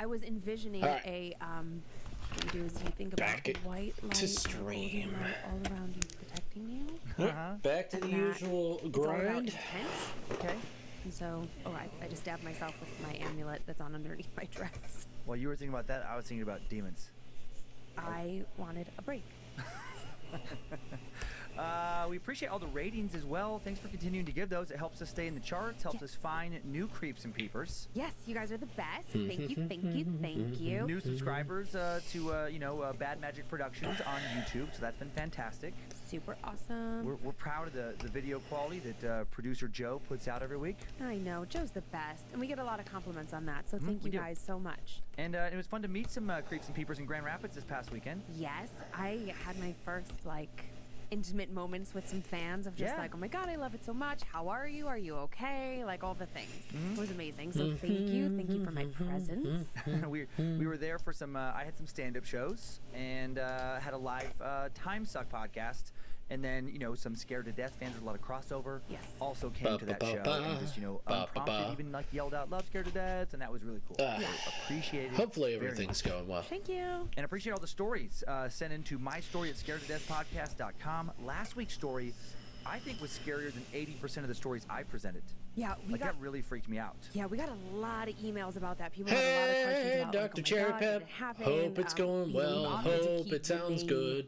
was envisioning a what you do is you think about a white light and a golden light all around you, protecting you. Back to the usual It's all about grind. intent. Okay. And so, I just stabbed myself with my amulet that's on underneath my dress. While you were thinking about that, I was thinking about demons. I wanted a break. We appreciate all the ratings as well. Thanks for continuing to give those. It helps us stay in the charts, helps us find new creeps and peepers. Yes, you guys are the best. Thank you, thank you, thank you. New subscribers to Bad Magic Productions on YouTube, so that's been fantastic. Super awesome. We're proud of the video quality that producer Joe puts out every week. I know, Joe's the best, and we get a lot of compliments on that, so thank you guys so much. And it was fun to meet some creeps and peepers in Grand Rapids this past weekend. Yes, I had my first, intimate moments with some fans of just oh my god, I love it so much. How are you? Are you okay? Like all the things. It was amazing. So thank you for my presence. we were there for some. I had some stand-up shows and had a live Time Suck podcast. And then, some Scared to Death fans with a lot of crossover also came to that show and just, unprompted, even yelled out, "Love Scared to Death," and that was really cool. Appreciate it. Hopefully everything's going well. Thank you. And appreciate all the stories sent into mystory@scaredtodeathpodcast.com. Last week's story, I think, was scarier than 80% of the stories I presented. Yeah, that really freaked me out. Yeah, we got a lot of emails about that. People had a lot of questions about Dr. Cherry Pep. Hope it's going well. Hope it sounds good.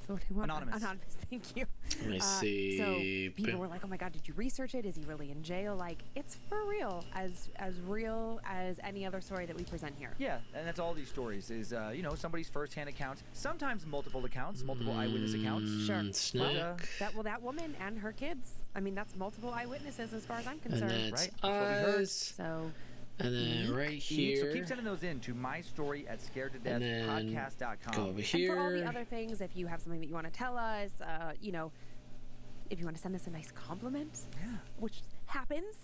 What do you want? Anonymous. Thank you. Let me see. So people were like, "Oh my God, did you research it? Is he really in jail?" Like, it's for real, as real as any other story that we present here. Yeah, and that's all these stories is, somebody's firsthand accounts, sometimes multiple accounts, multiple eyewitness accounts. Sure. Snack. That woman and her kids. I mean, that's multiple eyewitnesses as far as I'm concerned. And that's right? That's what we heard. So. And then right here. So keep sending those in to mystory@scaredtodeathpodcast.com. Go over here. And for all the other things, if you have something that you want to tell us, if you want to send us a nice compliment, which happens,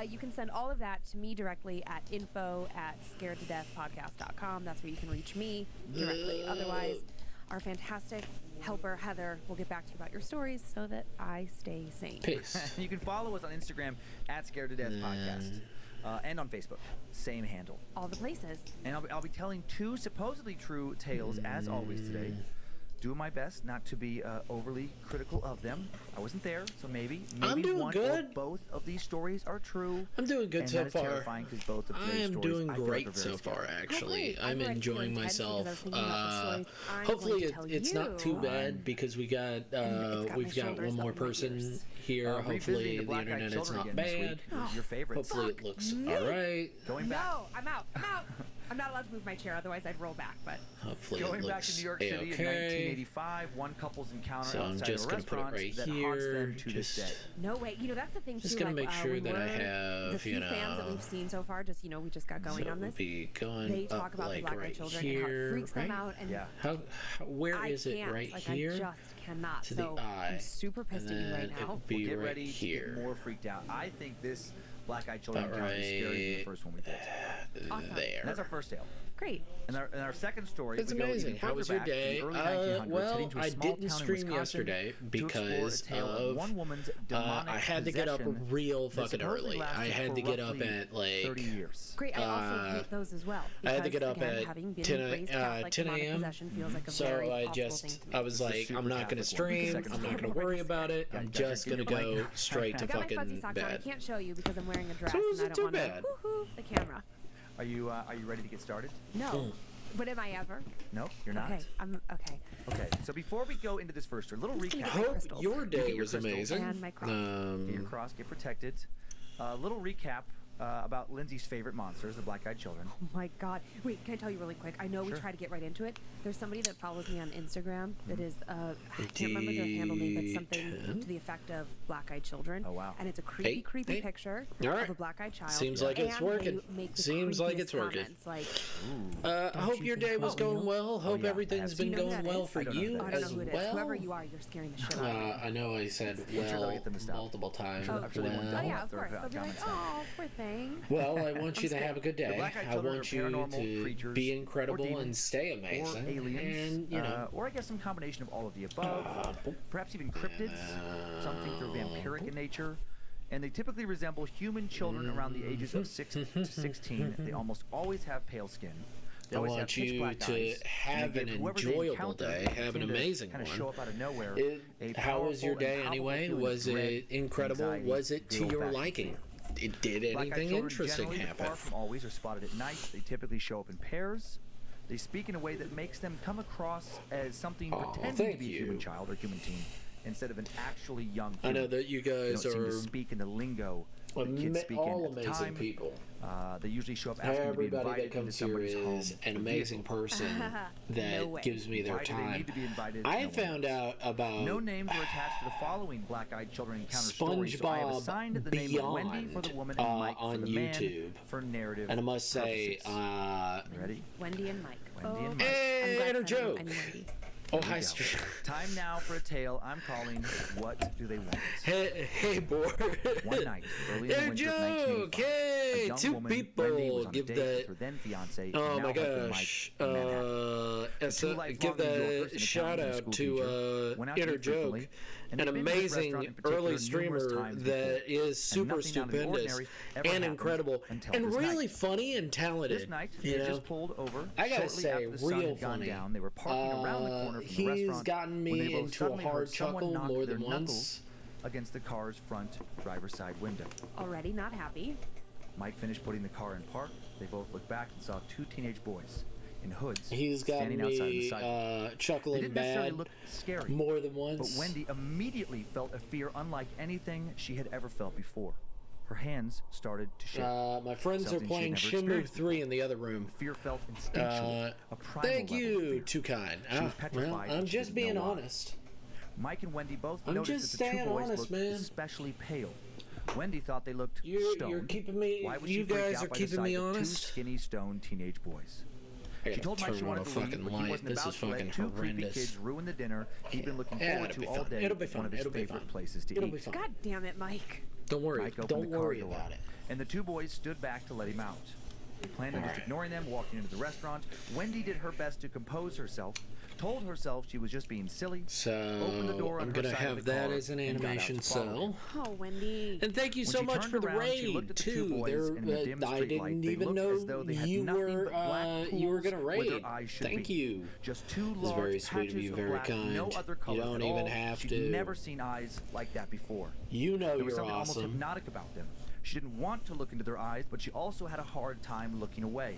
you can send all of that to me directly at info@scaredtodeathpodcast.com. That's where you can reach me directly. Otherwise, our fantastic helper, Heather, will get back to you about your stories so that I stay sane. Peace. You can follow us on Instagram @scaredtodeathpodcast. And on Facebook, same handle. All the places. And I'll be telling two supposedly true tales, as always today. Doing my best not to be overly critical of them. I wasn't there, so maybe I'm doing one good. or both of these stories are true. I'm doing good and so that is far. Terrifying because both of I today's am stories, doing I feel great like are so very far, scary. actually. Oh, I'm enjoying myself. Hopefully it's not too bad because we got we've got one more person here. Hopefully the internet is not bad. Your favorite. Hopefully it looks all right. Going back. No, I'm out. I'm not allowed to move my chair, otherwise I'd roll back. But hopefully going it back looks to New York City in okay. 1985, one couple's encounter So I'm outside just a gonna put it restaurant right that haunts here. them to this day. no way. That's the thing too. Just gonna make sure when that I the have, few fans that we've seen so far. Just we just got going so on this. Be going They talk up about like the black-eyed right children here, and how it freaks them out. And How where I is it? can't. Right I here. just cannot. To So the eye. I'm super pissed at you right now. It'll be Get right ready here. to get more freaked out. I think this black-eyed children About encounter is scarier than the right first one we did. Awesome. There. And that's our first tale. Great. And our second story. It's we go amazing. even How further was your back to the day? early 1900s, Well, heading to a I small didn't town in stream Wisconsin yesterday to because explore a tale of one woman's demonic I had to get up possession real that fucking supposedly early. I lasted had for to get up roughly at like 30 years. Great. I also hate those as well. I had to get because, up again, at having been 10 raised Catholic, 10 demonic a.m. possession feels like a So very I awful thing to me. I was like, super I'm not going to Catholic one. stream. Second I'm not one. going to worry about it. I'm Gotcha. just going to Give me your go mic. straight to I got my fuzzy fucking socks on. I bed. can't show you because I'm wearing a dress So and is I it don't too want to bad? woohoo the camera. Are you ready to get started? No. But am I ever? No, you're not. Okay. I'm okay. Okay. So before we go into this first story, a little I'm just gonna recap. get my Hope crystals. your You day get your was crystals. amazing. And my cross. Get your cross, get protected. A little recap about Lindsay's favorite monsters, the black-eyed children. Oh my God. Wait, can I tell you really quick? I know we Sure. try to get right into it. There's somebody that follows me on Instagram that is, I can't remember their handle name, but something to the effect of black-eyed children. Oh, wow. And it's a creepy, creepy Hey. picture All right. of a black-eyed child. Seems like it's and working. They make the Seems like creepiest it's working. comments, like, I hope you your think day was so? going well. Hope yeah, everything's I been have- Do you know who going that well is? for I don't know who you that I don't know as who it is. well. Whoever you are, you're scaring the shit out of me. I know I said I'm sure they'll well get them to stop. multiple times. I'm sure they won't Oh double yeah, up of their course. They'll be like, comments. oh, poor thing. Well, I want you to have a good The day. black-eyed I children want are you paranormal to creatures be or incredible and demons stay or amazing. aliens, And, you know, or I guess some combination of all of the above. Perhaps even cryptids, something they're vampiric in nature. and they typically resemble human children around the ages of 6 to 16. They almost always have pale skin. They I always want have pitch you black to eyes, have an enjoyable day. Have an amazing one. Show up out of nowhere. How was your day anyway? Was it incredible? Anxiety, Was it to your liking? Did anything interesting happen? Far from always are spotted at night. They typically show up in pairs. They speak in a way that makes them come across as something pretending to be a human child or human teen instead of an actually young human. I know that you guys they don't are seem to speak in the lingo that kids speak all in at the amazing time. people. They usually show up asking to be Everybody invited that comes into here somebody's home. is an amazing person that gives me their Why do they time. need to be invited? I No found one knows. out about No names were attached to the following black-eyed children encounter stories, so I have assigned the name of Wendy for the woman and Mike on for the YouTube. man for narrative And I must say, purposes. Ready? Wendy and Mike. Wendy and Mike. hey, inner joke. Oh, hi, Time now for a tale I'm calling What Do They Want? Hey, boy. One night, early in the winter of 1985, hey, a young two woman, people Wendy, was on give a date that. with her then fiance, Oh and my now husband gosh. Mike, in Manhattan. Give that shout out to Inner Joke, an amazing early streamer that is super stupendous and incredible and really funny and talented. This night, you they know? just pulled over. I gotta shortly say, after the sun real had gone funny. down. They were parking around the corner from the He's restaurant gotten when they me both into a suddenly heard hard someone chuckle knock more their than knuckles once. against the car's front driver's side window. Already not happy. Mike finished putting the car in park. They both looked back and saw two teenage boys in hoods He's got standing outside the me sidewalk. They chuckling didn't necessarily bad look scary, more than once. but Wendy immediately felt a fear unlike anything she had ever felt before. Her hands started to shake. My friends Something are she playing had never Shenmue experienced 3 in the other room. Fear felt instinctual, a primal Thank level of you, fear. too kind. She was Well, petrified, I'm but she just didn't being know why. honest. Mike and Wendy both I'm noticed just that the two staying boys honest, looked man. especially pale. Wendy thought they looked You're stoned. keeping me. Why was she You freaked guys out are by the keeping sight me of honest. two skinny, stoned teenage boys. I She gotta told Mike she turn on wanted a to leave, fucking but he light. wasn't This about is to let fucking two creepy horrendous. kids ruin the dinner he'd been looking Yeah, forward it'll to be all fun. day. It'll be One fun. of his It'll be favorite fun. places to It'll be eat. fun. God damn it, Mike. Don't worry. Mike opened Don't the car worry door, about it. and the two boys stood back to let him out. He planned on just ignoring them, walking into the restaurant. Wendy did her best to compose herself, told herself she was just being silly, opened the door on I'm her gonna side of have the that car, as an and got out animation to follow him. cell. Oh, Wendy. And thank you When so she much turned for the around, she raid looked at the two too. boys, and in the dim I street light, didn't they even looked as though they know had you nothing were but black you were pools gonna where their raid. eyes should Thank be. you. Just two It's large very sweet of patches you, of very black, no kind. other color You don't at even all. have She'd to. never seen eyes like that before. You know There was you're something almost awesome. hypnotic about them. She didn't want to look into their eyes, but she also had a hard time looking away.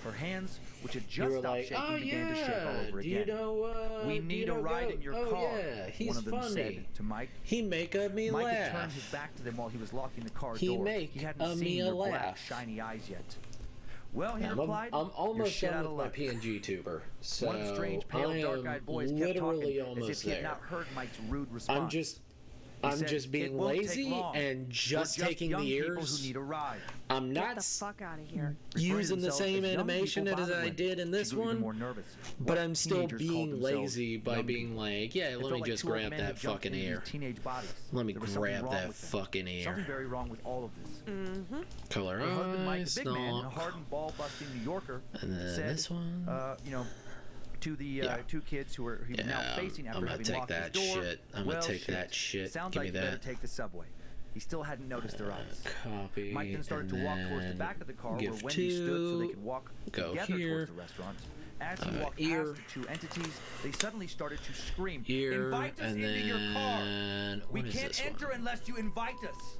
Her hands, which had You just were stopped like, shaking, oh began to shake all yeah, over do you again. know? We do need you a know ride Goat? in your oh, car. Yeah, he's One of them funny. said to Mike. He make me Mike laugh. had turned his back to them while he was locking the car He door. make He hadn't me seen a their black, laugh. shiny eyes yet. Well, he I'm replied, I'm "You're almost shit out done of with my luck." pngtuber. So One of the strange, I pale, am dark-eyed boys kept literally talking as almost if he had there. not heard Mike's rude response. I'm said, just "It being won't take lazy long. and We're just taking young the people ears. who need a ride." I'm Get not the fuck out of here. using the Themselves same as young animation people as I bothered did in Wendy. this She grew even one, more nervous. but What I'm still teenagers called being themselves lazy by young being people. like, yeah, It let felt me like just two old grab men that had jumped fucking into air. these teenage bodies. Let me There was something grab wrong that with them. fucking air. Something very wrong with all of this. Color Her husband Mike, eyes, the big man, and a no. hardened, ball-busting New Yorker, And then said, this one. to the Yeah. two kids who were he was now Yeah, facing after I'm gonna having take locked his that door. shit. I'm gonna take that shit. Sounds Give like me you better that. take the subway. He still hadn't noticed their eyes. Copy. Mike then started to and walk towards the then back of the car where give Wendy stood so they two, could walk go together here, towards the restaurant. As he walked ear, past the two entities, they suddenly started to scream, Here, "Invite us and into your car! then We what is can't this enter one? unless you invite us!"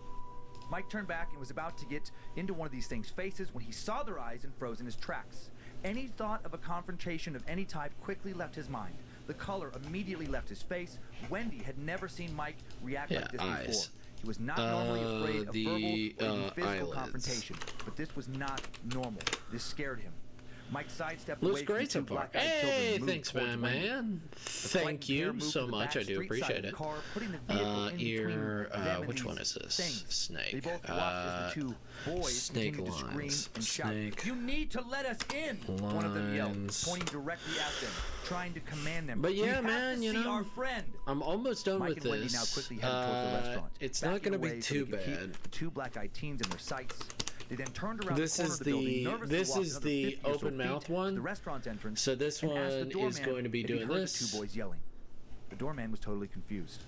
Mike turned back and was about to get into one of these things' faces when he saw their eyes and froze in his tracks. Any thought of a confrontation of any type quickly left his mind. The color immediately left his face. Wendy had never seen Mike react like this eyes. before. He was not normally afraid of the, verbal or even physical eyelids. confrontation, but this was not normal. This scared him. Mike sidestepped Looks away from great the so two far. black-eyed children Hey, and moved thanks, towards man, Wendy. man. The Thank frightened pair you moved so to the much. back I do street side appreciate of the it. car, putting the vehicle in Here, between them and which these one is this? things. Snake. They both watched as the two boys snake continued to scream lines. and shout, Snake "You need to let us in!" One of them yelled, lines. pointing directly at them, trying to command them. But "We yeah, have man, to you see know, our friend." I'm almost done Mike with and Wendy this. now quickly headed towards the restaurant. It's not backing going to away be so too they could keep bad. the two black-eyed teens in their sights. They then turned around This the corner is of the building, the nervously this walked is another the 50 or so open feet mouth to one. the restaurant's entrance. So this and asked the one is doorman going to be if he doing heard this. the two boys yelling. The doorman was totally confused.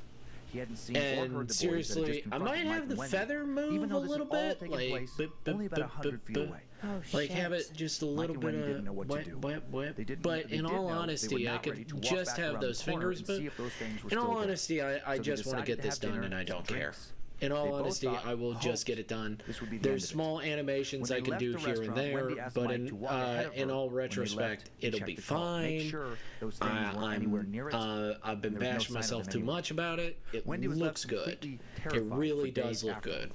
He hadn't seen or heard the boys seriously, that had just I might confronted Mike have and the Wendy, feather move even though a this little had all bit, taken like place only about 100 feet away. Oh, like shit. have it just a little Mike and bit Wendy of didn't know what to do. But in all honesty, I could just have those fingers. But in all honesty, I just want to get this done, and I don't care. In all honesty, I will just get it done. There's small animations I can do here and there, but in all retrospect, it'll be fine. I've been bashing myself too much about it. It looks good. It really does look good.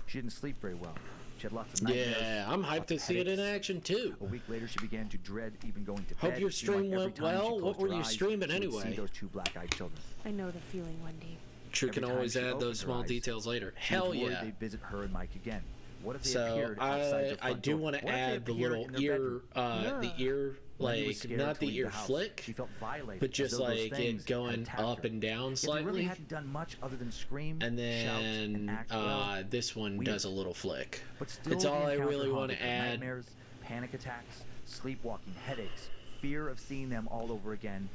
She didn't sleep very well. She had lots of nightmares. Yeah, I'm hyped to see it in action too. A week later, she began to dread even going to bed. Hope your stream went well. What were you streaming anyway? See those two black-eyed children. I know the feeling, Wendy. True can always add those small details later. Hell yeah. They'd visit her and Mike again. What if they So appeared outside the front I do door? want to What if they add the appeared little in their ear, bedroom? the ear, Wendy was like scared not to the leave ear the house. flick, She felt violated, but just as though those like things it going had attacked up her. and down Yet they really slightly. hadn't done much other than scream, And shout, and then act well. this one Weird. does a little flick. But still, It's the all I encounter really want haunted to her. add. Nightmares, panic attacks, sleepwalking, headaches, fear of seeing them all over again.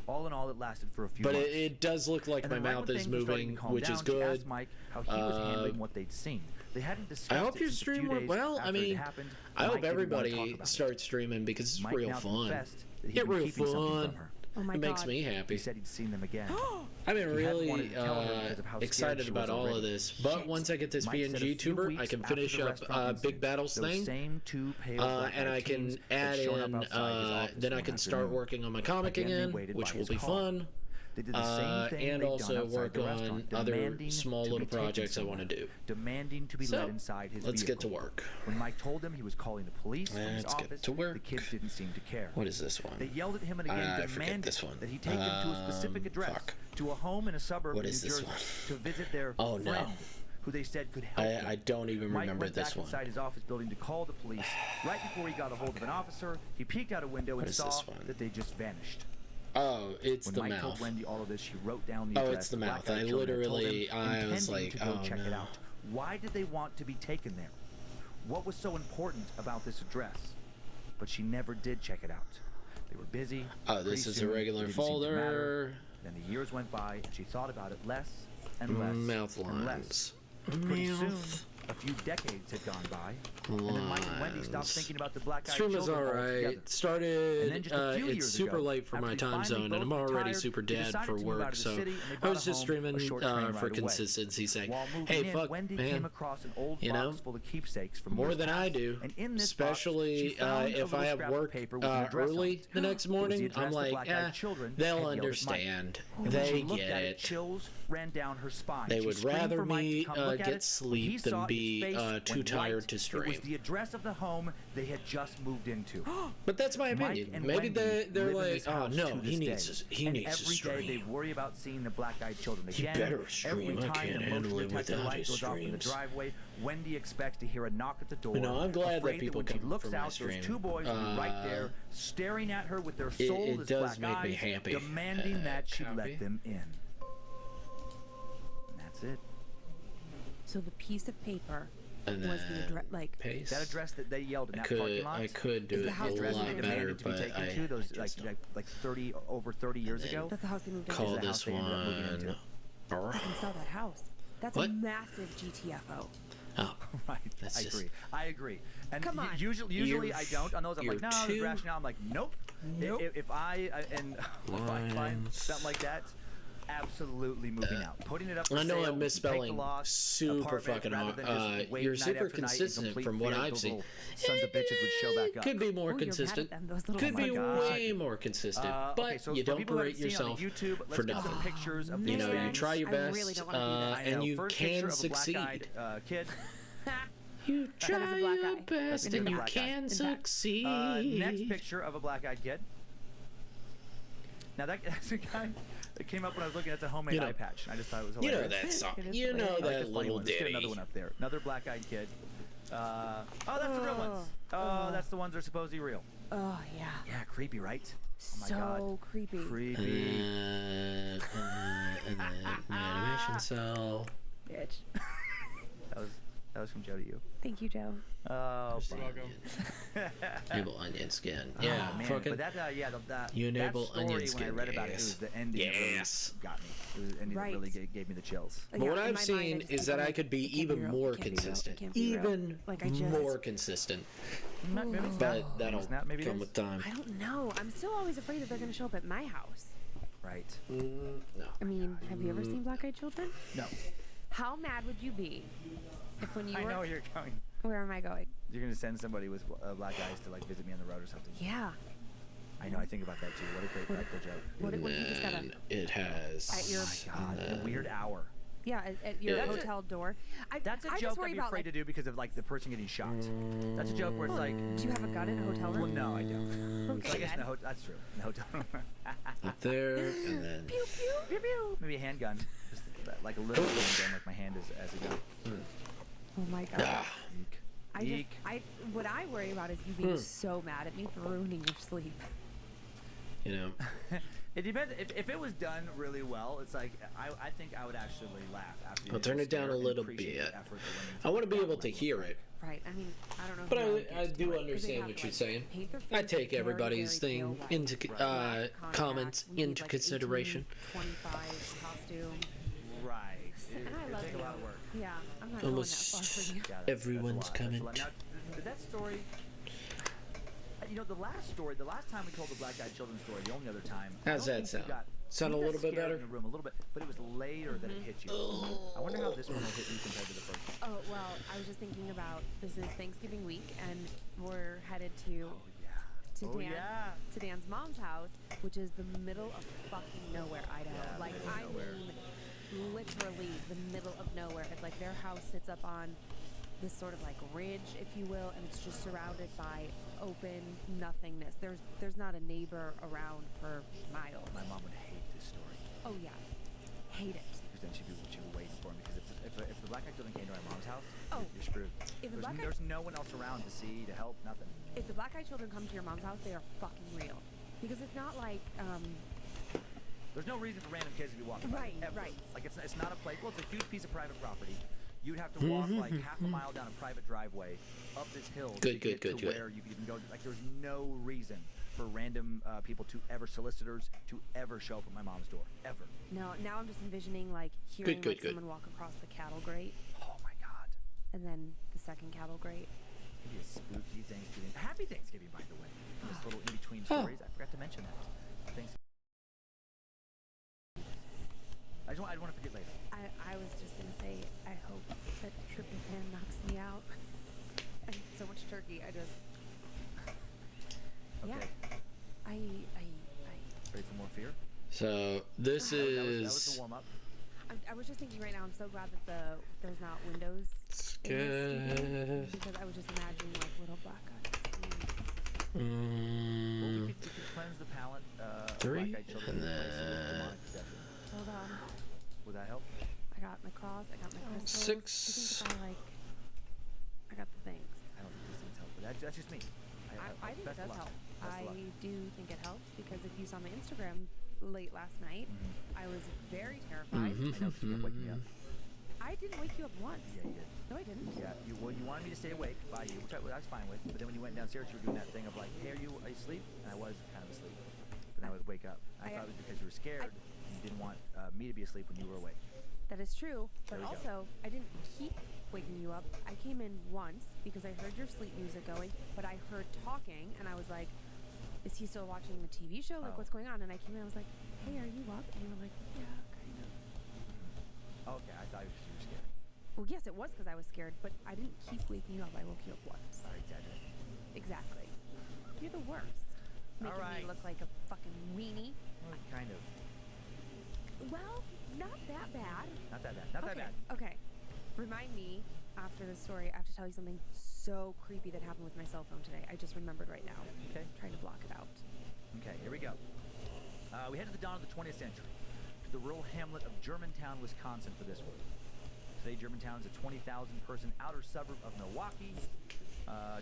All in all, it lasted for a few But months. it does look like And my then right mouth when is things were starting moving, to calm which down, is she good. asked Mike how he was handling what they'd seen. They hadn't discussed I hope it your since a stream few went days well. I after it mean, happened, I Mike hope didn't want to talk everybody about it. starts streaming because it's Mike real now fun. confessed that he'd It's been real keeping something fun. from her. Oh my It makes God. me He happy. said he'd seen them again. I've been He hadn't wanted really to tell her because of how scared excited she about was all already. of this. But once I get this Mike said a few pngtuber, I weeks can after finish the up restaurant Big incident, Battles those thing. same two pale And black-eyed I can teens had add shown up in, outside his office then I one can start afternoon. working on my comic Again, they again, waited which by will his be call. fun. They did the same thing And they'd also done outside work the on restaurant, other demanding small to little be taken projects I want to somewhere, do. demanding to be So, led inside his let's get to vehicle. work. When Mike told them he was calling the police from his Let's get office, to work. the kids didn't seem to care. What is this one? They yelled at him and again I forget demanded this one. that he take them to a specific address, Fuck. to a home in a suburb What of New is this Jersey, one? to visit their Oh, no. friend, who they said could help them. I don't even Mike remember went this back one. inside his office building to call the police. Right before he got a hold of an officer, he peeked out a window What and is saw this one? that they just vanished. Oh, it's When the Mike mouth. told Wendy all of this, she wrote down the Oh, address. it's the the mouth. black-eyed I children had told literally- him, I was intending like, to go oh, check it no. out. Why did they want to be taken there? What was so important about this address? But she never did check it out. They were busy. Oh, this Pretty is a soon, it regular didn't seem to matter. folder. Then the years went by, and she thought about it less and less Mouth and less. lines. Pretty soon, Mouth a few decades had gone by, and then Mike and Wendy stopped lines. thinking about the black-eyed Stream children is alright. altogether. Started. And then just a few It's years super ago, late for after my they time finally zone, and I'm both already retired, super they dead decided for to move out work. of the So city, and they I bought was a just home streaming a short train ride for away. consistency's sake. While moving Hey, in, fuck, Wendy came man. across an old You know, box full of keepsakes from more years than I past. do. And in this Especially box, she found a if little I have scrap of work paper with an address on early it. the next It was the morning. address I'm the like, black-eyed children they'll had yelled at Mike. understand. And when They she looked get at it. Chills ran down her spine. They She would screamed rather for Mike to me come look at get it. sleep When he than saw it, be his face too went tired white. to It stream. was the address of the home they had just moved into. But that's my Mike opinion. and Maybe Wendy they're live in like, this oh house no, to he this needs day. to, he And needs to every day stream. they worry about seeing the black-eyed children He again. better stream. Every I time can't the handle motion it detector without light his goes off in the streams. driveway, Wendy expects to hear a knock at the door. You know, I'm glad that afraid people when she come looks for my out, stream. those two boys will be right there, staring at her with their soul it as does black make me eyes, happy. demanding that she Copy. let them in. And that's it. So the piece of paper And was the then address, like paste. That address that they yelled in that parking lot. I could do Is it the a house address lot they demanded better, demanded to be but taken I to those just don't. like 30 over 30 years ago. that's the house they moved into. Call the house this they ended up moving one. into. I can sell that house. That's What? a massive GTFO. Oh, Right, That's I just- agree. I agree. And Come on. usually You're- I don't. On those, I'm like, you're no, there's too- rationale. I'm like, nope. Nope. If I find Lines. something like that, absolutely moving out. Putting it up for I know sale, I'm misspelling take the loss, super apartment, fucking rather hard. than just wait You're night super after night in consistent complete from what fear I've those seen. little Sons of bitches would show back up. Could be more Ooh, you're mad at consistent. them, those little Could be Oh my God. way more consistent. Okay, But so you for don't people who berate haven't seen on yourself YouTube, let's for get some nothing. pictures of You these know, you things. try your I best, really don't wanna do this. I know. and you First picture can of a succeed. black-eyed, kid. You That was a try black your eye. best, That's a and you black eye. can In fact, succeed. Next picture of a black-eyed kid. Now that's a guy that came up when I was looking at the homemade You know- eye patch. I just thought it was You hilarious. know that song. It is You know hilarious. I like that the funny little one. Let's get ditty. another one up there. Another black-eyed kid. Oh, that's the real ones. Oh, that's the ones that are supposedly real. Oh yeah. Yeah, creepy, right? Oh my So God. creepy. Creepy. And then the animation cell. Bitch. That was That was from Joe to you. Thank you, Joe. Oh, enable onion skin. Yeah, man. fucking. But that, you enable that story, onion skin. When I read about it, it was the ending that really got me. It was the ending that really gave me the chills. But what I've seen is that I could be even more consistent. Even more consistent. But that'll come with time. I don't know. I'm still always afraid that they're going to show up at my house. Right. No. I mean, have you ever seen Black Eyed Children? No. How mad would you be if when you were... I know where you're going. Where am I going? You're going to send somebody with black eyes to, like, visit me on the road or something. Yeah. I know. I think about that, too. What a great practical joke. What if you just got it has... At your, oh, my God. A weird hour. Yeah, at your hotel door. That's a joke I'd be afraid to do because of, like, the person getting shot. That's a joke where it's like... Do you have a gun in a hotel room? Well, no, I don't. Okay, so I guess in the hotel... That's true. In the hotel room. Up there, and then... Pew, pew, pew, pew. Maybe a handgun. Just like a little handgun, like my hand is as a gun. Oh, my God. Eek. What I worry about is you being so mad at me for ruining your sleep. You know... It depends. If it was done really well, it's like I think I would actually laugh after. I'll turn it down a little bit. I want to be able to hear it. Right. I mean, I don't know. But I do understand what you're saying. I take everybody's thing into comments into consideration. 25 costume. Right. And I love it. A lot of work. Yeah, I'm not going that far for you. Everyone's comment. Now, that story. You know, the last time we told the Black Eyed Children story, the only other time. How's that sound? Sound a little bit better? In the room a little bit, but it was later that it hit you. I wonder how this one will hit you compared to the first one. Oh, well, I was just thinking about, this is Thanksgiving week, and we're headed to Dan's mom's house, which is the middle of fucking nowhere, Idaho. Yeah, I mean, literally the middle of nowhere. It's like their house sits up on this sort of like ridge, if you will, and it's just surrounded by open nothingness. There's not a neighbor around for miles. My mom would hate this story. Oh yeah, hate it. Because then she'd be waiting for me. Because if the Black Eyed Children came to my mom's house, you're screwed. There's no one else around to see, to help, nothing. If the Black Eyed Children come to your mom's house, they are fucking real. Because it's not like there's no reason for random kids to be walking by. Right. Like it's not a place. Well, it's a huge piece of private property. You'd have to walk like half a mile down a private driveway up this hill to get to where you could even go. Like there's no reason for random people to ever, solicitors to ever show up at my mom's door, ever. No, now I'm just envisioning like hearing someone walk across the cattle grate. Oh my God. And then the second cattle grate. Maybe a spooky Thanksgiving. Happy Thanksgiving, by the way. This little in-between stories. I forgot to mention that. Thanksgiving. I don't want to forget later. I was just gonna say, I hope that tryptophan knocks me out. I eat so much turkey. I just. Okay. Yeah. I. Ready for more fear? So this is. That was the warm up. I was just thinking right now. I'm so glad that there's not windows. Good. Because I was just imagining like little black eyes. Well, we could cleanse the palate. 3 and then. Hold on. Would that help? I got my cross. I got my crystals. 6. I think I got the things. I don't think these things help, but that's just me. I think it does help. I do think it helps because if you saw my Instagram late last night, I was very terrified. I know, you kept waking me up. I didn't wake you up once. Yeah, you did. No, I didn't. Yeah, you wanted me to stay awake by you, which I was fine with. But then when you went downstairs, you were doing that thing of like, hey, are you asleep? And I was kind of asleep. But then I would wake up. I thought it was because you were scared and you didn't want me to be asleep when you were awake. That is true. But also, I didn't keep waking you up. I came in once because I heard your sleep music going, but I heard talking, and I was like, is he still watching the TV show? Like, what's going on? And I came in, I was like, hey, are you up? And you were like, yeah, kind of. Okay, I thought it was because you were scared. Well, yes, it was because I was scared, but I didn't keep waking you up. I woke you up once. Exactly. You're the worst. Making me look like a fucking weenie. Well, kind of. Well, not that bad. Not that bad. Not that bad. Okay. Remind me, after this story, I have to tell you something so creepy that happened with my cell phone today. I just remembered right now. Okay. Trying to block it out. Okay, here we go. We head to the dawn of the 20th century, to the rural hamlet of Germantown, Wisconsin for this one. Today, Germantown is a 20,000-person outer suburb of Milwaukee,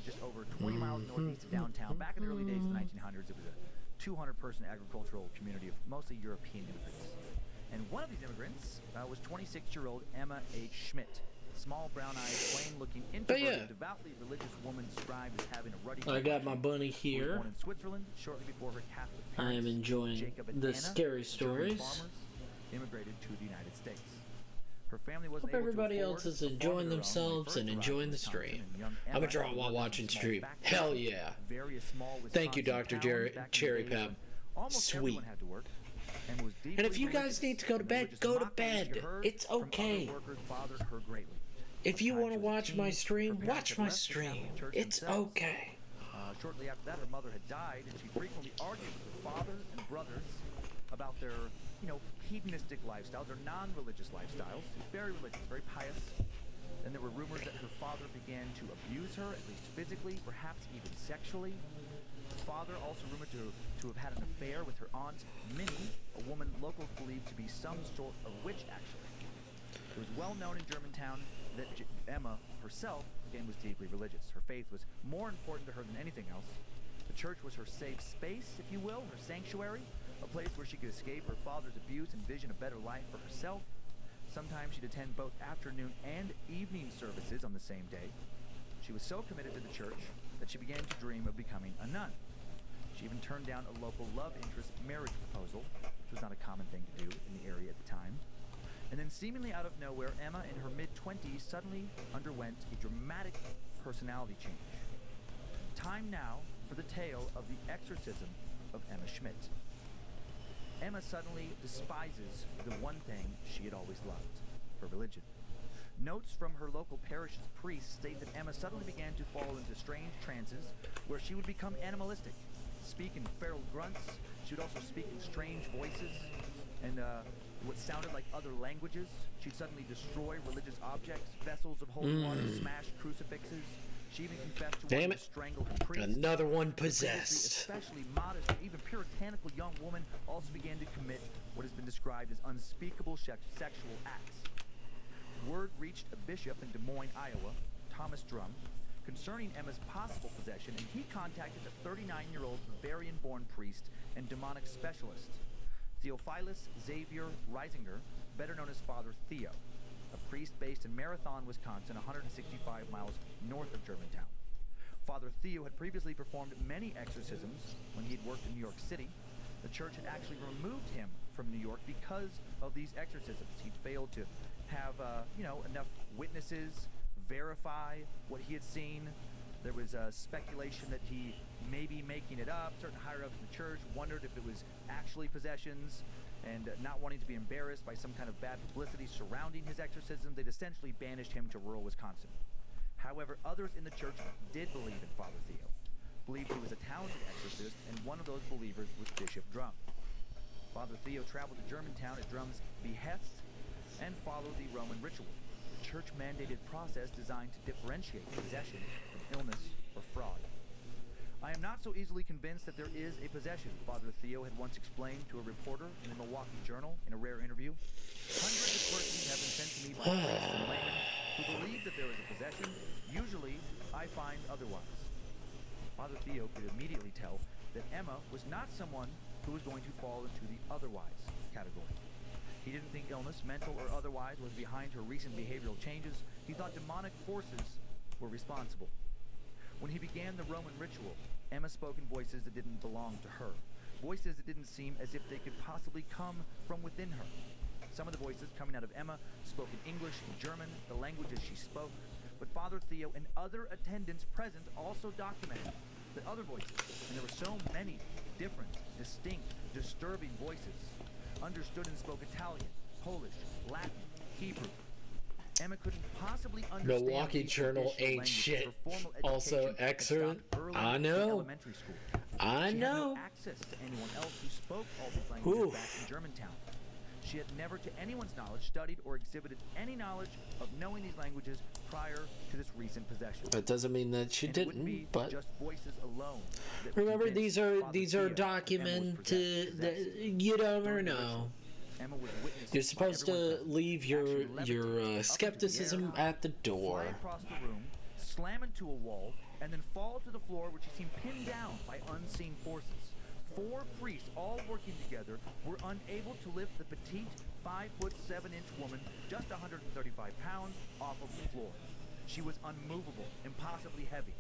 just over 20 miles northeast of downtown. Back in the early days of the 1900s, it was a 200-person agricultural community of mostly European immigrants. And one of these immigrants was 26-year-old Emma H. Schmidt, small, brown-eyed, plain-looking, introverted, devoutly religious woman described as having a ruddy. I got my bunny here. Born in Switzerland shortly before her Catholic parents, I am enjoying the scary stories. Farmers, immigrated to the United States. Her family was Hope everybody else is enjoying themselves and enjoying the stream. I'm a draw while watching stream. Hell yeah. Thank you, Dr. Cherry Pep. Sweet. And if you guys need to go to bed, go to bed. It's okay. If you want to watch my stream, watch my stream. It's okay. Shortly after that, her mother had died, and she frequently argued with her father and brothers about their, hedonistic lifestyle, their non-religious lifestyles. She was very religious, very pious. Then there were rumors that her father began to abuse her, at least physically, perhaps even sexually. Her father also rumored to have had an affair with her aunt, Minnie, a woman locals believed to be some sort of witch, actually. It was well known in Germantown that Emma herself, again, was deeply religious. Her faith was more important to her than anything else. The church was her safe space, if you will, her sanctuary, a place where she could escape her father's abuse and vision a better life for herself. Sometimes she'd attend both afternoon and evening services on the same day. She was so committed to the church that she began to dream of becoming a nun. She even turned down a local love interest marriage proposal, which was not a common thing to do in the area at the time. And then seemingly out of nowhere, Emma in her mid-20s suddenly underwent a dramatic personality change. Time now for the tale of the exorcism of Emma Schmidt. Emma suddenly despises the one thing she had always loved, her religion. Notes from her local parish's priest state that Emma suddenly began to fall into strange trances where she would become animalistic, speak in feral grunts. She would also speak in strange voices and what sounded like other languages. She'd suddenly destroy religious objects, vessels of holy water, smash crucifixes. She even confessed to wanting to strangle her priest. Another one possessed. Especially modest or even puritanical young woman also began to commit what has been described as unspeakable sexual acts. Word reached a bishop in Des Moines, Iowa, Thomas Drum, concerning Emma's possible possession, and he contacted a 39-year-old Bavarian-born priest and demonic specialist, Theophilus Xavier Reisinger, better known as Father Theo, a priest based in Marathon, Wisconsin, 165 miles north of Germantown. Father Theo had previously performed many exorcisms when he had worked in New York City. The church had actually removed him from New York because of these exorcisms. He'd failed to have, enough witnesses verify what he had seen. There was speculation that he may be making it up. Certain higher-ups in the church wondered if it was actually possessions, and not wanting to be embarrassed by some kind of bad publicity surrounding his exorcism, they'd essentially banished him to rural Wisconsin. However, others in the church did believe in Father Theo, believed he was a talented exorcist, and one of those believers was Bishop Drum. Father Theo traveled to Germantown at Drum's behest and followed the Roman ritual, a church-mandated process designed to differentiate possession from illness or fraud. I am not so easily convinced that there is a possession, Father Theo had once explained to a reporter in the Milwaukee Journal in a rare interview. Hundreds of questions have been sent to me by priests and laymen who believe that there is a possession. Usually, I find otherwise. Father Theo could immediately tell that Emma was not someone who was going to fall into the otherwise category. He didn't think illness, mental or otherwise, was behind her recent behavioral changes. He thought demonic forces were responsible. When he began the Roman ritual, Emma spoke in voices that didn't belong to her. Voices that didn't seem as if they could possibly come from within her. Some of the voices coming out of Emma spoke in English and German, the languages she spoke. But Father Theo and other attendants present also documented that other voices, and there were so many different, distinct, disturbing voices, understood and spoke Italian, Polish, Latin, Hebrew. Emma couldn't possibly understand. Milwaukee Journal ain't shit. Also excellent. I know. I know. She had no access to anyone else who spoke all these languages back in Germantown. She had never, to anyone's knowledge, studied or exhibited any knowledge of knowing these languages prior to this recent possession. That doesn't mean that she didn't, but just voices alone. Remember, these are documented. You never know. You're supposed to leave your skepticism at the door. Fly across the room, slam into a wall, and then fall to the floor, where she seemed pinned down by unseen forces. 4 priests, all working together, were unable to lift the petite 5'7" woman, just 135 pounds, off of the floor. She was unmovable, impossibly heavy.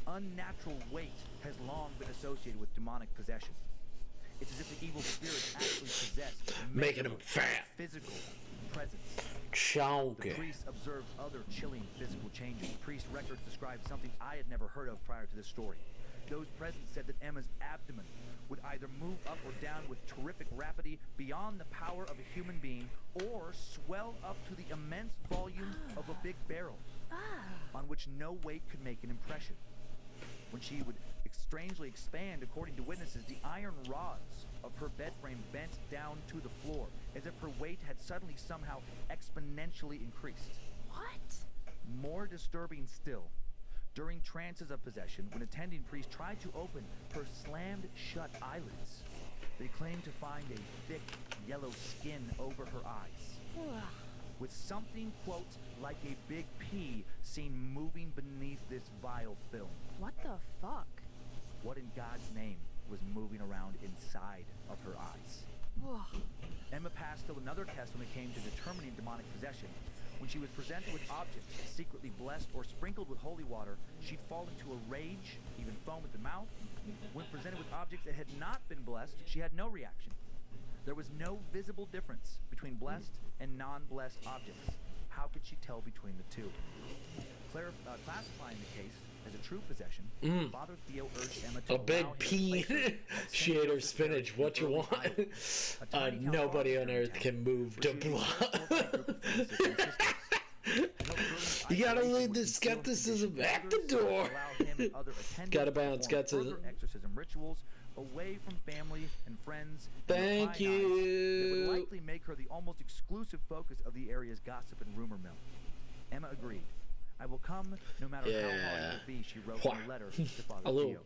Unnatural weight has long been associated with demonic possession. It's as if the evil spirits actually possess, making him fat, physical presence. Chunky. The priests observed other chilling physical changes. Priest records described something I had never heard of prior to this story. Those present said that Emma's abdomen would either move up or down with terrific rapidity beyond the power of a human being, or swell up to the immense volume of a big barrel on which no weight could make an impression. When she would strangely expand, according to witnesses, the iron rods of her bed frame bent down to the floor, as if her weight had suddenly somehow exponentially increased. What? More disturbing still, during trances of possession, when attending priests tried to open her slammed shut eyelids, they claimed to find a thick yellow skin over her eyes, with something, quote, like a big P seen moving beneath this vile film. What the fuck? What in God's name was moving around inside of her eyes? Emma passed still another test when it came to determining demonic possession. When she was presented with objects secretly blessed or sprinkled with holy water, she'd fall into a rage, even foam at the mouth. When presented with objects that had not been blessed, she had no reaction. There was no visible difference between blessed and non-blessed objects. How could she tell between the two? Classifying the case as a true possession, Father Theo urged Emma to a big pea. She ate her spinach. What you want? Nobody on earth can move the blood. You gotta leave the skepticism at the door. Gotta bounce skepticism. Exorcism rituals away from family and friends. Thank you. It would likely make her the almost exclusive focus of the area's gossip and rumor mill. Emma agreed. I will come no matter how hard it will be, she wrote in a letter to Father Theo.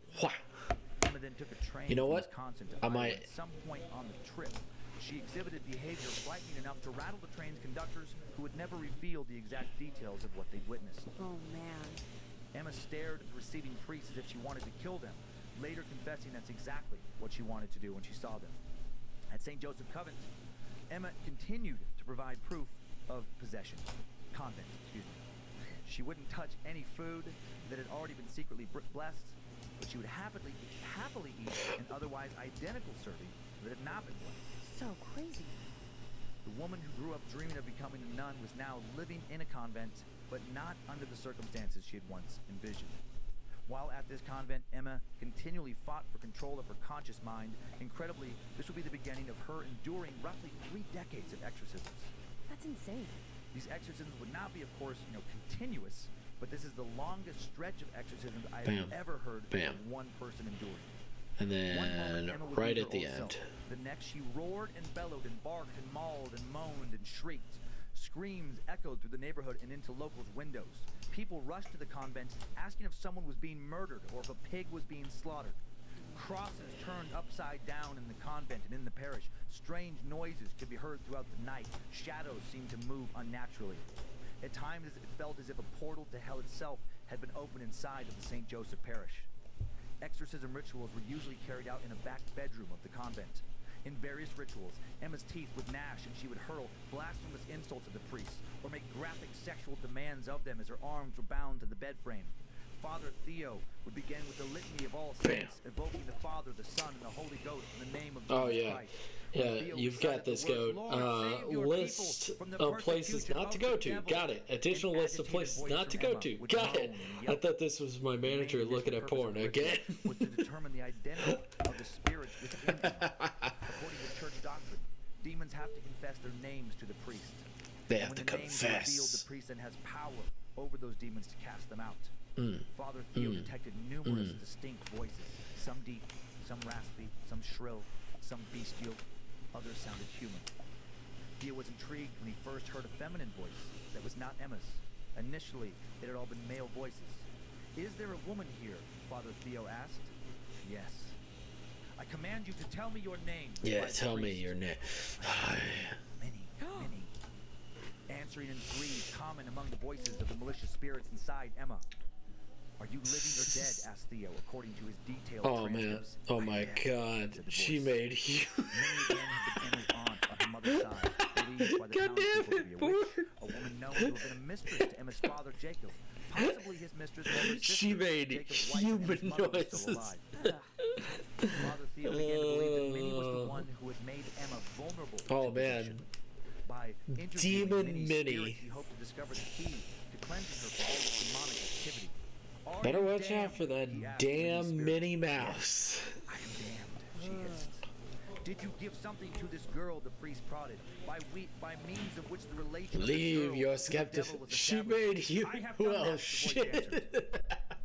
Emma then took a train from Wisconsin to Iowa. At some point on the trip, she exhibited behavior frightening enough to rattle the train's conductors, who would never reveal the exact details of what they'd witnessed. Oh, man. Emma stared at the receiving priests as if she wanted to kill them, later confessing that's exactly what she wanted to do when she saw them. At St. Joseph Convent, Emma continued to provide proof of possession. She wouldn't touch any food that had already been secretly blessed, but she would happily eat an otherwise identical serving that had not been blessed. So crazy. The woman who grew up dreaming of becoming a nun was now living in a convent, but not under the circumstances she had once envisioned. While at this convent, Emma continually fought for control of her conscious mind. Incredibly, this would be the beginning of her enduring roughly 3 decades of exorcisms. That's insane. These exorcisms would not be, of course, continuous, but this is the longest stretch of exorcisms I have ever heard of one person enduring. And then, right at the end. The next, she roared and bellowed and barked and mauled and moaned and shrieked. Screams echoed through the neighborhood and into locals' windows. People rushed to the convent, asking if someone was being murdered or if a pig was being slaughtered. Crosses turned upside down in the convent and in the parish. Strange noises could be heard throughout the night. Shadows seemed to move unnaturally. At times, it felt as if a portal to hell itself had been opened inside of the St. Joseph Parish. Exorcism rituals were usually carried out in a back bedroom of the convent. In various rituals, Emma's teeth would gnash and she would hurl blasphemous insults at the priests or make graphic sexual demands of them as her arms were bound to the bed frame. Father Theo would begin with the litany of all saints, evoking the Father, the Son, and the Holy Ghost in the name of Jesus Christ. Yeah, you've got this, Goat. List of places not to go to. Got it. Additional list of places not to go to. Got it. I thought this was my manager looking at porn again. Was to determine the identity of the spirits within them. According to church doctrine, demons have to confess their names to the priest. They have to confess. Revealed, the priest then has power over those demons to cast them out. Father Theo detected numerous distinct voices, some deep, some raspy, some shrill, some bestial, others sounded human. Theo was intrigued when he first heard a feminine voice that was not Emma's. Initially, it had all been male voices. Is there a woman here? Father Theo asked. Yes. I command you to tell me your name. Yeah, tell me your name. Many. Answering in threes, common among the voices of the malicious spirits inside Emma. Are you living or dead? Asked Theo, according to his detailed transcripts. Oh my God. She made you. Many again had been Emma's aunt on her mother's side, believed by the townspeople to be a witch, a woman known to have been a mistress to Emma's father, Jacob. Possibly his mistress or her sister. She made Jacob's wife, human noises. Father Theo began to believe that Minnie was the one who had made Emma vulnerable to possession. By Demon Minnie. He hoped to discover the key to cleansing her from all this demonic activity. Better watch out for that damn Minnie Mouse. I am damned, she hissed. Did you give something to this girl? The priest prodded. By means of which the relation. Leave your skepticism. She made you. Well, shit.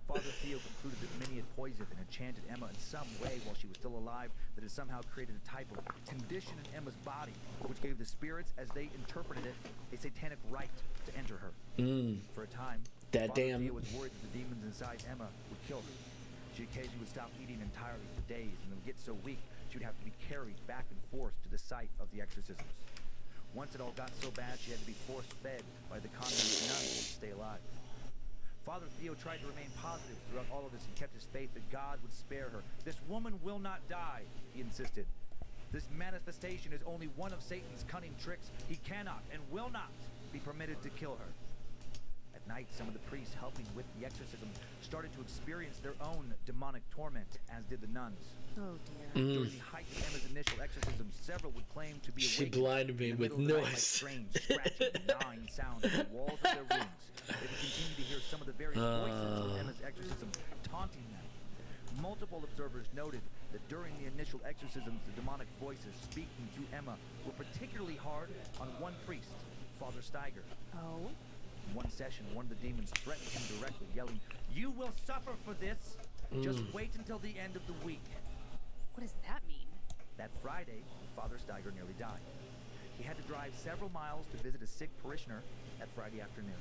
Father Theo concluded that Minnie had poisoned and enchanted Emma in some way while she was still alive, that had somehow created a type of condition in Emma's body, which gave the spirits, as they interpreted it, a satanic right to enter her. For a time, Father Theo was worried that the demons inside Emma would kill her. She occasionally would stop eating entirely for days and would get so weak she would have to be carried back and forth to the site of the exorcisms. Once it all got so bad she had to be force-fed by the convent nuns to stay alive. Father Theo tried to remain positive throughout all of this and kept his faith that God would spare her. This woman will not die, he insisted. This manifestation is only one of Satan's cunning tricks. He cannot and will not be permitted to kill her. At night, some of the priests helping with the exorcism started to experience their own demonic torment, as did the nuns. Oh dear. During the height of Emma's initial exorcism, several would claim to be She awakened blinded me in the with middle of the night, like noise. strange, scratching, gnawing sounds on the walls of their rooms. They would continue to hear some of the various voices from Emma's exorcism taunting them. Multiple observers noted that during the initial exorcisms, the demonic voices speaking to Emma were particularly hard on one priest, Father Steiger. Oh. In one session, one of the demons threatened him directly, yelling, "You will suffer for this. Just wait until the end of the week." What does that mean? That Friday, Father Steiger nearly died. He had to drive several miles to visit a sick parishioner that Friday afternoon.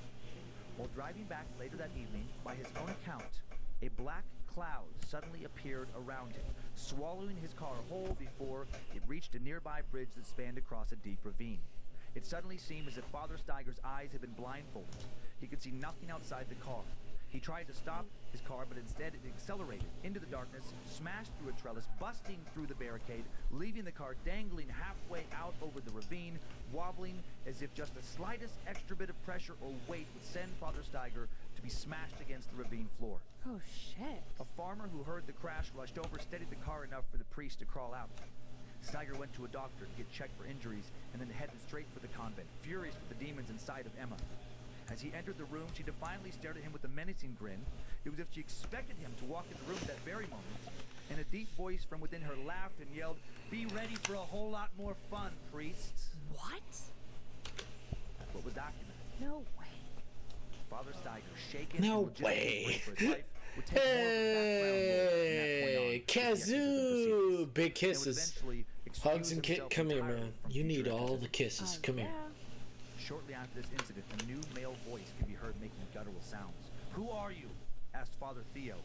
While driving back later that evening, by his own account, a black cloud suddenly appeared around him, swallowing his car whole before it reached a nearby bridge that spanned across a deep ravine. It suddenly seemed as if Father Steiger's eyes had been blindfolded. He could see nothing outside the car. He tried to stop his car, but instead it accelerated into the darkness, smashed through a trellis, busting through the barricade, leaving the car dangling halfway out over the ravine, wobbling as if just the slightest extra bit of pressure or weight would send Father Steiger to be smashed against the ravine floor. Oh, shit. A farmer who heard the crash rushed over, steadied the car enough for the priest to crawl out. Steiger went to a doctor to get checked for injuries and then headed straight for the convent, furious with the demons inside of Emma. As he entered the room, she defiantly stared at him with a menacing grin. It was as if she expected him to walk in the room at that very moment. And a deep voice from within her laughed and yelled, "Be ready for a whole lot more fun, priests." What? What was documented? No way. Father Steiger, shaken No and legitimately way. afraid for his life, would take more of a background role from that point on Hey, with the exorcism Kazoo! proceedings, Big and would kisses. eventually Hugs and excuse Come here, himself man. entirely from You need future all the exorcisms. kisses. Come here. Shortly after this incident, a new male voice could be heard making guttural sounds. "Who are you?" asked Father Theo.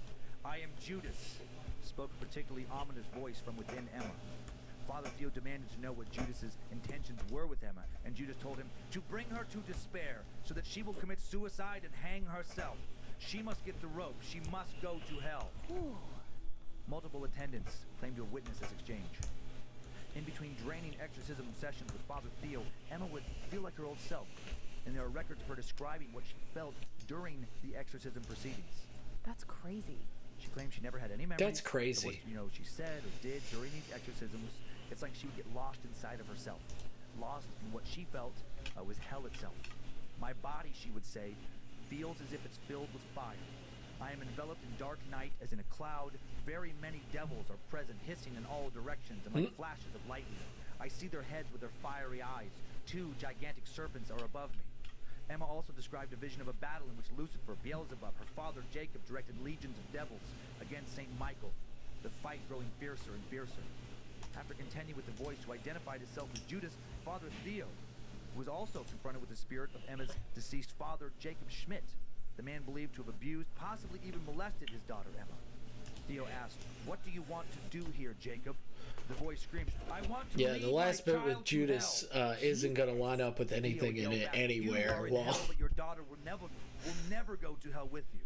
"I am Judas," spoke a particularly ominous voice from within Emma. Father Theo demanded to know what Judas's intentions were with Emma, and Judas told him to bring her to despair so that she will commit suicide and hang herself. She must get the rope. She must go to hell. Ooh. Multiple attendants claimed to have witnessed this exchange. In between draining exorcism sessions with Father Theo, Emma would feel like her old self, and there are records of her describing what she felt during the exorcism proceedings. That's crazy. She claims she never had any memories That's crazy. of what she said or did during these exorcisms. It's like she would get lost inside of herself, lost in what she felt was hell itself. "My body," she would say, "feels as if it's filled with fire. I am enveloped in dark night as in a cloud. Very many devils are present, hissing in all directions and like flashes of lightning. I see their heads with their fiery eyes. 2 gigantic serpents are above me." Emma also described a vision of a battle in which Lucifer, Beelzebub, her father Jacob directed legions of devils against St. Michael, the fight growing fiercer and fiercer. After contending with the voice who identified itself as Judas, Father Theo was also confronted with the spirit of Emma's deceased father, Jacob Schmidt. The man believed to have abused, possibly even molested his daughter Emma. Theo asked, "What do you want to do here, Jacob?" The voice screamed, "I want to lead The last my bit with child to Judas hell." isn't going to line up with anything Theo in yelled it back, anywhere. "You are in hell, but your daughter will never go to hell with you."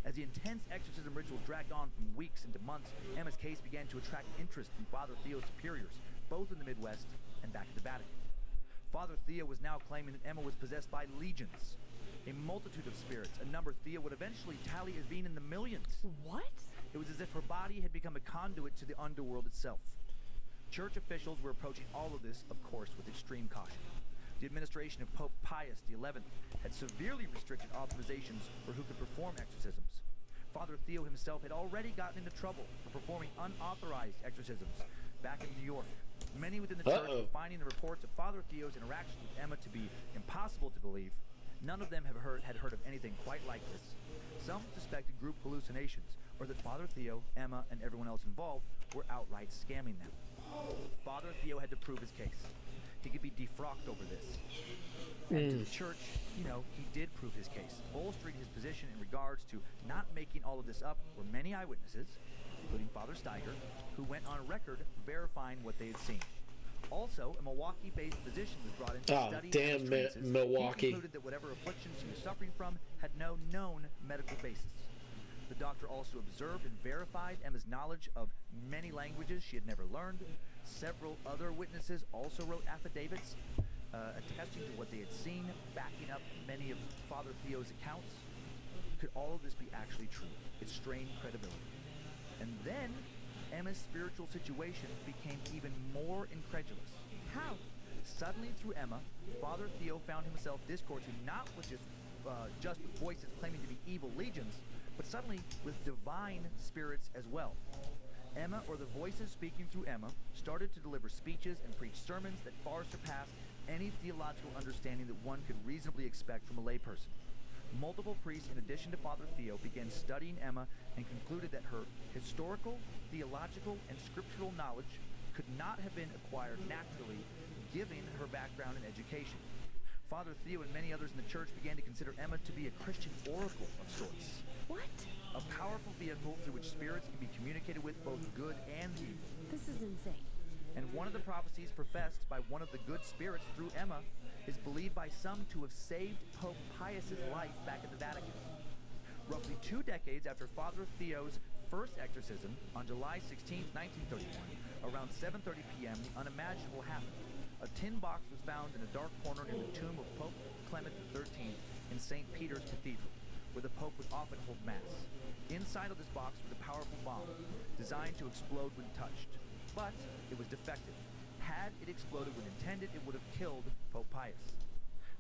As As the intense exorcism rituals dragged on from weeks into months, Emma's case began to attract interest from Father Theo's superiors, both in the Midwest and back at the Vatican. Father Theo was now claiming that Emma was possessed by legions, a multitude of spirits, a number Theo would eventually tally as being in the millions. What? It was as if her body had become a conduit to the underworld itself. Church officials were approaching all of this, of course, with extreme caution. The administration of Pope Pius XI had severely restricted authorizations for who could perform exorcisms. Father Theo himself had already gotten into trouble for performing unauthorized exorcisms back in New York. Many within the church were finding the reports of Father Theo's interactions with Emma to be impossible to believe. None of them had heard of anything quite like this. Some suspected group hallucinations, or that Father Theo, Emma, and everyone else involved were outright scamming them. Father Theo had to prove his case. He could be defrocked over this. And to the church, he did prove his case, bolstering his position in regards to not making all of this up were many eyewitnesses, including Father Steiger, who went on record verifying what they had seen. Also, a Milwaukee-based physician was brought in to study Emma's trances. Milwaukee. He concluded that whatever afflictions she was suffering from had no known medical basis. The doctor also observed and verified Emma's knowledge of many languages she had never learned. Several other witnesses also wrote affidavits attesting to what they had seen, backing up many of Father Theo's accounts. Could all of this be actually true? It strained credibility. And then Emma's spiritual situation became even more incredulous. How? Suddenly, through Emma, Father Theo found himself discoursing not with just with voices claiming to be evil legions, but suddenly with divine spirits as well. Emma, or the voices speaking through Emma, started to deliver speeches and preach sermons that far surpassed any theological understanding that one could reasonably expect from a layperson. Multiple priests, in addition to Father Theo, began studying Emma and concluded that her historical, theological, and scriptural knowledge could not have been acquired naturally, given her background and education. Father Theo and many others in the church began to consider Emma to be a Christian oracle of sorts. What? A powerful vehicle through which spirits can be communicated with, both good and evil. This is insane. And one of the prophecies professed by one of the good spirits through Emma is believed by some to have saved Pope Pius's life back at the Vatican. Roughly 2 decades after Father Theo's first exorcism, on July 16, 1931, around 7:30 p.m., the unimaginable happened. A tin box was found in a dark corner near the tomb of Pope Clement XIII in St. Peter's Cathedral, where the Pope would often hold Mass. Inside of this box was a powerful bomb, designed to explode when touched. But it was defective. Had it exploded when intended, it would have killed Pope Pius.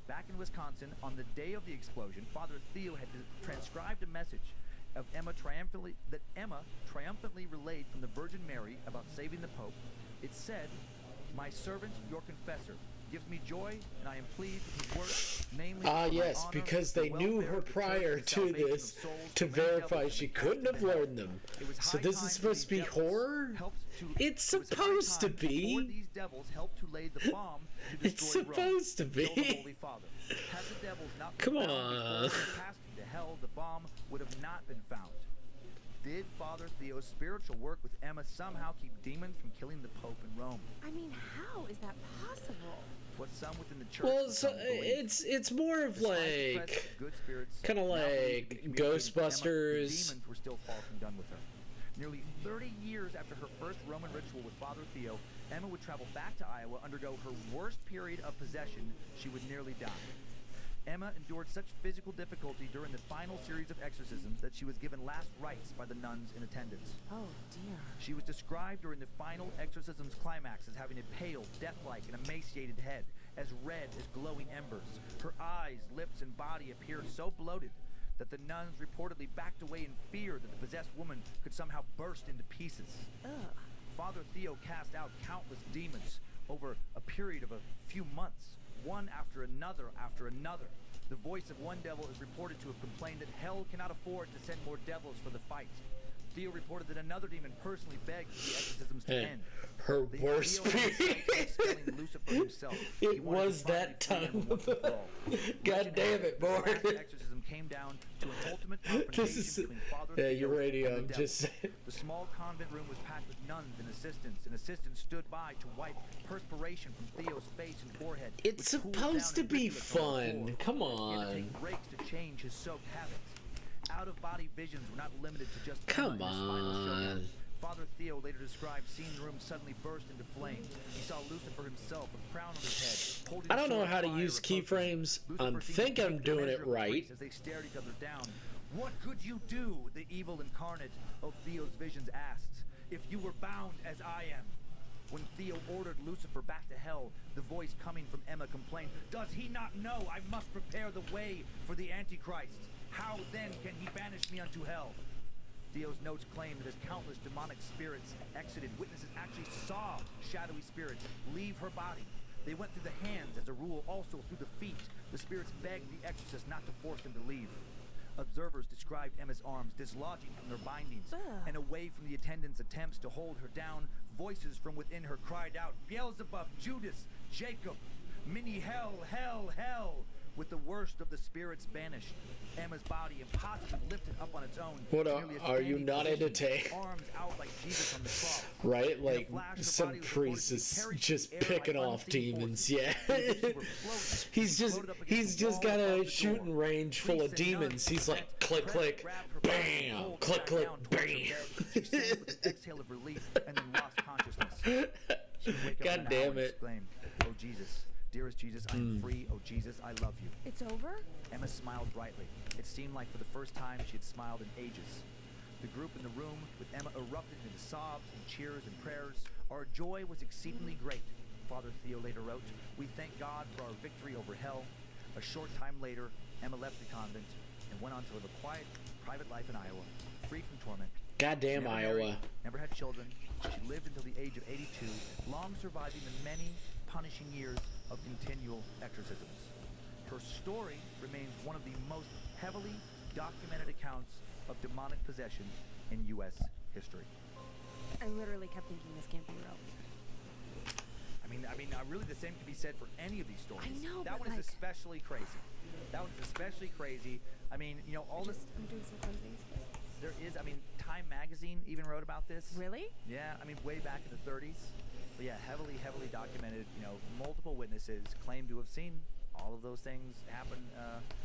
Back in Wisconsin, on the day of the explosion, Father Theo had transcribed a message of Emma triumphantly relayed from the Virgin Mary about saving the Pope. It said, "My servant, your confessor, gives me joy, and I am pleased with his work, namely..." Yes, because they knew her prior to this to verify she couldn't have learned them. So this is supposed to be horror? It's supposed to be. These devils helped to lay the bomb to destroy It's supposed to be. Rome, the Holy Father. Had the devils not been Come found on. before they passed into hell, the bomb would have not been found. Did Father Theo's spiritual work with Emma somehow keep demons from killing the Pope in Rome? I mean, how is that possible? What some within the church. Well, so it's more of like kind of like Ghostbusters. Demons were still far from done with her. Nearly 30 years after her first Roman ritual with Father Theo, Emma would travel back to Iowa, undergo her worst period of possession. She would nearly die. Emma endured such physical difficulty during the final series of exorcisms that she was given last rites by the nuns in attendance. Oh, dear. She was described during the final exorcism's climax as having a pale, death-like, and emaciated head, as red as glowing embers. Her eyes, lips, and body appeared so bloated that the nuns reportedly backed away in fear that the possessed woman could somehow burst into pieces. Ugh. Father Theo cast out countless demons over a period of a few months, one after another after another. The voice of one devil is reported to have complained that hell cannot afford to send more devils for the fight. Theo reported that another demon personally begged for the exorcisms to end. Her worst period. It was that time. God damn it, boy. The exorcism came down to an ultimate confrontation between Father Theo you're radio. and the devil. Just The small convent room was packed with nuns and assistants stood by to wipe perspiration from Theo's face and forehead. It's supposed to be fun. Come He had to on. take breaks to change his soaked habits. Out-of-body visions were not limited to just Come Emma in his final showdown. on. Father Theo later described seeing the room suddenly burst into flames. He saw Lucifer himself, a crown on his head, holding I don't know sword how to fire use approaching. keyframes. I Lucifer seemed think to I'm take the doing measure it of the right. priests as they stared each other down. What could you do? The evil incarnate of Theo's visions asked. If you were bound as I am. When Theo ordered Lucifer back to hell, the voice coming from Emma complained, "Does he not know I must prepare the way for the Antichrist? How then can he banish me unto hell?" Theo's notes claim that as countless demonic spirits exited, witnesses actually saw shadowy spirits leave her body. They went through the hands, as a rule, also through the feet. The spirits begged the exorcist not to force them to leave. Observers described Emma's arms dislodging from their bindings and away from the attendants' attempts to hold her down. Voices from within her cried out, "Beelzebub, Judas, Jacob, many hell, hell, hell," with the worst of the spirits banished. Emma's body impossibly lifted up on its own. What nearly a are you standing not position, entertained? Arms out like Jesus on the cross. Right? In a Like, flash, her some body was priest reported to be is carried just through the air by picking off unseen demons, forces. yeah. As if she were floating, he's she just floated up against he's the just wall got above a the shooting door. range full of Priests and nuns demons. He's like bent, click pressed, click, grabbed her body and bam, pulled click back click, down towards her bam. bed. She sank with an exhale of relief and then lost consciousness. She would wake up God in an damn hour and it. exclaim, "Oh Jesus, dearest Jesus, I am free. Oh Jesus, I love you." It's over? Emma smiled brightly. It seemed like for the first time she had smiled in ages. The group in the room with Emma erupted into sobs and cheers and prayers. "Our joy was exceedingly great," Father Theo later wrote. "We thank God for our victory over hell." A short time later, Emma left the convent and went on to live a quiet, private life in Iowa, free from torment. Goddamn Never Iowa. married, never had children. She lived until the age of 82, long surviving the many punishing years of continual exorcisms. Her story remains one of the most heavily documented accounts of demonic possession in U.S. history. I literally kept thinking this can't be real. Really the same can be said for any of these stories. I know, that but one is like... especially crazy. That one is especially crazy. I mean, you know, all this. I'm doing some fun things. There is, Time Magazine even wrote about this. Really? Yeah, way back in the 30s. But yeah, heavily documented. You know, multiple witnesses claim to have seen all of those things happen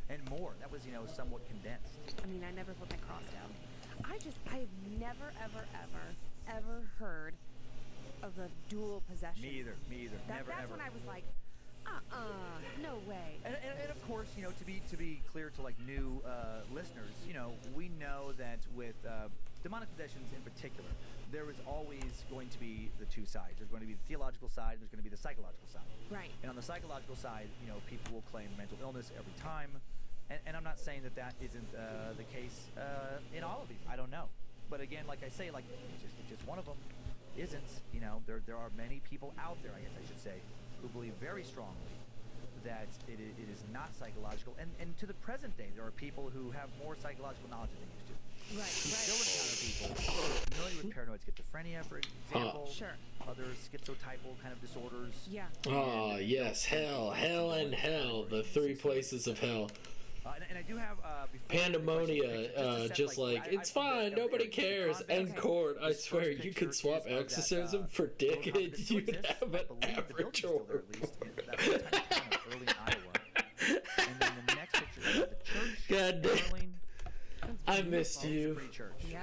and more. That was, somewhat condensed. I never put my cross down. I have never, ever heard of the dual possession. Me either. That's Never. when I was like, no way. And of course, to be clear to new listeners, we know that with demonic possessions in particular, there is always going to be the two sides. There's going to be the theological side, and there's going to be the psychological side. Right. And on the psychological side, people will claim mental illness every time, and I'm not saying that isn't the case in all of these. I don't know, but again, like I say, it's just one of them isn't. There are many people out there, I guess I should say, who believe very strongly that it is not psychological, and to the present day, there are people who have more psychological knowledge than they used to. Right. We still encounter people who are familiar with paranoid schizophrenia, for example. Sure. Other schizotypal kind of disorders. Yeah. Oh, yes, hell and hell, the three places of hell. And I do have Pandemonia, just like, it's fine, nobody cares. And court, I swear, you could swap exorcism for dick and you'd have an average order. Early in Iowa. And then the next picture is the church. God damn. I missed you.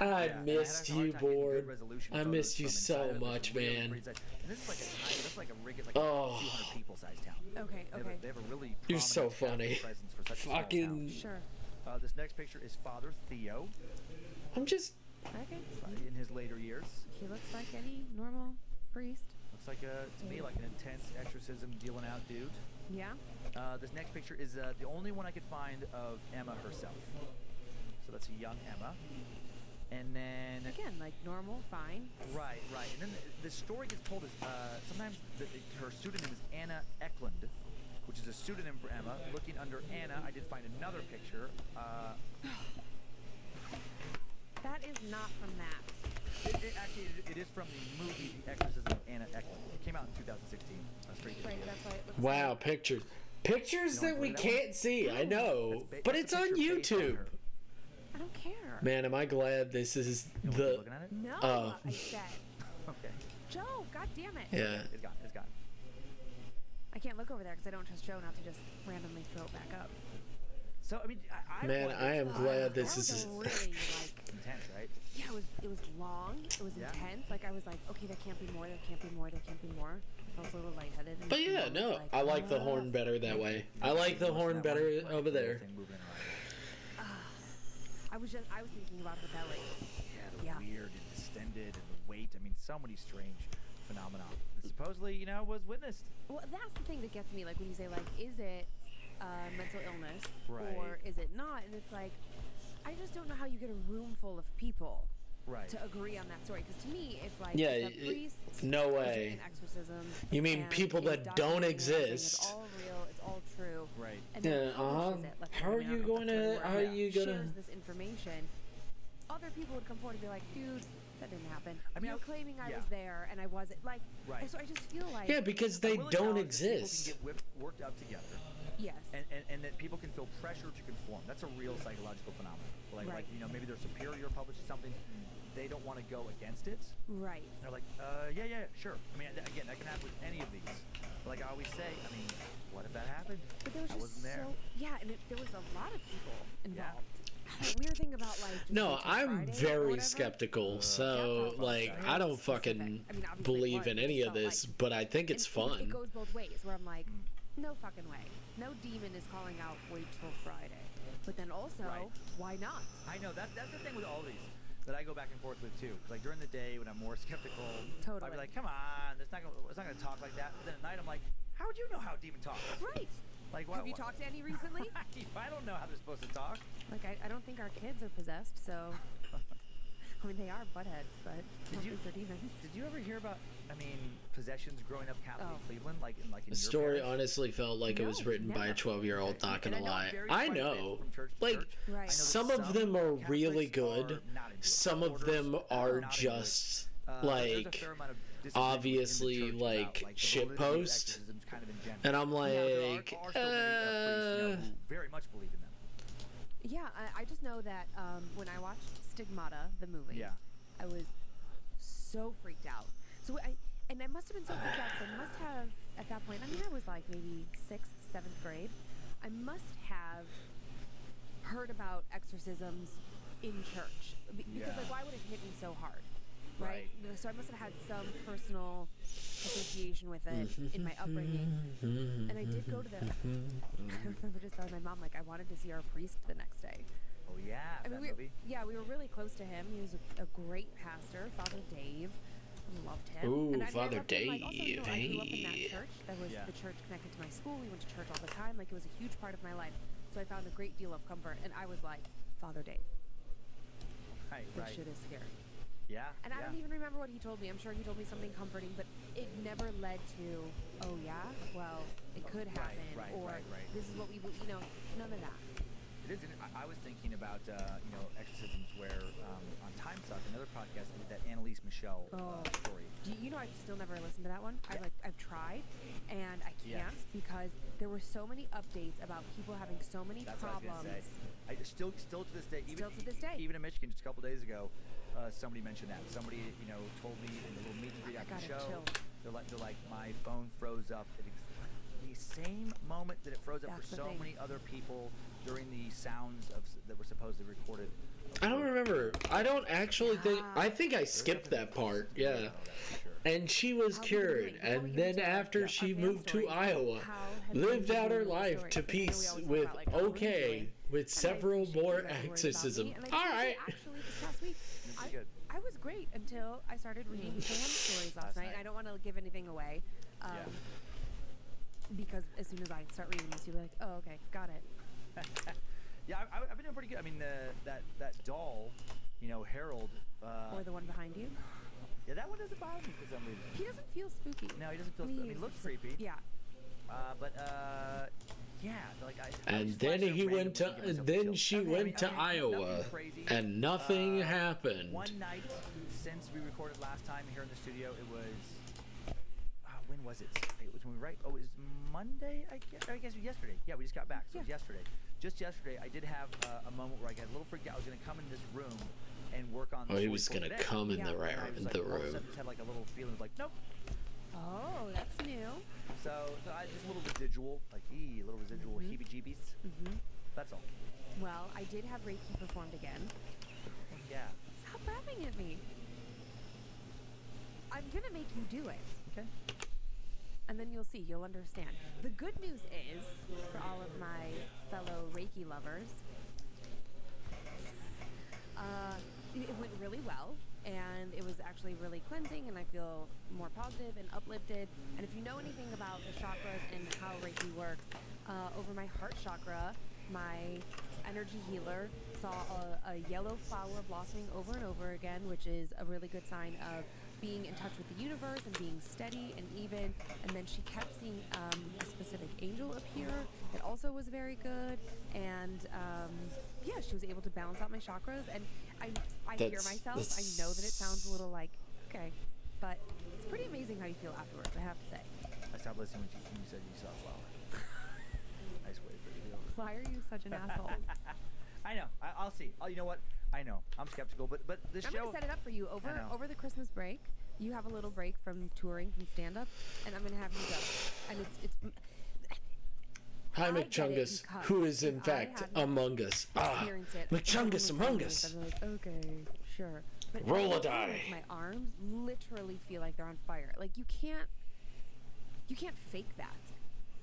I missed you, Board. I missed you so much, man. And this is like a rig. It's like Oh. a 200 people sized town. Okay. They have a really You're so prominent funny. presence for such a small Fucking. town. Sure. This next picture is Father Theo I'm just. Okay. in his later years. He looks like any normal priest. Looks like to me like an intense exorcism dealing out dude. Yeah. This next picture is the only one I could find of Emma herself. So that's a young Emma. And then... Again, like normal, fine. Right. And then the story gets told as sometimes her pseudonym is Anna Eklund, which is a pseudonym for Emma. Looking under Anna, I did find another picture. That is not from that. It is from the movie The Exorcism of Anna Eklund. It came out in 2016. Right, that's why it looks Wow, pictures. Pictures that we can't see, I know. But it's on YouTube. I don't care. Man, am I glad this is You the... looking at it? No, I said. Okay. Joe, god damn it. Yeah. It's gone. I can't look over there because I don't trust Joe not to just randomly throw it back up. So I mean, man, I am glad this is really like intense, right? Yeah, it was long. It was intense. Like I was like, okay, there can't be more. There can't be more. There can't be more. I was a little lightheaded. But yeah, no, like, I like the horn better that way. I like the horn better over there. I was thinking about the belly. Yeah, the weird and distended and the weight. I mean, so many strange phenomena that supposedly, was witnessed. Well, that's the thing that gets me. Like when you say, like, is it mental illness or is it not? And it's like, I just don't know how you get a room full of people to agree on that story. Because to me, it's like, a priest, no way. An exorcism. You mean people that don't exist? It's all real. It's all true. Right. And then how are you going to? How are you going to? Shares this information. Other people would come forward and be like, dude, that didn't happen. I mean, you're claiming I was there and I wasn't. Like, so I just feel like... Yeah, because they don't exist. People can get worked up together. Yes. And that people can feel pressure to conform. That's a real psychological phenomenon. Like maybe their superior publishes something, they don't want to go against it. Right. They're like, yeah, sure. I mean, again, that can happen with any of these. Like I always say, I mean, what if that happened? But there was just there. and there was a lot of people involved. The weird thing about like no, I'm very skeptical, so like I don't fucking believe in any of this, but I think it's fun. It goes both ways, where I'm like, no fucking way, no demon is calling out wait till Friday, but then also why not? I know that's the thing with all these that I go back and forth with too. Like during the day when I'm more skeptical, I'd be like, come on, it's not gonna talk like that. But then at night I'm like, how would you know how a demon talks? Right. Like, have you talked to any recently? I don't know how they're supposed to talk. Like, I don't think our kids are possessed, so... I mean, they are buttheads, but I don't think they're demons. Did you ever hear about, possessions growing up Catholic in Cleveland? Like in the story honestly felt like it was written by a 12-year-old, not gonna lie. I know. Like, some of them are really good. Some of them are just, like... obviously like shitpost, and I'm like, very much believe in them. Yeah, I just know that when I watched Stigmata, the movie, I was so freaked out. So I must have been so freaked out because I must have at that point. I mean, I was like maybe 6th, 7th grade. I must have heard about exorcisms in church because like why would it hit me so hard? Right? So I must have had some personal association with it in my upbringing. And I did go to the... I remember just telling my mom, like, I wanted to see our priest the next day. Oh, yeah, I mean, we were really close to him. He was a great pastor, Father Dave. Loved him. Ooh, and Father Dave. Like, also, I grew up in that church. That was the church connected to my school. We went to church all the time. Like, it was a huge part of my life. So I found a great deal of comfort. And I was like, Father Dave. This shit is scary. Yeah. And I don't even remember what he told me. I'm sure he told me something comforting, but it never led to, oh yeah, well, it could happen, this is what we, none of that. It is. I was thinking about, exorcisms where on Time Suck, another podcast, I did that Annalise Michelle story. I've still never listened to that one. I've tried, and I can't because there were so many updates about people having so many problems. What I was gonna say. Still to this day. Even in Michigan, just a couple days ago, somebody mentioned that. Somebody, told me in the little meet and greet after the show. They're like, my phone froze up at the same moment that it froze up for so many other people during the sounds that were supposedly recorded. I don't remember. I don't actually think. I think I skipped that part. Yeah. And she was cured, and then after she moved to Iowa, lived out her life to peace with with several more exorcisms. All right. Actually, this past week, I was great until I started reading fan stories last night. I don't want to give anything away, because as soon as I start reading this, you'll be like, oh, okay, got it. Yeah, I've been doing pretty good. I mean, that doll, Harold. Or the one behind you. Yeah, that one doesn't bother me for some reason. He doesn't feel spooky. No, he doesn't feel spooky. I mean, he looks creepy. Yeah. And then she went to Iowa, and nothing happened. One night since we recorded last time here in the studio, it was when was it? It was when it was Monday. I guess it was yesterday. Yeah, we just got back, so it was yesterday. Just yesterday, I did have a moment where I got a little freaked out. I was going to come in this room and work on. He was going to come in the room. All of a sudden, just had like a little feeling of like, nope. Oh, that's new. So I just a little residual, like a little residual heebie-jeebies. That's all. Well, I did have Reiki performed again. Yeah. Stop laughing at me. I'm gonna make you do it. Okay. And then you'll see, you'll understand. The good news is, for all of my fellow Reiki lovers, it went really well, and it was actually really cleansing, and I feel more positive and uplifted. And if you know anything about the chakras and how Reiki works, over my heart chakra, my energy healer saw a yellow flower blossoming over and over again, which is a really good sign of being in touch with the universe and being steady and even. And then she kept seeing a specific angel appear that also was very good. And yeah, she was able to balance out my chakras. And I hear myself. I know that it sounds a little like, okay, but it's pretty amazing how you feel afterwards, I have to say. I stopped listening when you said you saw a flower. Nice way for you to do it. Why are you such an asshole? I know. I'll see. Oh, you know what? I know. I'm skeptical, but this I'm show. I'm gonna set it up for you over the Christmas break. You have a little break from touring, from stand-up, and I'm gonna have you go. And it's. Hi, McChungus, who is in fact among us. McChungus among us. I'm like, okay, sure. But roll a die. My arms literally feel like they're on fire. Like you can't fake that.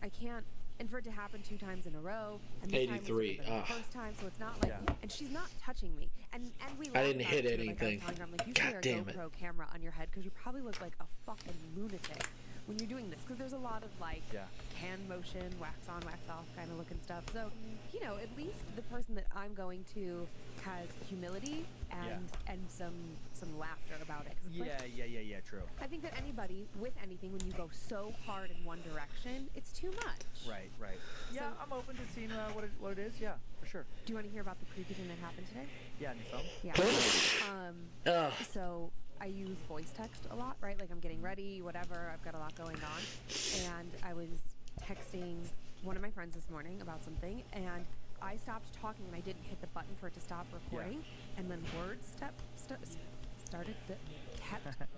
I can't. And for it to happen 2 times in a row, and this 83. Time was the first time, so it's not like, and she's not touching me, and we. I didn't hit anything. Like I'm like, you should wear a GoPro camera on your head because you probably look like a fucking lunatic when you're doing this, because there's a lot of like hand motion, wax on, wax off kind of looking stuff. So, you know, at least the person that I'm going to has humility and some laughter about it. Yeah, true. I think that anybody with anything, when you go so hard in one direction, it's too much. Right. Yeah, so, I'm open to seeing what it is. Yeah, for sure. Do you want to hear about the creepy thing that happened today? Yeah, on your phone? Yeah. So I use voice text a lot, right? Like I'm getting ready, whatever. I've got a lot going on. And I was texting one of my friends this morning about something, and I stopped talking and I didn't hit the button for it to stop recording. Yeah. And then words kept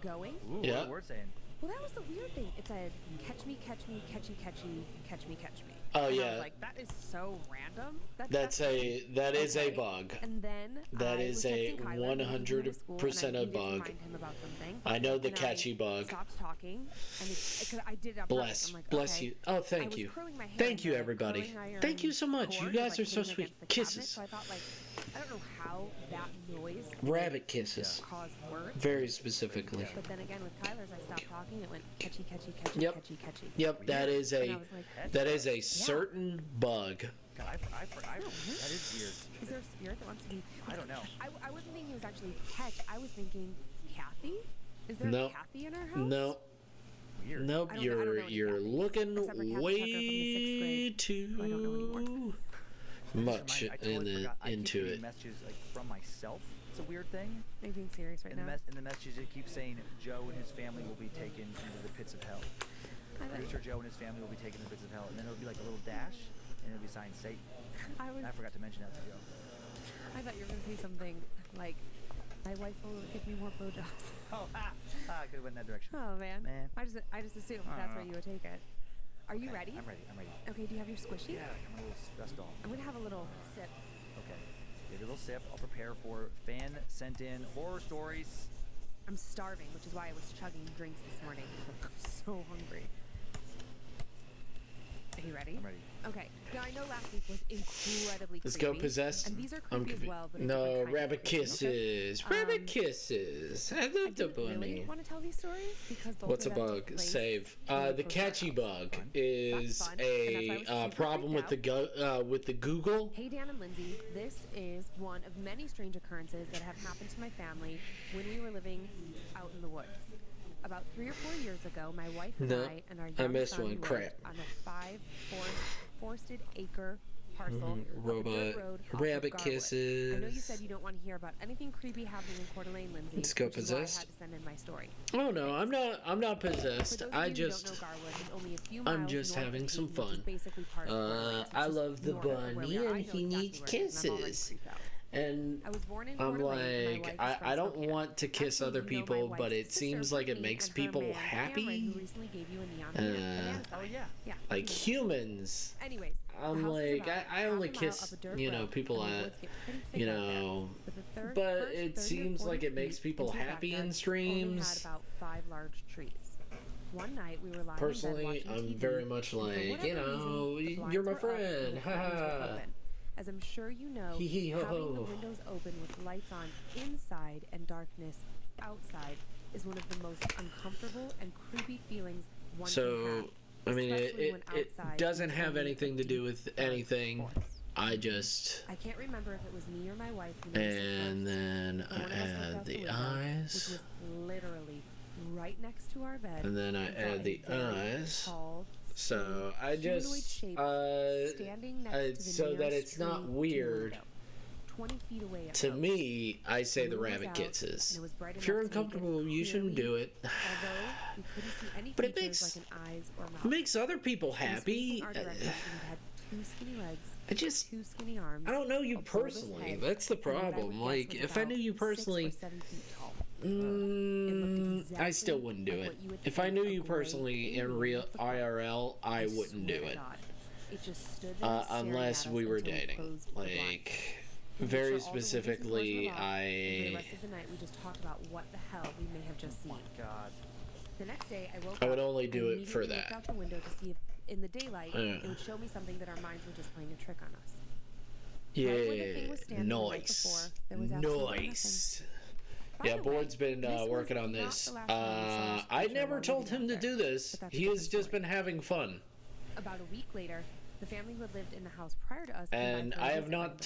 going. Ooh, what are the words saying? Well, that was the weird thing. It said, catch me, catch me, catchy, catchy, catch me, catch me. Oh, and yeah. I was like, that is so random. That is a bug. And then that is a 100% a bug. I know the catchy bug. Stopped talking, and because I did it. Bless you. Oh, thank you. Thank you, everybody. Thank you so much. You guys are so sweet. Kisses. So I thought, like, I don't know how that noise. Rabbit kisses. Caused words. Very specifically. But then again, with Kyler's, I stopped talking. It went catchy, catchy, catchy, catchy, catchy. Yep. That is a certain bug. God, that is weird. Is there a spirit that wants to be? I don't know. I wasn't thinking it was actually catch. I was thinking Kathy. Is there a Kathy in our house? No. Weird. Nope. You're looking way too much into it. Messages like from myself. It's a weird thing. Are you being serious right now? In the messages, it keeps saying Joe and his family will be taken into the pits of hell. Producer Joe and his family will be taken to the pits of hell, and then it'll be like a little dash, and it'll be signed Satan. I forgot to mention that to Joe. I thought you were going to say something like, my wife will give me more blowjobs. Oh, I could have went in that direction. Oh, man. I just assumed that's where you would take it. Are you ready? I'm ready. Okay, do you have your squishy? Yeah, I'm a little stressed off. I'm going to have a little sip. Okay. Get a little sip. I'll prepare for fan-sent-in horror stories. I'm starving, which is why I was chugging drinks this morning. I'm so hungry. Are you ready? I'm ready. Okay. Now, I know last week was incredibly creepy. Let's go Possessed. And these are creepy as well, but no, rabbit kisses. Rabbit kisses. I love the bunny. I really want to tell these stories because what's a bug? Save. The catchy bug is a problem with the Google. Hey, Dan and Lindsay. This is one of many strange occurrences that have happened to my family when we were living out in the woods. About 3 or 4 years ago, my wife and I and our young son lived on a 5-forested acre parcel Robot rabbit kisses. I know you said you don't want to hear about anything creepy happening in Coeur d'Alene, Lindsay. Let's go Possessed. Possessed. I had to send in my story. Oh no, I'm not possessed. I'm just having some fun. I love the bunny and he needs kisses. And I was born in I'm Coeur like, I don't want to kiss other people, but it seems like it makes people happy. Oh yeah. Like humans. Anyways, I'm like, I only kiss, people but it seems like it makes people happy in streams. Had about 5 large trees. One night we were lying Personally, in bed I'm watching TV, very much like, you're my friend. Haha. As I'm sure you know, having the windows open with lights on inside and darkness outside is one of the most uncomfortable and creepy feelings one can have. I mean, it doesn't have anything to do with anything. I can't remember if it was me or my wife who and then I add the eyes, which was literally right next to our bed, and then I add the eyes. So I just so that it's not weird. 20 feet away to me, I say the rabbit kisses. If you're uncomfortable, you shouldn't do it. But it makes other people happy. I don't know you personally. That's the problem. Like, if I knew you personally, I still wouldn't do it. If I knew you personally in real IRL, I wouldn't do it. Unless we were dating. Like, very specifically, the rest of the night we just talked about what the hell we may have just seen. Oh my God. The next day I woke I would up only do and it for immediately that. looked out the window to see if in the daylight it would show me something that our minds were just playing a trick on us. Yeah, right where the thing was standing the night before, there was absolutely nothing. Yeah, Board's been working on this. I never told him to do this. He has just been having fun. About a week later, the family who had lived in the house prior to us and I have not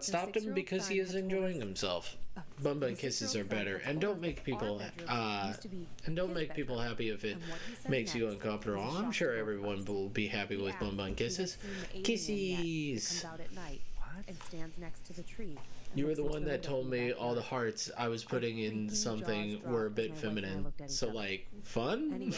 stopped him because he is enjoying himself. Bum bum kisses are better, and don't make people happy if it makes you uncomfortable. I'm sure everyone will be happy with bum bum kisses. Kisses. Comes out at night and stands next to the tree. You were the one that told me all the hearts I was putting in something were a bit feminine. So, like, fun? Anyway,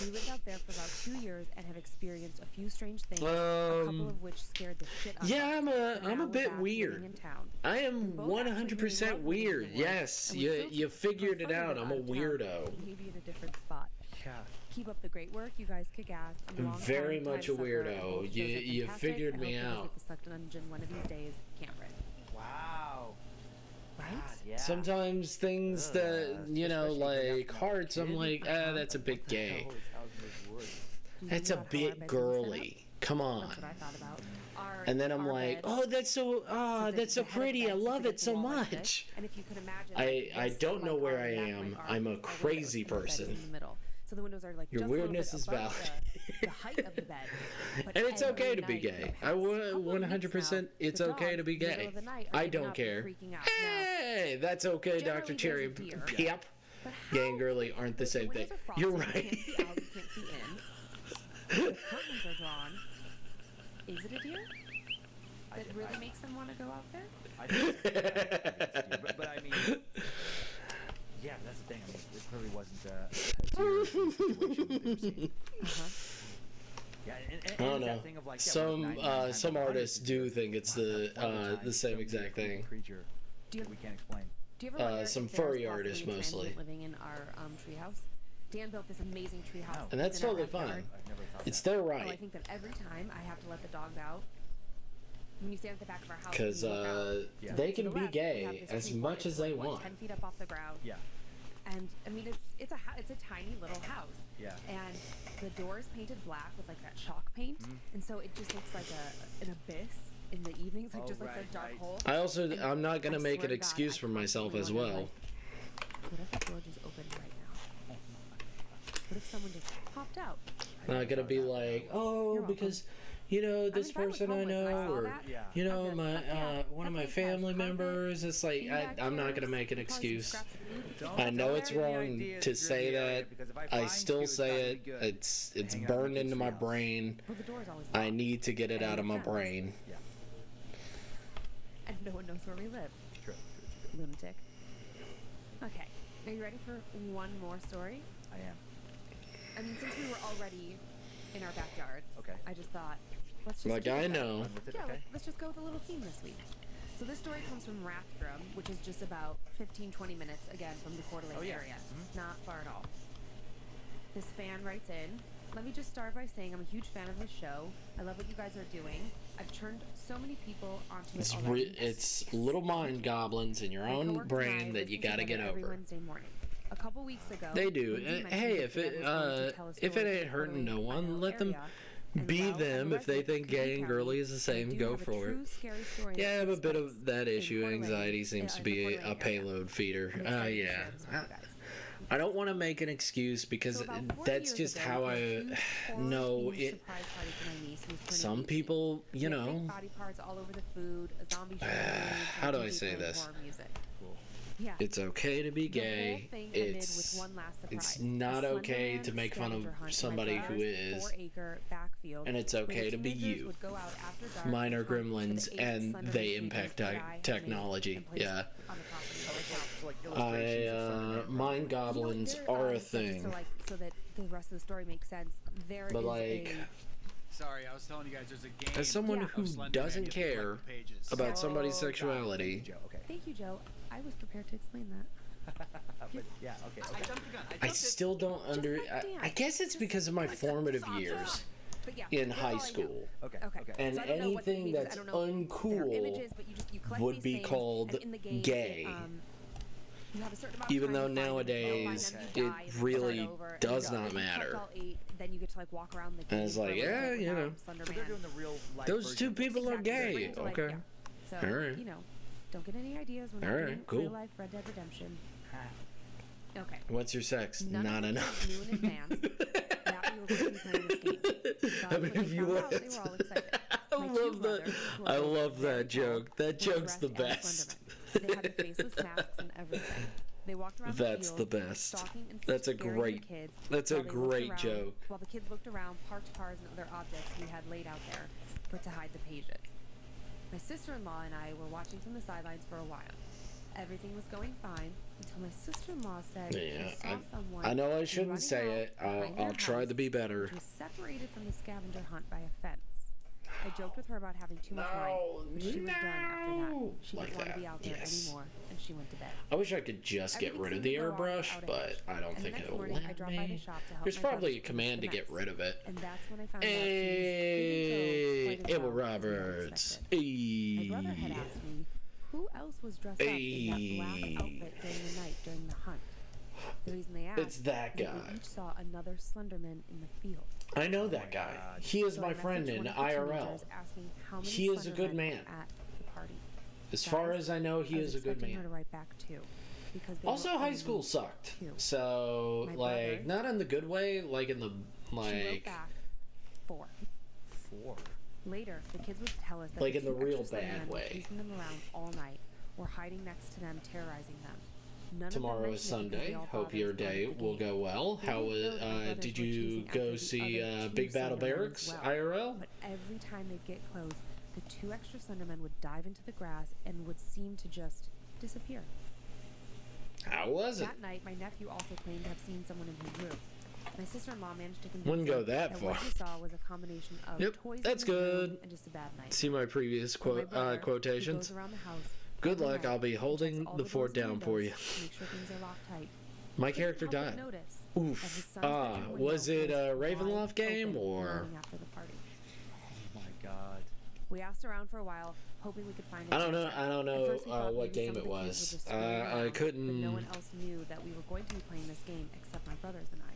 we lived out there for about 2 years and have experienced a few strange things, a couple of which scared the shit out of us. Yeah, I'm a bit weird. I am 100% weird. Yes, you figured it out. I'm a weirdo. Maybe in a different spot. Yeah. Keep up the great work. You guys kick ass. I'm very much a weirdo. You figured me out. I hope the dungeon one of these days, Cameron. Wow. Right? God, yeah. Sometimes things that, like hearts, I'm like, that's a bit gay. That's a bit girly. Come on. That's what I thought about. And then I'm like, that's so pretty. I love it so much. And if you could imagine, I don't know where I am. I'm a crazy person. So the windows are like your weirdness is valid. The height of the bed. And it's okay to be gay. I would 100%. It's okay to be gay. I don't care. Hey, that's okay, Dr. Cherry. Yep. Gay and girly aren't the same thing. You're right. You can't see in. The curtains are drawn. Is it a deer? That really makes them want to go out there? I think it's a deer, but I mean... Yeah, that's the thing. I mean, it clearly wasn't a deer situation they were seeing. Yeah, and I don't know. Thing of like, some artists do think it's the same exact thing. Creature we can't explain. Do you ever some furry artists mostly. Living in our treehouse? Dan built this amazing treehouse. And that's totally fine. It's their right. I think that every time I have to let the dogs out, when you stand at the back of our house, because they can be gay as much as they want. 10 feet up off the ground. Yeah. And I mean, it's a tiny little house. Yeah. And the door is painted black with like that chalk paint, and so it just looks like an abyss in the evenings, like just like a dark hole. I'm not gonna make an excuse for myself as well. What if the door just opened right now? What if someone just popped out? I'm not gonna be like, because this person I know, or my one of my family members. It's like I'm not gonna make an excuse. I know it's wrong to say that. I still say it. It's burned into my brain. I need to get it out of my brain. And no one knows where we live. True. Lunatic. Okay, are you ready for one more story? I am. I mean, since we were already in our backyards, okay. I just thought, let's just I know. let's just go with a little theme this week. So this story comes from Rathdrum, which is just about 15-20 minutes, again, from the Coeur d'Alene area. Not far at all. This fan writes in, let me just start by saying I'm a huge fan of the show. I love what you guys are doing. I've turned so many people onto it already. It's little mind goblins in your own brain that you gotta get over. Every Wednesday morning. A couple weeks ago, they do. Hey, if it ain't hurting no one, let them be them. If they think gay and girly is the same, go for it. Yeah, I have a bit of that issue. Anxiety seems to be a payload feeder. Yeah. I don't want to make an excuse because that's just how I know it. Some people, you know. How do I say this? Yeah. It's okay to be gay. It's not okay to make fun of somebody who is. And it's okay to be you. Mine are gremlins and they impact technology. Yeah. Mind goblins are a thing. So that the rest of the story makes sense. But like. Sorry, I was telling you guys there's a game. As someone who doesn't care about somebody's sexuality. Thank you, Joe. I was prepared to explain that. But, yeah, okay. I jumped the gun. I still don't I guess it's because of my formative years in high school. Okay. And anything that's uncool would be called gay. Even though nowadays it really does not matter. Then you get to like walk around the and it's like, yeah, you know, those two people are gay. Okay. So, all right. You know, don't get any ideas when you're doing real life Red Dead Redemption. Okay. What's your sex? Not enough. Knew in advance that we were going to be playing this game. I mean, if you want. They were all excited. I love that joke. That joke's the best. They had the faceless masks and everything. They walked around that's the field, the best. And that's a great. Kids that's a great joke. While the kids looked around, parked cars and other objects we had laid out there to hide the pages. My sister-in-law and I were watching from the sidelines for a while. Everything was going fine until my sister-in-law said she saw someone. I know I shouldn't say it. I'll try to be better. Which was separated from the scavenger hunt by a fence. I joked with her about having too much wine, but she was done after that. She didn't want to be out there anymore, and she went to bed. I wish I could just get rid of the airbrush, but I don't think it'll let me. There's probably a command to get rid of it. And that's when I found out Abel Roberts. My brother had asked me who else was dressed up in that black outfit during the night during the hunt. The reason they asked it's that guy. We each saw another Slenderman in the field. I know that guy. He is my friend in IRL. He is a good man. As far as I know, he is a good man. Also, high school sucked. So, like, not in the good way, like in the, like... 4. Later, the kids would tell us that like in the real bad way. Chasing them around all night, or hiding next to them, terrorizing them. Tomorrow is Sunday. Hope your day will go well. How did you go see Big Battle Barracks IRL? But every time they'd get close, the 2 extra Slendermen would dive into the grass and would seem to just disappear. How was it? That night, my nephew also claimed to have seen someone in his room. My sister-in-law managed to convince Wouldn't go that far. What he saw was a combination of toys that's good. And just a bad night. See my previous quotations. Goes around the house. Good luck. I'll be holding the fort down for you. Make sure things are locked tight. My character died. Oof. Was it a Ravenloft game or? Oh my god. We asked around for a while, hoping we could find it. I don't know what game it was. I couldn't. But no one else knew that we were going to be playing this game except my brothers and I.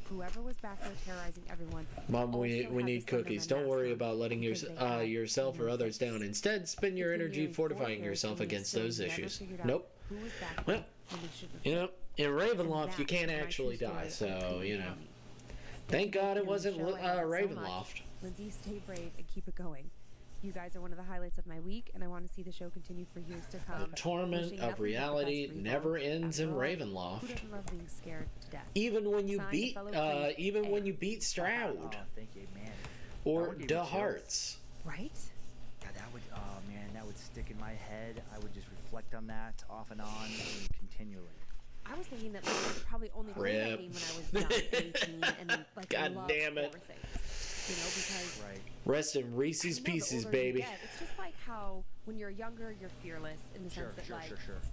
Whoever was back there terrorizing everyone. Mom, we need cookies. Don't worry about letting yourself or others down. Instead, spend your energy fortifying yourself against those issues. Nope. Well, you know, in Ravenloft, you can't actually die, so, you know. Thank God it wasn't Ravenloft. Lindsay, stay brave and keep it going. You guys are one of the highlights of my week, and I want to see the show continue for years to come. The torment of reality never ends in Ravenloft. Who doesn't love being scared to death? Even when you beat Stroud, thank you, man. or Da Hearts. Right? Yeah, that would stick in my head. I would just reflect on that off and on continually. I was thinking that I could probably only play that game when I was young, 18, and like God damn it. Things. You know, because rest in Reese's Pieces, baby. It's just like how when you're younger, you're fearless in the sense that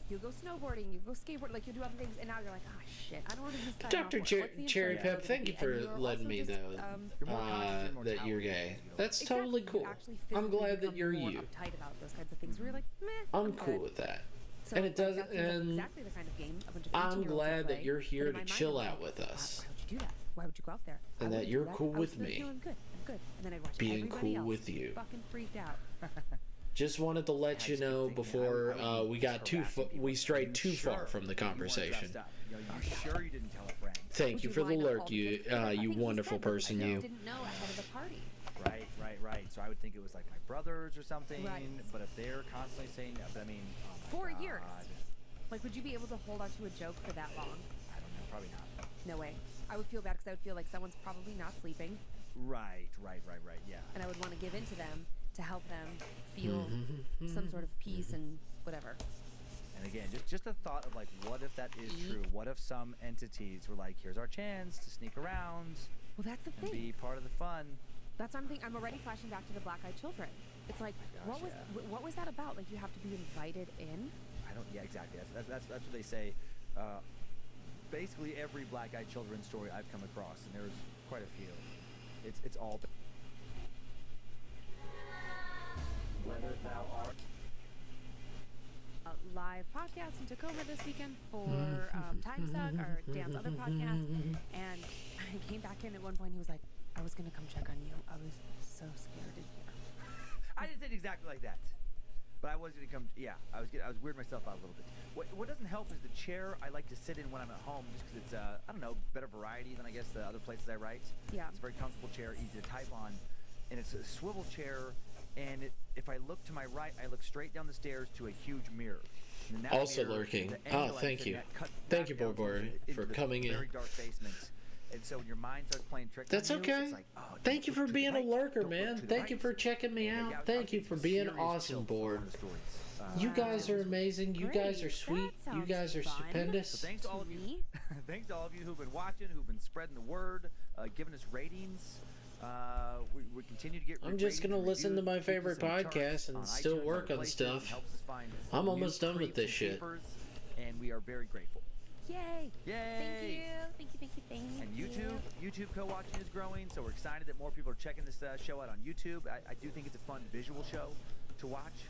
you go snowboarding, you go skateboarding, like you do other things, and now you're like, oh shit, I don't want to do this. Dr. Cherry Pep, thank you for letting me know that you're gay. That's totally cool. I'm glad that you're you. Uptight about those kinds of things. We're like, meh. I'm cool with that. So, and it doesn't. And exactly the kind of game I'm glad that you're here to chill out with us. Why would you do that? Why would you go out there? And that you're cool with me. I'm good. And then I'd watch being everybody cool else with you. Fucking freaked out. Just wanted to let you know before we strayed too far from the conversation. You sure you didn't tell a friend? Thank you for the lurk, you wonderful person, you. Didn't know ahead of the party. Right. So I would think it was like my brothers or something. Right. But if they're constantly saying that, but I mean, 4 years. Like, would you be able to hold on to a joke for that long? I don't know. Probably not. No way. I would feel bad because I would feel like someone's probably not sleeping. Right. Yeah. And I would want to give in to them to help them feel some sort of peace and whatever. And again, just the thought of like, what if that is true? What if some entities were like, here's our chance to sneak around? Well, that's the thing. Be part of the fun. That's what I'm thinking. I'm already flashing back to the Black-Eyed Children. It's like, what was that about? Like, you have to be invited in? Yeah, exactly. That's what they say. Basically, every Black-Eyed Children story I've come across, and there's quite a few. It's all. Whether thou art. Live podcast in Tacoma this weekend for Time Suck, or Dan's other podcast, and I came back in at one point. He was like, "I was gonna come check on you. I was so scared in here." I didn't say it exactly like that. But I was going to come. Yeah, I was weirding myself out a little bit. What doesn't help is the chair I like to sit in when I'm at home, just because it's I don't know, better variety than I guess the other places I write. Yeah. It's a very comfortable chair, easy to type on, and it's a swivel chair. And if I look to my right, I look straight down the stairs to a huge mirror. Also lurking. Thank you. Thank you, Borbor, for coming in. Very dark basement. And so when your mind starts playing tricks That's on you, okay. it's like, oh, thank you for being a lurker, man. Thank you for checking me out. Thank you for being awesome, Board. You guys are amazing. You guys are sweet. You guys are stupendous. So thanks to all of you. Thanks to all of you who've been watching, who've been spreading the word, giving us ratings. We continue to get. I'm just gonna listen to my favorite podcast and still work on stuff. I'm almost done with this shit. And we are very grateful. Yay! Thank you. And YouTube co-watching is growing, so we're excited that more people are checking this show out on YouTube. I do think it's a fun visual show to watch.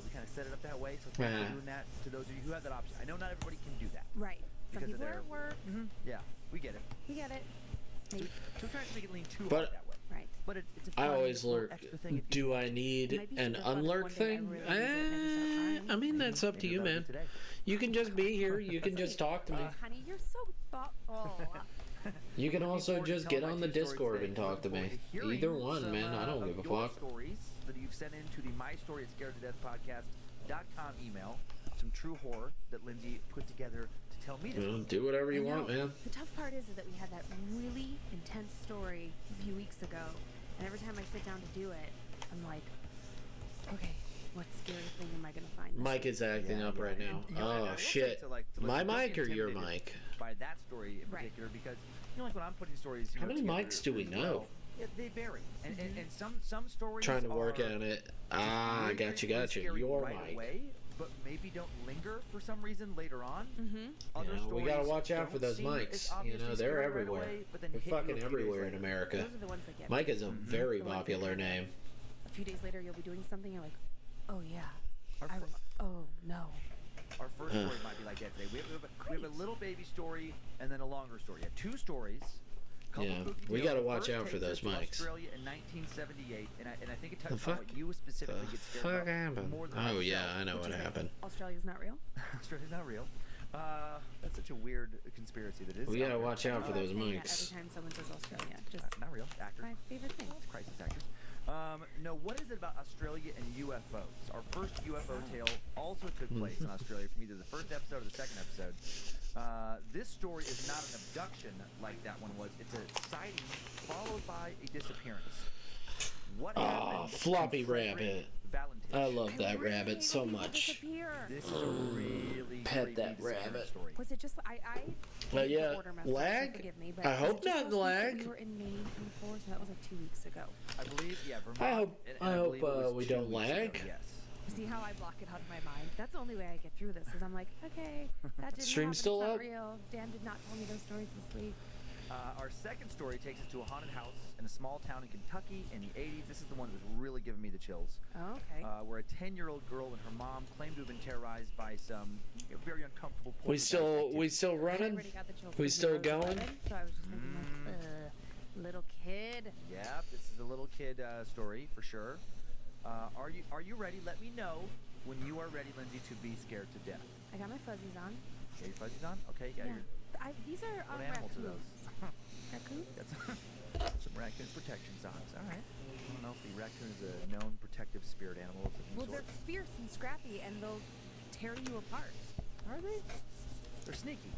We kind of set it up that way, so thanks for doing that to those of you who have that option. I know not everybody can do that. Right. Some Because people are at work. Yeah, we get it. So we're trying to make it lean too hard that way. Right. But it's a fun, I always lurk. extra thing. Do I need an unlurk thing? I mean, that's up to you, man. You can just be here. You can just talk to me. Honey, you're so thoughtful. You can also just get on the Discord and talk to me. Either one, man. I don't give a fuck. Stories that you've sent into the My Story at Scared to Death podcast.com email. Some true horror that Lindsay put together to tell me to do whatever you want, man. The tough part is that we had that really intense story a few weeks ago, and every time I sit down to do it, I'm like, okay, what scary thing am I going to find? Mike is acting up right now. Oh, shit. My mic or your mic? By that story in particular, because, like when I'm putting stories... How many mics do we know? They vary. And some stories trying to work on it. I got you. Your mic. But maybe don't linger for some reason later on. We gotta watch out for those mics. They're everywhere. They're fucking everywhere in America. Those are the ones that get Mike is a very popular name. A few days later, you'll be doing something, you're like, oh yeah. Oh no. Our first story might be like that today. We have a little baby story and then a longer story. Yeah, 2 stories. We gotta watch out for those mics. Australia in 1978, and I think it touched on what you specifically get scared about more than Oh yeah, I know what happened. Australia's not real? Australia's not real. That's such a weird conspiracy that is. We gotta watch out for those mics. Every time someone says Australia, just not real. Actors. My favorite thing. Crisis actors. No, what is it about Australia and UFOs? Our first UFO tale also took place in Australia from either the first episode or the second episode. This story is not an abduction like that one was. It's a sighting followed by a disappearance. What happened? Floppy Rabbit. Valentine. I love that rabbit so much. This is a really pet that rabbit. Was it just I yeah, lag? So forgive me, but I hope not lag. We were in Maine before, so that was like 2 weeks ago. I believe, yeah, Vermont. I hope we don't lag. Yes. See how I block it out of my mind? That's the only way I get through this. Is I'm like, okay, that didn't Stream happen. still It's not up? real. Dan did not tell me those stories this week. Our second story takes us to a haunted house in a small town in Kentucky in the 80s. This is the one that was really giving me the chills. Oh, okay. Where a 10-year-old girl and her mom claimed to have been terrorized by some very uncomfortable. We still running? We still going? So I was just thinking, like, little kid. Yeah, this is a little kid story for sure. Are you ready? Let me know when you are ready, Lindsay, to be scared to death. I got my fuzzies on. Okay, your fuzzies on? Okay, you got your. These are What animals raccoons. are those? Raccoons? That's some raccoon protection socks. All right. I don't know if the raccoon is a known protective spirit animal of some Well, sort. they're fierce and scrappy, and they'll tear you apart. Are they? They're sneaky.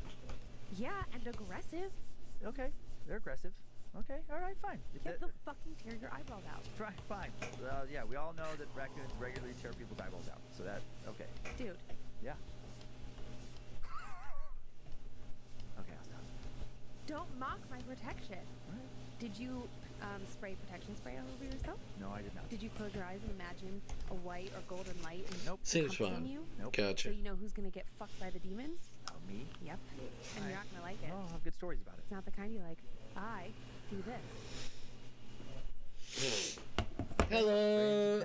Yeah, and aggressive. Okay, they're aggressive. Okay, all right, fine. They'll fucking tear your eyeballs out. Fine. Yeah, we all know that raccoons regularly tear people's eyeballs out. So that, okay. Dude. Yeah. Okay, I'll stop. Don't mock my protection. Right. Did you spray protection spray all over yourself? No, I did not. Did you close your eyes and imagine a white or golden light and Nope. Seems encompassing fun. you? Nope. Gotcha. So you know who's gonna get fucked by the demons? Oh, me? Yep. And you're not gonna like it. Oh, I'll have good stories about it. It's not the kind you like. I do this. Hello,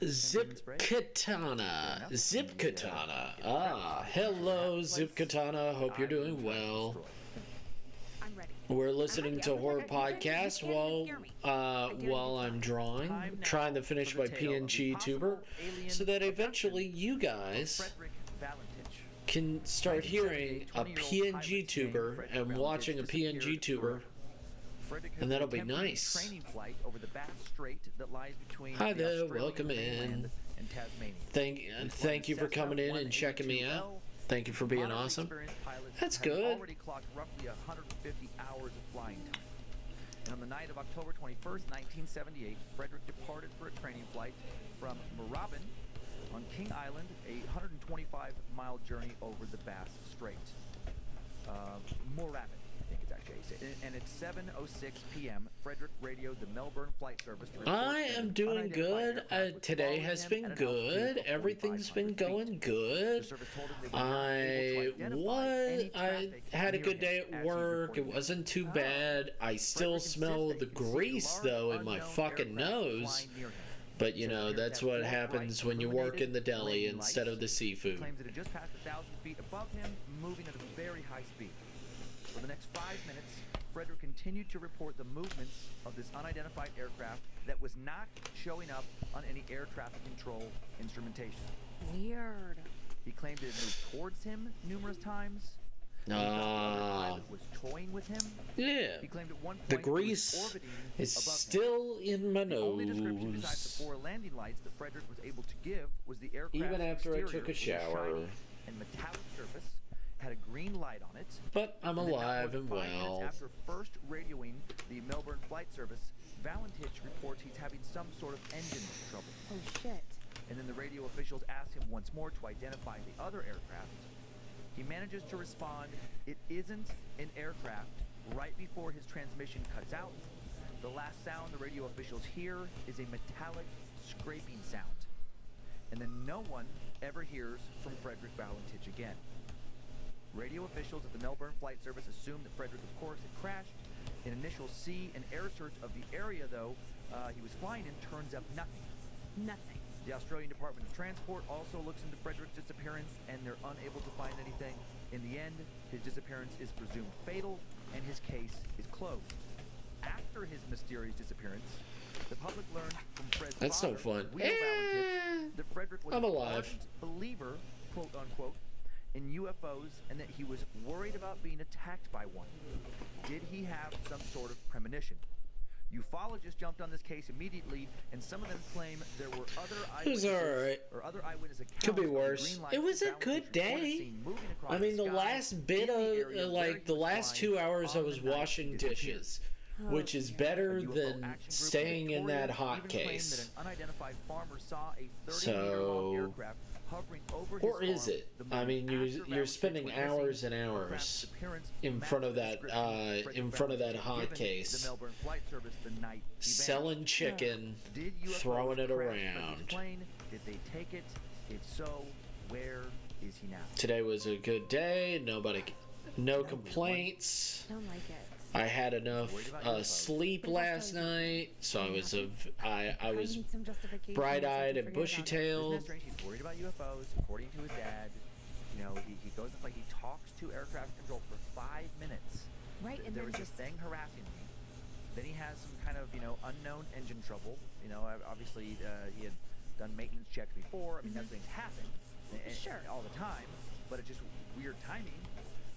Zip Katana. Zip Katana. Ah, hello, Zip Katana. Hope you're doing well. I'm ready. We're listening to horror podcasts while I'm drawing, trying to finish my pngtuber, so that eventually you guys can start hearing a pngtuber and watching a pngtuber, and that'll be nice. Hi there, welcome in. Thank you for coming in and checking me out. Thank you for being awesome. That's good. Already clocked roughly 150 hours of flying time. And on the night of October 21st, 1978, Frederick departed for a training flight from Moorabbin on King Island, a 125-mile journey over the Bass Strait. Moorabbin, I think it's actually. And at 7:06 p.m., Frederick radioed the Melbourne Flight Service to report I am doing good. Today has been good. Everything's been going good. I had a good day at work. It wasn't too bad. I still smell the grease though in my fucking nose. But you know, that's what happens when you work in the deli instead of the seafood. Claims it had just passed 1,000 feet above him, moving at a very high speed. For the next 5 minutes, Frederick continued to report the movements of this unidentified aircraft that was not showing up on any air traffic control instrumentation. Weird. He claimed it had moved towards him numerous times. Was toying with him. Yeah. He claimed at one point the grease is still in my nose. The only description besides the 4 landing lights that Frederick was able to give was the aircraft even after I took a shower and metallic surface had a green light on it. But I'm alive and well. After first radioing the Melbourne Flight Service, Valentich reports he's having some sort of engine trouble. Oh shit. And then the radio officials asked him once more to identify the other aircraft. He manages to respond, "It isn't an aircraft," right before his transmission cuts out. The last sound the radio officials hear is a metallic scraping sound. And then no one ever hears from Frederick Valentich again. Radio officials at the Melbourne Flight Service assumed that Frederick, of course, had crashed. An initial sea and air search of the area, though, he was flying in, turns up nothing. Nothing. The Australian Department of Transport also looks into Frederick's disappearance, and they're unable to find anything. In the end, his disappearance is presumed fatal, and his case is closed. After his mysterious disappearance, the public learned from Fred's That's father, no fun. Valentich, that Frederick was I'm an alive. ardent believer, quote unquote, in UFOs, and that he was worried about being attacked by one. Did he have some sort of premonition? Ufologists jumped on this case immediately, and some of them claim there were other eyewitnesses or other eyewitness accounts. Could be worse. It was a good day. I mean, the last bit of the last 2 hours I was washing dishes, which is better than staying in that hot case. So hovering over Or his is it? I mean, you're spending hours and hours in front of that hot case, selling chicken, throwing it around. Did they take it? If so, where is he now? Today was a good day. No complaints. Don't like it. I had enough sleep last night, so I was bright-eyed and bushy-tailed. Isn't that strange? He's worried about UFOs, according to his dad. You know, he goes and he talks to air traffic control for 5 minutes. Right, and there then was this thing harassing me. Then he has some kind of unknown engine trouble. Obviously he had done maintenance checks before. I mean, that thing's happened all the time, but it's just weird timing.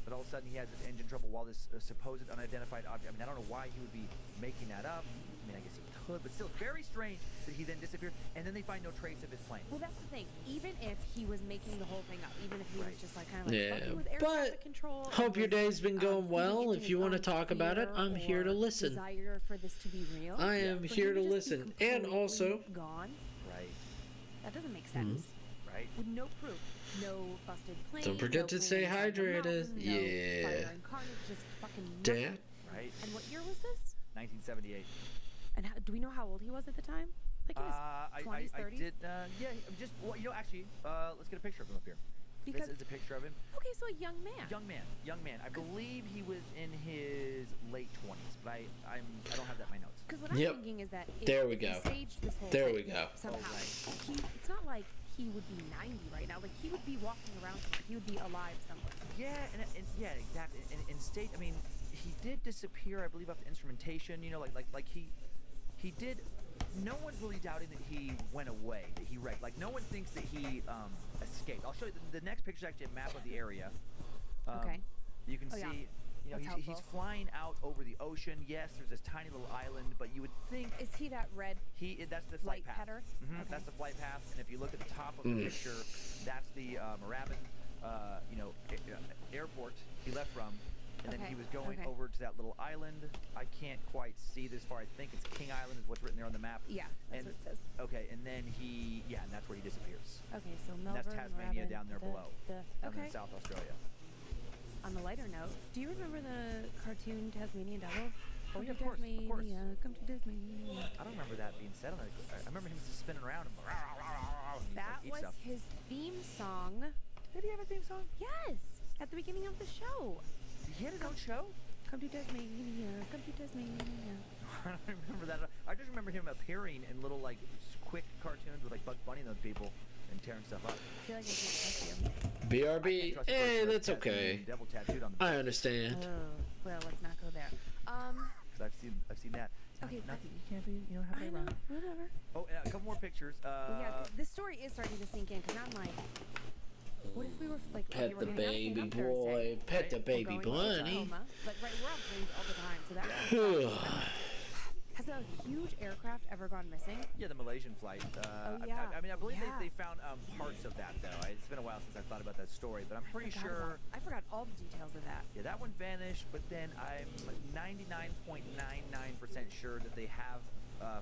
But all of a sudden he has this engine trouble while this supposed unidentified object. I mean, I don't know why he would be making that up. I mean, I guess he could, but still very strange that he then disappeared, and then they find no trace of his plane. Well, that's the thing. Even if he was making the whole thing up, even if he was just like kind of like fucking with air traffic control. Hope your day's been going well. If you want to talk about it, I'm here to listen. Desire for this to be real. I am here to listen, and also gone. Right. That doesn't make sense. Right. With no proof, no busted plane. Don't forget to stay hydrated. No fire and carnage, just fucking nothing. Dad. Right. And what year was this? 1978. And do we know how old he was at the time? Like in his 20s, 30s? I did. Actually, let's get a picture of him up here. Because this is a picture of him. Okay, so a young man. Young man. I believe he was in his late 20s, but I don't have that in my notes. Because what I'm thinking is that if he staged this whole there thing we go. somehow, it's not like he would be 90 right now. Like he would be walking around somewhere. He would be alive somewhere. Yeah, and yeah, exactly. And state. I mean, he did disappear. I believe after instrumentation. Like he did. No one's really doubting that he went away, that he wrecked. Like no one thinks that he escaped. I'll show you the next picture is actually a map of the area. Okay. You can see. He's flying out over the ocean. Yes, there's this tiny little island, but you would think. Is he that red? That's the flight path. Header? Mm-hmm. Okay. That's the flight path, and if you look at the top of the picture, that's the Moorabbin, airport he left from, and then he was going over to that little island. I can't quite see this far. I think it's King Island is what's written there on the map. Yeah, that's what it says. Okay, and then and that's where he disappears. Okay, so Melbourne, and that's Tasmania Moorabbin, down there below. Down in South Australia. On the lighter note, do you remember the cartoon Tasmanian Devil? Oh yeah, of course. Come to Tasmania. I don't remember that being said on it. I remember him just spinning around and that was his theme song. Did he have a theme song? Yes, at the beginning of the show. He had his own show? Come to Tasmania, come to Tasmania. I don't remember that. I just remember him appearing in little like quick cartoons with like Bugs Bunny and those people and tearing stuff up. I feel like I can't trust you. BRB, hey, that's okay. Devil tattooed on the I understand. Oh, well, let's not go there. Because I've seen that. Okay, not that you can't be, have it around. Whatever. Oh, and a couple more pictures. This story is starting to sink in because I'm like, what if we were like pet the baby boy, pet the baby bunny. But we're on planes all the time, so that. Has a huge aircraft ever gone missing? Yeah, the Malaysian flight. I believe they found parts of that, though. It's been a while since I've thought about that story, but I'm pretty sure... I forgot all the details of that. Yeah, that one vanished, but then I'm 99.99% sure that they have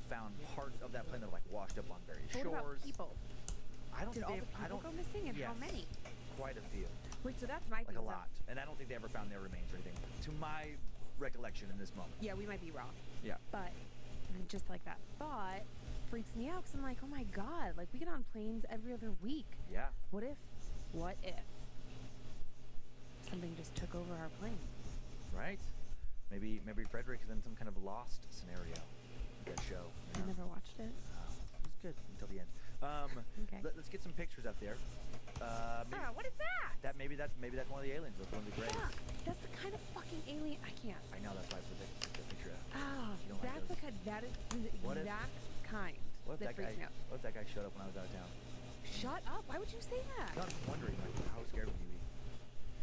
found parts of that plane that like washed up on various shores. What about people? Did all the people go missing, and how many? Quite a few. Wait, so that's my thing. Like a lot. And I don't think they ever found their remains or anything, to my recollection in this moment. Yeah, we might be wrong. Yeah. But just like that thought freaks me out because I'm like, oh my god, like we get on planes every other week. Yeah. What if something just took over our plane? Right. Maybe Frederick is in some kind of lost scenario. That show. I never watched it. It was good until the end. Okay. Let's get some pictures up there. What is that? Maybe that's one of the aliens. That's one of the grays. Yeah, that's the kind of fucking alien. I can't. I know, that's why I put the picture up. That's the kind. That is the exact kind. What if that freaks me out. What if that guy showed up when I was out of town? Shut up! Why would you say that? No, I'm just wondering, like, how scared would you be?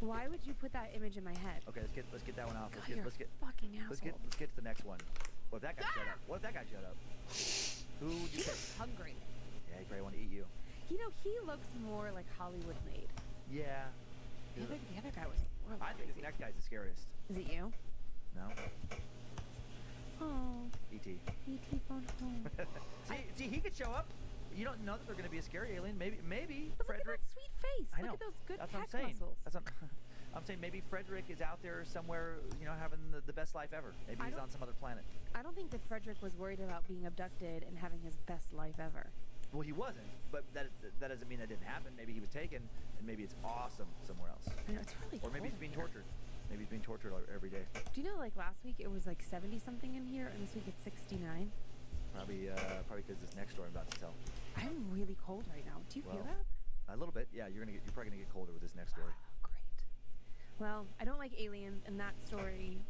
Why would you put that image in my head? Okay, let's get that one off. God, let's get fucking asshole. Let's get to the next one. What if that guy showed up? What if that guy showed up? Who would you pick? Hungry. Yeah, he probably want to eat you. He looks more like Hollywood made. Yeah. The other guy was. I think this next guy's the scariest. Is it you? No. Oh. E.T. E.T. phone home. see, he could show up. You don't know that they're going to be a scary alien. Maybe but Frederick. Look at that sweet face. I know. Look at those good That's pec what I'm saying. muscles. I'm saying maybe Frederick is out there somewhere, having the best life ever. Maybe he's on some other planet. I don't think that Frederick was worried about being abducted and having his best life ever. Well, he wasn't, but that doesn't mean that didn't happen. Maybe he was taken, and maybe it's awesome somewhere else. I know, it's really Or maybe he's being cold tortured. Maybe he's being tortured every day. Do you know, like last week it was like 70 something in here, and this week it's 69? Probably because this next story I'm about to tell. I'm really cold right now. Do you feel that? A little bit, yeah. You're probably gonna get colder with this next story. Oh, great. Well, I don't like aliens, and that story.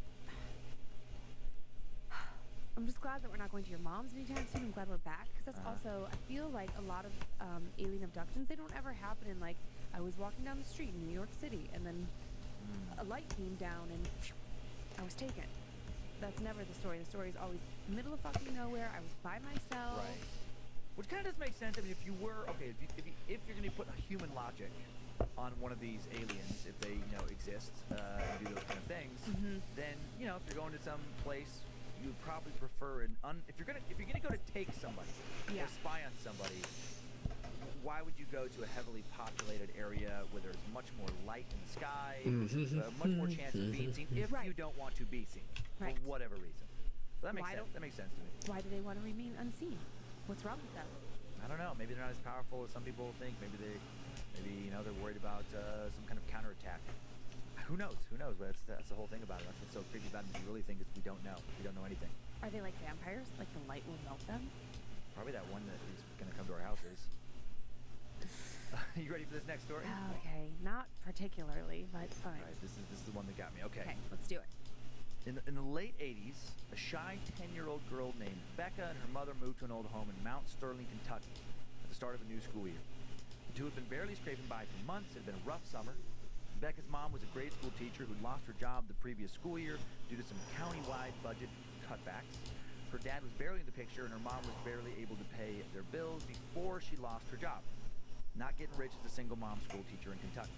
I'm just glad that we're not going to your mom's anytime soon. I'm glad we're back, because that's also, I feel like a lot of alien abductions, they don't ever happen in, like, I was walking down the street in New York City, and then a light came down, and I was taken. That's never the story. The story is always middle of fucking nowhere. I was by myself. Right. Which kind of does make sense. I mean, if you were, okay, if you're going to put a human logic on one of these aliens, if they, exist and do those kind of things, then, if you're going to some place, you would probably prefer if you're gonna go to take somebody or spy on somebody, why would you go to a heavily populated area where there's much more light in the sky, much more chance of being seen if you don't want to be seen for whatever reason? That makes sense. That makes sense to me. Why do they want to remain unseen? What's wrong with them? I don't know. Maybe they're not as powerful as some people think. Maybe they're worried about some kind of counterattack. Who knows? But that's the whole thing about it. That's what's so creepy about it. You really think we don't know. We don't know anything. Are they like vampires? Like the light will melt them? Probably that one that is going to come to our houses. You ready for this next story? Okay, not particularly, but fine. All right, this is the one that got me. Okay, let's do it. In the late 80s, a shy 10-year-old girl named Becca and her mother moved to an old home in Mount Sterling, Kentucky at the start of a new school year. The two had been barely scraping by for months. It had been a rough summer. Becca's mom was a grade school teacher who'd lost her job the previous school year due to some county-wide budget cutbacks. Her dad was barely in the picture, and her mom was barely able to pay their bills before she lost her job. Not getting rich as a single mom school teacher in Kentucky.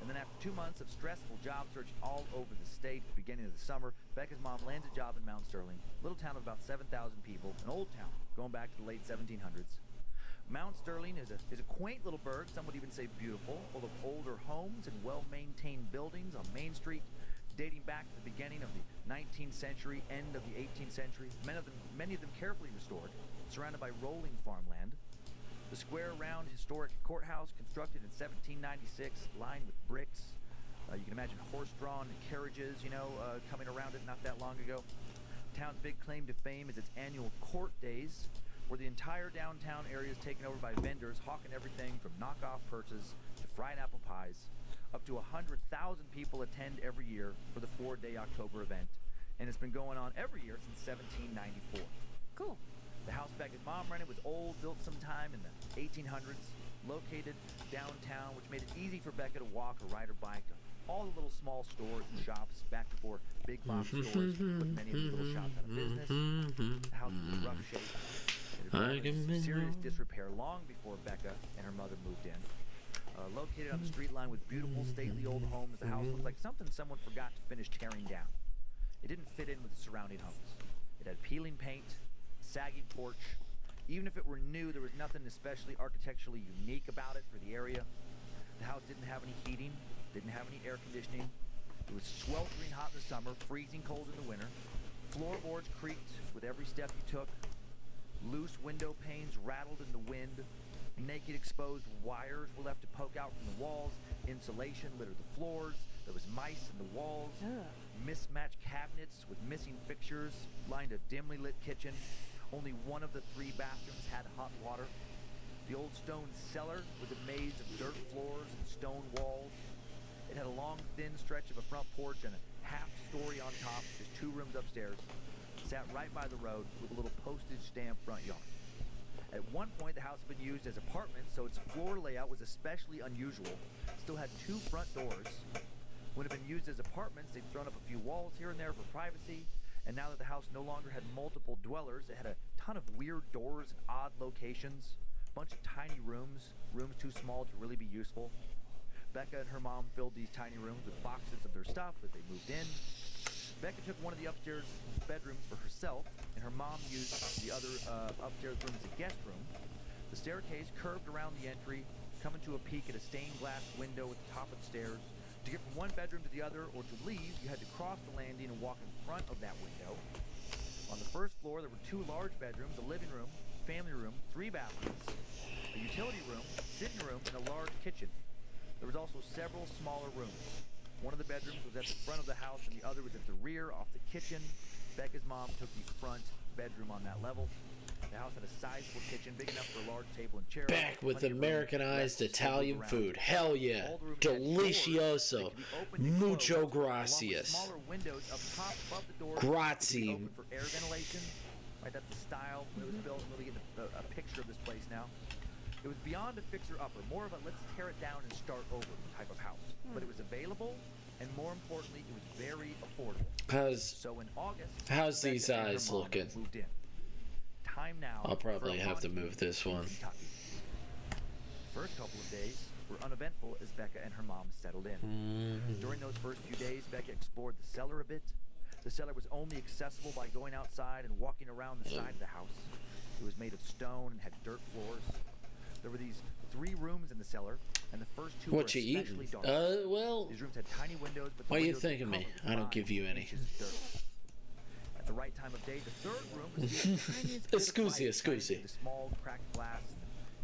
And then after 2 months of stressful job searching all over the state at the beginning of the summer, Becca's mom lands a job in Mount Sterling, a little town of about 7,000 people, an old town going back to the late 1700s. Mount Sterling is a quaint little burg, some would even say beautiful, full of older homes and well-maintained buildings on Main Street, dating back to the beginning of the 19th century, end of the 18th century, many of them carefully restored, surrounded by rolling farmland. The square round historic courthouse, constructed in 1796, lined with bricks. You can imagine horse-drawn carriages, coming around it not that long ago. Town's big claim to fame is its annual court days, where the entire downtown area is taken over by vendors hawking everything from knockoff purses to fried apple pies. Up to 100,000 people attend every year for the 4-day October event, and it's been going on every year since 1794. Cool. The house Becca's mom rented was old, built sometime in the 1800s, located downtown, which made it easy for Becca to walk or ride her bike to all the little small stores and shops back before big box stores put many of these little shops out of business. The house was in rough shape. It had fallen into some serious disrepair long before Becca and her mother moved in. Located on the street line with beautiful, stately old homes, the house looked like something someone forgot to finish tearing down. It didn't fit in with the surrounding homes. It had peeling paint, sagging porch. Even if it were new, there was nothing especially architecturally unique about it for the area. The house didn't have any heating, didn't have any air conditioning. It was sweltering hot in the summer, freezing cold in the winter. Floorboards creaked with every step you took. Loose window panes rattled in the wind. Naked exposed wires were left to poke out from the walls. Insulation littered the floors. There was mice in the walls. Mismatched cabinets with missing fixtures lined a dimly lit kitchen. Only one of the 3 bathrooms had hot water. The old stone cellar was a maze of dirt floors and stone walls. It had a long, thin stretch of a front porch and a half-story on top, just 2 rooms upstairs. Sat right by the road with a little postage stamp front yard. At one point, the house had been used as apartments, so its floor layout was especially unusual. It still had 2 front doors. When it had been used as apartments, they'd thrown up a few walls here and there for privacy. And now that the house no longer had multiple dwellers, it had a ton of weird doors and odd locations, a bunch of tiny rooms too small to really be useful. Becca and her mom filled these tiny rooms with boxes of their stuff as they moved in. Becca took one of the upstairs bedrooms for herself, and her mom used the other upstairs room as a guest room. The staircase curved around the entry, coming to a peak at a stained glass window at the top of the stairs. To get from one bedroom to the other or to leave, you had to cross the landing and walk in front of that window. On the first floor, there were 2 large bedrooms, a living room, family room, 3 bathrooms, a utility room, sitting room, and a large kitchen. There was also several smaller rooms. One of the bedrooms was at the front of the house and the other was at the rear off the kitchen. Becca's mom took the front bedroom on that level. The house had a sizable kitchen, big enough for a large table and chair. Back with Americanized Italian food. Hell yeah. Delicioso. Mucho gracias. Grazie. For air ventilation. Right, that's the style when it was built. Really get a picture of this place now. It was beyond a fixer-upper, more of a let's tear it down and start over type of house. But it was available, and more importantly, it was very affordable. So in August, how's these eyes looking? Moved in. Time now. I'll probably have to move this one. The first couple of days were uneventful as Becca and her mom settled in. During those first few days, Becca explored the cellar a bit. The cellar was only accessible by going outside and walking around the side of the house. It was made of stone and had dirt floors. There were these 3 rooms in the cellar, and the first 2 were especially dark. Well, these rooms had tiny windows, but why are you thinking me? I don't give you any. At the right time of day, the third room was the tiniest bit of light, the small cracked glass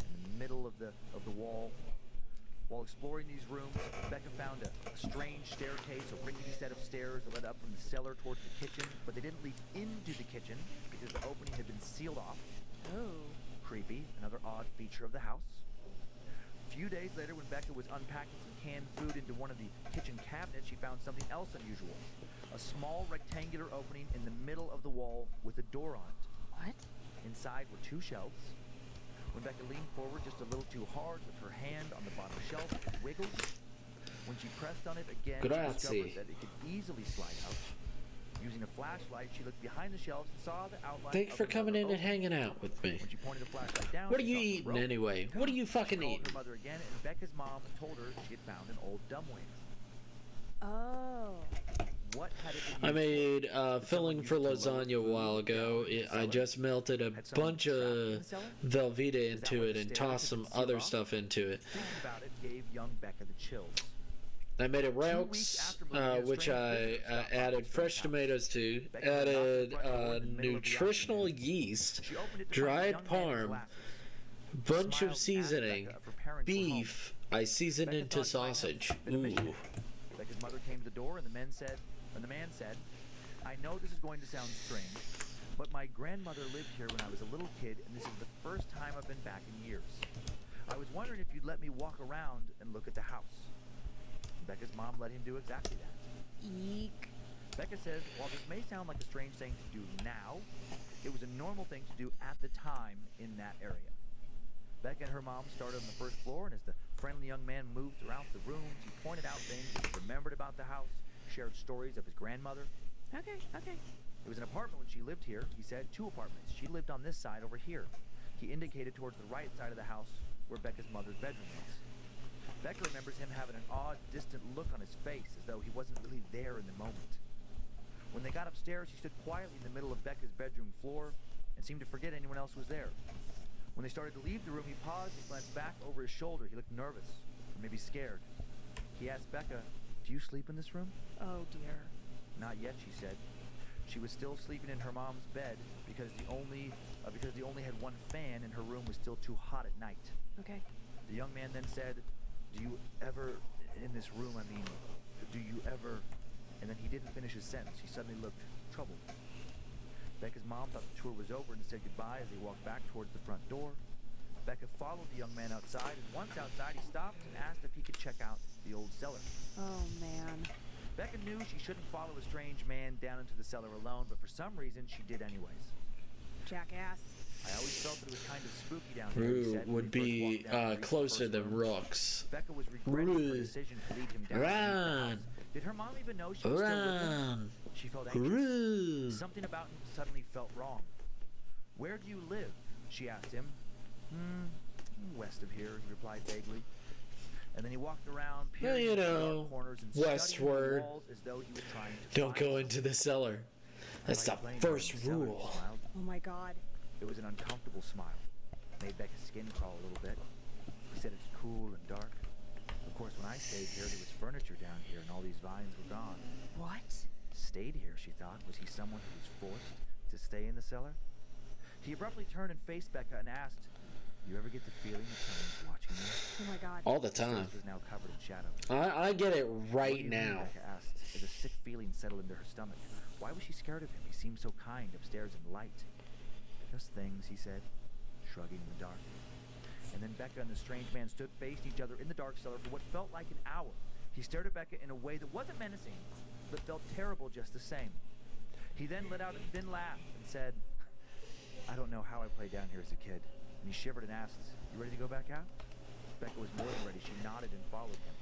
in the middle of the wall. While exploring these rooms, Becca found a strange staircase, a rickety set of stairs that led up from the cellar towards the kitchen, but they didn't lead into the kitchen because the opening had been sealed off. Oh. Creepy, another odd feature of the house. A few days later, when Becca was unpacking some canned food into one of the kitchen cabinets, she found something else unusual. A small rectangular opening in the middle of the wall with a door on it. What? Inside were 2 shelves. When Becca leaned forward just a little too hard with her hand on the bottom shelf, it wiggled. When she pressed on it again, she discovered that it could easily slide out. Using a flashlight, she looked behind the shelves and saw the outline. Thanks for coming in and hanging out with me. When she pointed the flashlight down, what are you eating anyway? What are you fucking eating? Her mother again, and Becca's mom told her she had found an old dumbwaiter. Oh. What had it I made filling for lasagna a while ago. I just melted a bunch of Velveeta into it and tossed some other stuff into it. Thinking about it gave young Becca the chills. I made a Raux, which I added fresh tomatoes to, added nutritional yeast, dried parm, bunch of seasoning, beef I seasoned into sausage. Ooh. Becca's mother came to the door, and the man said, I know this is going to sound strange, but my grandmother lived here when I was a little kid, and this is the first time I've been back in years. I was wondering if you'd let me walk around and look at the house. Becca's mom let him do exactly that. Eek. Becca says, while this may sound like a strange thing to do now, it was a normal thing to do at the time in that area. Becca and her mom started on the first floor, and as the friendly young man moved throughout the rooms, he pointed out things he remembered about the house, shared stories of his grandmother. Okay. It was an apartment when she lived here. He said 2 apartments. She lived on this side over here. He indicated towards the right side of the house where Becca's mother's bedroom was. Becca remembers him having an odd, distant look on his face, as though he wasn't really there in the moment. When they got upstairs, he stood quietly in the middle of Becca's bedroom floor and seemed to forget anyone else was there. When they started to leave the room, he paused and glanced back over his shoulder. He looked nervous, or maybe scared. He asked Becca, "Do you sleep in this room?" Oh, dear. Not yet, she said. She was still sleeping in her mom's bed because the only had one fan and her room was still too hot at night. Okay. The young man then said, "Do you ever, in this room, do you ever," and then he didn't finish his sentence. He suddenly looked troubled. Becca's mom thought the tour was over and said goodbye as they walked back towards the front door. Becca followed the young man outside, and once outside, he stopped and asked if he could check out the old cellar. Oh, man. Becca knew she shouldn't follow a strange man down into the cellar alone, but for some reason, she did anyways. Jackass. I always felt that it was kind of spooky down here, he said, would be closer than Raux. Becca was regretting her decision to lead him down. Run! Did her mom even know she was still with him? She felt anxious. Something about him suddenly felt wrong. "Where do you live?" she asked him. West of here," he replied vaguely. And then he walked around, peering into dark corners and westward. the walls as though he was trying to Don't go into the cellar. That's the first rule. Oh my God. It was an uncomfortable smile. made Becca's skin crawl a little bit. He said it's cool and dark. Of course, when I stayed here, there was furniture down here and all these vines were gone. What? Stayed here, she thought. Was he someone who was forced to stay in the cellar? He abruptly turned and faced Becca and asked, "You ever get the feeling that someone's watching you?" Oh my God. All the time. His face was now covered in shadow. I get it right What do you mean, now. Becca asked, as a sick feeling settled into her stomach. Why was she scared of him? He seemed so kind upstairs in the light. "Just things," he said, shrugging in the dark. And then Becca and the strange man stood facing each other in the dark cellar for what felt like an hour. He stared at Becca in a way that wasn't menacing, but felt terrible just the same. He then let out a thin laugh and said, "I don't know how I played down here as a kid." And he shivered and asked, "You ready to go back out?" Becca was more than ready. She nodded and followed him.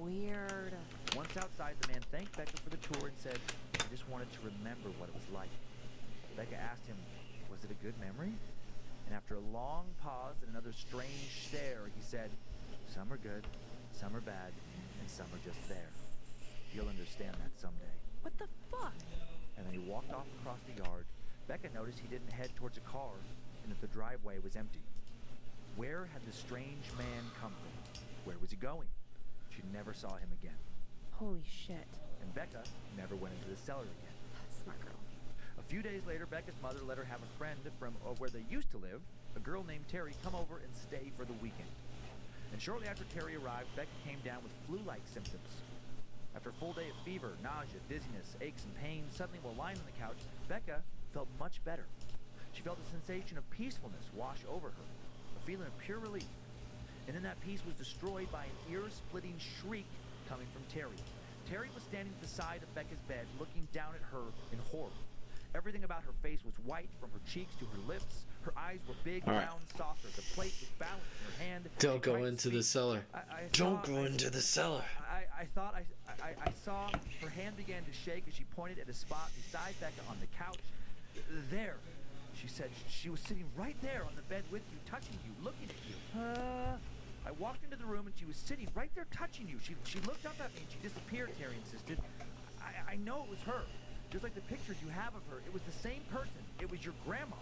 Weird. Once outside, the man thanked Becca for the tour and said, "I just wanted to remember what it was like." Becca asked him, "Was it a good memory?" And after a long pause and another strange stare, he said, "Some are good, some are bad, and some are just there. You'll understand that someday." What the fuck? And then he walked off across the yard. Becca noticed he didn't head towards a car and that the driveway was empty. Where had the strange man come from? Where was he going? She never saw him again. Holy shit. And Becca never went into the cellar again. Smart girl. A few days later, Becca's mother let her have a friend from where they used to live, a girl named Terry, come over and stay for the weekend. And shortly after Terry arrived, Becca came down with flu-like symptoms. After a full day of fever, nausea, dizziness, aches, and pains, suddenly while lying on the couch, Becca felt much better. She felt a sensation of peacefulness wash over her, a feeling of pure relief. And then that peace was destroyed by an ear-splitting shriek coming from Terry. Terry was standing at the side of Becca's bed, looking down at her in horror. Everything about her face was white, from her cheeks to her lips. Her eyes were big, round, saucers. The plate was balanced in her hand. Don't go into the cellar. Don't go into the cellar. I thought I saw her hand began to shake as she pointed at a spot beside Becca on the couch. "There," she said. "She was sitting right there on the bed with you, touching you, looking at you." I walked into the room and she was sitting right there touching you. She looked up at me and she disappeared," Terry insisted. I know it was her. Just like the pictures you have of her, it was the same person. It was your grandma."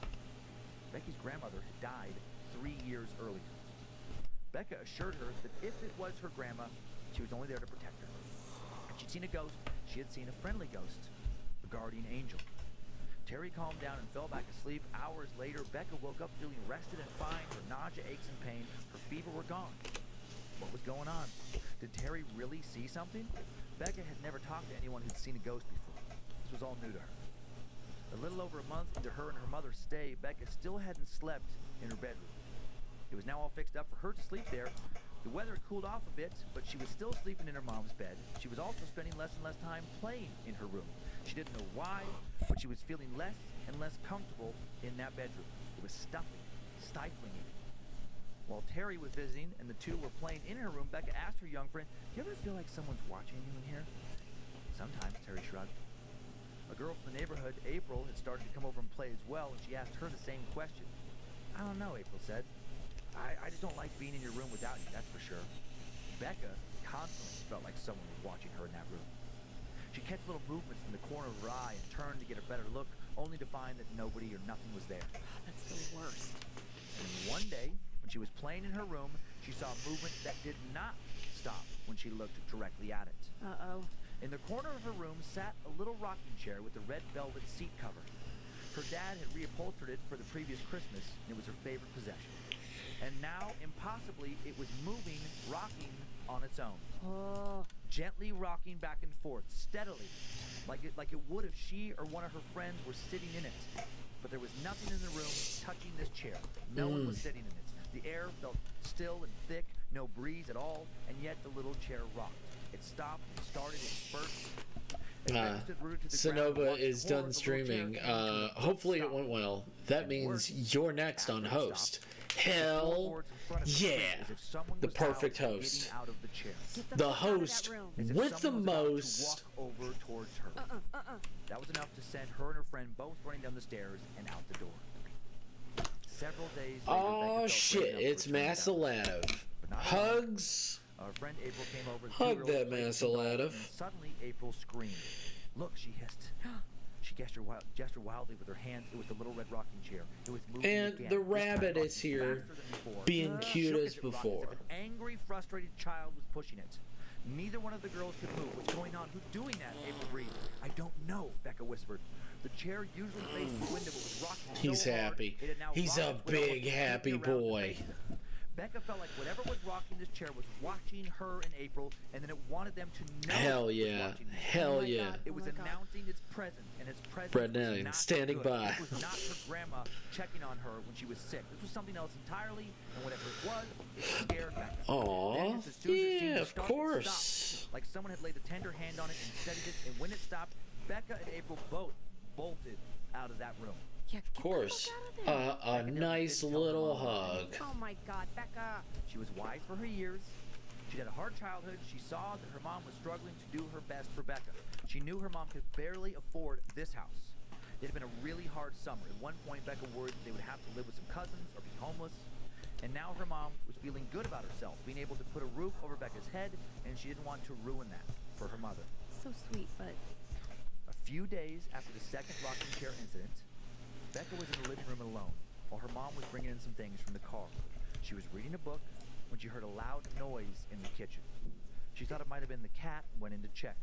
Becky's grandmother had died 3 years earlier. Becca assured her that if it was her grandma, she was only there to protect her. If she'd seen a ghost, she had seen a friendly ghost, a guardian angel. Terry calmed down and fell back asleep. Hours later, Becca woke up feeling rested and fine. Her nausea, aches, and pain, her fever were gone. What was going on? Did Terry really see something? Becca had never talked to anyone who'd seen a ghost before. This was all new to her. A little over a month into her and her mother's stay, Becca still hadn't slept in her bedroom. It was now all fixed up for her to sleep there. The weather had cooled off a bit, but she was still sleeping in her mom's bed. She was also spending less and less time playing in her room. She didn't know why, but she was feeling less and less comfortable in that bedroom. It was stuffing, stifling even. While Terry was visiting and the two were playing in her room, Becca asked her young friend, "Do you ever feel like someone's watching you in here?" "Sometimes," Terry shrugged. A girl from the neighborhood, April, had started to come over and play as well, and she asked her the same question. "I don't know," April said. I just don't like being in your room without you, that's for sure." Becca constantly felt like someone was watching her in that room. She'd catch little movements in the corner of her eye and turn to get a better look, only to find that nobody or nothing was there. That's the worst. And one day, when she was playing in her room, she saw a movement that did not stop when she looked directly at it. Uh-oh. In the corner of her room sat a little rocking chair with a red velvet seat cover. Her dad had reupholstered it for the previous Christmas, and it was her favorite possession. And now, impossibly, it was moving, rocking on its own. Oh. Gently rocking back and forth, steadily, like it would if she or one of her friends were sitting in it. But there was nothing in the room touching this chair. No one was sitting in it. The air felt still and thick, no breeze at all, and yet the little chair rocked. It stopped and started in spurts. Sonova is done streaming. Hopefully it went well. That means you're next on host. Hell yeah. The perfect host. The host with the most. Over towards her. That was enough to send her and her friend both running down the stairs and out the door. Several days later, oh shit, it's Masalav. Hugs. Our friend April came over. Hug that Masalav. Suddenly, April screamed. "Look," she hissed. She gestured wildly with her hands. It was the little red rocking chair. It was moving And again. the rabbit is here, being cute as before. An angry, frustrated child was pushing it. Neither one of the girls could move. What's going on? Who's doing that? April breathed. I don't know, Becca whispered. The chair usually faced the window, but was rocking He's so hard, happy. it had now He's a rocked big happy boy. Becca felt like whatever was rocking this chair was watching her and April, and then it wanted them to know. Hell yeah. Hell yeah. It was announcing its presence, and its presence Brennan, was not standing good. by. It was not her grandma checking on her when she was sick. This was something else entirely, and whatever it was, it scared Becca. Aww, yeah, of course. Like someone had laid a tender hand on it and steadied it, and when it stopped, Becca and April both bolted out of that room. Yeah, of course. A nice little hug. Oh my God, Becca. She was wise for her years. She'd had a hard childhood. She saw that her mom was struggling to do her best for Becca. She knew her mom could barely afford this house. It had been a really hard summer. At one point, Becca worried that they would have to live with some cousins or be homeless. And now her mom was feeling good about herself, being able to put a roof over Becca's head, and she didn't want to ruin that for her mother. So sweet, but... A few days after the second rocking chair incident, Becca was in the living room alone, while her mom was bringing in some things from the car. She was reading a book when she heard a loud noise in the kitchen. She thought it might have been the cat and went in to check.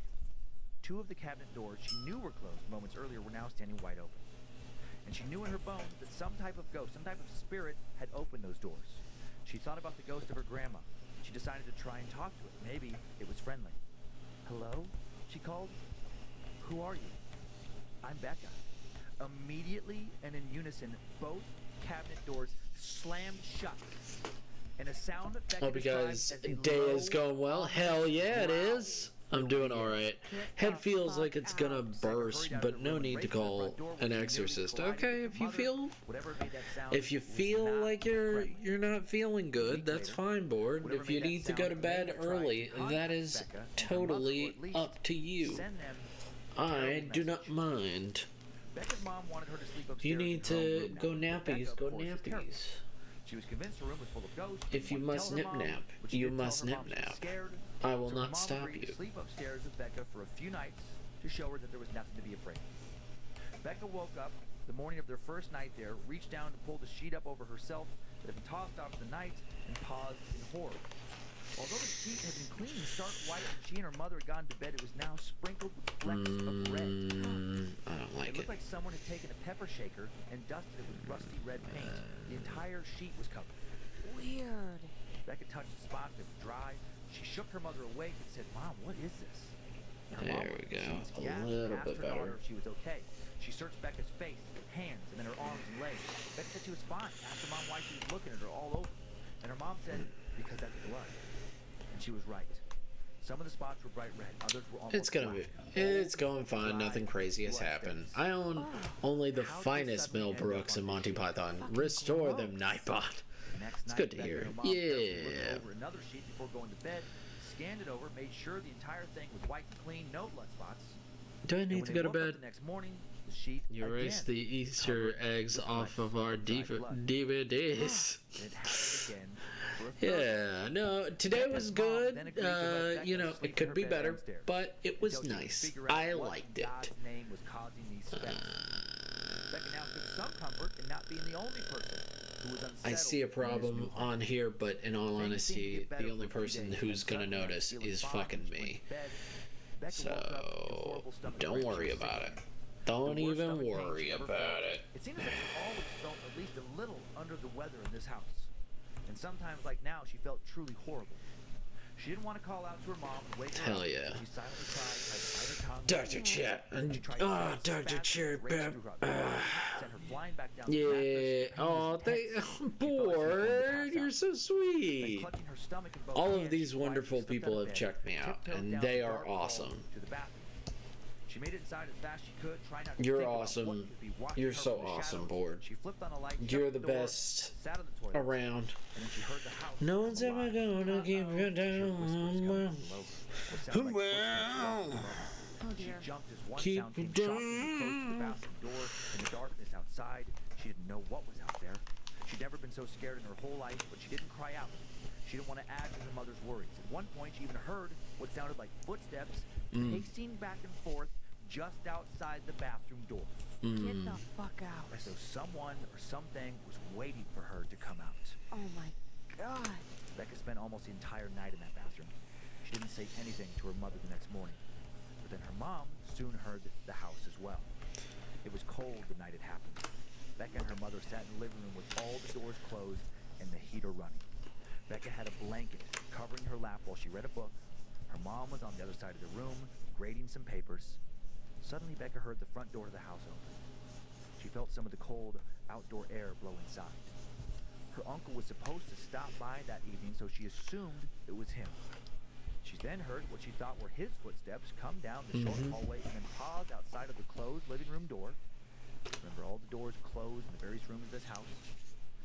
Two of the cabinet doors she knew were closed moments earlier were now standing wide open. And she knew in her bones that some type of ghost, some type of spirit had opened those doors. She thought about the ghost of her grandma. She decided to try and talk to it. Maybe it was friendly. Hello? She called. Who are you? I'm Becca. Immediately and in unison, both cabinet doors slammed shut. And a sound that Hope you guys' day is going well. Hell yeah, it is. I'm doing alright. Head feels like it's gonna burst, but no need to call an exorcist. Okay, if you feel like you're not feeling good, that's fine, board. If you need to go to bed early, that is totally up to you. I do not mind. Becca's mom wanted her to sleep upstairs. You need to go nappies, go nappies. She was convinced her room was full of ghosts. If you must nip-nap, you must nip-nap. I will not stop you. To sleep upstairs with Becca for a few nights to show her that there was nothing to be afraid of. Becca woke up the morning of their first night there, reached down to pull the sheet up over herself that had been tossed out for the night, and paused in horror. Although the sheet had been clean and stark white when she and her mother had gone to bed, it was now sprinkled with flecks of red. I don't like It looked like someone had taken a pepper shaker and dusted it with rusty red paint. The entire sheet was covered. Weird. Becca touched the spot that was dry. She shook her mother awake and said, "Mom, what is this?" There we go. A little bit better. If she was okay. She searched Becca's face, hands, and then her arms and legs. Becca said she was fine. Asked her mom why she was looking at her all over. And her mom said, "Because that's blood." And she was right. Some of the spots were bright red, others were almost It's going fine. Nothing crazy has happened. I own only the finest Millbrooks in Monty Python. Restore them, Nightbot. It's good to hear. Yeah. Over another sheet before going to bed, scanned it over, made sure the entire thing was white and clean, no blood spots. Do I need to go to bed? The next morning, the sheet you erased the Easter eggs off of our DVDs. Yeah, no, today was good. You know, it could be better, but it was nice. I liked it. I see a problem on here, but in all honesty, the only person who's gonna notice is fucking me. So, don't worry about it. Don't even worry about it. It seems like she always felt at least a little under the weather in this house. And sometimes, like now, she felt truly horrible. She didn't want to call out to her mom and wake her up. Hell yeah. She silently tried to bite her tongue. Dr. Chet. Oh, Dr. Cherry Pep. Sent her flying back down yeah. Oh, I'm bored. You're so sweet. All of these wonderful people have checked me out, and they are awesome. She made it inside as fast as she could, trying not to You're awesome. You're so awesome, Board. You're the best around. No one's ever gonna keep you down. Well, keep you down. In the darkness outside, she didn't know what was out there. She'd never been so scared in her whole life, but she didn't cry out. She didn't want to add to her mother's worries. At one point, she even heard what sounded like footsteps pacing back and forth just outside the bathroom door. Get the fuck out. As though someone or something was waiting for her to come out. Oh my God. Becca spent almost the entire night in that bathroom. She didn't say anything to her mother the next morning. But then her mom soon heard the house as well. It was cold the night it happened. Becca and her mother sat in the living room with all the doors closed and the heater running. Becca had a blanket covering her lap while she read a book. Her mom was on the other side of the room, grading some papers. Suddenly, Becca heard the front door of the house open. She felt some of the cold outdoor air blow inside. Her uncle was supposed to stop by that evening, so she assumed it was him. She then heard what she thought were his footsteps come down the short hallway and then pause outside of the closed living room door. Remember, all the doors closed in the various rooms of this house.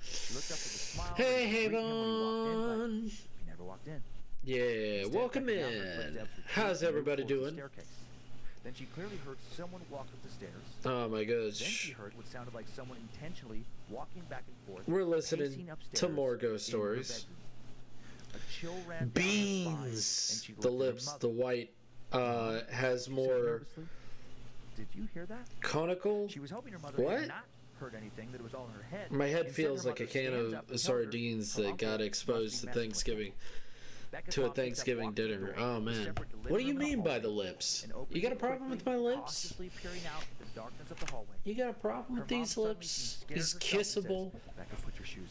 She looked up with a smile. Hey, Havon! He never walked in. Yeah, Instead, welcome in. How's everybody doing? Then she clearly heard someone walk up the stairs. Oh my gosh. Then she heard what sounded like someone intentionally walking back and forth. We're listening to more ghost stories. A chill ran Beans. The lips, the white, has more. Did you hear that? Conical? She was hoping her mother had not heard anything, that it was all in her head. My head feels like a can of sardines that got exposed to Thanksgiving. To a Thanksgiving dinner. Oh man. What do you mean by the lips? You got a problem with my lips? You got a problem with these lips? These kissable,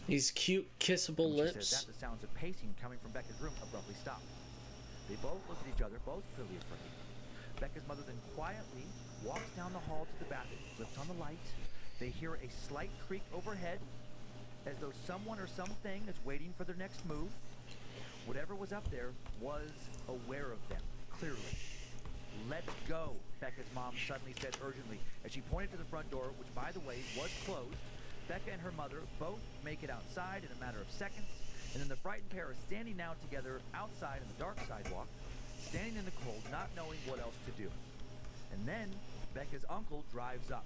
these cute kissable lips? The sounds of pacing coming from Becca's room abruptly stopped. They both looked at each other, both clearly afraid. Becca's mother then quietly walks down the hall to the bathroom, flips on the light. They hear a slight creak overhead, as though someone or something is waiting for their next move. Whatever was up there was aware of them, clearly. "Let's go," Becca's mom suddenly said urgently, as she pointed to the front door, which, by the way, was closed. Becca and her mother both make it outside in a matter of seconds, and then the frightened pair are standing now together outside on the dark sidewalk, standing in the cold, not knowing what else to do. And then Becca's uncle drives up,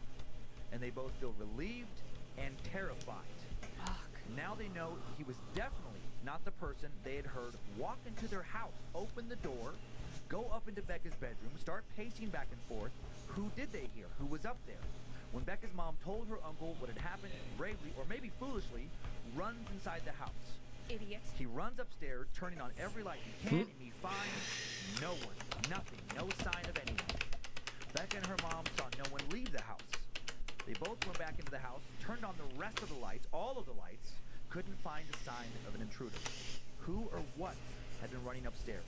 and they both feel relieved and terrified. Fuck. Now they know he was definitely not the person they had heard walk into their house, open the door, go up into Becca's bedroom, start pacing back and forth. Who did they hear? Who was up there? When Becca's mom told her uncle what had happened, bravely, or maybe foolishly, runs inside the house. Idiot. He runs upstairs, turning on every light he can, and he finds no one, nothing, no sign of anyone. Becca and her mom saw no one leave the house. They both went back into the house, turned on the rest of the lights, all of the lights, couldn't find a sign of an intruder. Who or what had been running upstairs?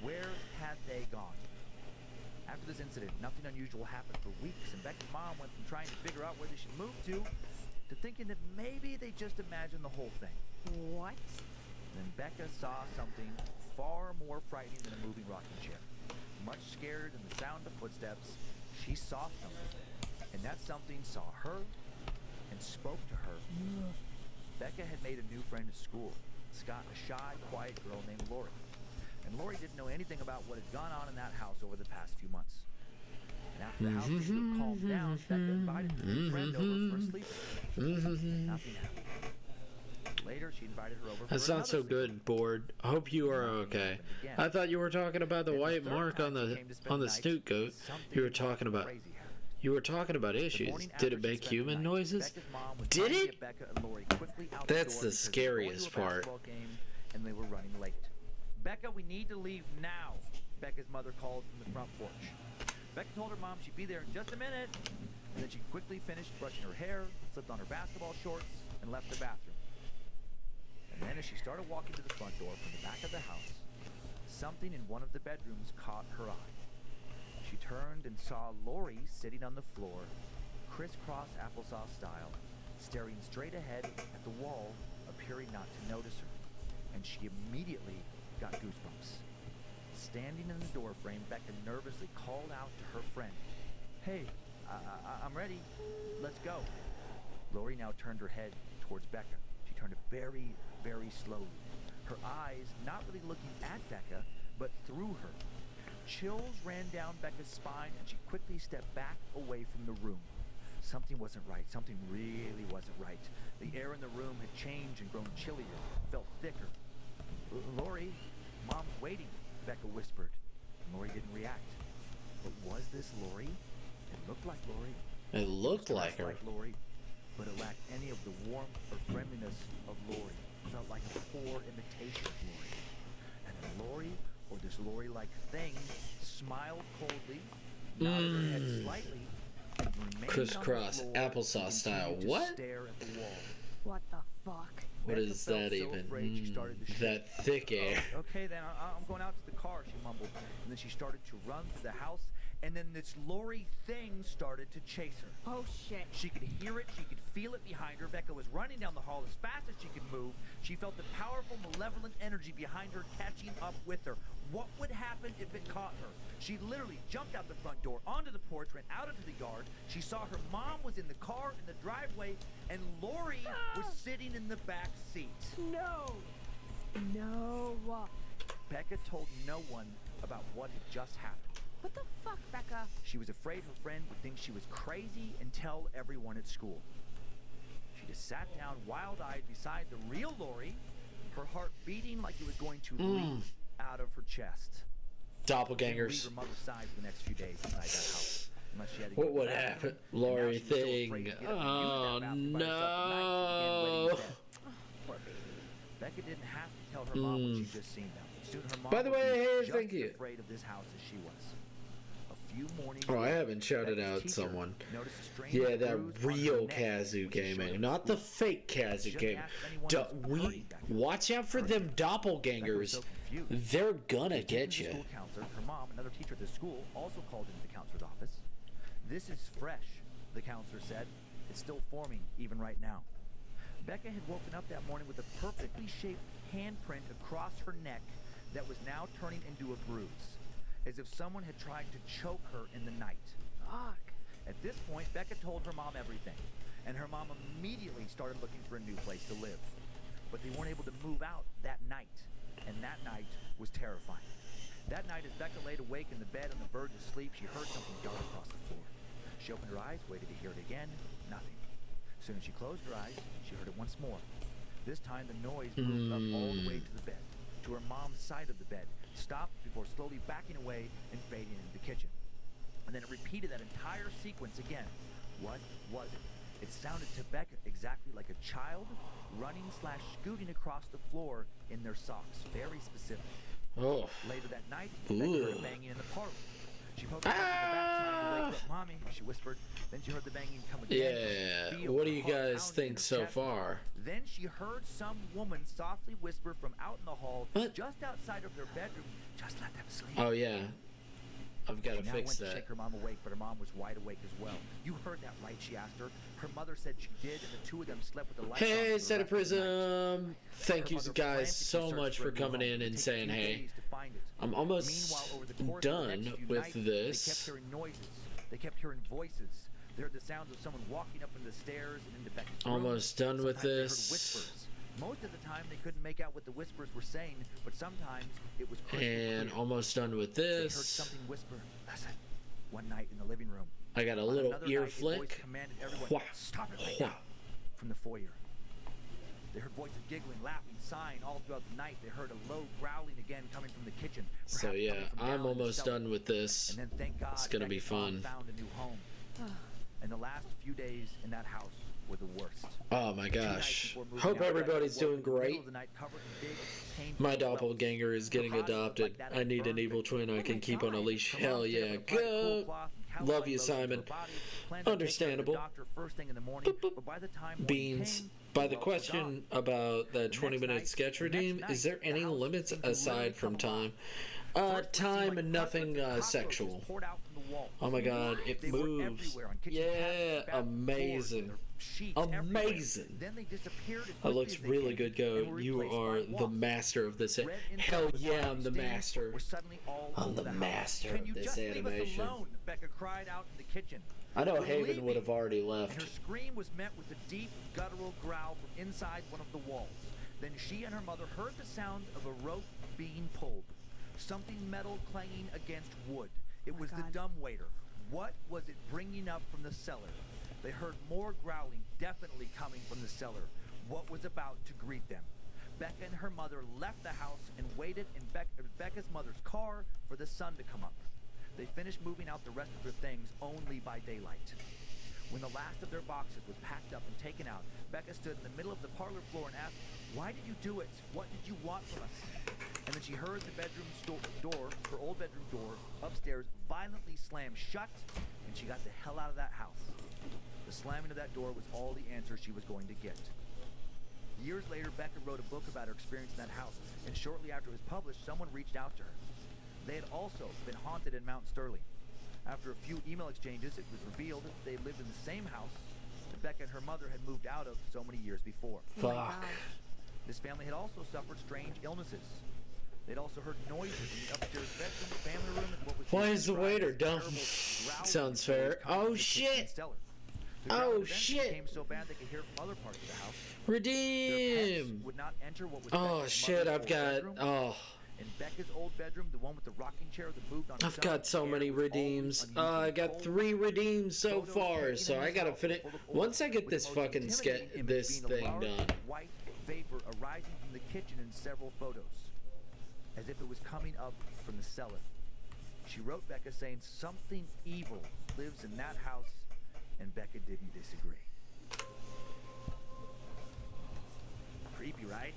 Where had they gone? After this incident, nothing unusual happened for weeks, and Becca's mom went from trying to figure out where they should move to thinking that maybe they just imagined the whole thing. What? And then Becca saw something far more frightening than a moving rocking chair. Much scared in the sound of footsteps, she saw something, and that something saw her and spoke to her. Becca had made a new friend at school, Scott, a shy, quiet girl named Lori. And Lori didn't know anything about what had gone on in that house over the past few months. And after the house had calmed down, Becca invited her new friend over for a sleepover. Nothing happened. Later, she invited her over for That's not so good, Bored. I hope you are okay. I thought you were talking about the white mark on the snoot goat. You were talking about issues. Did it make human noises? Did it? That's the scariest part. And they were running late. "Becca, we need to leave now," Becca's mother called from the front porch. Becca told her mom she'd be there in just a minute, and then she quickly finished brushing her hair, slipped on her basketball shorts, and left the bathroom. And then as she started walking to the front door from the back of the house, something in one of the bedrooms caught her eye. She turned and saw Lori sitting on the floor, crisscross applesauce style, staring straight ahead at the wall, appearing not to notice her. And she immediately got goosebumps. Standing in the doorframe, Becca nervously called out to her friend, "Hey, I'm ready. Let's go." Lori now turned her head towards Becca. She turned very, very slowly, her eyes not really looking at Becca, but through her. Chills ran down Becca's spine, and she quickly stepped back away from the room. Something wasn't right. Something really wasn't right. The air in the room had changed and grown chillier, felt thicker. "Lori, Mom's waiting," Becca whispered. Lori didn't react. But was this Lori? It looked like Lori. It looked like her. Lori, but it lacked any of the warmth or friendliness of Lori. It felt like a poor imitation of Lori. And then Lori, or this Lori-like thing, smiled coldly, nodded her head slightly, and remained crisscross on the floor applesauce and style. continued to What? stare at the wall. What the fuck? What Becca is felt that so even? afraid she started to shake. That thick air. Oh, okay, then I'm going out to the car, she mumbled. And then she started to run through the house, and then this Lori thing started to chase her. Oh shit. She could hear it, she could feel it behind her. Becca was running down the hall as fast as she could move. She felt the powerful, malevolent energy behind her catching up with her. What would happen if it caught her? She literally jumped out the front door, onto the porch, ran out into the yard. She saw her mom was in the car in the driveway, and Lori was sitting in the back seat. No. No. Becca told no one about what had just happened. What the fuck, Becca? She was afraid her friend would think she was crazy and tell everyone at school. She just sat down wild-eyed beside the real Lori, her heart beating like it was going to leap out of her chest. Doppelgangers. She didn't leave her mother's side for the next few days inside that house. Unless she had to What would happen? Lori thing. Oh no. Poor baby. Becca didn't have to tell her mom what she'd just seen them. Soon her mom By the would be way, just thank you. as afraid of this house as she was. A few mornings Oh, I later, haven't shouted Becca's out teacher someone. noticed a strange Yeah, that bruise on her real neck Kazoo when she showed gaming, up not at the school. fake Kazoo Just gaming. asked if anyone was hurting Becca. Watch out for them Becca was doppelgangers. so confused. They're gonna She get took her you. school counselor, her mom, another teacher at the school, also called into the counselor's office. This is fresh, the counselor said. It's still forming, even right now. Becca had woken up that morning with a perfectly shaped handprint across her neck that was now turning into a bruise, as if someone had tried to choke her in the night. Fuck. At this point, Becca told her mom everything, and her mom immediately started looking for a new place to live. But they weren't able to move out that night, and that night was terrifying. That night, as Becca laid awake in the bed on the verge of sleep, she heard something dart across the floor. She opened her eyes, waited to hear it again, nothing. As soon as she closed her eyes, she heard it once more. This time, the noise moved up all the way to the bed, to her mom's side of the bed, stopped before slowly backing away and fading into the kitchen. And then it repeated that entire sequence again. What was it? It sounded to Becca exactly like a child running/scooting across the floor in their socks. Very specific. Oh. Later that night, Becca heard a banging in the parlor. She poked her head in the back trying to wake up Mommy, she whispered. Then she heard the banging come again. Yeah. What do you guys think so far? Then she heard some woman softly whisper from out in the hall, What? just outside of their bedroom, just let them sleep. Oh yeah. I've got to She now fix went to that. shake her mom awake, but her mom was wide awake as well. You heard that right, she asked her. Her mother said she did, and the two of them slept with the lights on for Hey, the Set of rest of the night. Prism. Thank Her you mother guys frantically so searched much for for a new coming home. in It and took saying 2 hey. days to find it. I'm almost Meanwhile, over the course of the done next few with nights, this. They kept hearing noises. They kept hearing voices. They heard the sounds of someone walking up the stairs and into Becca's room. Almost done with Sometimes they heard this. whispers. Most of the time, they couldn't make out what the whispers were saying, but sometimes it was crystal And clear. almost done with They heard this. something whisper, "Listen." One night in the living room. I got a On little another ear night, a voice flick. commanded everyone, Wha- "Stop it right wha- now," from the foyer. They heard voices giggling, laughing, sighing all throughout the night. They heard a low growling again coming from the kitchen. So perhaps yeah, coming from down I'm in the almost cellar. done with this. And then thank God, It's gonna be Becca's mom fun. found a new home. And the last few days in that house were the worst. Oh my 2 nights gosh. before moving Hope out, Becca everybody's woke in doing the middle great. of the night covered in big, painful My welts. doppelganger is Her getting body looked adopted. like that I of need an burned evil victim. twin I can keep on a leash. Her mom Hell picked yeah. up a bright coal Go. cloth and cowhide Love you, lotion to her Simon. body, planned to take her to the Understandable. doctor first thing in the morning, Boop, boop. but by the time morning Beans. came, By the welts were question gone. about that The 20-minute next sketch night- the redeem, next is there night, the any house limits seemed to really aside from come alive. time? First, it seemed Time like and nothing hundreds of cockroaches sexual. poured out from the walls. Oh my god, it They were moves. everywhere, on kitchen Yeah, cabinets, bathroom floors, amazing. their sheets, everywhere. Amazing. Then they disappeared as That quickly looks as they really came good, and Go. were You replaced by are the wasps. master of this. Red insects Hell with yeah, tiny I'm the stings master. were suddenly all I'm over the the house. master Can of you this just leave animation. us alone? Becca cried out in the kitchen. I know We're Haven leaving. would have already And her left. scream was met with a deep, guttural growl from inside one of the walls. Then she and her mother heard the sounds of a rope being pulled. Something metal clanging against wood. It my was the God. dumbwaiter. What was it bringing up from the cellar? They heard more growling, definitely coming from the cellar. What was about to greet them? Becca and her mother left the house and waited in Becca's mother's car for the sun to come up. They finished moving out the rest of their things only by daylight. When the last of their boxes was packed up and taken out, Becca stood in the middle of the parlor floor and asked, "Why did you do it? What did you want from us?" And then she heard the bedroom door, her old bedroom door, upstairs violently slam shut, and she got the hell out of that house. The slamming of that door was all the answer she was going to get. Years later, Becca wrote a book about her experience in that house, and shortly after it was published, someone reached out to her. They had also been haunted in Mount Sterling. After a few email exchanges, it was revealed that they lived in the same house that Becca and her mother had moved out of so many years before. Fuck. This family had also suffered strange illnesses. They'd also heard noises in the upstairs bedroom, family room, and what was Why is the waiter dumb? Sounds fair. Oh shit! Oh shit! Became so bad they could hear from other parts of the house. Redeem! Would not enter what was oh shit! I've got in Becca's old bedroom, the one with the rocking chair that moved on. I've got so many redeems. I got 3 redeems so far, so I gotta finish. Once I get this fucking this thing done. White vapor arising from the kitchen in several photos, as if it was coming up from the cellar. She wrote Becca saying something evil lives in that house, and Becca didn't disagree. Creepy, right?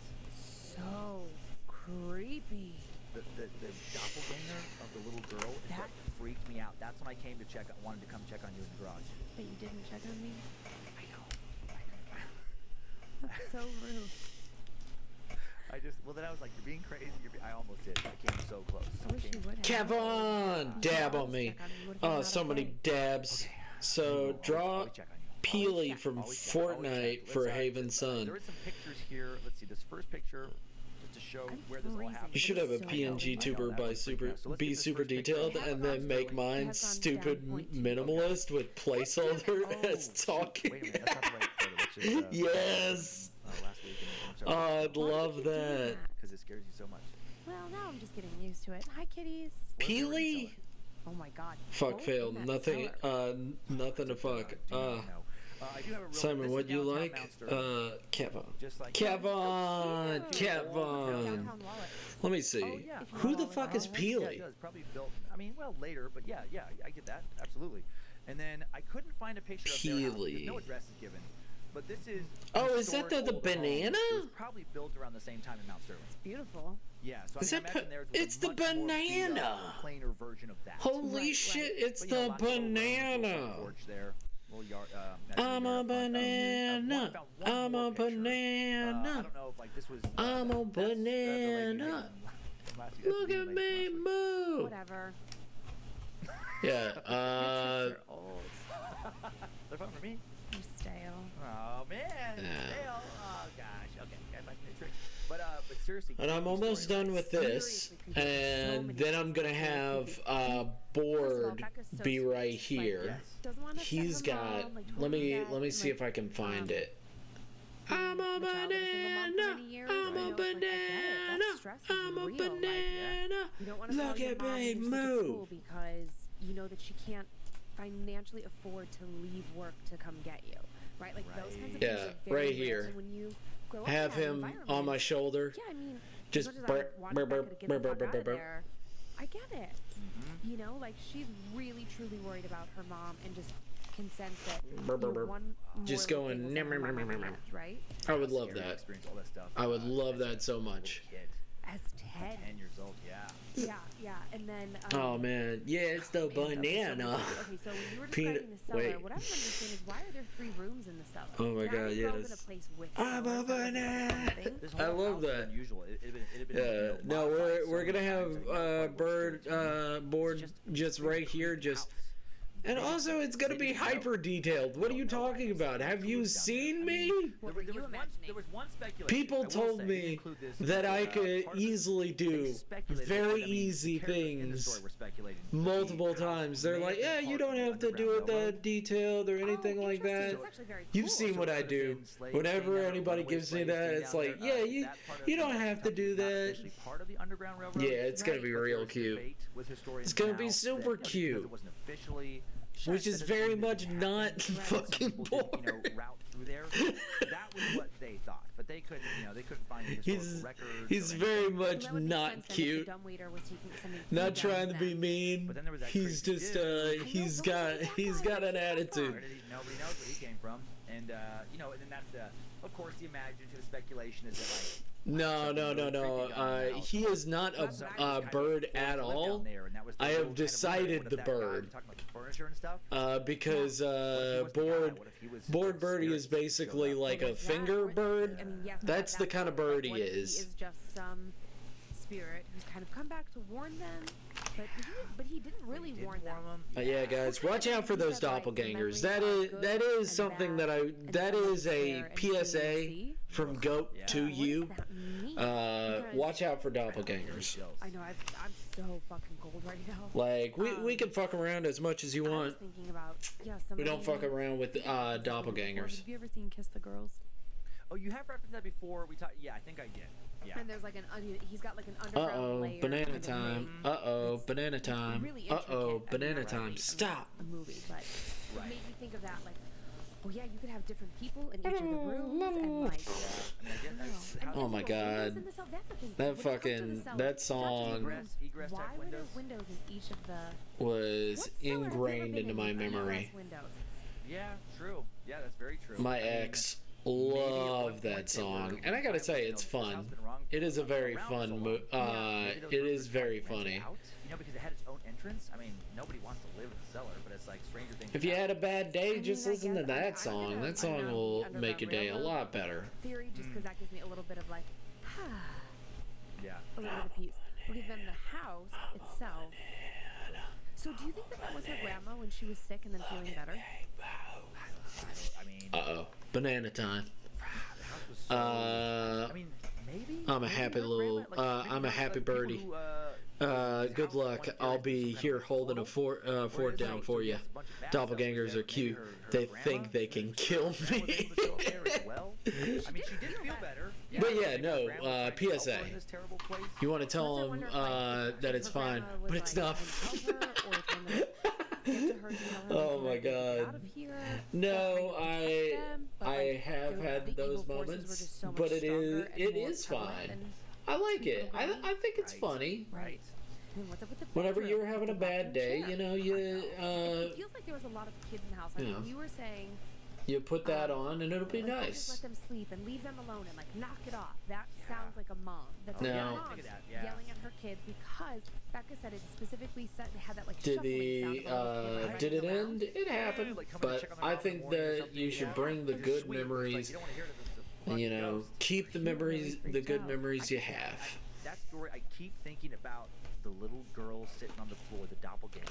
So creepy. The doppelganger of the little girl is what freaked me out. That's when I came to check. I wanted to come check on you in the garage. But you didn't check on me? I know. That's so rude. Then I was like, you're being crazy. I almost did. I came so close. I wish you would have. Kevin! Dab on me. Oh, so many dabs. Okay. So, draw Peely from Fortnite for Haven Sun. There are some pictures here. Let's see, this first picture, just to show where this all happened. You should have a PNGtuber be super detailed and then make mine stupid minimalist with placeholder as talking. Wait a minute, that's not the right photo. Yes! Last week. Oh, I'd love that. Because it scares you so much. Well, now I'm just getting used to it. Hi, kitties. Peely? Oh my god. Fuck failed. Nothing. Nothing to fuck. Simon, what you like? Kevin. Kevin. Kevin. Let me see. Who the fuck is Peely? Probably built. I mean, well, later, but yeah, I get that absolutely. And then I couldn't find a picture of their house. No address is given. But this is. Oh, is that the banana? It was probably built around the same time in Mount Sterling. It's beautiful. Yeah, so I imagine there's it's the banana. Plainer version of that. Holy shit! It's the banana. I'm a banana. I'm a banana. I don't know if like this was. I'm a banana. Look at me move. Whatever. Yeah. They're old. They're fun for me. You're stale. Oh man, stale. Oh gosh. Okay, guys, like the tricks. But seriously. And I'm almost done with this, and then I'm gonna have board be right here. He's got. Let me see if I can find it. I'm a banana. I'm a banana. I'm a banana. Look at me move. Because you know that she can't financially afford to leave work to come get you, right? Like those kinds of things are very right here. when you grow up have him on my shoulder. Yeah, I mean, just I get it. You know, like she's really truly worried about her mom and just can sense that one just going right? I would love that. I would love that so much. As 10 years old, yeah, and then oh man, yeah, it's the banana. Okay, so when you were describing the cellar, what I don't understand is why are there 3 rooms in the cellar? Oh my god, yes. I'm a banana. I love that. Yeah, no, we're gonna have board just right here, just. And also, it's gonna be hyper detailed. What are you talking about? Have you seen me? There was one speculation. People told me that I could easily do very easy things multiple times. They're like, yeah, you don't have to do it that detailed or anything like that. You've seen what I do. Whenever anybody gives me that, it's like, yeah, you don't have to do that. Yeah, it's gonna be real cute. It's gonna be super cute. Which is very much not fucking bored. Route through there. That was what they thought, but they couldn't they couldn't find the historical records. He's very much not cute. Not trying to be mean. But then there was that he's just he's got an attitude. Nobody knows where he came from, and and then that's of course the imaginative speculation is that No. He is not a bird at all. I have decided the bird. Because bored birdie is basically like a finger bird. That's the kind of bird he is. He is just some spirit who's kind of come back to warn them, but he didn't really warn them. Yeah, guys, watch out for those doppelgangers. That is something that is a PSA from Goat to you. Watch out for doppelgangers. I know, I'm so fucking cold right now. Like, we can fuck around as much as you want. I was thinking about, we don't fuck around with doppelgangers. Have you ever seen Kiss the Girls? Oh, you have referenced that before. We talked. Yeah, I think I did. Yeah. And there's like an onion. He's got like an underground layer. Banana time. Banana time. Really banana time. Stop. A movie, but it made me think of that. Like, oh yeah, you could have different people in each of the rooms, and like. Oh my god. That song Why were there windows in each of the? Was ingrained into my memory. Yeah, true. Yeah, that's very true. My ex love that song, and I gotta say, it's fun. It is a very fun it is very funny. Because it had its own entrance. I mean, nobody wants to live in the cellar, but it's like Stranger Things. If you had a bad day, just listen to that song. That song will make your day a lot better. Theory, just because that gives me a little bit of like, yeah, a little bit of peace. Because then the house itself. So do you think that was her grandma when she was sick and then feeling better? I mean, banana time. I mean, maybe. I'm a happy little. I'm a happy birdie. Good luck. I'll be here holding a fort down for you. Doppelgangers are cute. They think they can kill me. I mean, she did feel better. But yeah, no. PSA. You want to tell them that it's fine, but it's not. Oh my god. No, I have had those moments, but it is fine. I like it. I think it's funny. Right. Whenever you're having a bad day, you it feels like there was a lot of kids in the house. Like you were saying. You put that on and it'll be nice. Just let them sleep and leave them alone and like knock it off. That sounds like a mom. That's like a mom yelling at her kids because Becca said it specifically had that like shuffling sound. Did it end? It happened. But I think that you should bring the good memories. Keep the memories, the good memories you have. That story, I keep thinking about the little girl sitting on the floor, the doppelganger.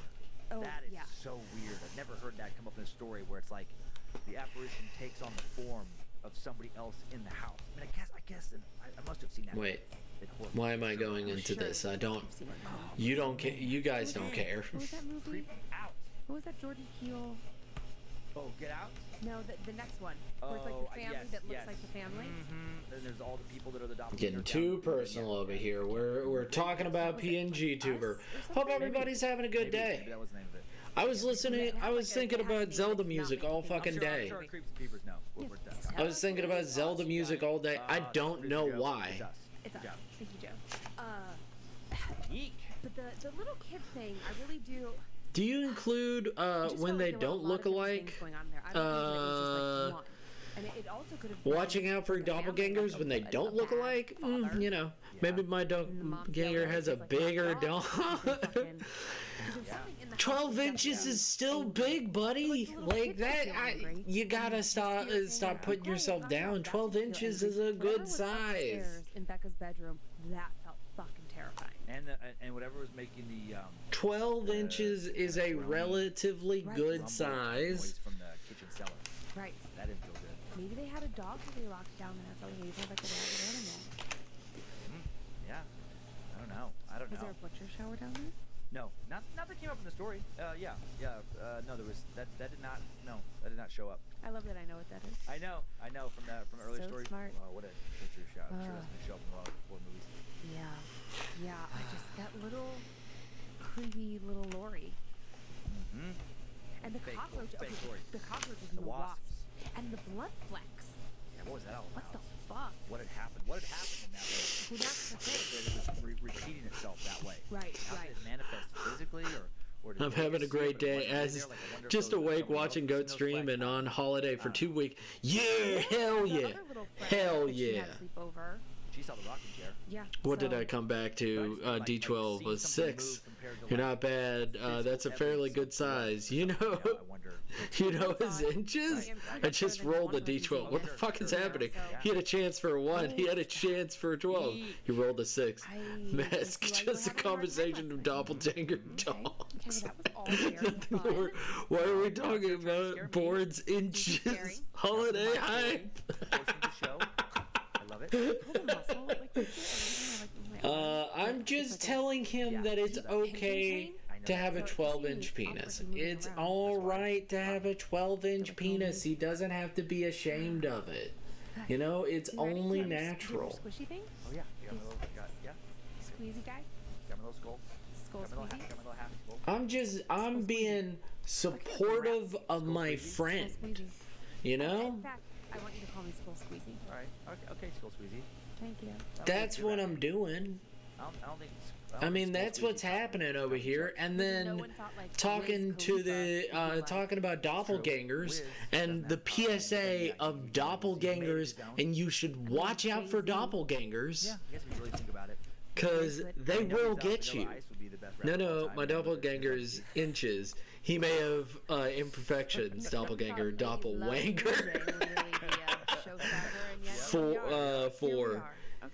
Oh, that is so weird. I've never heard that come up in a story where it's like the apparition takes on the form of somebody else in the house. I mean, I guess, and I must have seen that. Wait, why am I going into this? I don't. You don't care. You guys don't care. What was that movie? Creep Out. What was that Jordan Peele? Oh, Get Out? No, the next one. Where it's like the family that looks like the family. Then there's all the people that are the doppelgangers. Getting too personal over here. We're talking about pngtuber. Hope everybody's having a good day. Maybe that was the name of it. I was thinking about Zelda music all fucking day. I was thinking about Zelda music all day. I don't know why. It's us. Thank you, Joe. But the little kid thing, I really do. Do you include when they don't look alike? Watching out for doppelgangers when they don't look alike? Maybe my doppelganger has a bigger dog. 12 inches is still big, buddy. Like that, you gotta stop putting yourself down. 12 inches is a good size. In Becca's bedroom, that felt fucking terrifying. And whatever was making the 12 inches is a relatively good size. From the kitchen cellar. Right. That didn't feel good. Maybe they had a dog that they locked down, and that's how they made Becca an animal. Yeah. I don't know. Was there a butcher shower down there? No, not that came up in the story. No, there was that did not. No, that did not show up. I love that I know what that is. I know from early stories. Smart. Oh, what a butcher shower! I'm sure that's gonna show up in a lot of horror movies. Yeah. I just that little creepy little Lori. And the cockroach. The cockroach is the wasps. And the blood flecks. What was that all about? What the fuck? What had happened? What had happened in that way? Well, that's the thing. That it was repeating itself that way. Right, How right. did it manifest physically, or did I'm they having a see it, great but it day wasn't really as there? Like, I wonder if just there was awake somebody watching else Goat in those stream and on holiday for 2 weeks. Yeah, hell yeah. The other little friend Hell that she yeah. had to sleep over. She saw the rocking chair. Yeah. What so, did I come back to? D12 was 6. You're not bad. That's a fairly good size. You know, I wonder. you know his inches? I just rolled a D12. What the fuck is happening? He had a chance for a 1. He had a chance for a 12. He rolled a 6. Mask, just a conversation of doppelganger dogs. Okay, that was all very Nothing fun. more. Why are we talking about boards, inches, holiday hype? I love it. Pull the muscle, like, you can't really, like, oh my I'm just telling him that it's okay to have a 12-inch penis. It's alright to have a 12-inch penis. He doesn't have to be ashamed of it. You know, it's only natural. Squishy thing? Oh yeah, you got my little, Squeezy guy? got my little skull. Skull Got my little, squeezy? got my little half skull. I'm being supportive of my friend. Skull squeezy. You know? In fact, I want you to call me Skull Squeezy. All right, okay, skull squeezy. Thank you. That's what I'm doing. I don't think. I mean, that's what's happening over here. And then talking to the talking about doppelgangers and the PSA of doppelgangers, and you should watch out for doppelgangers. Yeah, I guess if you really think about it. Because they will get you. No, my doppelganger's inches. He may have imperfections, doppelganger, doppelwanger. Four.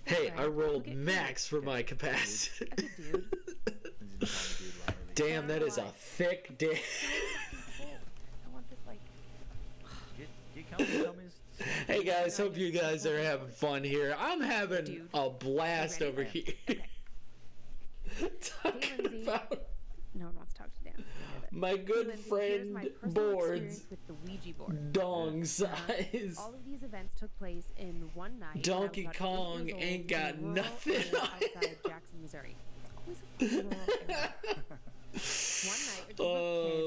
Hey, I rolled max for my capacity. Damn, that is a thick dick. I want this, like... Hey guys, hope you guys are having fun here. I'm having a blast over here. Talking about no one wants to talk to Dan. my good friend Boards with the Ouija board. dong size. All of these events took place in one night. Donkey Kong ain't got nothing on it. Outside Jackson, Missouri. It's always a fun rural area. One night, a group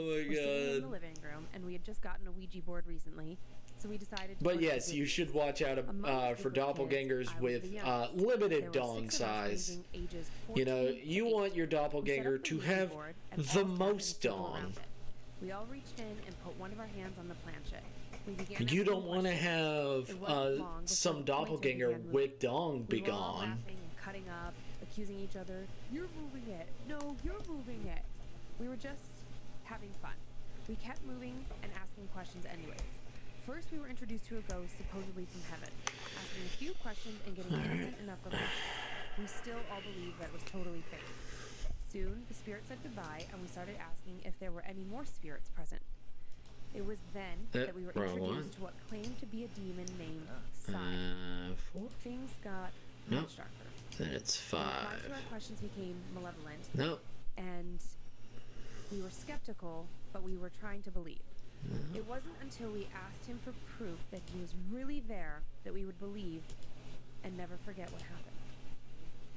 of kids were sitting in the living room, and we had just gotten a Ouija board recently, so we decided to... But yes, you should watch out for doppelgangers with limited dong size. You know, you want your doppelganger to have the most dong. We all reached in and put one of our hands on the planchette. You don't want to have some doppelganger with dong be gone. Cutting up, accusing each other. You're moving it. No, you're moving it. We were just having fun. We kept moving and asking questions anyways. First, we were introduced to a ghost supposedly from heaven, asking a few questions and getting innocent enough replies. We still all believed that it was totally fake. Soon, the spirit said goodbye, and we started asking if there were any more spirits present. It was then that we were introduced to what claimed to be a demon named Sai. Things got much darker. Then it's 5. To our questions became malevolent. Nope. And we were skeptical, but we were trying to believe. It wasn't until we asked him for proof that he was really there that we would believe and never forget what happened.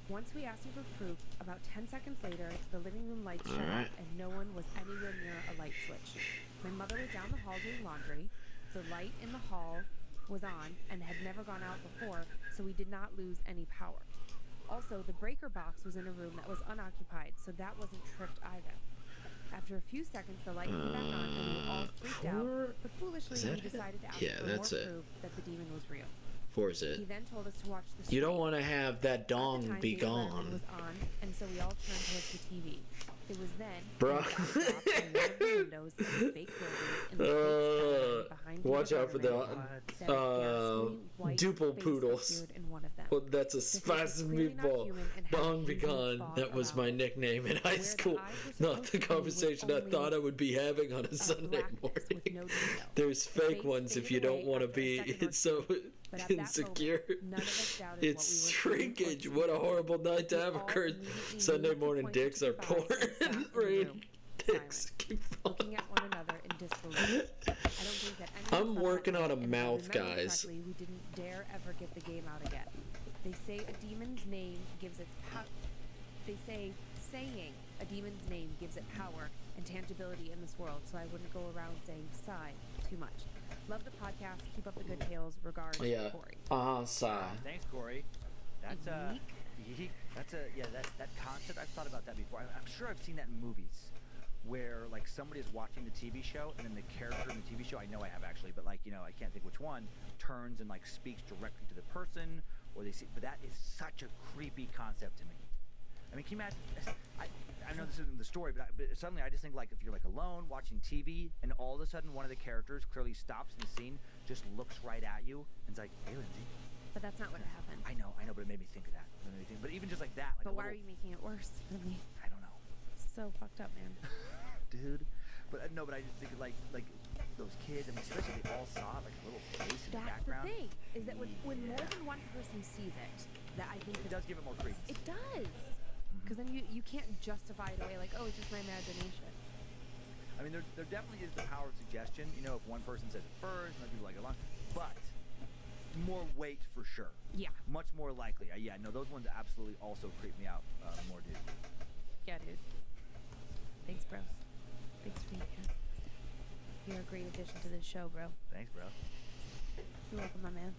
Once we asked him for proof, about 10 seconds later, the living room lights shut off and no one was anywhere near a light switch. My mother was down the hall doing laundry. The light in the hall was on and had never gone out before, so we did not lose any power. Also, the breaker box was in a room that was unoccupied, so that wasn't tripped either. After a few seconds, the light came back on and we were all freaked out, but foolishly we decided to ask for more proof that the demon was real. 4 is it. He then told us to watch the You don't want to have that dong be gone. Was on, and so we all turned towards the TV. It was then Bruh. Watch out for the duple poodles. Well, that's a spicy meatball. Dong be gone. That was my nickname in high school. Not the conversation I thought I would be having on a Sunday morning. There's fake ones if you don't want to be so insecure. It's shrinkage. What a horrible night to have occurred. Sunday morning dicks are porn. Rain dicks keep falling. I'm working on a mouth, guys. We didn't dare ever get the game out again. They say a demon's name gives its power. They say saying a demon's name gives it power and tangibility in this world, so I wouldn't go around saying sigh too much. Love the podcast. Keep up the good tales. Regards, Corey. Thanks, Corey. That's yeek. That's that concept. I've thought about that before. I'm sure I've seen that in movies, where like somebody is watching the TV show and then the character in the TV show, I know I have actually, but like I can't think which one, turns and like speaks directly to the person, or they see. But that is such a creepy concept to me. I mean, can you imagine? I know this isn't the story, but suddenly I just think like if you're like alone watching TV and all of a sudden one of the characters clearly stops in the scene, just looks right at you and is like, "Hey, Lindsay." But that's not what happened. I know, but it made me think of that. But even just like that, like. But why are you making it worse for me? I don't know. So fucked up, man. Dude, but I just think like those kids. I mean, especially they all saw like a little face in the background. That's the thing, is that when more than one person sees it, that I think it does give it more credence. It does, because then you can't justify it away like, oh, it's just my imagination. I mean, there definitely is the power of suggestion. You know, if one person says it first, and other people like it along, but more weight for sure. Yeah. Much more likely. No, those ones absolutely also creep me out more, dude. Yeah, dude. Thanks, bro. Thanks for being here. You're a great addition to this show, bro. Thanks, bro. You're welcome, my man.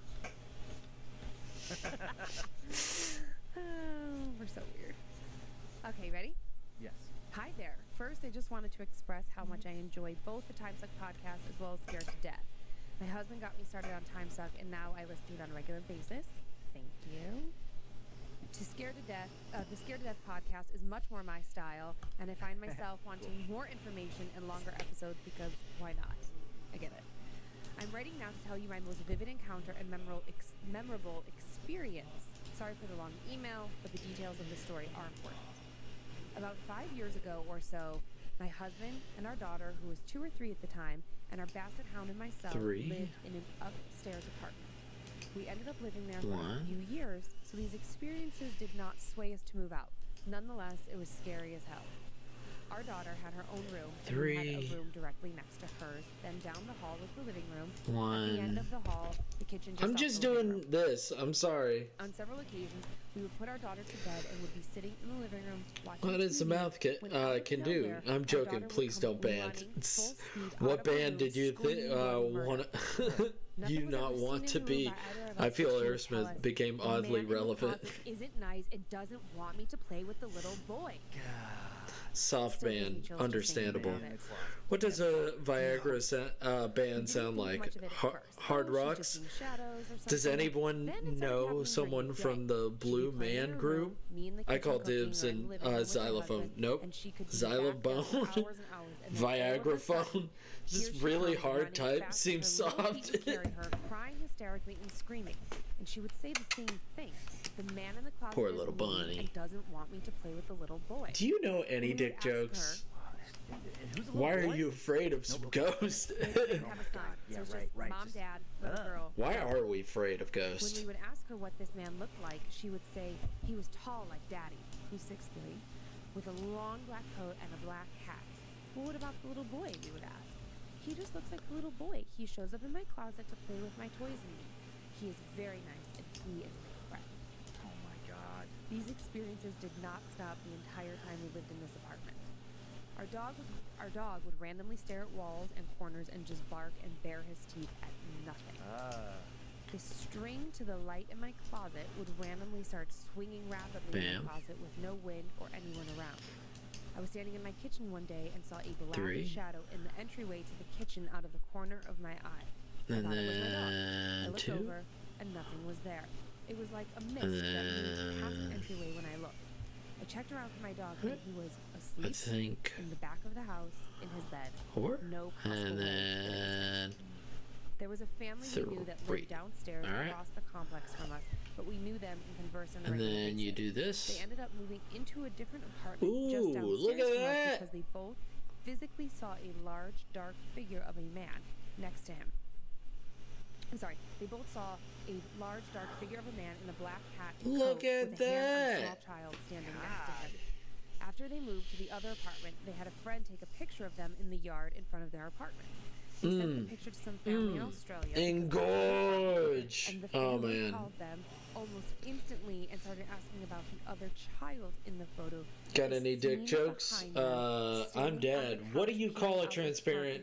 Oh, we're so weird. Okay, ready? Yes. Hi there. First, I just wanted to express how much I enjoy both the Time Suck podcast as well as Scared to Death. My husband got me started on Time Suck, and now I listen to it on a regular basis. Thank you. The Scared to Death podcast is much more my style, and I find myself wanting more information and longer episodes because why not? I get it. I'm writing now to tell you my most vivid encounter and memorable experience. Sorry for the long email, but the details of the story are important. About 5 years ago or so, my husband and our daughter, who was 2 or 3 at the time, and our basset hound and myself lived in an upstairs apartment. We ended up living there for a few years, so these experiences did not sway us to move out. Nonetheless, it was scary as hell. Our daughter had her own room, and we had a room directly next to hers. Then down the hall was the living room. At the end of the hall, the kitchen. I'm just doing this. I'm sorry. On several occasions, we would put our daughter to bed and would be sitting in the living room watching What does the mouth can do? I'm joking. Please don't ban. What band did you want? You not want to be? I feel Aerosmith became oddly relevant. Isn't nice and doesn't want me to play with the little boy. Soft band, understandable. What does a Viagra band sound like? Hard Rocks? Does anyone know someone from the Blue Man group? I call dibs and xylophone. Nope. Xylobone? Viagra phone? This is really hard type. Seems soft. Crying hysterically and screaming, and she would say the same thing. The man in the closet Poor little bunny. And doesn't want me to play with the little boy. Do you know any dick jokes? Why are you afraid of some ghosts? We have a son, so it's just mom, dad, little girl. Why are we afraid of ghosts? When we would ask her what this man looked like, she would say he was tall like Daddy, who's 6'3", with a long black coat and a black hat. Well, what about the little boy? We would ask. He just looks like a little boy. He shows up in my closet to play with my toys and me. He is very nice, and he is my friend. Oh my God. These experiences did not stop the entire time we lived in this apartment. Our dog would randomly stare at walls and corners and just bark and bare his teeth at nothing. The string to the light in my closet would randomly start swinging rapidly in the closet with no wind or anyone around. I was standing in my kitchen one day and saw a black shadow in the entryway to the kitchen out of the corner of my eye. I thought it was my dog. I looked over and nothing was there. It was like a mist that moved past the entryway when I looked. I checked around for my dog and he was asleep in the back of the house in his bed. No possible way. There was a family we knew that lived downstairs across the complex from us, but we knew them and conversed on a regular basis. And then you do this. They ended up moving into a different apartment just downstairs from us because they both physically saw a large, dark figure of a man next to him. I'm sorry. They both saw a large, dark figure of a man in a black hat and coat with a hand on a small child standing next to him. After they moved to the other apartment, they had a friend take a picture of them in the yard in front of their apartment. They sent the picture to some family in Australia. Engorge! And the family called them almost instantly and started asking about the other child in the photo. Got any dick jokes? I'm Dad. What do you call a transparent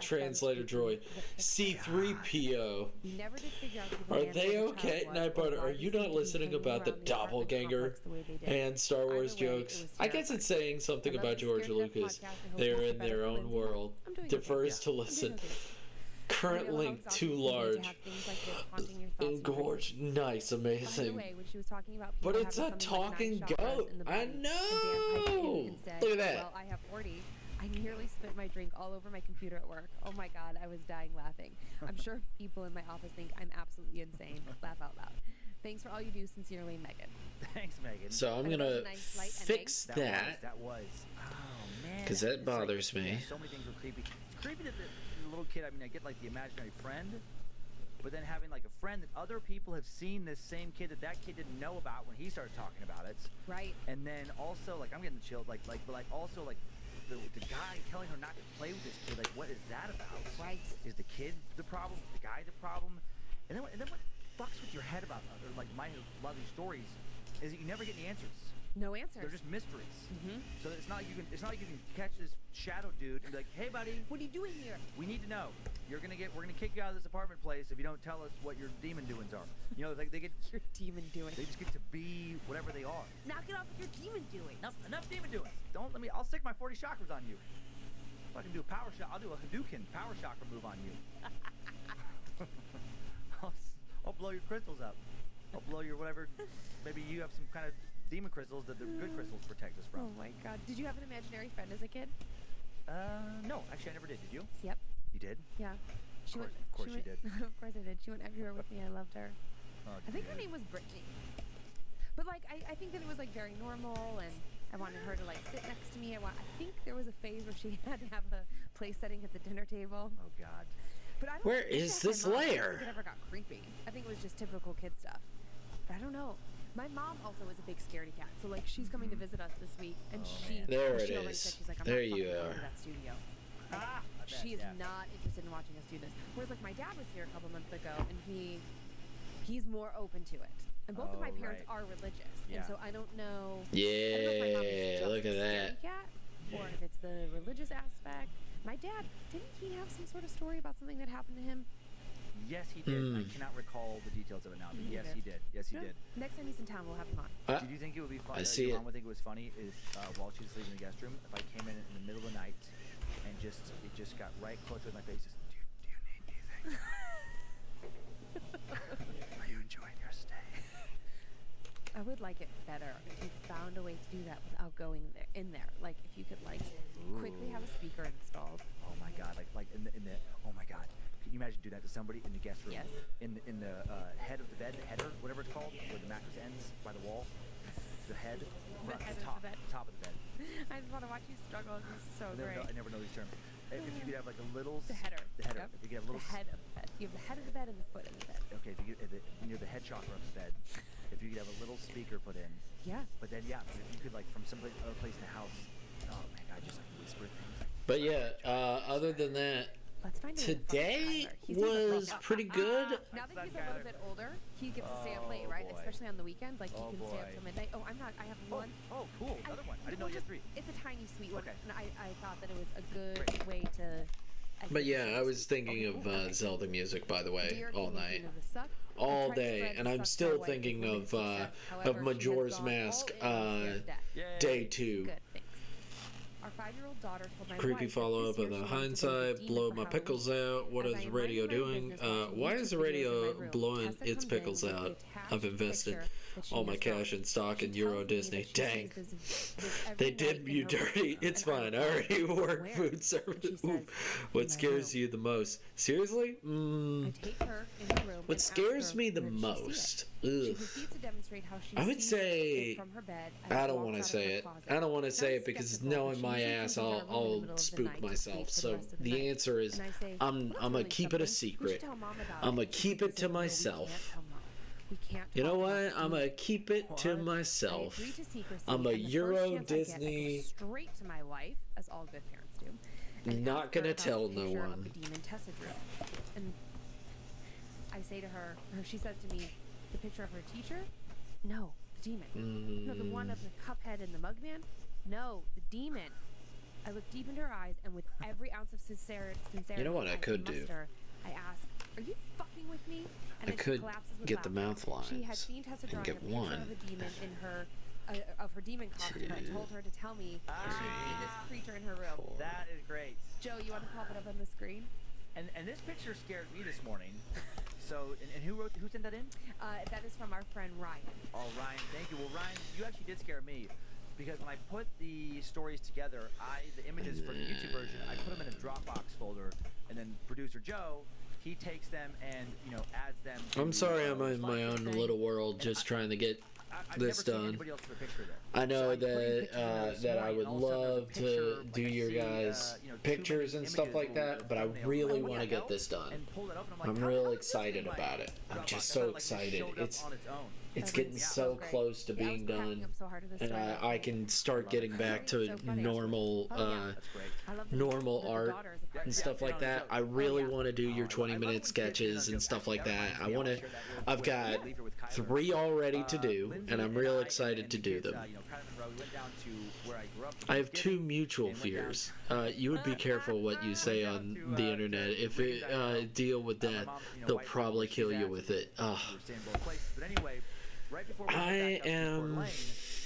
translator droid? C3PO. Never did figure out who the Are man they or the okay? child was, Nightbot, or are you why not they listening seemed to about the hang around the apartment doppelganger complex the way they did. and Star Wars Either way, it jokes? was I guess it's saying something I love about the George Scared Death Lucas. podcast. I hope They're it's in better their for own Lindsay. world. I'm doing The okay. first to I'm doing listen. okay. Current I know how link exhausting too it can be to large. have things like this haunting your thoughts and Engorged. Nice. By the Amazing. way, when she was talking about But people it's a having something like talking 9 chakras goat. in the I body, and Dan piped know. in and said, Look at that. well, I have 40. I nearly spit my drink all over my computer at work. Oh my God, I was dying laughing. I'm sure people in my office think I'm absolutely insane. Laugh out loud. Thanks for all you do. Sincerely, Megan. Thanks, Megan. So I'm And it going was to a nice light fix ending. That was. Oh, man. because that It's like, bothers me. yeah, so many things were creepy. It's creepy that the little kid, I mean, I get like the imaginary friend, but then having like a friend that other people have seen this same kid that kid didn't know about when he started talking about it. Right. And then also, like, I'm getting the chills, but also, like, the guy telling her not to play with this kid, like, what is that about? Right. Is the kid the problem? Is the guy the problem? And then what fucks with your head about, like, a lot of these stories, is that you never get any answers. No answers. They're just mysteries. Mm-hmm. So it's not like you can catch this shadow dude and be like, hey buddy, What are you doing here? we need to know. We're gonna kick you out of this apartment place if you don't tell us what your demon doings are. You know, like they Your demon doing. just get to be whatever they are. Knock it off with your demon doing. Enough demon doing. I'll stick my 40 chakras on you. If I can do a power shot, I'll do a Hadouken power chakra move on you. I'll blow your crystals up. I'll blow your whatever. Maybe you have some kind of demon crystals that the good crystals protect us from. Oh my God. Did you have an imaginary friend as a kid? No, actually I never did. Did you? Yep. You did? Yeah. Of course you did. Of course I did. She went everywhere with me. I loved her. Oh, I think her dude. name was Brittany. But like, I think that it was like very normal, and I wanted her to like sit next to me. I think there was a phase where she had to have a place setting at the dinner table. Oh God. But I don't Where think is that my this mom layer? It ever got creepy. I think it was just typical kid stuff. But I don't know. My mom also is a big scaredy cat, so like she's coming to visit us this week, and man. There it she already is. said, she's like, I'm There not you fucking going are. to that studio. I bet, She is yeah. not interested in watching us do this. Whereas like my dad was here a couple months ago, and he's more open to it. And both of my Oh, parents right. are religious, Yeah. and so I don't know. I don't know if my mom is Yeah, just look a at scaredy that. cat, or if it's the religious aspect. My dad, didn't he have some sort of story about something that happened to him? Yes, he did. I cannot recall the details of it now, but Me yes, neither. he did. Yes, he Yeah. did. Next time he's in town, we'll have him on. Did you think it would be funny? I see your it. mom would think it was funny is while she was sleeping in the guest room, if I came in the middle of the night and it just got right close to my face. Just, do you need anything? Are you enjoying your stay? I would like it better if you found a way to do that without going in there. Like if you could like quickly have a speaker installed. Oh my God! Like in the oh my God! Can you imagine doing that to somebody in the guest room? Yes. In the head of the bed, the header, whatever it's called, where the mattress ends by the wall. The head, The head of top, the bed. top of the bed. I just want to watch you struggle. This is so great. I never know these terms. If you could have like a little The header. The header. Yep. If you could have a little The head of the bed. You have the head of the bed and the foot in the bed. Okay, if you get near the head chakra of the bed, if you could have a little speaker put in, Yeah. but then if you could like from some other place in the house, oh man, I just like whisper things. Like, But yeah, other than that, Let's find out. today was pretty good. Now that he's a little bit older, he gets to stay up late, right? boy. Especially on the weekends. Like Oh, he can stay up boy. till midnight. Oh, I'm not. I have one. oh, cool, another one. I didn't know you had 3. It's a tiny sweet one, Okay. and I thought that it was a good way to. But yeah, I was thinking of Zelda music, by the way, Dear all King night, Queen of the Suck, all I tried to day, spread and the I'm suck still my way thinking with of success. However, she has Majora's gone Mask, all in on scared death. Yay. day 2. Good, thanks. Our 5-year-old daughter told my Creepy wife that follow up this of year the she wanted to go to hindsight, Demon blow for my Halloween. pickles out. What As is I am radio minding my doing? business watching Why YouTube is the videos in radio my room, blowing Tessa its comes in pickles with the out? attached I've invested picture that she all my has drawn. cash in stock She in Euro tells me Disney. that she Dang. sees this every They night did in you her dirty. room, It's and fine. I like, already work "Where?" food And service. she says, Ooh. "In What my scares room." you the most? Seriously? I take her in her room. What and ask scares her, me the where did she see it? most? She Ugh. proceeds to demonstrate how she I would sees say it from her bed as I it don't walks want to out of say her it. closet. I don't want to Now, say I'm it because skeptical, knowing but she my usually ass, comes into her room in the I'll middle of the spook night to myself. sleep for the So rest of the the night. answer is And I say, I'm "Well, that's gonna really keep it a something. We should secret. tell Mom about I'm gonna it." keep She it says, to "No, we myself. can't tell Mom. We can't You know talk about what? the I'm gonna demon." keep it to I myself. agree to secrecy, I'm a and the first Euro chance I get, I Disney. go straight to my wife, as all good parents do. And Not ask her gonna about tell the no picture of one. the demon Tessa drew. And I say to her, or she says to me, the picture of her teacher? No, the demon. No, the one of the Cuphead and the Mugman? No, the demon. I looked deep into her eyes, and with every ounce of sincerity, you know what I could do? I asked, "Are you fucking with me?" And I could get the mouth lines She had seen Tessa drawing a picture of a demon in her of her demon costume. I told her to tell me if she'd seen this creature in her room. That is great. Joe, you want to pop it up on the screen? And this picture scared me this morning. So, and who sent that in? That is from our friend Ryan. Oh, Ryan, thank you. Well, Ryan, you actually did scare me. Because when I put the stories together, the images for the YouTube version, I put them in a Dropbox folder, and then producer Joe, he takes them and adds them. I'm sorry, I'm in my own little world, just trying to get this done. I know that I would love to do your guys' pictures and stuff like that, but I really want to get this done. I'm real excited about it. I'm just so excited. It's getting so close to being done, and I can start getting back to normal normal art and stuff like that. I really want to do your 20-minute sketches and stuff like that. I've got 3 already to do, and I'm real excited to do them. I have 2 mutual fears. You would be careful what you say on the internet. If it deal with that, they'll probably kill you with it. Right before we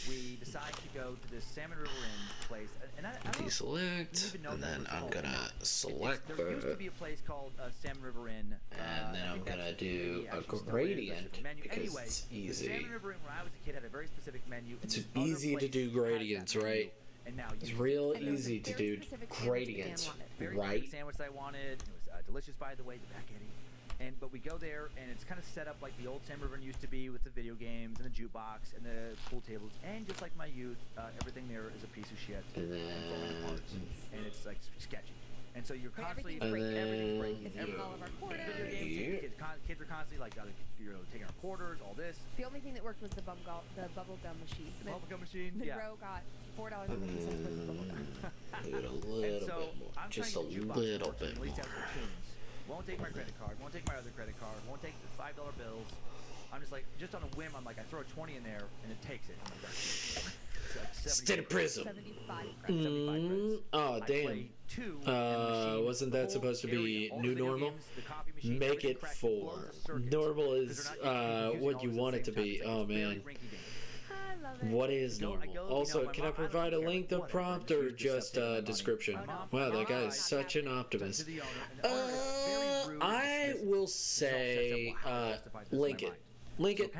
we decide to go to this Salmon River Inn place. And I deselect, and then I'm gonna select there used to be a place called Salmon River Inn. And then I'm gonna do a gradient because it's easy. Salmon River Inn, when I was a kid, had a very specific menu. It's easy to do gradients, right? It's real easy to do gradients, right? The sandwich that I wanted. It was delicious, by the way, the back Eddie. But we go there, and it's kind of set up like the old Sam River used to be, with the video games and the jukebox and the pool tables, and just like my youth, everything there is a piece of shit and falling apart, and it's like sketchy. And so you're constantly everything's breaking. It's eating all of our quarters. Kids are constantly like taking our quarters, all this. The only thing that worked was the bubble gum machine. The bubble gum machine. Monroe got $4.50 worth of bubble gum. A little bit more, just a little bit more. Won't take my credit card, won't take my other credit card, won't take the $5 bills. I'm just like, just on a whim, I'm like, I throw a 20 in there, and it takes it. I'm like, State of Prism. 75 oh, damn. Wasn't that supposed to be new normal? Make it 4. Normal is what you want it to be. Oh, man. What is normal? Also, can I provide a link of prompt or just a description? Wow, that guy is such an optimist. I will say link it. Link it.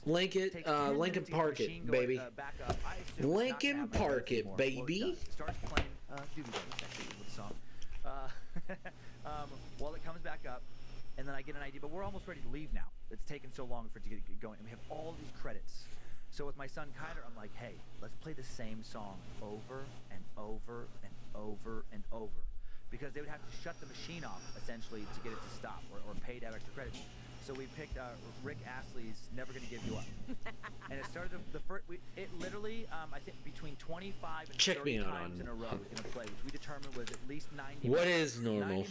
Link it. Lincoln Park it, baby. Lincoln Park it, baby. Starts playing well, it comes back up, and then I get an idea, but we're almost ready to leave now. It's taken so long for it to get going, and we have all these credits. So with my son Kyler, I'm like, hey, let's play the same song over and over and over and over. Because they would have to shut the machine off, essentially, to get it to stop, or pay to have extra credits. So we picked Rick Astley's Never Gonna Give You Up. And it started the first, it literally, I think between 25 and 30 times in a row was gonna play, which we determined was at least 90 What is normal?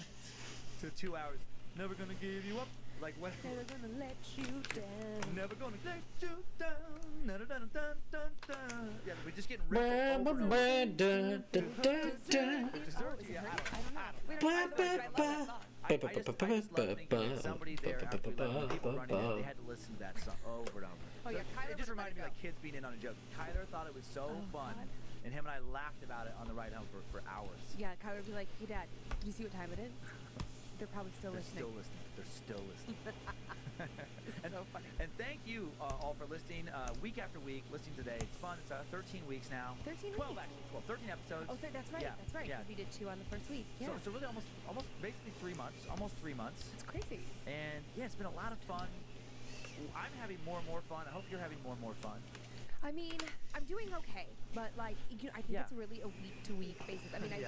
To 2 hours. Never gonna give you up. Like what? Never gonna let you down. Never gonna let you down. Dun, dun, dun, dun, dun. Yeah, we're just getting ripped over and over. I just love thinking that somebody there, after we let people run in, they had to listen to that song over and over. Oh, yeah, it just reminded me like kids being in on a joke. Kyler thought it was so fun, and him and I laughed about it on the ride home for hours. Yeah, Kyler would be like, hey, Dad, do you see what time it is? They're probably still listening. They're still listening. It's so funny. And thank you all for listening week after week, listening today. It's fun. It's 13 weeks now. 13 12 weeks. Actually. 12, 13 episodes. Oh, that's right. Yeah. That's right. Yeah. We did 2 on the first week. Yeah. So really almost basically 3 months. Almost 3 months. It's crazy. And yeah, it's been a lot of fun. I'm having more and more fun. I hope you're having more and more fun. I mean, I'm doing okay, but like, I think it's really a week-to-week basis. I mean, I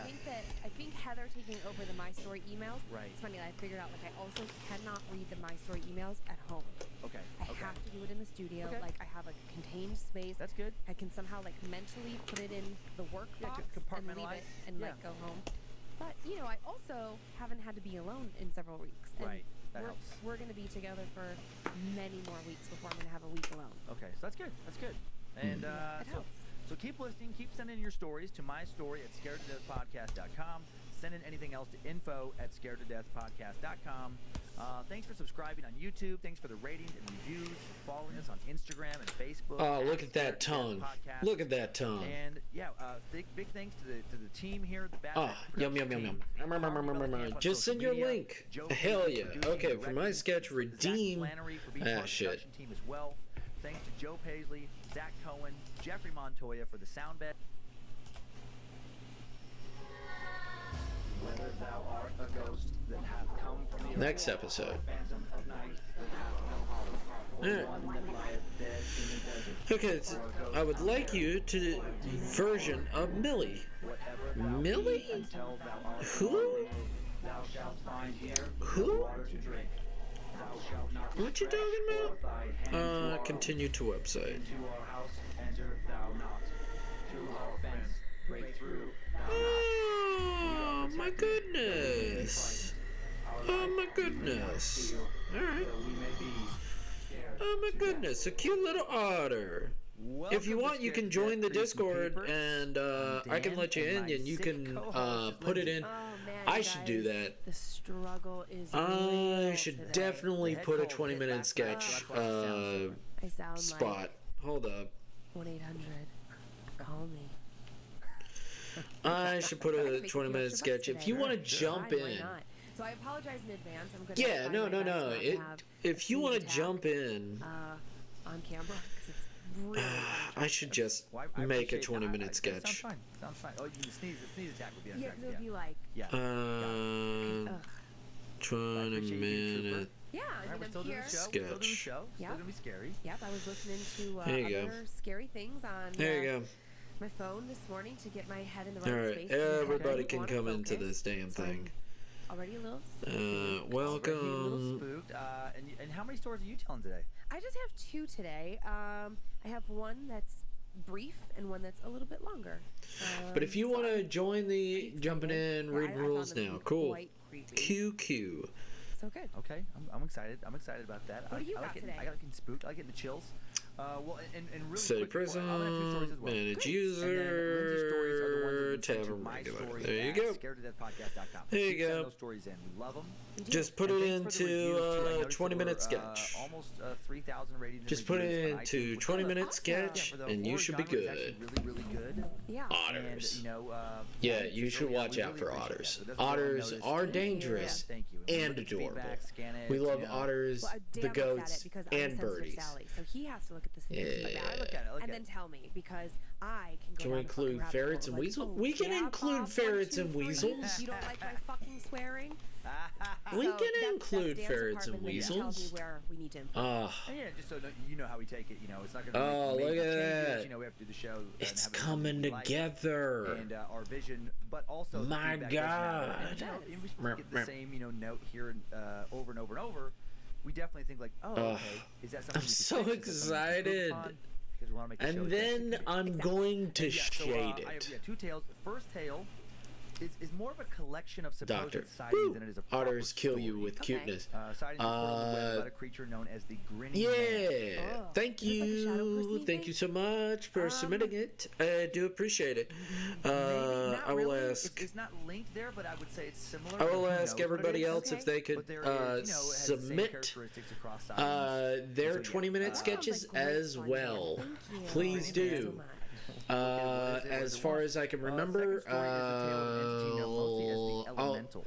think Heather taking over the My Story emails. Right. It's funny that I figured out like I also cannot read the My Story emails at home. Okay. I have to do it in the studio. Okay. Like I have a contained space. That's good. I can somehow like mentally put it in the work box and leave it and like go home. But I also haven't had to be alone in several weeks. And right. we're going to be together for many more weeks before I'm going to have a week alone. Okay, so that's good. That's good. And it helps. So keep listening. Keep sending your stories to mystory@scaredtodeathpodcast.com. Send in anything else to info@scaredtodeathpodcast.com. Thanks for subscribing on YouTube. Thanks for the ratings and reviews. For following us on Instagram and Facebook. Oh, look at that tongue! Look at that tongue! And yeah, big thanks to the team here. The yum. Just send your link. Hell yeah! Okay, for my sketch, redeem. Shit. Team as well. Thanks to Joe Paisley, Zach Cohen, Jeffrey Montoya for the sound bed. Whether thou art a ghost that hath come from the Next episode. phantom of night that hath no hollow, or one that lieth dead in the desert. Okay, I would like you to version of Millie. Millie? Until thou art Who? thou shalt find here Who? water to drink. Thou shalt not What you stretch talking forth thy hand to about? our Continue to website. Into our house enter thou not. To our fence break through thou not. Oh my goodness! Oh my goodness! Alright. Oh my goodness, a cute little otter. If you want, you can join the Discord, and I can let you in, and you can put it in. Oh, man, I should do that. The struggle is I real should today. definitely put a 20-minute sketch I sound spot. Hold up. like 1-800. Call me. I should put a 20-minute sketch. If you want to jump Fine, why in. not? So I apologize in advance. I'm gonna Yeah, try no. my best not to have If a you want to sneak jump in, attack, on camera, because it's really I should just Well, I make a appreciate that. 20-minute Sounds sketch. fine. Sounds fine. Oh, you can the sneeze attack would be yeah, unattractive. it would be like Yeah. 20-minute. yeah. I All right, mean, we're still I'm doing here. the show. We're still doing the Sketch. show. Still Yep. gonna be scary. Yep, I was listening to There you go. other scary things on There you go. my phone this morning to get my head in the All right right, space. and everybody I can wanna come into focus, this damn so I'm thing. already a little Already a little Welcome. spooked. And how many stories are you telling today? I just have two today. I have one that's brief and one that's a little bit longer. But if you so want to I'm join the jumping in, Yeah, read I found rules them to now. be Cool. quite creepy. QQ. So good. Okay, I'm excited. I'm excited about that. What do you I like got getting, today? I like getting spooked. I like getting the chills. Well, and really Study quick, prison, I'm gonna have two stories as well. manage Good. And then Lindsay's stories are the ones that user, we send to tavern my regular. stories There you at go. scaredtodeathpodcast.com. There you Keep sending go. those stories in. We love them. Just put And it thanks for the into reviews, too. I a noticed 20-minute there were, sketch. Almost 3,000 ratings. and Just put reviews it on into iTunes, which 20-minute awesome. sketch, for the and you horror should be genre is actually good. really, really good. Yeah. Otters. And, you know, Yeah, it's you just should really- watch we out really for appreciate otters. that. So that's what Otters I noticed. are Thank you. dangerous Yeah, thank you. and Look at the adorable. feedback, scan it, We love you know. otters, Well, the Dan looks at it goats, because I'm and a sensitive birdies. Sally, so he has to look at the Yeah. statistics I look at it. and then tell me because I can go Can we down the include fucking rabbit ferrets hole, and like, weasels? oh, We can yeah, include Bob, ferrets 1, 2, and 3. weasels. You don't like my fucking swearing? We So can that's include Dan's ferrets and department that tells weasels. me where we need to improve. Ah, And yeah, just so you know how we take it. You know, it's not going to Oh, make look major at changes. that. You know, we have to do the show. And it's have it coming we like. together. And our vision, but also the My feedback does matter. God. And, you know, if we Merp, get the merp. same note here over and over and over. We definitely think like, oh, okay, is that something? I'm we so could fix? Is that something we could improve excited. upon? Because we want to make the show And as best then it can be. I'm going to And yeah, so, shade I have, it. two tales. The first tale is more of a collection of supposed Doctor. sightings Woo! than it is a proper Otters kill you story. with Okay. cuteness. Sightings reported on the web about a creature known as the grinning man. Yeah. Oh, Thank is this like a shadow you. person Thank thing? you so much for submitting it. I do appreciate it. Maybe not I will really. ask. It's not linked there, but I would say it's similar. I will Who ask knows what it everybody is? else if Okay. they could But there is, you know, it has the same submit characteristics across sightings. their So, yeah. 20-minute That sketches sounds like great as fun, well. Dan. Thank you. Please Thank you do. so much. What is it? What As does it far want? as I can Second remember, story is a tale of an entity known mostly as the elemental.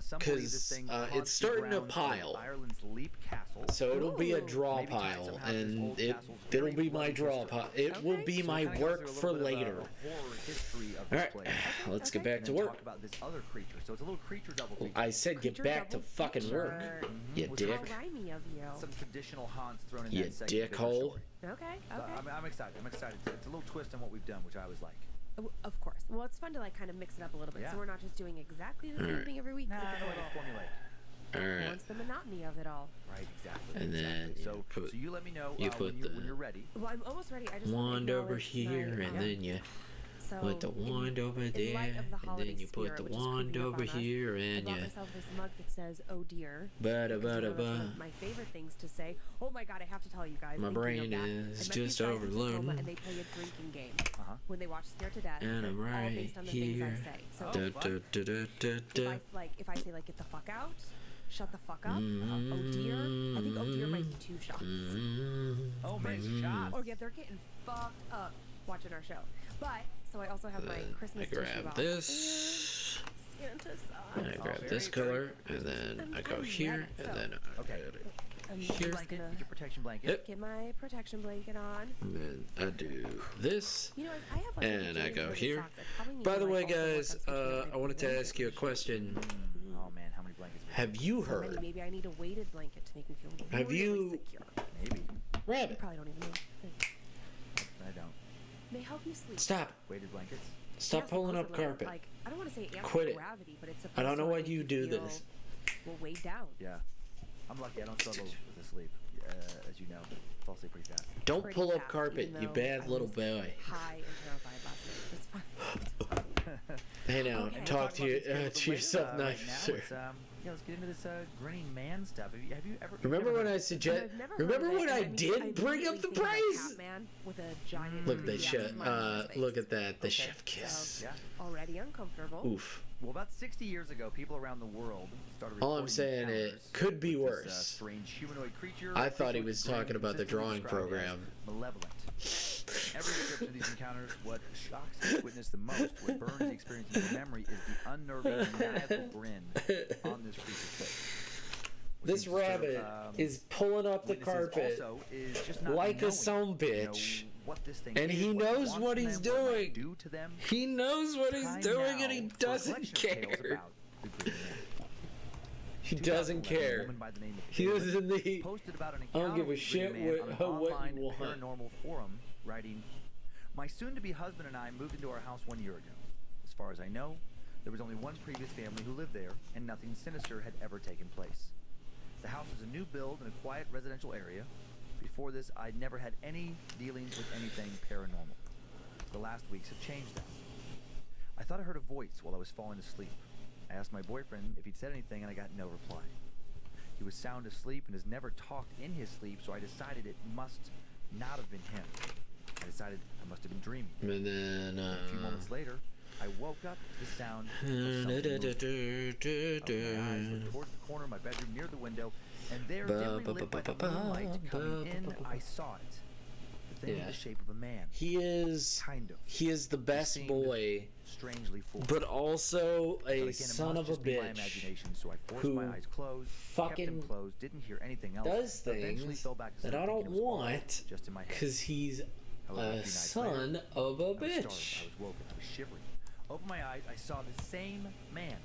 Some believe this 'cause, thing it's haunts the starting to grounds of pile. Ireland's Leap Castle. so it'll be a Ooh. draw Maybe tied pile, somehow to this and old castle's it'll very be my bloody draw history. pile. It will Okay. be So my we'll kinda go work through a for little bit of later. a horror history of All this right, place. let's Okay. get back And to then work. talk about this other creature. So it's a little creature double feature. I said get Creature back to double fucking work, feature. you With dick. How rhymey of you. Some traditional haunts thrown in You that segment. of the dickhole. story. Okay, So okay. I'm excited. I'm excited. It's a little twist on what we've done, which I always like. Of course. Well, it's fun to like kind of mix it up a little bit, Yeah. so we're not just doing exactly the same Alright. thing every week. 'cause Nah, it gets I a like little formulaic. Alright. wants the monotony of it all. Right, exactly. And then exactly. you So, put- so you let me know you put when you're ready. Well, I'm almost ready. I just Wand over acknowledge here, my, and then you So put the wand over there, and then you put the wand over here, and I bought myself this mug that says "Oh dear." Bada Because bada one of ba. my favorite things to say. Oh my god, I have to tell you guys. My thinking brain of that, is I met just these guys in Tacoma, overloading. and they play a drinking game when they watch Scared to Death. And I'm all right based on the here. things I say. So Da, da, da, da, da, da. if I say like get the fuck out, shut the fuck up, oh dear. I think oh dear might be 2 shots. Oh man, shots. Oh yeah, they're getting fucked up watching our show. But so I also have my Christmas I tissue grab box. this, Santa and I socks. grab this color, and then I go here, and then I Okay. put it I'm here. just Blanket, gonna get your protection blanket. Yep. get my protection blanket on. And then I do this. You know, I have like And I go pajamas here. socks. I probably need By to, the like, way, also work on guys, switching out my I wanted to blanket. ask you a question. Oh man, how many blankets? Have you So many, heard? maybe I need a weighted blanket to make me feel Have really you- secure. Maybe. You Rabbit, probably don't even know. I don't. They help you sleep. stop. Weighted blankets. Stop Yeah, pulling up supposedly, carpet. Like, I don't want to say Quit it. gravity, but it's I don't supposed know to why make you do feel, this. well, weighed down. Yeah. I'm lucky. I don't struggle with the sleep. As you know, fall asleep pretty fast. Don't Pretty pull up fast, carpet, even you though bad I little was boy. High and terrified last night. It's fine. Hey now, Okay. talk to you to yourself Right nicer. now, let's get into this grinning man stuff. Have you ever? Remember when I I've suggest? never heard Remember of it, when and I did I bring up the immediately think of a price? Catman with a giant Look at that creepy-ass chef. smile on his face. Look at that. The Okay. chef kiss. Yeah. Already uncomfortable. Oof. Well, about 60 years ago, people around the world started All I'm reporting saying, it encounters could be with this, worse. strange humanoid creature. I thought he frequently was grim, talking about the consistently drawing described as program. Malevolent. Every description of these encounters, what shocks us witness the most, what burns the experience into memory, is the unnerving, maniacal grin on this creature's face. What This seems to serve, rabbit is pulling up the witnesses carpet also is just not like a knowing, son bitch. what this thing And is, he what it knows wants what from he's them, what it might doing. do to them. He knows what he's Time doing, now and he for a doesn't collection of tales care. about the Green Man. He doesn't 2011, a care. woman by the name of He David doesn't need. posted about an I don't encounter give a with the shit Green Man on an what online you want. paranormal forum, writing, "My soon-to-be husband and I moved into our house 1 year ago. As far as I know, there was only one previous family who lived there, and nothing sinister had ever taken place. The house was a new build in a quiet residential area. Before this, I'd never had any dealings with anything paranormal. The last weeks have changed that. I thought I heard a voice while I was falling asleep. I asked my boyfriend if he'd said anything, and I got no reply. He was sound asleep and has never talked in his sleep, so I decided it must not have been him. I decided I must have been dreaming. And then. A few moments later, I woke up to the sound of something moving. I opened my eyes, looked towards the corner of my bedroom near the window, and there, dimly lit by the moonlight coming in, I saw it. The thing in the shape of a man. He is. Kind of. He is the best seemed boy, Strangely full. but also But a again, it son must of a just be my bitch imagination, so I forced who my eyes closed, kept fucking them closed, didn't hear anything else. does Eventually things fell back that asleep I don't thinking it was all want just in my head. because he's However, a a few nights son later, of a I was startled. bitch. I was woken. I was shivering. Opened my eyes. I saw the same man.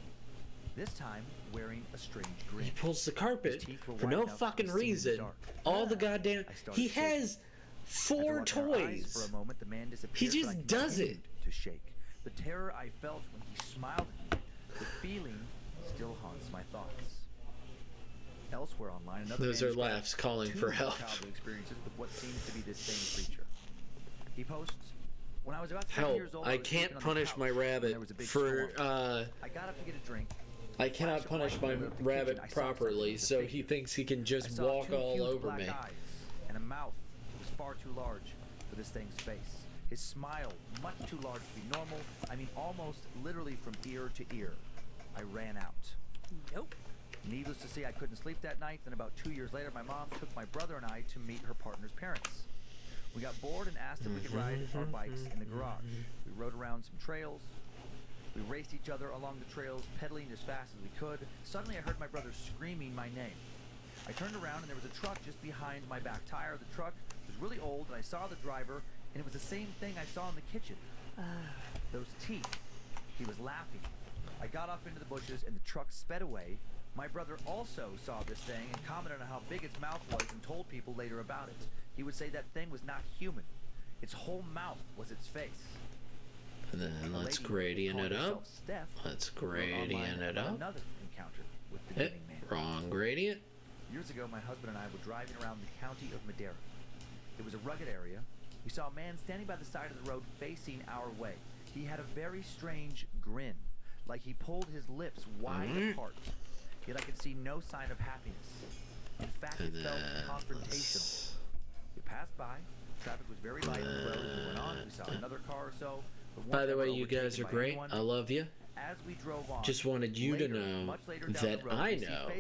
This time wearing a strange grin. He pulls the carpet His teeth were for white no enough to be fucking seen in the reason. dark. All the goddamn. I started He shaking. has After 4 watching our eyes toys. for a moment, the man disappeared. just but I does it. continued to shake. The terror I felt when he smiled at me, the feeling still haunts my thoughts. Elsewhere online, another Those man are described laughs calling 2 for of his help. childhood experiences with what seems to be this same creature. He posts, "When I was about 7 Help! years old, I was can't sleeping on the punish couch my when rabbit there was a big for. storm. I got up to get a drink. I cannot punish my rabbit properly, so he thinks he can I just saw walk 2 all huge over black me. eyes and a mouth that was far too large for this thing's face. His smile much too large to be normal. I mean, almost literally from ear to ear. I ran out. Nope. Needless to say, I couldn't sleep that night. Then about 2 years later, my mom took my brother and I to meet her partner's parents. We got bored and asked if we could ride our bikes in the garage. We rode around some trails. We raced each other along the trails, pedaling as fast as we could. Suddenly, I heard my brother screaming my name. I turned around and there was a truck just behind my back tire. The truck was really old, and I saw the driver, and it was the same thing I saw in the kitchen. Those teeth. He was laughing. I got up into the bushes, and the truck sped away. My brother also saw this thing and commented on how big its mouth was and told people later about it. He would say that thing was not human. Its whole mouth was its face. And then A let's lady gradient calling it up. herself Steph Let's wrote online gradient it about up. Another encounter with the Eh, grinning man. wrong gradient. Years ago, my husband and I were driving around the county of Madera. It was a rugged area. We saw a man standing by the side of the road facing our way. He had a very strange grin, like he pulled his lips wide apart, yet I could see no sign of happiness. In fact, it felt confrontational. We passed by. Traffic was very light on the road as we went on. We saw another car or so. By the way, you guys are great. I love you. As we drove on, just wanted you to know that I know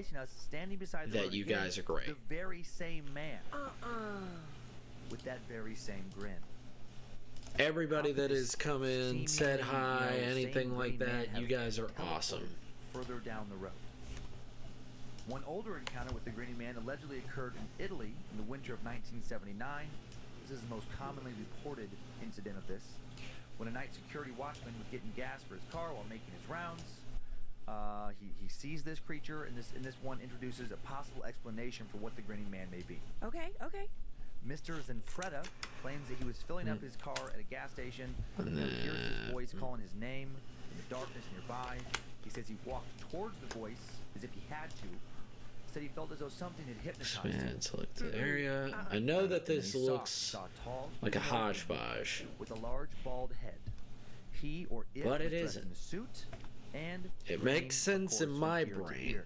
that you guys are great. The very same man. With that very same grin. Everybody that has come in, said hi, anything like that, you guys are awesome. Further down the road. One older encounter with the grinning man allegedly occurred in Italy in the winter of 1979. This is the most commonly reported incident of this. When a night security watchman was getting gas for his car while making his rounds, he sees this creature, and this one introduces a possible explanation for what the grinning man may be. Okay. Mr. Zanfretta claims that he was filling up his car at a gas station and hears this voice calling his name in the darkness nearby. He says he walked towards the voice as if he had to. Said he felt as though something had hypnotized him. Select the area. I know that this looks like a hodgepodge. With a large bald head. He or it but it was isn't. In a suit and it makes sense in my brain.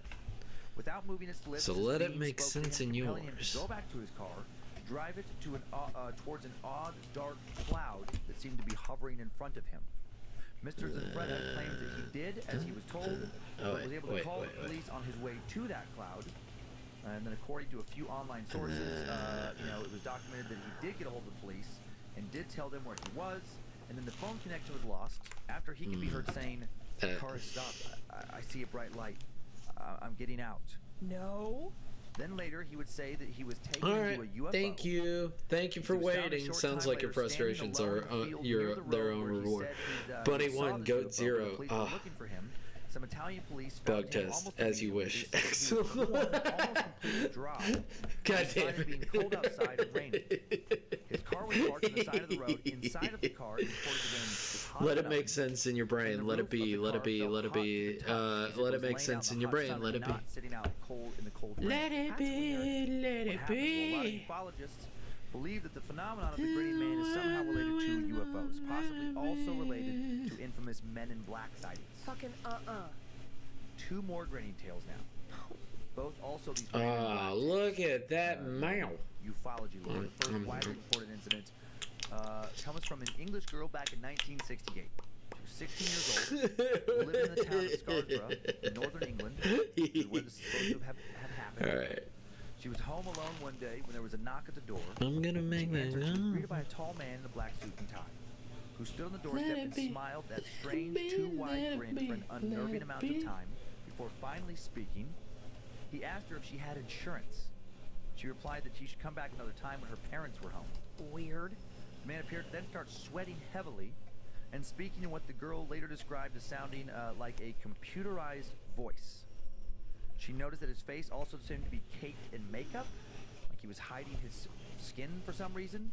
Without moving its lips, so let it make sense in yours. Him to go back to his car, drive it to towards an odd dark cloud that seemed to be hovering in front of him. Mr. Zanfretta claims that he did as he was told, but was able to call the police on his way to that cloud. And then, according to a few online sources, it was documented that he did get a hold of the police and did tell them where he was. And then the phone connection was lost after he could be heard saying, "The car has stopped. I see a bright light. I'm getting out." No. Then later, he would say that he was taken into a UFO. Thank you for waiting. Sounds like your frustrations are their own reward. Bunny 1, Goat 0. Looking for him. Some Italian police bug test, as you wish. Excellent. God damn it. Being cold outside and raining. His car was parked on the side of the road. Inside of the car, let it make sense in your brain. Let it be. Let it be. Let it be. Let it make sense in your brain. Let it be. Sitting out cold in the cold rain. Let it be. Let it be. A lot of ufologists believe that the phenomenon of the grinning man is somehow related to UFOs, possibly also related to infamous Men in Black sightings. Fucking Two more grinning tales now. Both also these. Look at that mouth. Ufology lore. The first widely reported incident comes from an English girl back in 1968. She was 16 years old, lived in the town of Scarborough in northern England, where this is supposed to have happened. All right. She was home alone one day when there was a knock at the door. I'm gonna make that go. She was greeted by a tall man in a black suit and tie, who stood on the doorstep and smiled that strange, too-wide grin for an unnerving amount of time before finally speaking. He asked her if she had insurance. She replied that she should come back another time when her parents were home. Weird. The man appeared to then start sweating heavily and speaking in what the girl later described as sounding like a computerized voice. She noticed that his face also seemed to be caked in makeup, like he was hiding his skin for some reason.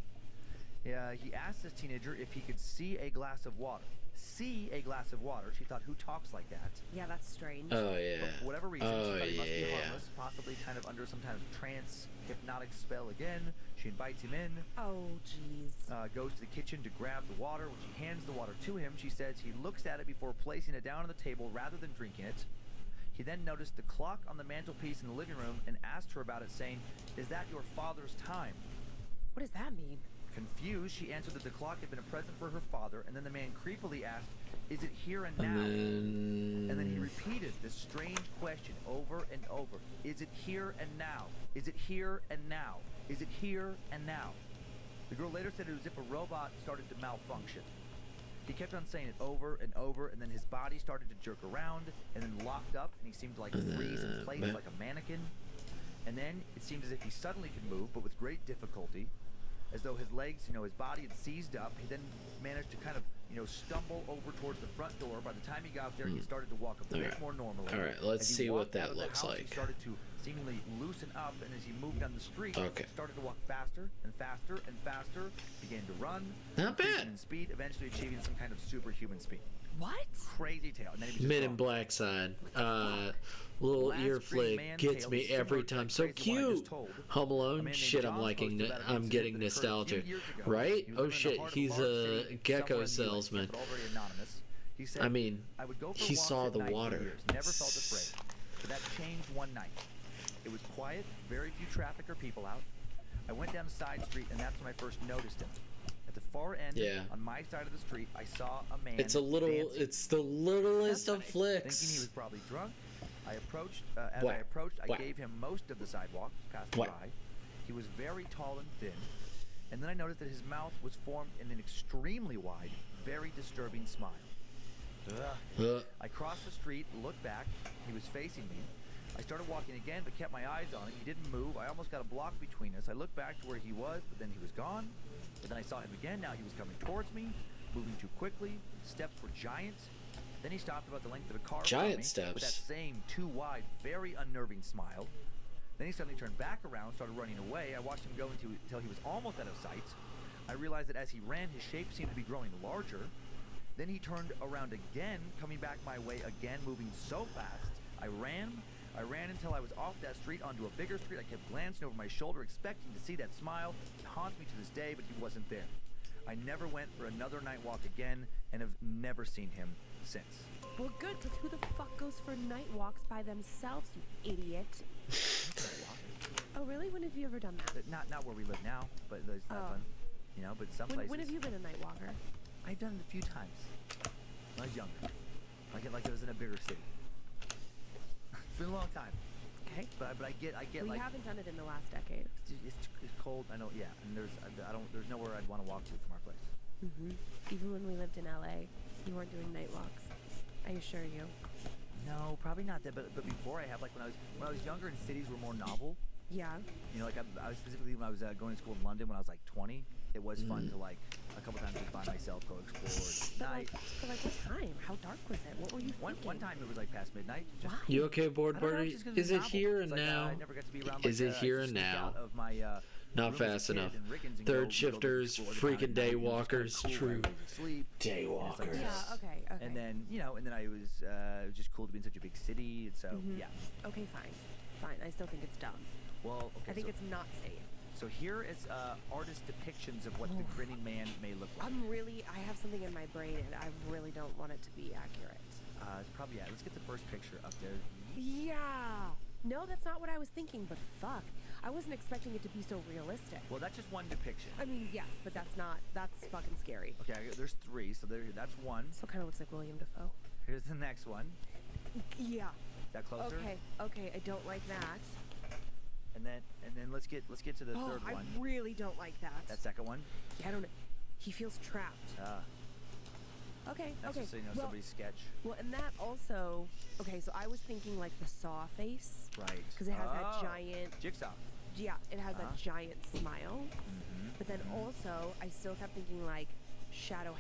He asked this teenager if he could see a glass of water. See a glass of water. She thought, who talks like that? Yeah, that's strange. Oh, yeah. But for whatever reason, she thought he must be harmless, possibly kind of under some kind of trance, hypnotic spell again. She invites him in. Oh, jeez. Goes to the kitchen to grab the water. When she hands the water to him, she says he looks at it before placing it down on the table rather than drinking it. He then noticed the clock on the mantelpiece in the living room and asked her about it, saying, "Is that your father's time?" What does that mean? Confused, she answered that the clock had been a present for her father, and then the man creepily asked, "Is it here and now?" And then he repeated this strange question over and over. "Is it here and now? Is it here and now? Is it here and now?" The girl later said it was as if a robot started to malfunction. He kept on saying it over and over, and then his body started to jerk around, and then locked up, and he seemed to like freeze in place like a mannequin. And then it seemed as if he suddenly could move, but with great difficulty, as though his legs, his body had seized up. He then managed to kind of, stumble over towards the front door. By the time he got there, he started to walk a bit more normally. All right, let's see what that looks like. He started to seemingly loosen up, and as he moved down the street, started to walk faster and faster and faster, began to run. Not bad. In speed, eventually achieving some kind of superhuman speed. What? Crazy tail. And then he was just Men in gone. Black side. Little Last ear green flick man gets tail me is similar every to time. that So crazy one I just cute. told. Home A Alone. man named Shit, I'm John liking. posted about an I'm incident getting that occurred a few nostalgia. years ago. Right? He was Oh living in shit, heart of he's large a city gecko somewhere in the US, salesman. but all very anonymous. He said, I mean, I would go for he walks saw at the night for water. years, never felt afraid. But that changed one night. It was quiet, very few traffic or people out. I went down a side street, and that's when I first noticed him. At the far end, on my side of the street, I saw a man It's a little. dancing. It's the littlest of flicks. Thinking he was probably drunk, I approached. I gave him most of the sidewalk, passed by. He was very tall and thin, and then I noticed that his mouth was formed in an extremely wide, very disturbing smile. I crossed the street, looked back. He was facing me. I started walking again, but kept my eyes on him. He didn't move. I almost got a block between us. I looked back to where he was, but then he was gone. But then I saw him again. Now he was coming towards me, moving too quickly. Steps were giant. Then he stopped about the length of a car from me, steps. with that same too wide, very unnerving smile. Then he suddenly turned back around, started running away. I watched him go until he was almost out of sight. I realized that as he ran, his shape seemed to be growing larger. Then he turned around again, coming back my way again, moving so fast. I ran until I was off that street onto a bigger street. I kept glancing over my shoulder, expecting to see that smile. It haunts me to this day, but he wasn't there. I never went for another night walk again, and have never seen him since. Well, good, because who the fuck goes for night walks by themselves, you idiot? Oh, really? When have you ever done that? Not where we live now, but it's not fun. You know, but some places. When have you been a night walker? I've done it a few times. When I was younger. Like it was in a bigger city. It's been a long time. Okay. But I get well, like. you haven't done it in the last decade. It's cold. I know. Yeah. And there's nowhere I'd want to walk to from our place. Even when we lived in LA, you weren't doing night walks. I assure you. No, probably not that. But before I have, like when I was younger and cities were more novel. Yeah. You know, like I was specifically when I was going to school in London when I was like 20. It was fun to like a couple times just by myself go explore at night. But what time? How dark was it? What were you thinking? One time it was like past midnight. Why? You okay, board party? Is it here and like, now? I never got to be around, Is it here and now? Of my, Not fast enough. Third shifters, freaking day walkers, true. Day walkers. Yeah, okay. And then, and then it was just cool to be in such a big city, and so, yeah. Okay, fine. I still think it's dumb. Well, okay, I think it's not safe. So here is artist depictions of what the grinning man may look like. I have something in my brain, and I really don't want it to be accurate. It's probably, let's get the first picture up there. Yeah. No, that's not what I was thinking, but fuck. I wasn't expecting it to be so realistic. Well, that's just one depiction. I mean, yes, but that's fucking scary. Okay, there's three, so that's one. So it kind of looks like William Dafoe. Here's the next one. Yeah. Is that closer? Okay, I don't like that. And then let's get to the third one. I really don't like that. That second one? Yeah, I don't know. He feels trapped. Okay. That's just, somebody's sketch. Well, and that also. Okay, so I was thinking like the Saw face. Right. Because it has that giant. Jigsaw. Yeah, it has that giant smile. But then also, I still kept thinking like shadow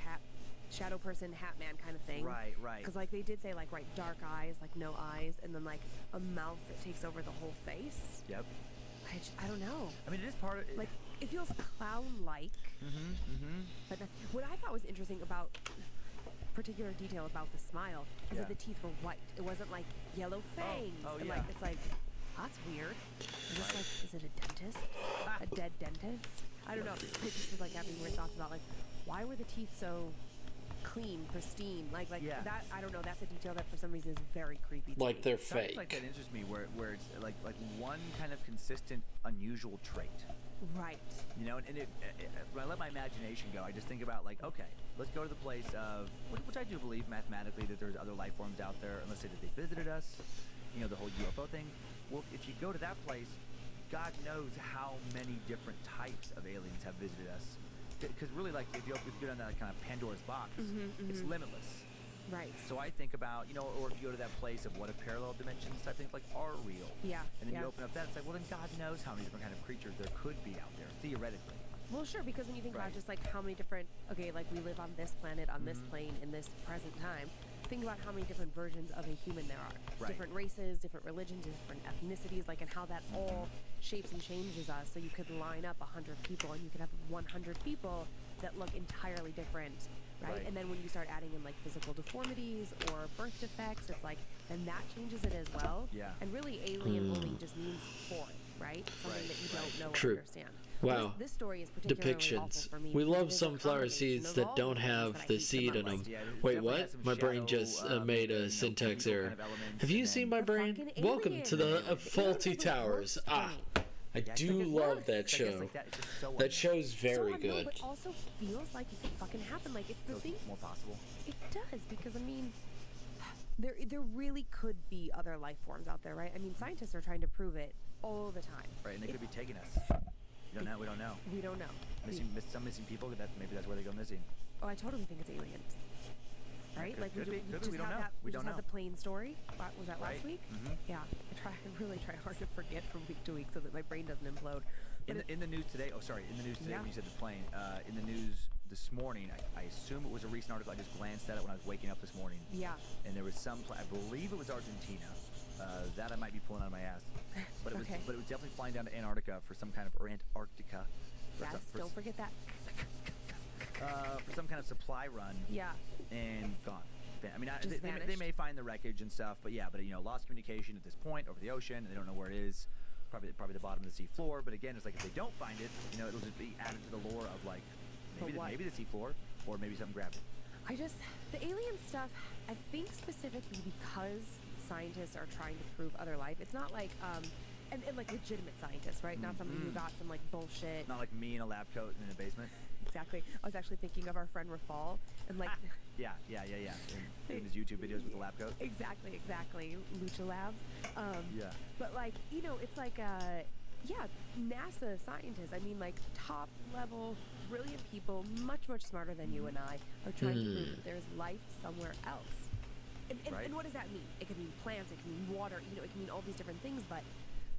person, hat man kind of thing. Right. Because like they did say like dark eyes, like no eyes, and then like a mouth that takes over the whole face. Yep. I don't know. I mean, it is part of it. Like it feels clown-like. But what I thought was interesting about particular detail about the smile is that the teeth were white. It wasn't like yellow fangs. And like it's like that's weird. Is this like, is it a dentist? A dead dentist? I don't know. I just was like having weird thoughts about like why were the teeth so clean, pristine, like that. I don't know. That's a detail that for some reason is very creepy. Like they're Something fake. like that interests me, where it's like one kind of consistent, unusual trait. Right. You know, and when I let my imagination go, I just think about like, okay, let's go to the place of which I do believe mathematically that there's other life forms out there, and let's say that they visited us. You know, the whole UFO thing. Well, if you go to that place, God knows how many different types of aliens have visited us. Because really, like, if you go down that kind of Pandora's box, it's limitless. Right. So I think about, or if you go to that place of what if parallel dimensions type things like are real. Yeah. And then you open up that, it's like, well, then God knows how many different kind of creatures there could be out there, theoretically. Well, sure, because when you think about just like how many different, okay, like we live on this planet, on this plane, in this present time, think about how many different versions of a human there are. Right. Different races, different religions, different ethnicities, like, and how that all shapes and changes us. So you could line up 100 people and you could have 100 people that look entirely different, right? And then when you start adding in like physical deformities or birth defects, it's like, then that changes it as well. Yeah. And really alien bullying just means foreign, right? Something that you don't know or understand. Wow. This story is particularly awful Depictions. for me. We because love it is a sunflower combination seeds of that all don't the things have that I the hate seed in about them. life. Wait, what? My brain just made a syntax error. Have you seen my brain? fucking Welcome to the aliens. Faulty Aliens are the Towers. worst Ah, for me. I Yeah, do it love works. that It's show. like that. It's just so That show's So very I know, good. but also feels like it could fucking happen. Like it's the feels thing. more possible. It does because I mean, there really could be other life forms out there, right? I mean, scientists are trying to prove it all the time. Right, and they could be taking us. We don't know. We don't know. Some missing people. Maybe that's where they go missing. Oh, I totally think it's aliens. Right? Like could be. we Could just be. We don't had know. that. We just don't had know. the plane story. Was that last Right. week? Mhm. Yeah. I really try hard to forget from week to week so that my brain doesn't implode. But In the news today. Oh, sorry. In the news today, Yeah. when you said the plane. In the news this morning, I assume it was a recent article. I just glanced at it when I was waking up this morning. yeah. And there was I believe it was Argentina. That I might be pulling out of my ass. But it was Okay. definitely flying down to Antarctica for some kind of or Antarctica. Yes. Don't forget that. For some kind of supply run. Yeah. And gone. I mean, Just they vanished. may find the wreckage and stuff, but lost communication at this point over the ocean. And they don't know where it is. Probably the bottom of the sea floor. But again, it's like if they don't find it, it'll just be added to the lore of like maybe the sea floor or maybe something grabbed it. The alien stuff, I think specifically because scientists are trying to prove other life. It's not like, and like legitimate scientists, right? Not somebody who got some like bullshit. Not like me in a lab coat in a basement. Exactly. I was actually thinking of our friend Rafal and like. Yeah. Doing his YouTube videos with the lab coat. Exactly. Lucha Labs. Yeah. But like, it's like, NASA scientists. I mean, like top level, brilliant people, much smarter than you and I, are trying to prove that there's life somewhere else. And what does that mean? It could mean plants, it can mean water, it can mean all these different things, but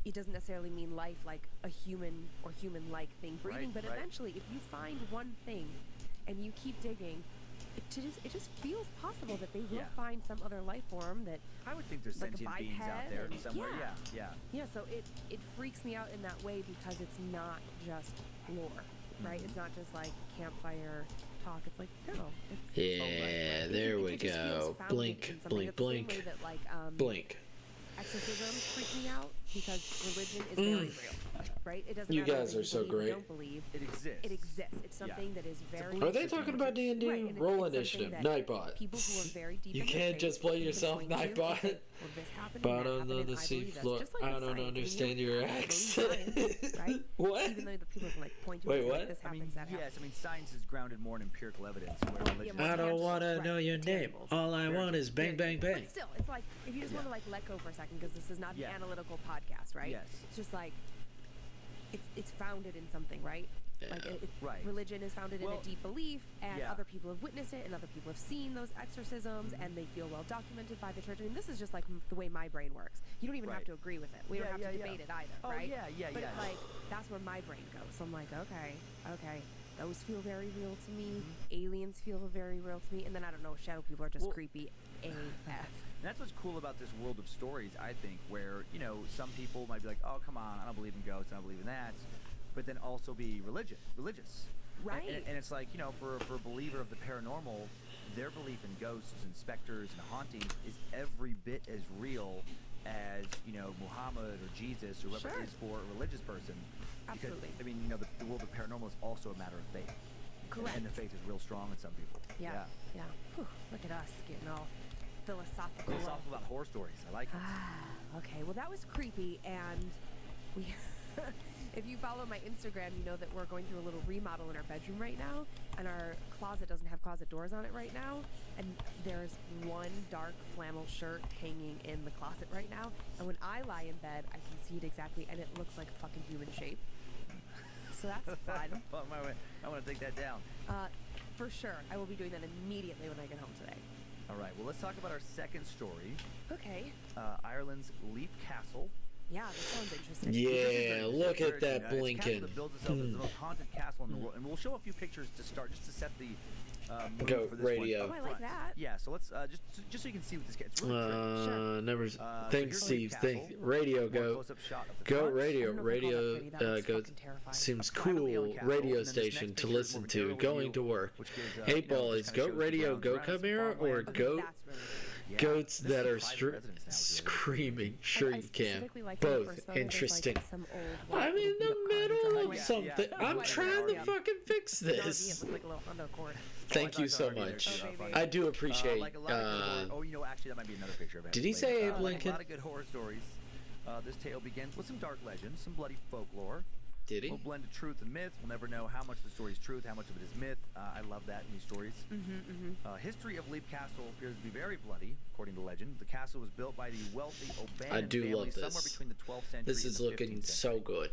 it doesn't necessarily mean life like a human or human-like thing breathing. But eventually, if you find one thing and you keep digging, it just feels possible that they will find some other life form that I would think there's like a sentient beings out there biped somewhere. and- Yeah. Yeah, so it freaks me out in that way because it's not just lore, right? It's not just like campfire talk. It's like, no. Yeah, there we it just feels go. founded Blink, in something. blink, It's the same blink. way that, like, Blink. exorcisms freak me out because religion is very real, right? It doesn't You matter guys whether are so believe or great. don't believe. It exists. It exists. It's something that is very. Are they talking about D&D? Right, and it's Roll something initiative. that Nightbot. People who are very deep You in their can't faith just play can yourself, point to and Nightbot. say, well, this happened and Bottom that of happened, the and I sea believe this. floor. Just like I with don't science. understand your I believe accent. science, right? What? Even though the people can like point to Wait, it and say, what? this I mean, happens, that yes. happens. I mean, science is grounded more in empirical evidence. Where Well, religion yeah, I don't tangibles, want to right, know your name. tangibles. All I Very want is bang, bang, bang. But still, it's like if you just want to like let go for a second, because this is not Yeah. an analytical podcast, right? Yes. It's just like it's founded in something, right? Like Right. religion is founded in Well, a deep belief, and yeah. other people have witnessed it, and other people have seen those exorcisms, and they feel well documented by the church. I mean, this is just like the way my brain works. You don't even have Right. to agree with it. We don't have to debate it either, Oh, right? yeah. But it's like that's where my brain goes. So I'm like, okay, those feel very real to me. Aliens feel very real to me, and then I don't know, shadow people are just Well- creepy AF. And that's what's cool about this world of stories, I think, where, some people might be like, oh, come on, I don't believe in ghosts, I don't believe in that, but then also be religious. Right. And it's like, for a believer of the paranormal, their belief in ghosts and specters and hauntings is every bit as real as, Muhammad or Jesus or whoever Sure. it is for a religious person. Absolutely. Because, I mean, the world of paranormal is also a matter of faith. Correct. And the faith is real strong in some people. Yeah. Whew, look at us getting all philosophical. Philosophical about horror stories. I like it. Okay, well that was creepy, and we. If you follow my Instagram, you know that we're going through a little remodel in our bedroom right now, and our closet doesn't have closet doors on it right now, and there's one dark flannel shirt hanging in the closet right now, and when I lie in bed, I can see it exactly, and it looks like a fucking human shape. So that's fun. I want to take that down. For sure, I will be doing that immediately when I get home today. All right, well, let's talk about our second story. Okay. Ireland's Leap Castle. Yeah, that sounds interesting. Yeah, look at that It's a castle blinking. that builds itself as the most haunted castle in the world. And we'll show a few pictures to start, just to set the Goat for this Radio. one. Oh, I like that. Yeah, so let's just so you can see what this gets. It's really pretty. Sure. Never. So Thanks, here's Leap Steve. Thank Castle. Radio More Goat. close-up shot of the Goat front. Radio. I don't know if I call that Radio pretty. That looks Goat fucking terrifying. seems A privately cool. owned castle, Radio and then this station next to picture is listen more to. aerial Going view, to work. which gives, 8-Ball just is kinda Goat shows Radio grounds Goat around some Camera farmland. or Okay, Goat that's really weird. Yeah, goats this is that are private residence now, which is really screaming? Sure I you can. specifically like in the Both first photo, there's, interesting. Like, some old I'm white in the little middle driveway. of Yeah, something. yeah. I'm White trying to area. fucking fix No, yeah, this. with like a little Honda Accord. Thank you so RV there, much. too. Oh, baby. I do appreciate. Like a lot of good horror, you know, actually, that might be another picture of it. Did he say Abe Like Lincoln? a lot of good horror stories. This tale begins with some dark legends, some bloody folklore. Did he? We'll blend of truth and myth. We'll never know how much the story is truth, how much of it is myth. I love that in these stories. History of Leap Castle appears to be very bloody, according to legend. The castle was built by the wealthy O'Bannon I do family love somewhere this. between the 12th century This and is the looking 15th century. so good.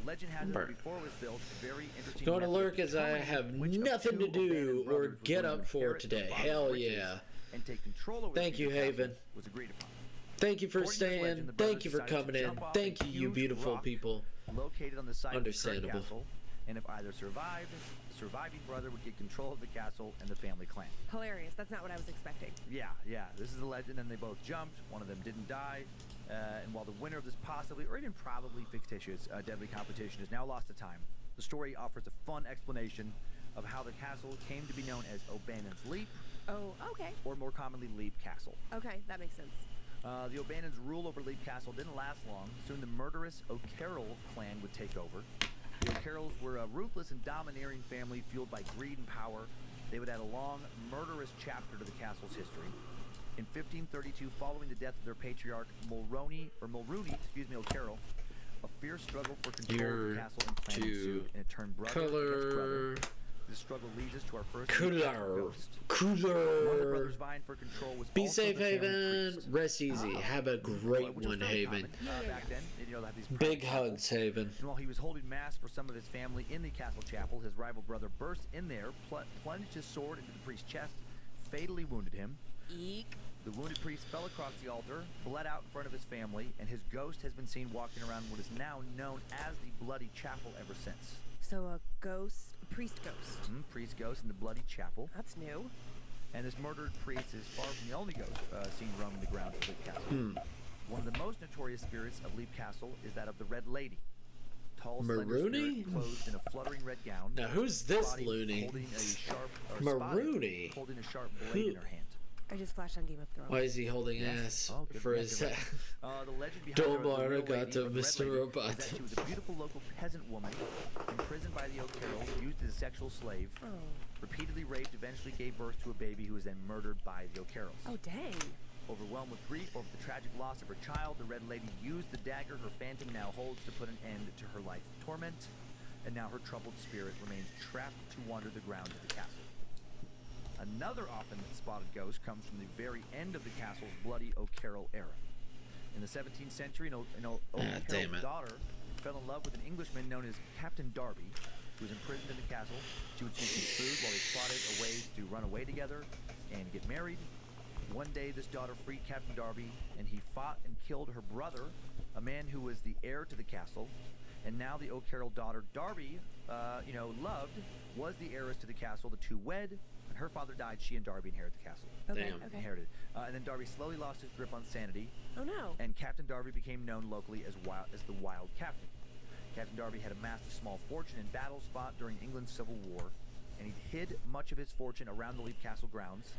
Legend has it Burn. that before it was built, a very interesting Going to method of lurk as I determining have which of nothing two to do O'Bannon or brothers were get going to up for inherit today. the father's Hell riches yeah. and take control over Thank the you, castle Haven. was agreed upon. Thank you for According to this staying. legend, the Thank you for brothers coming decided to in. jump off Thank a you, you huge beautiful rock people. Located on the site of the current Understandable. castle, and if either survived, the surviving brother would get control of the castle and the family clan. Hilarious. That's not what I was expecting. Yeah, this is the legend, and they both jumped. One of them didn't die, and while the winner of this possibly, or even probably fictitious, deadly competition is now lost to time, the story offers a fun explanation of how the castle came to be known as O'Bannon's Leap, Oh, okay. or more commonly Leap Castle. Okay, that makes sense. The O'Bannons' rule over Leap Castle didn't last long. Soon the murderous O'Carroll clan would take over. The O'Carrolls were a ruthless and domineering family fueled by greed and power. They would add a long, murderous chapter to the castle's history. In 1532, following the death of their patriarch Mulrooney O'Carroll, a fierce struggle for control of the castle and clan ensued, and it turned brother against brother. This struggle leads us to our first ghost. One of the brothers vying for control was Be also safe, the family Haven. priest. Rest easy. Have a great Which was one, fairly Haven. common, back then. You know, they had these Big private hugs, chapels. Haven. And while he was holding mass for some of his family in the castle chapel, his rival brother burst in there, plunged his sword into the priest's chest, fatally wounded him. Eek. The wounded priest fell across the altar, bled out in front of his family, and his ghost has been seen walking around what is now known as the Bloody Chapel ever since. So a ghost, a priest ghost. Priest ghost in the Bloody Chapel. That's new. And this murdered priest is far from the only ghost seen roaming the grounds of Leap Castle. One of the most notorious spirits of Leap Castle is that of the Red Lady. Tall, slender Marooney? spirit, clothed in a fluttering red gown. Now, who's this body loony? Holding a sharp, or Marooney? spotted, holding a sharp blade in her hand. I just flashed on Game of Thrones. Why is he holding ass Oh, good for yeah, his good right. The legend behind her, the real lady, or the Red Mr. Lady, Robot. is that she was a beautiful local peasant woman, imprisoned by the O'Carrolls, used as a sexual slave, repeatedly raped, eventually gave birth to a baby who was then murdered by the O'Carrolls. Oh, dang. Overwhelmed with grief over the tragic loss of her child, the Red Lady used the dagger her phantom now holds to put an end to her life of torment, and now her troubled spirit remains trapped to wander the grounds of the castle. Another often spotted ghost comes from the very end of the castle's bloody O'Carroll era. In the 17th century, an O'Carroll daughter fell in love with an Englishman known as Captain Darby, who was imprisoned in the castle. She would sneak him food while they plotted a way to run away together and get married. One day, this daughter freed Captain Darby, and he fought and killed her brother, a man who was the heir to the castle. And now the O'Carroll daughter, Darby, loved, was the heiress to the castle. The two wed. When her father died, she and Darby inherited the castle. Okay, Damn. okay. Inherited. And then Darby slowly lost his grip on sanity, Oh, no. and Captain Darby became known locally as the Wild Captain. Captain Darby had amassed a small fortune in battles fought during England's Civil War, and he hid much of his fortune around the Leap Castle grounds.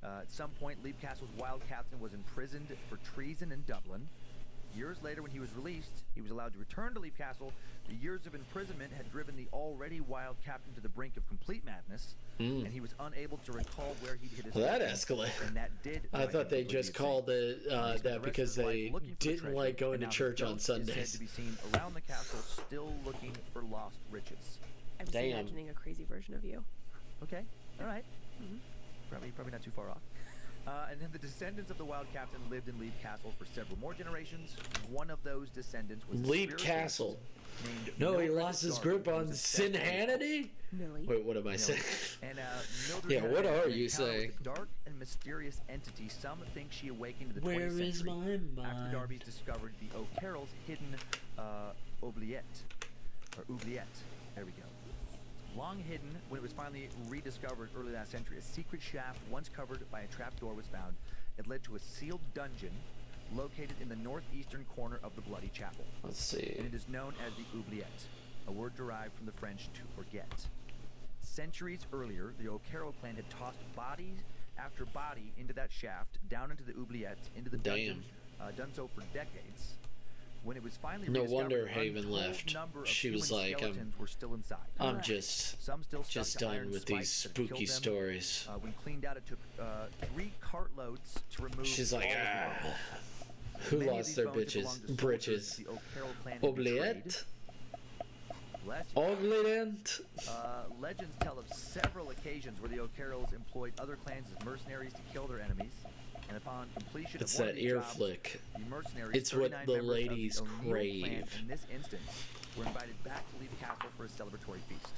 At some point, Leap Castle's Wild Captain was imprisoned for treason in Dublin. Years later, when he was released, he was allowed to return to Leap Castle. The years of imprisonment had driven the already wild captain to the brink of complete madness, and he was unable to recall where he'd hid his Well, that fortune, escalated. and that did I drive thought him they completely just insane. called it He spent the that rest because of his life they looking for the didn't treasure, like going and to now his church on ghost is Sundays. said to be seen around the castle, still looking for lost riches. I'm just Damn. imagining a crazy version of you. Okay, all right. Probably not too far off. And then the descendants of the Wild Captain lived in Leap Castle for several more generations. One of those descendants was a Leap spiritualist Castle. named No, he Mildred lost his Darby, grip who on was a sex Sinhanity? Millie. Wait, what am I saying? And Mildred Yeah, had what an are encounter you with saying? a dark and mysterious entity. Some think she awakened in the Where 20th is century my after mind? the Darbys discovered the O'Carrolls' hidden oubliette. There we go. Long hidden, when it was finally rediscovered early last century, a secret shaft once covered by a trapdoor was found. It led to a sealed dungeon located in the northeastern corner of the Bloody Chapel. Let's see. And it is known as the oubliette, a word derived from the French to forget. Centuries earlier, the O'Carroll clan had tossed body after body into that shaft, down into the oubliette, into the dungeon, done so for decades. When it was finally no wonder Haven left. She was like, were still inside. I'm just done with these spooky stories. When cleaned out, it took 3 cartloads to remove. She's like, who lost their britches? Oubliette? Oubliette? Legends tell of several occasions where the O'Carrolls employed other clans as mercenaries to kill their enemies. And upon completion it's of one that of these ear jobs, flick. The mercenaries, it's what the ladies crave. In this instance, were invited back to leave castle for a celebratory feast.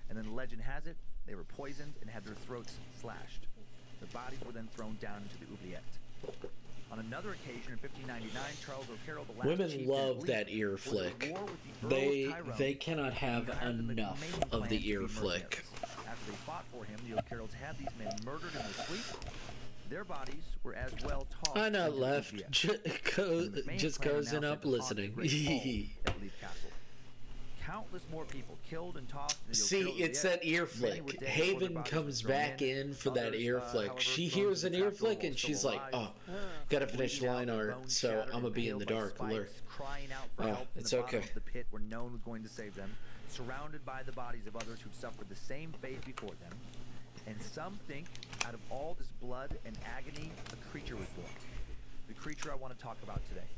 And then legend has it, they were poisoned and had their throats slashed. Their bodies were then thrown down into the oubliette. On another occasion in 1599, Charles O'Carroll, the last women love that ear flick. They cannot have enough of the ear flick. After they fought for him, the O'Carrolls had these men murdered in their sleep. Their bodies were as well tossed. I not left. Just cozying up listening. Countless more people killed and tossed. See, it's that ear flick. Haven comes back in for that ear flick. She hears an ear flick and she's like, oh, gotta finish line art, so I'm gonna be in the dark alert. Oh, it's okay. The pit where no one was going to save them, surrounded by the bodies of others who suffered the same fate before them. And some think, out of all this blood and agony, a creature was born. The creature I want to talk about today.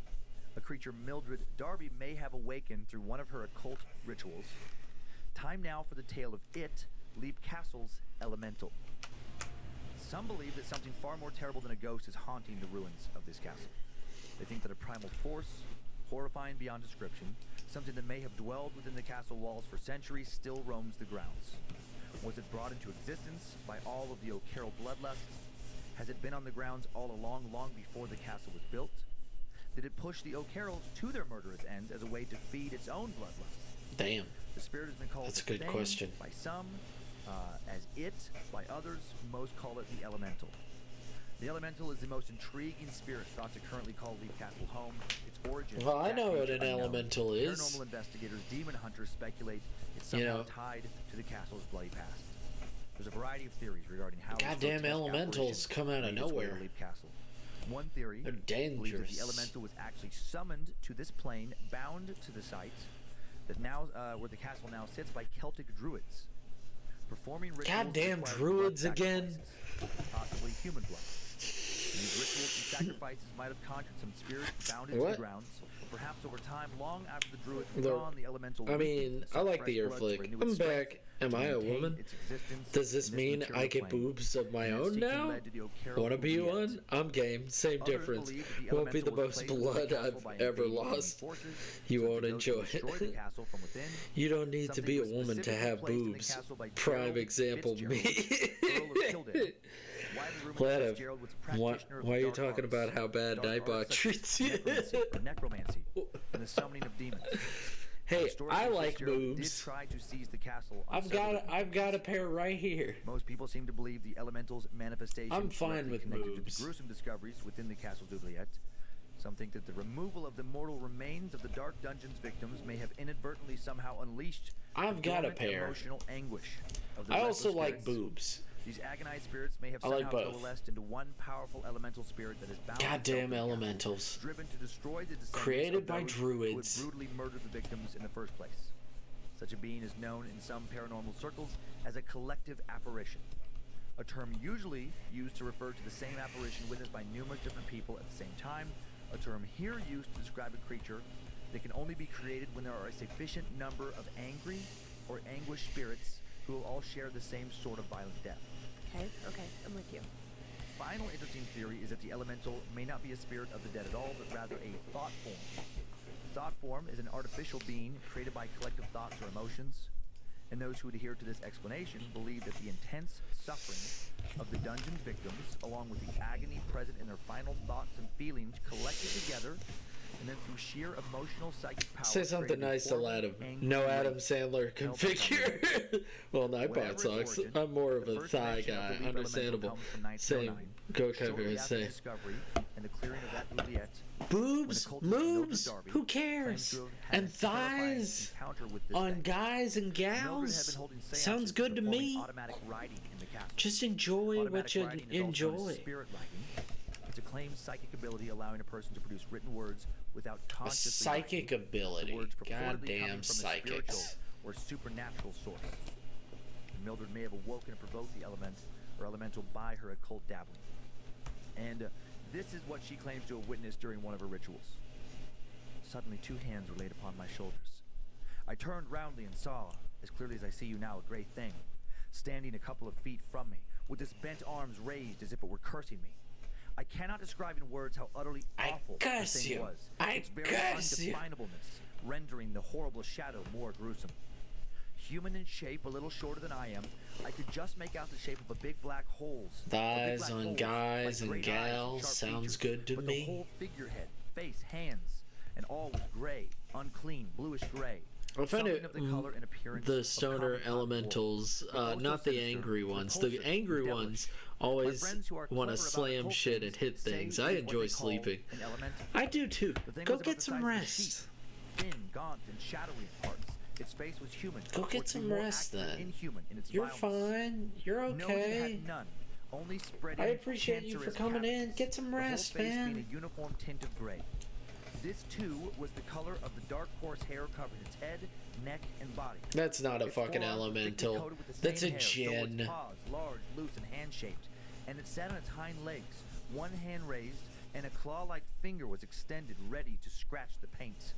A creature Mildred Darby may have awakened through one of her occult rituals. Time now for the tale of it, Leap Castle's elemental. Some believe that something far more terrible than a ghost is haunting the ruins of this castle. They think that a primal force, horrifying beyond description, something that may have dwelled within the castle walls for centuries, still roams the grounds. Was it brought into existence by all of the O'Carroll bloodlusts? Has it been on the grounds all along, long before the castle was built? Did it push the O'Carrolls to their murderous ends as a way to feed its own bloodlust? Damn. The spirit has been called That's a good question. By some, as it, by others, most call it the elemental. The elemental is the most intriguing spirit thought to currently call Leap Castle home. Its origins. Well, I know what an elemental is. Paranormal investigators, demon hunters speculate it's somehow tied to the castle's bloody past. There's a variety of theories regarding how goddamn elementals come out of nowhere. Leap Castle. One theory believes that the elemental was actually summoned to this plane, bound to the site that now, where the castle now sits, by Celtic druids, performing rituals. Goddamn druids again! Possibly human blood. These rituals and sacrifices might have conjured some spirit bound into the grounds. Perhaps over time, long after the druids were gone, the elemental. I mean, I like the ear flick. I'm back. Am I a woman? Does this mean I get boobs of my own now? Wanna be one? I'm game. Same difference. Won't be the most blood I've ever lost. You won't enjoy it. You don't need to be a woman to have boobs. Prime example, me. Why are you talking about how bad Nightbot treats you? Necromancy and the summoning of demons. Hey, I like boobs. Did try to seize the castle. I've got a pair right here. Most people seem to believe the elemental's manifestation. I'm fine with boobs. To the gruesome discoveries within the castle's oubliette. Some think that the removal of the mortal remains of the dark dungeon's victims may have inadvertently somehow unleashed. I've got a pair. Emotional anguish of the I also like boobs. These agonized spirits may have somehow coalesced into one powerful elemental spirit that is bound. Goddamn elementals. Driven to destroy the descendants created by druids who had brutally murdered the victims in the first place. Such a being is known in some paranormal circles as a collective apparition, a term usually used to refer to the same apparition witnessed by numerous different people at the same time, a term here used to describe a creature that can only be created when there are a sufficient number of angry or anguished spirits who will all share the same sort of violent death. Okay, I'm with you. Final interesting theory is that the elemental may not be a spirit of the dead at all, but rather a thought form. Thought form is an artificial being created by collective thoughts or emotions, and those who adhere to this explanation believe that the intense suffering of the dungeon's victims, along with the agony present in their final thoughts and feelings collected together, and then through sheer emotional psychic power. Say something nice to Adam. No Adam Sandler can figure. Well, Nightbot sucks. I'm more of a thigh guy. Understandable. Same. Go Cocker, say. And the clearing of that oubliette, boobs, moobs, who cares? And thighs on guys and gals sounds good to me. Just enjoy what you enjoy. It's a claimed psychic ability allowing a person to produce written words without consciously psychic ability. Goddamn psychics. Or supernatural source. Mildred may have awoken and provoked the elemental by her occult dabbling. And this is what she claims to have witnessed during one of her rituals. Suddenly 2 hands were laid upon my shoulders. I turned roundly and saw, as clearly as I see you now, a gray thing, standing a couple of feet from me, with its bent arms raised as if it were cursing me. I cannot describe in words how utterly awful the thing was. Its very undefinableness, rendering the horrible shadow more gruesome. Human in shape, a little shorter than I am, I could just make out the shape of a big black holes. Thighs on guys and gals sounds good to me. The whole figurehead, face, hands, and all was gray, unclean, bluish gray. I find it the stoner elementals, not the angry ones. The angry ones always want to slam shit and hit things. I enjoy sleeping. I do too. Go get some rest. Thin, gaunt, and shadowy in parts. Its face was human. Go get some rest then. You're fine. You're okay. I appreciate you for coming in. Get some rest, man. Being a uniform tint of gray. This too was the color of the dark coarse hair covering its head, neck, and body. That's not a fucking elemental. That's a djinn. Paws, large, loose, and hand-shaped, and it sat on its hind legs, one hand raised, and a claw-like finger was extended, ready to scratch the paint.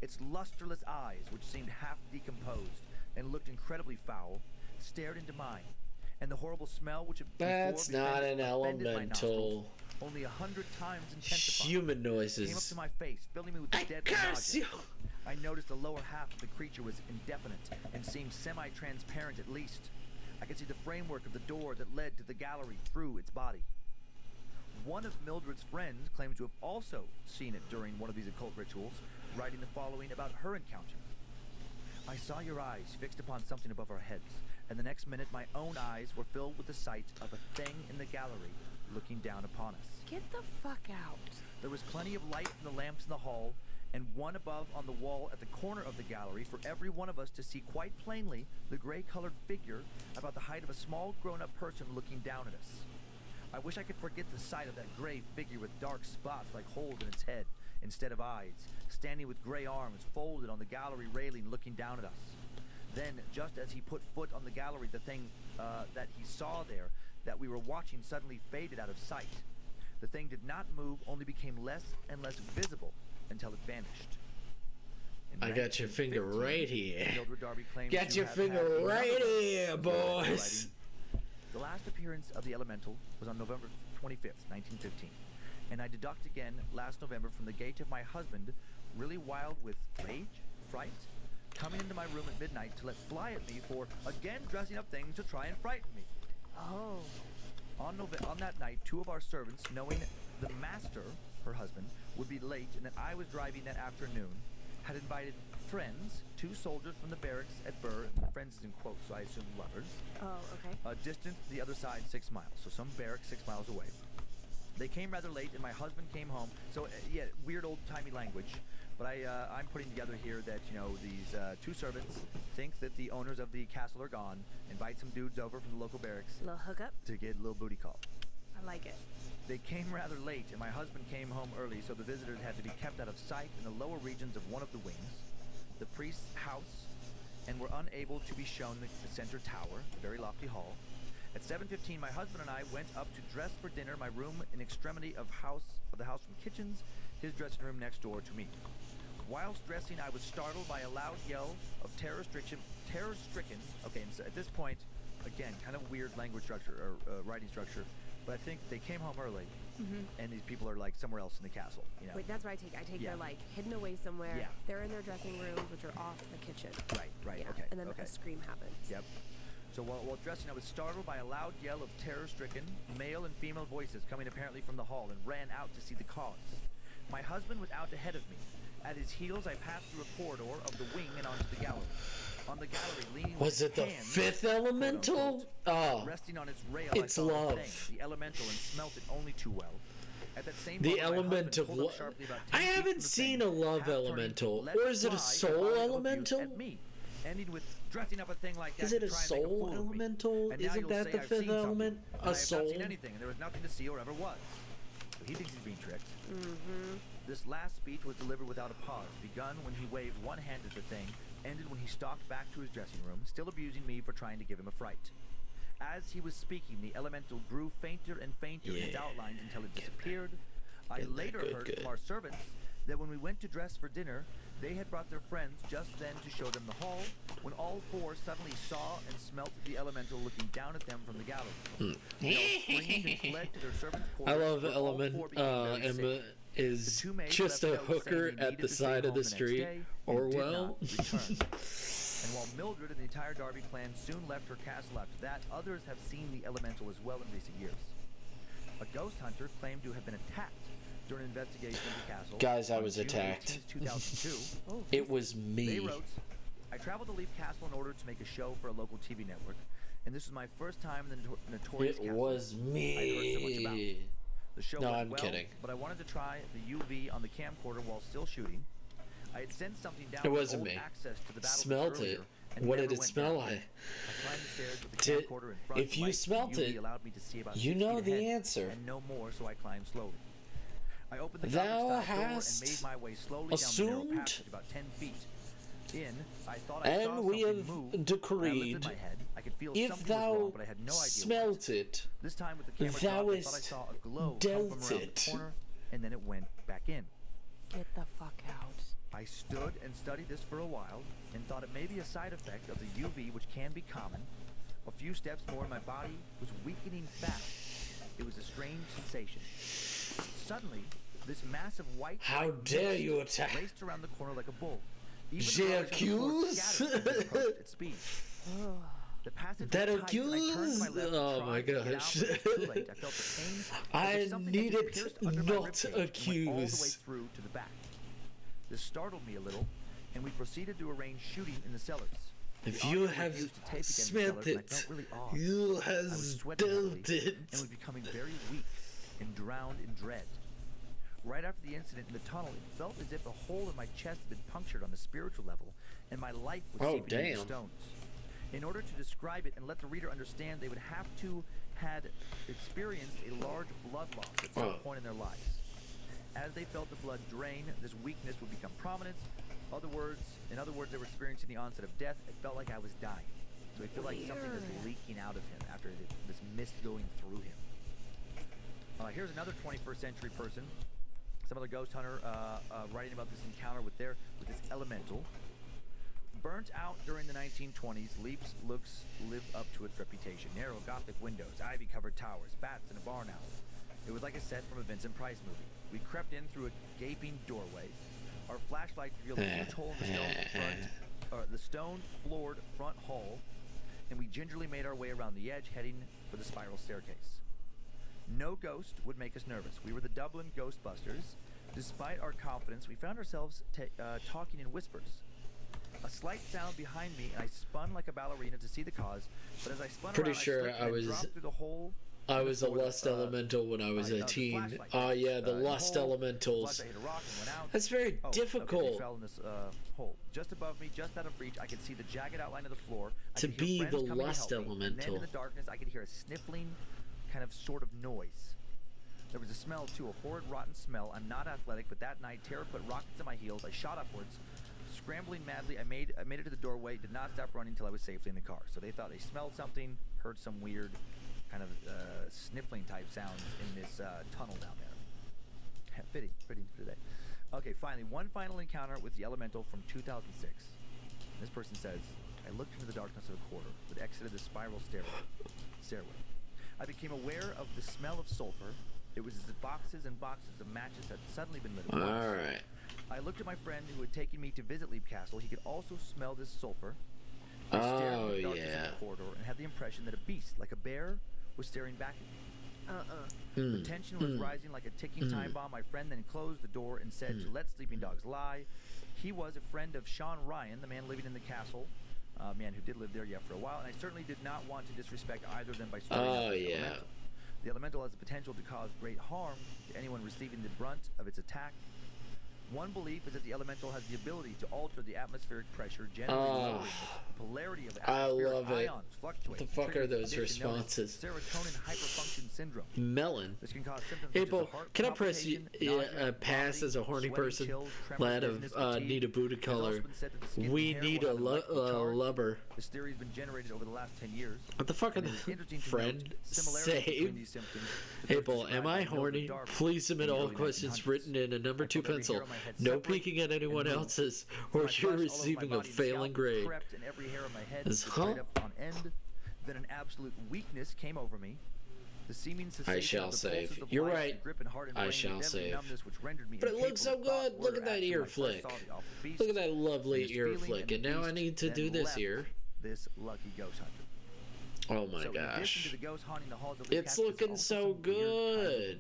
Its lusterless eyes, which seemed half decomposed and looked incredibly foul, stared into mine, and the horrible smell which had That's not an elemental. Only 100 times intensified. Human noises. Came up to my face, filling me with the dead nausea. I noticed the lower half of the creature was indefinite and seemed semi-transparent at least. I could see the framework of the door that led to the gallery through its body. One of Mildred's friends claims to have also seen it during one of these occult rituals, writing the following about her encounter. I saw your eyes fixed upon something above our heads, and the next minute my own eyes were filled with the sight of a thing in the gallery looking down upon us. Get the fuck out. There was plenty of light from the lamps in the hall, and one above on the wall at the corner of the gallery for every one of us to see quite plainly the gray-colored figure about the height of a small grown-up person looking down at us. I wish I could forget the sight of that gray figure with dark spots like holes in its head instead of eyes, standing with gray arms folded on the gallery railing looking down at us. Then, just as he put foot on the gallery, the thing that he saw there that we were watching suddenly faded out of sight. The thing did not move, only became less and less visible until it vanished. I got your finger right here. Got your finger right here, boys. The last appearance of the elemental was on November 25th, 1915. And I deduct again last November from the gait of my husband, really wild with rage, fright, coming into my room at midnight to let fly at me for again dressing up things to try and frighten me. Oh. On that night, 2 of our servants, knowing the master, her husband, would be late and that I was driving that afternoon, had invited friends, 2 soldiers from the barracks at Burr, friends is in quotes, so I assume lovers. Oh, okay. Distant the other side 6 miles, so some barracks 6 miles away. They came rather late, and my husband came home. So, yeah, weird old-timey language. But I'm putting together here that, you know, these 2 servants think that the owners of the castle are gone, invite some dudes over from the local barracks. A little hookup? To get a little booty call. I like it. They came rather late, and my husband came home early, so the visitors had to be kept out of sight in the lower regions of one of the wings, the priest's house, and were unable to be shown the center tower, the very lofty hall. At 7:15, my husband and I went up to dress for dinner, my room in extremity of the house from kitchens, his dressing room next door to me. Whilst dressing, I was startled by a loud yell of terror-stricken. Okay, and so at this point, again, kind of weird language structure or writing structure, but I think they came home early, and these people are like somewhere else in the castle. You know? Wait, that's what I take. They're like hidden away somewhere. Yeah. They're in their dressing rooms, which are off the kitchen. Right. Yeah. Okay. And then a scream happens. Yep. So while dressing, I was startled by a loud yell of terror-stricken, male and female voices coming apparently from the hall, and ran out to see the cause. My husband was out ahead of me. At his heels, I passed through a corridor of the wing and onto the gallery. On the gallery, leaning was with it the hands, fifth elemental? resting on its rail, it's I saw love. the thing, the elemental, and smelt it only too well. At that same The moment, element of love. I haven't seen a love elemental, or is it a soul elemental? At me, ending with dressing up a thing like that. Is it a to try and make a soul fool of me. elemental? And now Isn't you'll that say the I've fifth seen something, element? and I A have soul? not seen anything, and there was nothing to see or ever was. So he thinks he's being tricked. This last speech was delivered without a pause, begun when he waved one hand at the thing, ended when he stalked back to his dressing room, still abusing me for trying to give him a fright. As he was speaking, the elemental grew fainter and fainter in its outlines until it disappeared. I later heard from our servants that when we went to dress for dinner, they had brought their friends just then to show them the hall, when all four suddenly saw and smelt the elemental looking down at them from the gallery. They all screamed and fled to their servants' quarters. I love where all Element. four became very Emma sick. is The two maids just a left notes saying hooker they at needed the to stay side of home the next street. day and did Orwell. not return. And while Mildred and the entire Darby clan soon left her castle after that, others have seen the elemental as well in recent years. A ghost hunter claimed to have been attacked during an investigation of the castle. Guys, I on was June attacked. 18th, 2002. It was They me. wrote, I traveled to Leaf Castle in order to make a show for a local TV network, and this was my first time in the notorious It castle was I'd heard so much about. me. The show No, went I'm well, kidding. but I wanted to try the UV on the camcorder while still shooting. I had sent something down It with wasn't old me. access to the battle Smelt earlier, it. and What never did it went smell down. like? I climbed the stairs with the Did- camcorder in front. if The you light smelt UV it, allowed me to see about you 6 know feet the ahead, answer. and no more, so I climbed slowly. I opened the Thou garbage style door and hast made my way slowly down the narrow assumed, passage about 10 feet. In, I thought I and saw we something have move. decreed, I lifted my head. I could feel if something was wrong, thou but I had no idea what. smelt it, This time with the camera thou dropped, I thought I hast saw a glow come dealt from around it. the corner, and then it went back in. Get the fuck out. I stood and studied this for a while, and thought it may be a side effect of the UV, which can be common. A few steps more, and my body was weakening fast. It was a strange sensation. Suddenly, this massive white How light dare mist you attack? raced around the corner like a bull. Even the rubbish on the floor J'accuse? scattered as it approached its speed. The passage That was tight, and I turned to my accuse? left and Oh tried my to get out, gosh. but it was too late. I felt the pain as I if something had need been it pierced under my not ribcage and went all the way accuse. through to the back. This startled me a little, and we proceeded to arrange shooting in the cellars. If The you audio have was used to tape against the smelt cellars, and I it, felt really odd. you I was has sweating heavily dealt it. and was becoming very weak and drowned in dread. Right after the incident in the tunnel, it felt as if a hole in my chest had been punctured on the spiritual level, and my life was Oh, seeping into damn. stones. In order to describe it and let the reader understand, they would have to had experienced a large blood loss at some point in their lives. As they felt the blood drain, this weakness would become prominent. In other words, they were experiencing the onset of death. It felt like I was dying. So it felt like something was leaking out of him after this mist going through him. Here's another 21st century person, some other ghost hunter, writing about this encounter with this elemental. Burnt out during the 1920s, Leaps lived up to its reputation. Narrow Gothic windows, ivy-covered towers, bats, and a barn owl. It was like a set from a Vincent Price movie. We crept in through a gaping doorway. Our flashlights revealed a huge hole in the stone-floored front hall, and we gingerly made our way around the edge, heading for the spiral staircase. No ghost would make us nervous. We were the Dublin Ghostbusters. Despite our confidence, we found ourselves talking in whispers. A slight sound behind me, and I spun like a ballerina to see the cause. But as I spun Pretty around, sure I slipped and dropped through the hole. I was a lust elemental when I was a teen. Oh yeah, the lust elementals. Hit a rock and went out. That's very Okay, difficult. we fell in this hole. Just above me, just out of reach, I could see the jagged outline of the floor. I To could hear be friends the coming to lust help me, and then elemental. in the darkness, I could hear a sniffling, kind of sort of noise. There was a smell too, a horrid, rotten smell. I'm not athletic, but that night, terror put rockets in my heels. I shot upwards. Scrambling madly, I made it to the doorway, did not stop running until I was safely in the car. So they thought they smelled something, heard some weird kind of sniffling type sounds in this tunnel down there. Fitting for today. Okay, finally, one final encounter with the elemental from 2006. This person says, I looked into the darkness of a corridor that exited the spiral stairway. I became aware of the smell of sulfur. It was as if boxes and boxes of matches had suddenly been lit at once. All right. I looked at my friend who had taken me to visit Leap Castle. He could also smell this sulfur. I stared into the darkness of the corridor and had the impression that a beast, like a bear, was staring back at me. The tension was rising like a ticking time bomb. My friend then closed the door and said to let sleeping dogs lie. He was a friend of Sean Ryan, the man living in the castle. Man who did live there, for a while. And I certainly did not want to disrespect either of them by storing out this elemental. The elemental has the potential to cause great harm to anyone receiving the brunt of its attack. One belief is that the elemental has the ability to alter the atmospheric pressure, generally lowering the polarity of atmospheric ions fluctuate. What the fuck are those responses? Serotonin hyperfunction syndrome. Melon. This can cause symptoms Hey, such as Paul, heart can I press you pass as a horny person? Lad of need a booty color. We need a lubber. This theory has been generated over the last 10 years. What the fuck are the friend save? Hey, Paul, am I horny? Please submit all questions written in a number 2 pencil. No peeking at anyone else's, or you're receiving a failing grade. Then an absolute weakness came over me. The seeming I shall save. You're right. I shall save. But it looks so good. Look at that ear flick. Look at that lovely ear flick. And now I need to do this ear. This lucky ghost hunter. Oh my gosh. It's looking so good.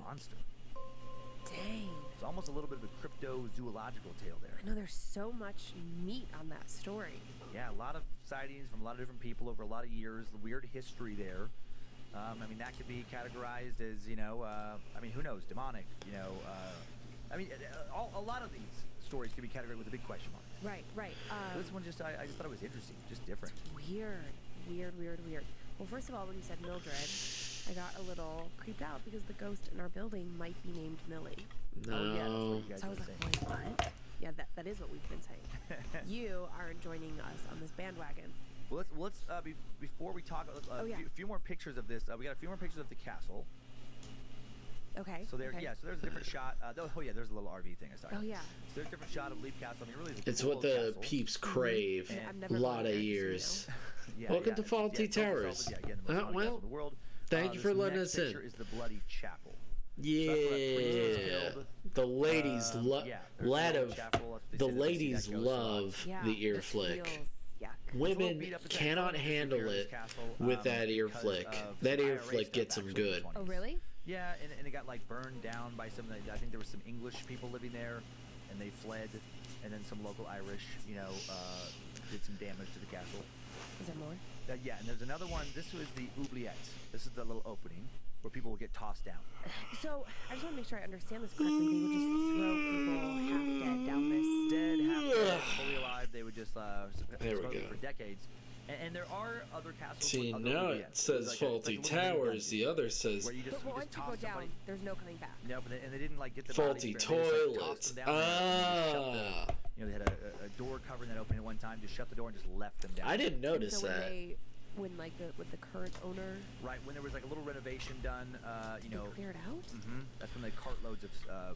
Dang. It's almost a little bit of a cryptozoological tale there. I know there's so much meat on that story. Yeah, a lot of sightings from a lot of different people over a lot of years. The weird history there. I mean, that could be categorized as, who knows, demonic, a lot of these stories could be categorized with a big question mark. Right. This one I just thought it was interesting, just different. It's weird. Well, first of all, when you said Mildred, I got a little creeped out because the ghost in our building might be named Millie. No. Oh, yeah, that's what you guys So I was like, saying. wait, what? Yeah, that is what we've been saying. You aren't joining us on this bandwagon. Well, let's before we talk, a few more pictures of this. We got a few more pictures of the castle. Okay. So there, so there's a different shot. There's a little RV thing I saw. Oh yeah. So there's a different shot of Leaf Castle. I mean, really, it's what the peeps crave. A lot of years. Welcome to Faulty Towers. Well, thank you for letting us in. Is the bloody chapel. Yeah, the ladies love the ladies love the ear flick. Women cannot handle it with that ear flick. That ear flick gets them good. Oh really? Yeah, and it got like burned down by some. I think there were some English people living there, and they fled, and then some local Irish, did some damage to the castle. Is there more? Yeah, and there's another one. This was the oubliette. This is the little opening where people will get tossed down. So I just want to make sure I understand this correctly. They would just throw people half dead down this. Dead, half dead, fully alive. They would just there we go. For decades. And there are other castles. See, now it says Faulty Towers. The other says. But once you go down, there's no coming back. No, and they didn't get the faulty toilets. They had a door covering that opening at one time. Just shut the door and just left them down. I didn't notice that. When with the current owner. Right, when there was a little renovation done, They cleared out. That's when the cartloads of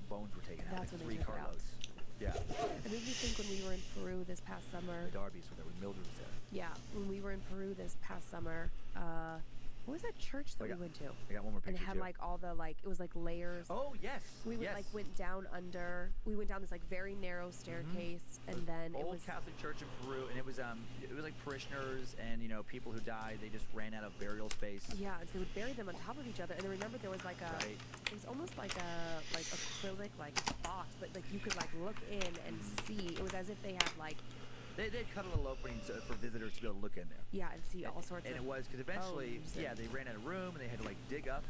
bones were taken out. That's when 3 they took it out. cartloads. Yeah. It made me think when we were in Peru this past summer. The Darby's when Mildred was there. Yeah, when we were in Peru this past summer, what was that church that we went to? I got one more picture. And it had all the it was layers. Oh yes. We went down under. We went down this very narrow staircase, and then old it was Catholic church in Peru, and it was like parishioners and people who died. They just ran out of burial space. Yeah, and so they would bury them on top of each other. And then remember there was it was almost like a acrylic box, but you could look in and see. It was as if they had They cut a little opening for visitors to be able to look in there. Yeah, and see all sorts and of. And it was because eventually, they ran out of room, and they had to dig up,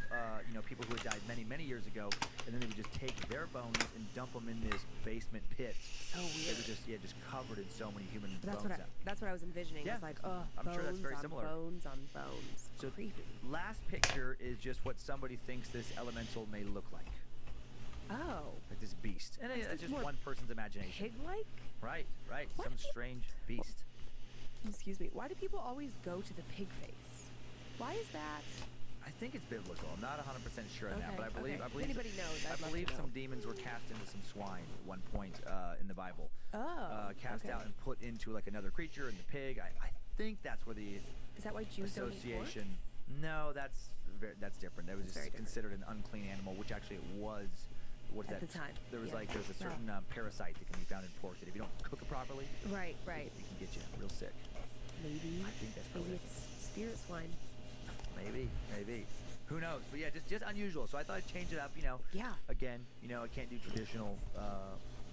people who had died many, many years ago, and then they would just take their bones and dump them in this basement pit. So weird. They were just covered in so many human bones. That's what I was envisioning. Yeah. It was I'm bones sure that's very on similar. Bones on bones. So creepy. Last picture is just what somebody thinks this elemental may look like. Oh. Like this beast, and it's just one person's imagination. Pig-like. Right. Some strange beast. Excuse me. Why do people always go to the pig face? Why is that? I think it's biblical. I'm not 100% sure on that, but I believe if anybody knows, I believe some demons were cast into some swine at one point in the Bible. Cast out and put into another creature, and the pig. I think that's where the is that why Jews association. No, that's different. That was just considered an unclean animal, which actually it was. At the time. There's a certain parasite that can be found in pork that if you don't cook it properly, right, it can get you real sick. Maybe. I think that's probably it's spirit swine. Maybe. Who knows? But yeah, just unusual. So I thought I'd change it up. Yeah. Again, I can't do traditional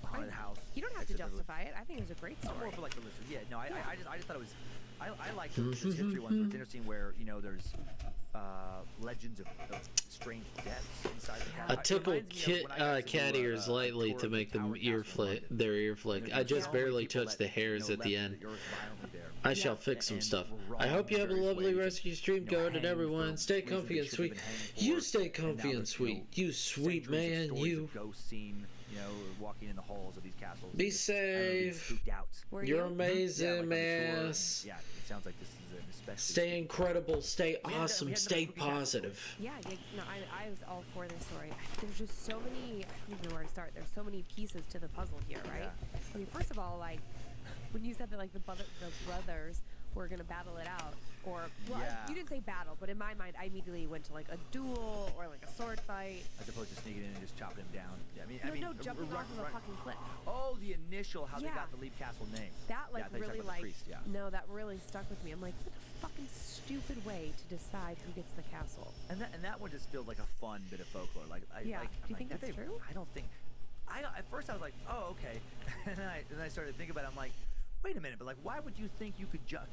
haunted house. You don't have to justify it. I think it was a great story. More for like the listeners. Yeah. No, I just thought it was. I like those history ones. Where it's interesting where there's legends of strange deaths inside the house. I tickled cat ears lightly to make them their ear flick. I just barely touched the hairs at the end. I shall fix some stuff. I hope you have a lovely rest of your stream going, and everyone stay comfy and sweet. You stay comfy and sweet. You sweet man, you. Walking in the halls of these castles. Be safe. You're amazing, man. Yeah, it sounds like this is an especially. Stay incredible. Stay awesome. Stay positive. Yeah, no, I was all for this story. There's just so many. I don't even know where to start. There's so many pieces to the puzzle here, right? Yeah. I mean, first of all, like when you said that, like the brothers were gonna battle it out, you didn't say battle, but in my mind, I immediately went to like a duel or like a sword fight, as opposed to sneaking in and just chopping him down. Yeah, no, jumping off of a fucking cliff. Oh, the initial how they got the Leap Castle name. That really no, that really stuck with me. I'm like, what a fucking stupid way to decide who gets the castle. And that one just feels like a fun bit of folklore. Do you think that's true? I don't think. At first I was like, oh, okay, and then I started to think about it. I'm like, wait a minute, but like, why would you think you could jump?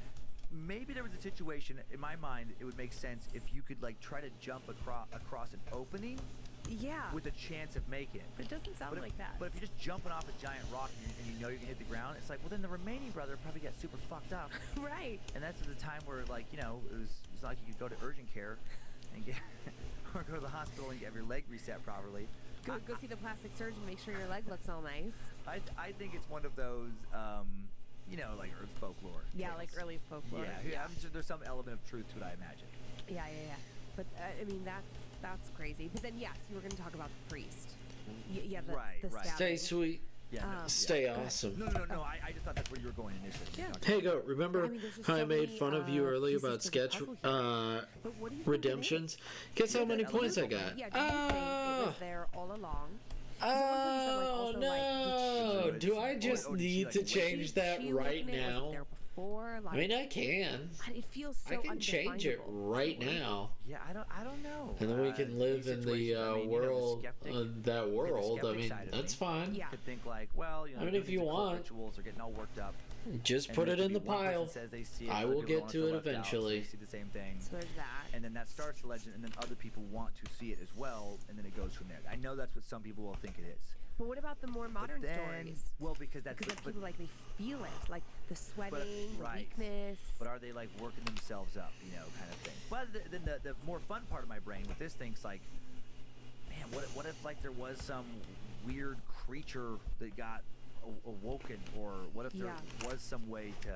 Maybe there was a situation in my mind. It would make sense if you could like try to jump across an opening. Yeah. With a chance of making it. But it doesn't sound like that. But if you're just jumping off a giant rock and you know you can hit the ground, it's like, well, then the remaining brother probably got super fucked up. Right. And that's at the time where like it's not like you could go to urgent care and get or go to the hospital and get your leg reset properly. Go see the plastic surgeon. Make sure your leg looks all nice. I think it's one of those. Like earth folklore. Yeah, things. like early folklore. Yeah. I'm sure there's some element of truth to it, I imagine. Yeah. But I mean, that's crazy. But then yes, you were going to talk about the priest. The right. Stay sweet. Yeah. Stay awesome. No. I just thought that's where you were going initially. Yeah. Hey, go. Remember how I made fun of you earlier about sketch redemptions? Guess how many points I got? Yeah. Did you say it was there all along? Oh no! Do I just need to change that right now? I mean, I can. It feels so I can change it right now. Yeah, I don't know. And then we can live in the world, that world. I mean, that's fine. Yeah. Could think like, well, I mean, if you want, rituals are getting all worked up. Just put it in the pile. I will get to it eventually. They see the same thing. So there's that. And then that starts the legend, and then other people want to see it as well, and then it goes from there. I know that's what some people will think it is. But what about the more modern stories? Well, because people like they feel it, like the sweating, the weakness. But are they like working themselves up, kind of thing? But then the more fun part of my brain with this thing's like, man, what if like there was some weird creature that got awoken, or what if there was some way to,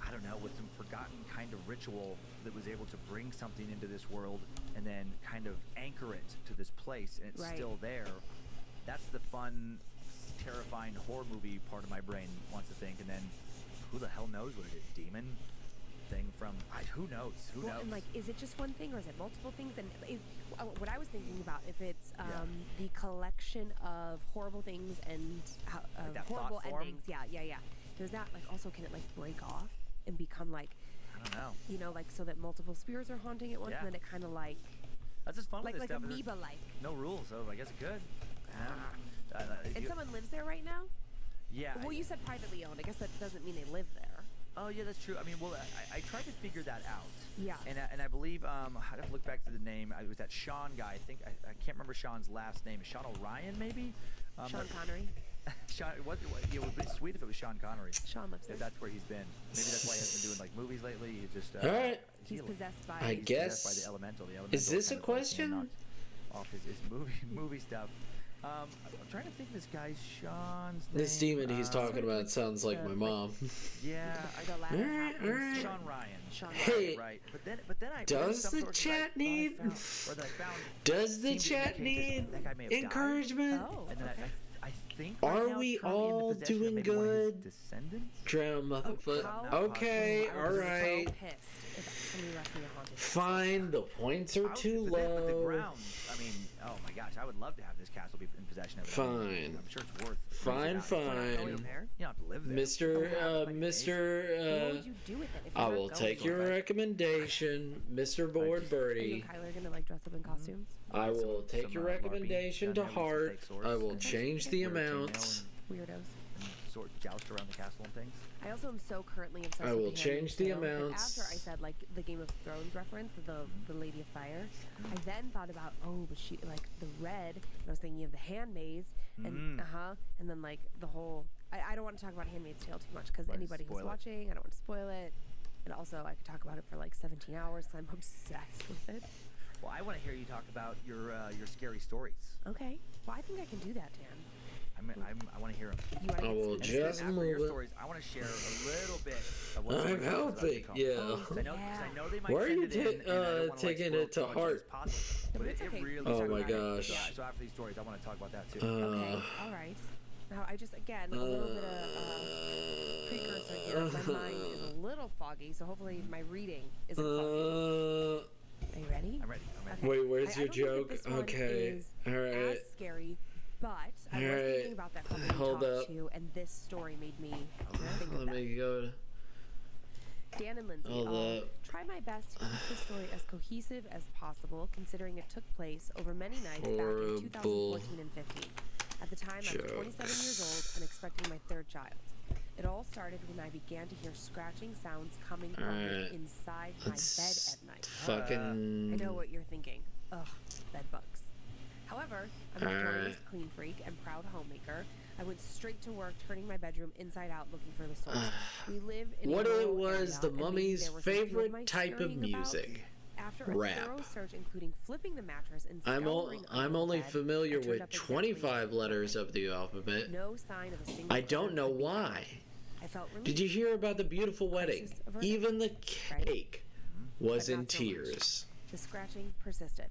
I don't know, with some forgotten kind of ritual that was able to bring something into this world and then kind of anchor it to this place, and it's still there. That's the fun, terrifying horror movie part of my brain wants to think, and then who the hell knows what it is? Demon thing from who knows? Who knows? And like, is it just one thing or is it multiple things? And what I was thinking about, if it's the collection of horrible things and horrible endings, does that like also, can it like break off and become like, I don't know, like so that multiple spirits are haunting it once, and then it kind of like that's just fun like with this stuff. Amoeba like. No rules, so I guess it could. And someone lives there right now? Yeah. Well, you said privately owned. I guess that doesn't mean they live there. Oh yeah, that's true. I mean, well, I tried to figure that out. Yeah. And I believe I have to look back to the name. It was that Sean guy. I think I can't remember Sean's last name. Sean Orion, maybe. Sean Connery. Sean. It would be sweet if it was Sean Connery. Sean lives there. If that's where he's been. Maybe that's why he hasn't been doing like movies lately. He's just. All right. He's possessed by. I guess. By the elemental. Is this a question? Off his movie stuff. I'm trying to think of this guy's Sean's name. This demon he's talking about sounds like my mom. Yeah, Sean Ryan. Hey, right. But then I does the chat need? Does the chat need encouragement? Oh. And then I think. Are we all doing good? Descendants. Drown motherfucker. Okay, all right. Fine, the points are too low. The grounds, I mean, oh my gosh, I would love to have this castle be in possession of it. Fine. I'm sure it's worth. Fine. You don't have to live there. What would you do with it if you I were will going take there? your recommendation, Mr. Board Are Birdie. you and Kyler gonna like dress up in costumes? I will take your recommendation to heart. I will change the amounts. Weirdos. Sort joust around the castle and things. I also am so currently obsessed I with will The change Handmaid's the Tale that amounts. After I said like the Game of Thrones reference, the Lady of Fire, I then thought about but she like the red. And I was thinking of the Handmaids and and then like the whole. I don't want to talk about Handmaid's Tale too much because anybody who's watching, I don't want to spoil it. And also I could talk about it for like 17 hours because I'm obsessed with it. Well, I want to hear you talk about your scary stories. Okay. Well, I think I can do that, Dan. I want to hear them. I will just move your it. stories, I want to share a little bit of what's I'm helping. Yeah. I know they might Why are send you it in, and I don't wanna, taking spoil it to too much heart? as possible, but it's it okay. really. Oh my started. gosh. Yeah, so after these stories, I want to talk about that too. Okay. All right. Now I just again a little bit of precursor here. My mind is a little foggy, so hopefully my reading isn't foggy. Are you ready? I'm ready. Okay. Wait, where's I your don't think that joke? this one Okay. is All right. as scary, but I was thinking about that couple we Hold talked up. to, and this story made me think of Let me go. Dan and Lindsay, Hold up. try my best to keep the story as cohesive as possible, considering it took place over many nights back in 2014 and 15. At the time, I was 27 years old and expecting my third child. It all started when I began to hear scratching sounds coming from inside my bed at night. Fucking. I know what you're thinking. Ugh, bed bugs. However, I'm a notorious clean freak and proud homemaker. I went straight to work, turning my bedroom inside out, looking for the source. We live in What a it rural was, area, the and maybe mummy's there were some favorite people type of scurrying about. music. After a Rap. thorough search, including flipping the mattress and I'm scouring under the only bed, familiar I turned with up exactly 25 letters of the alphabet. no sign of a single I don't clue know could be why. found. I felt relieved. Did you hear about the beautiful wedding? Crisis averted. Even the cake was But in not so much. tears. The scratching persisted.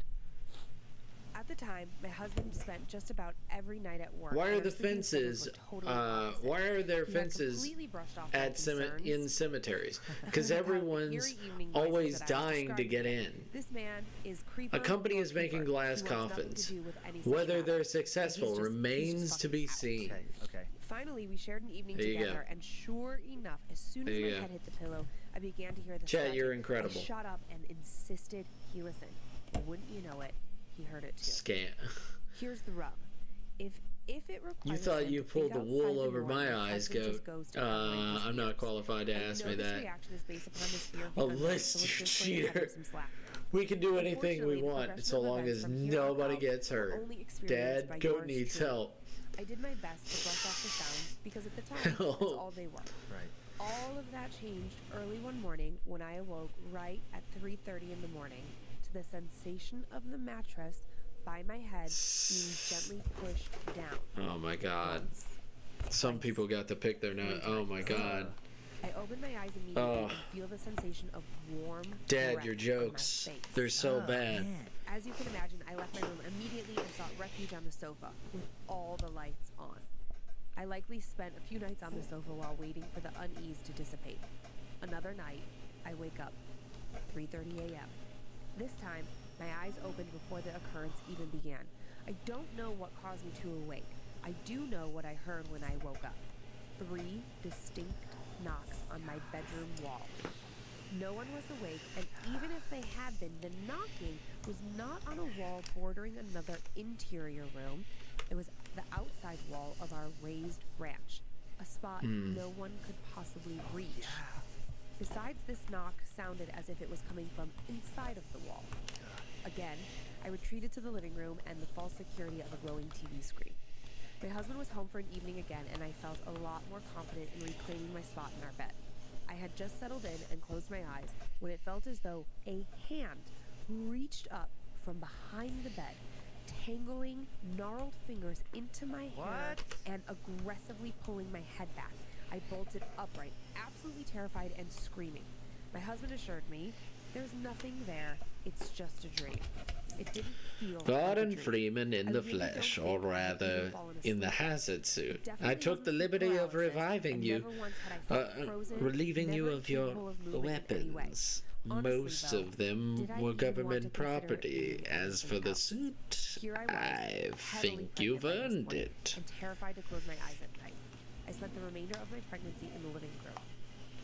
At the time, my husband spent just about every night at work. Why are and the our sleeping schedules fences? were totally opposite. Why are there He had fences completely brushed off at my concerns. in cemeteries? Because About the everyone's eerie evening voices always that I was dying to describing. get in. This man is creeper. A company or is making keeper. glass He wants nothing coffins. to do with any such Whether matter. they're He's successful just remains to be fucking out. seen. Okay. Finally, we shared an evening There you together, go. and sure enough, as soon as There my you go. head hit the pillow, I began to hear the Chat, you're scratching. incredible. I shot up and insisted he listen. And wouldn't you know it, he heard it too. Scant. Here's the rub. If it requires You thought him you to pulled think the wool outside over norm, my my eyes, husband goat. just goes to covering his I'm not ears. qualified to I ask know me this that. reaction is based upon his fear of the A unknown, list, so you let's just go and cut him cheater. some slack. We can do anything we Unfortunately, the want progression so of long events as from here on nobody out gets were hurt. only experienced by Dad, goat yours needs truly. help. I did my best to brush off the sounds because at the time, that's all they were. Right. All of that changed early one morning when I awoke right at 3:30 in the morning to the sensation of the mattress by my head being gently pushed down. Oh my God. Once, Some twice, people got to pick their nose. Oh my God. I opened my eyes immediately and feel the sensation of warm Dad, breath your on my jokes. face. They're so bad. As you can imagine, I left my room immediately and sought refuge on the sofa with all the lights on. I likely spent a few nights on the sofa while waiting for the unease to dissipate. Another night, I wake up, 3:30 a.m. This time, my eyes opened before the occurrence even began. I don't know what caused me to awake. I do know what I heard when I woke up. 3 distinct knocks on my bedroom wall. No one was awake, and even if they had been, the knocking was not on a wall bordering another interior room. It was the outside wall of our raised ranch, a spot no one could possibly reach. Besides, this knock sounded as if it was coming from inside of the wall. Again, I retreated to the living room and the false security of a glowing TV screen. My husband was home for an evening again, and I felt a lot more confident in reclaiming my spot in our bed. I had just settled in and closed my eyes when it felt as though a hand reached up from behind the bed, tangling gnarled fingers into my hair and aggressively pulling my head back. I bolted upright, absolutely terrified and screaming. My husband assured me, "There's nothing there. It's just a dream." It didn't feel Gordon like a dream. Freeman in I the really don't flesh, think or I had even rather, fallen in the asleep. hazard suit. It I definitely took the wasn't liberty sleep of paralysis, reviving and you, never once had I felt frozen, relieving you never of your capable of movement in any way. weapons. most of them were government property. As for the suit, I think you've earned it. And terrified to close my eyes at night. I spent the remainder of my pregnancy in the living room.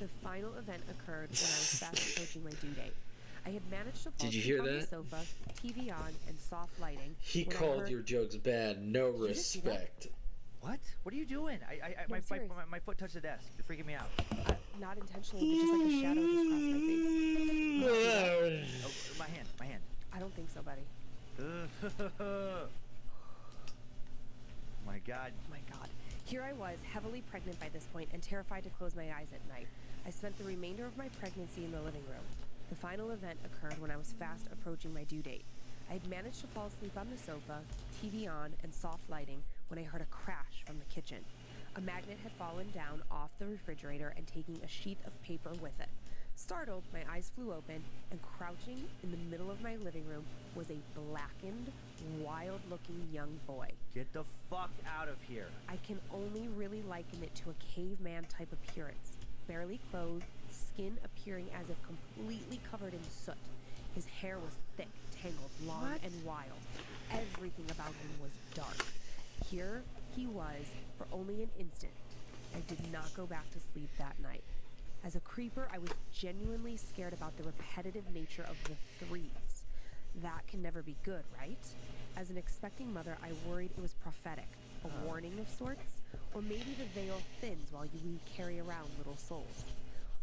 The final event occurred when I was fast approaching my due date. I had managed to fall asleep on the sofa, TV on, and soft lighting. He called your jokes bad. No respect. What? What are you doing? My foot touched the desk. You're freaking me out. Not intentionally, but just like a shadow just crossed my face. Oh, my hand. I don't think so, buddy. My God. My God. Here I was, heavily pregnant by this point and terrified to close my eyes at night. I spent the remainder of my pregnancy in the living room. The final event occurred when I was fast approaching my due date. I had managed to fall asleep on the sofa, TV on, and soft lighting when I heard a crash from the kitchen. A magnet had fallen down off the refrigerator and taking a sheet of paper with it. Startled, my eyes flew open, and crouching in the middle of my living room was a blackened, wild-looking young boy. Get the fuck out of here. I can only really liken it to a caveman-type appearance. Barely clothed, skin appearing as if completely covered in soot. His hair was thick, tangled, long, and wild. Everything about him was dark. Here he was for only an instant. I did not go back to sleep that night. As a creeper, I was genuinely scared about the repetitive nature of the threes. That can never be good, right? As an expecting mother, I worried it was prophetic, a warning of sorts, or maybe the veil thins while we carry around little souls.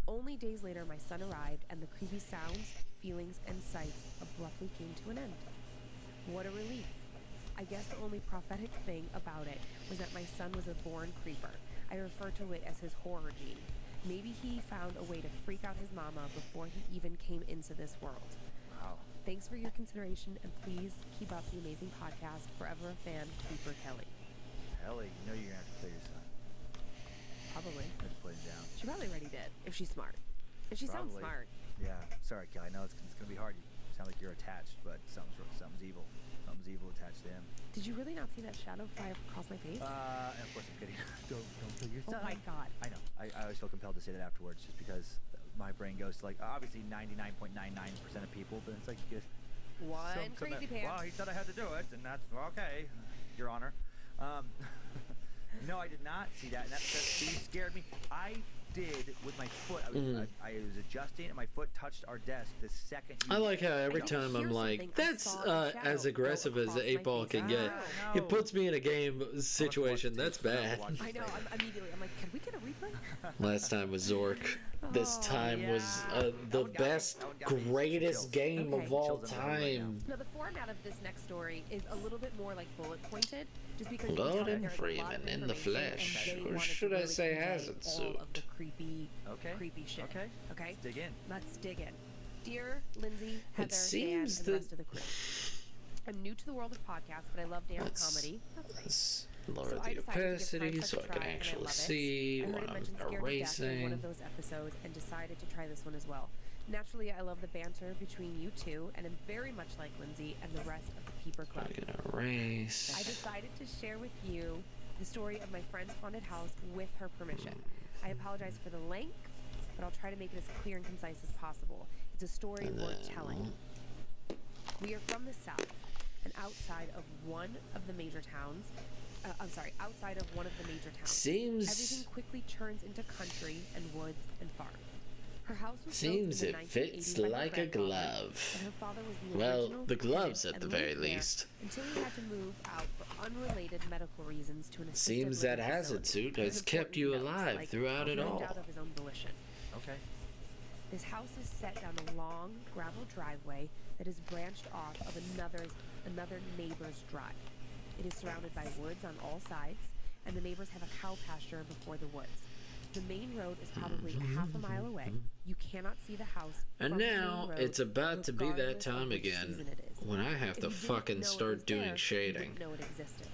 Only days later, my son arrived, and the creepy sounds, feelings, and sights abruptly came to an end. What a relief. I guess the only prophetic thing about it was that my son was a born creeper. I refer to it as his horror gene. Maybe he found a way to freak out his mama before he even came into this world. Wow. Thanks for your consideration, and please keep up the amazing podcast. Forever a fan, Creeper Kelly. Kelly, you know you're going to have to play your son. Probably. Let's play him down. She probably already did, if she's smart. And she sounds smart. Yeah. Sorry, Kelly. I know it's going to be hard. You sound like you're attached, but something's evil. Something's evil attached to him. Did you really not see that shadow fly across my face? And of course I'm kidding. Don't kill your son. Oh my God. I know. I always feel compelled to say that afterwards, just because my brain goes to, like, obviously 99.99% of people, but it's like just one crazy pants. Well, he said I had to do it, and that's okay, Your Honor. No, I did not see that, and that scared me. I did with my foot. I was adjusting, and my foot touched our desk the second. I like how every time I'm like, that's as aggressive as the 8-ball can get. It puts me in a game situation. That's bad. I know. I'm immediately, I'm like, can we get a replay? Last time was Zork. This time was the best, greatest game of all time. Now, the format of this next story is a little bit more like bullet pointed, just because Gordon Freeman in the flesh, or should I say hazard suit? Creepy shit. Okay. Okay. Let's dig in. Dear Lindsay, Heather, Dan, and the rest of the crew. I'm new to the world of podcasts, but I love dance comedy. That's lower the opacity so I can actually see when I'm erasing. In one of those episodes and decided to try this one as well. Naturally, I love the banter between you two, and am very much like Lindsay and the rest of the Peeper Club. I'm gonna erase. I decided to share with you the story of my friend's haunted house with her permission. I apologize for the length, but I'll try to make it as clear and concise as possible. It's a story worth telling. We are from the South, and outside of one of the major towns, everything quickly turns into country and woods and farms. Her house was Seems it fits like a glove. And her father was the well, the gloves at the very least. Until he had to move out for unrelated medical reasons to an assisted Seems that hazard suit has kept you alive throughout it all. Out of his own volition. Okay. This house is set down a long gravel driveway that is branched off of another neighbor's drive. It is surrounded by woods on all sides, and the neighbors have a cow pasture before the woods. The main road is probably half a mile away. You cannot see the house. And now it's about to be that time again when I have to fucking start doing shading. Know it existed.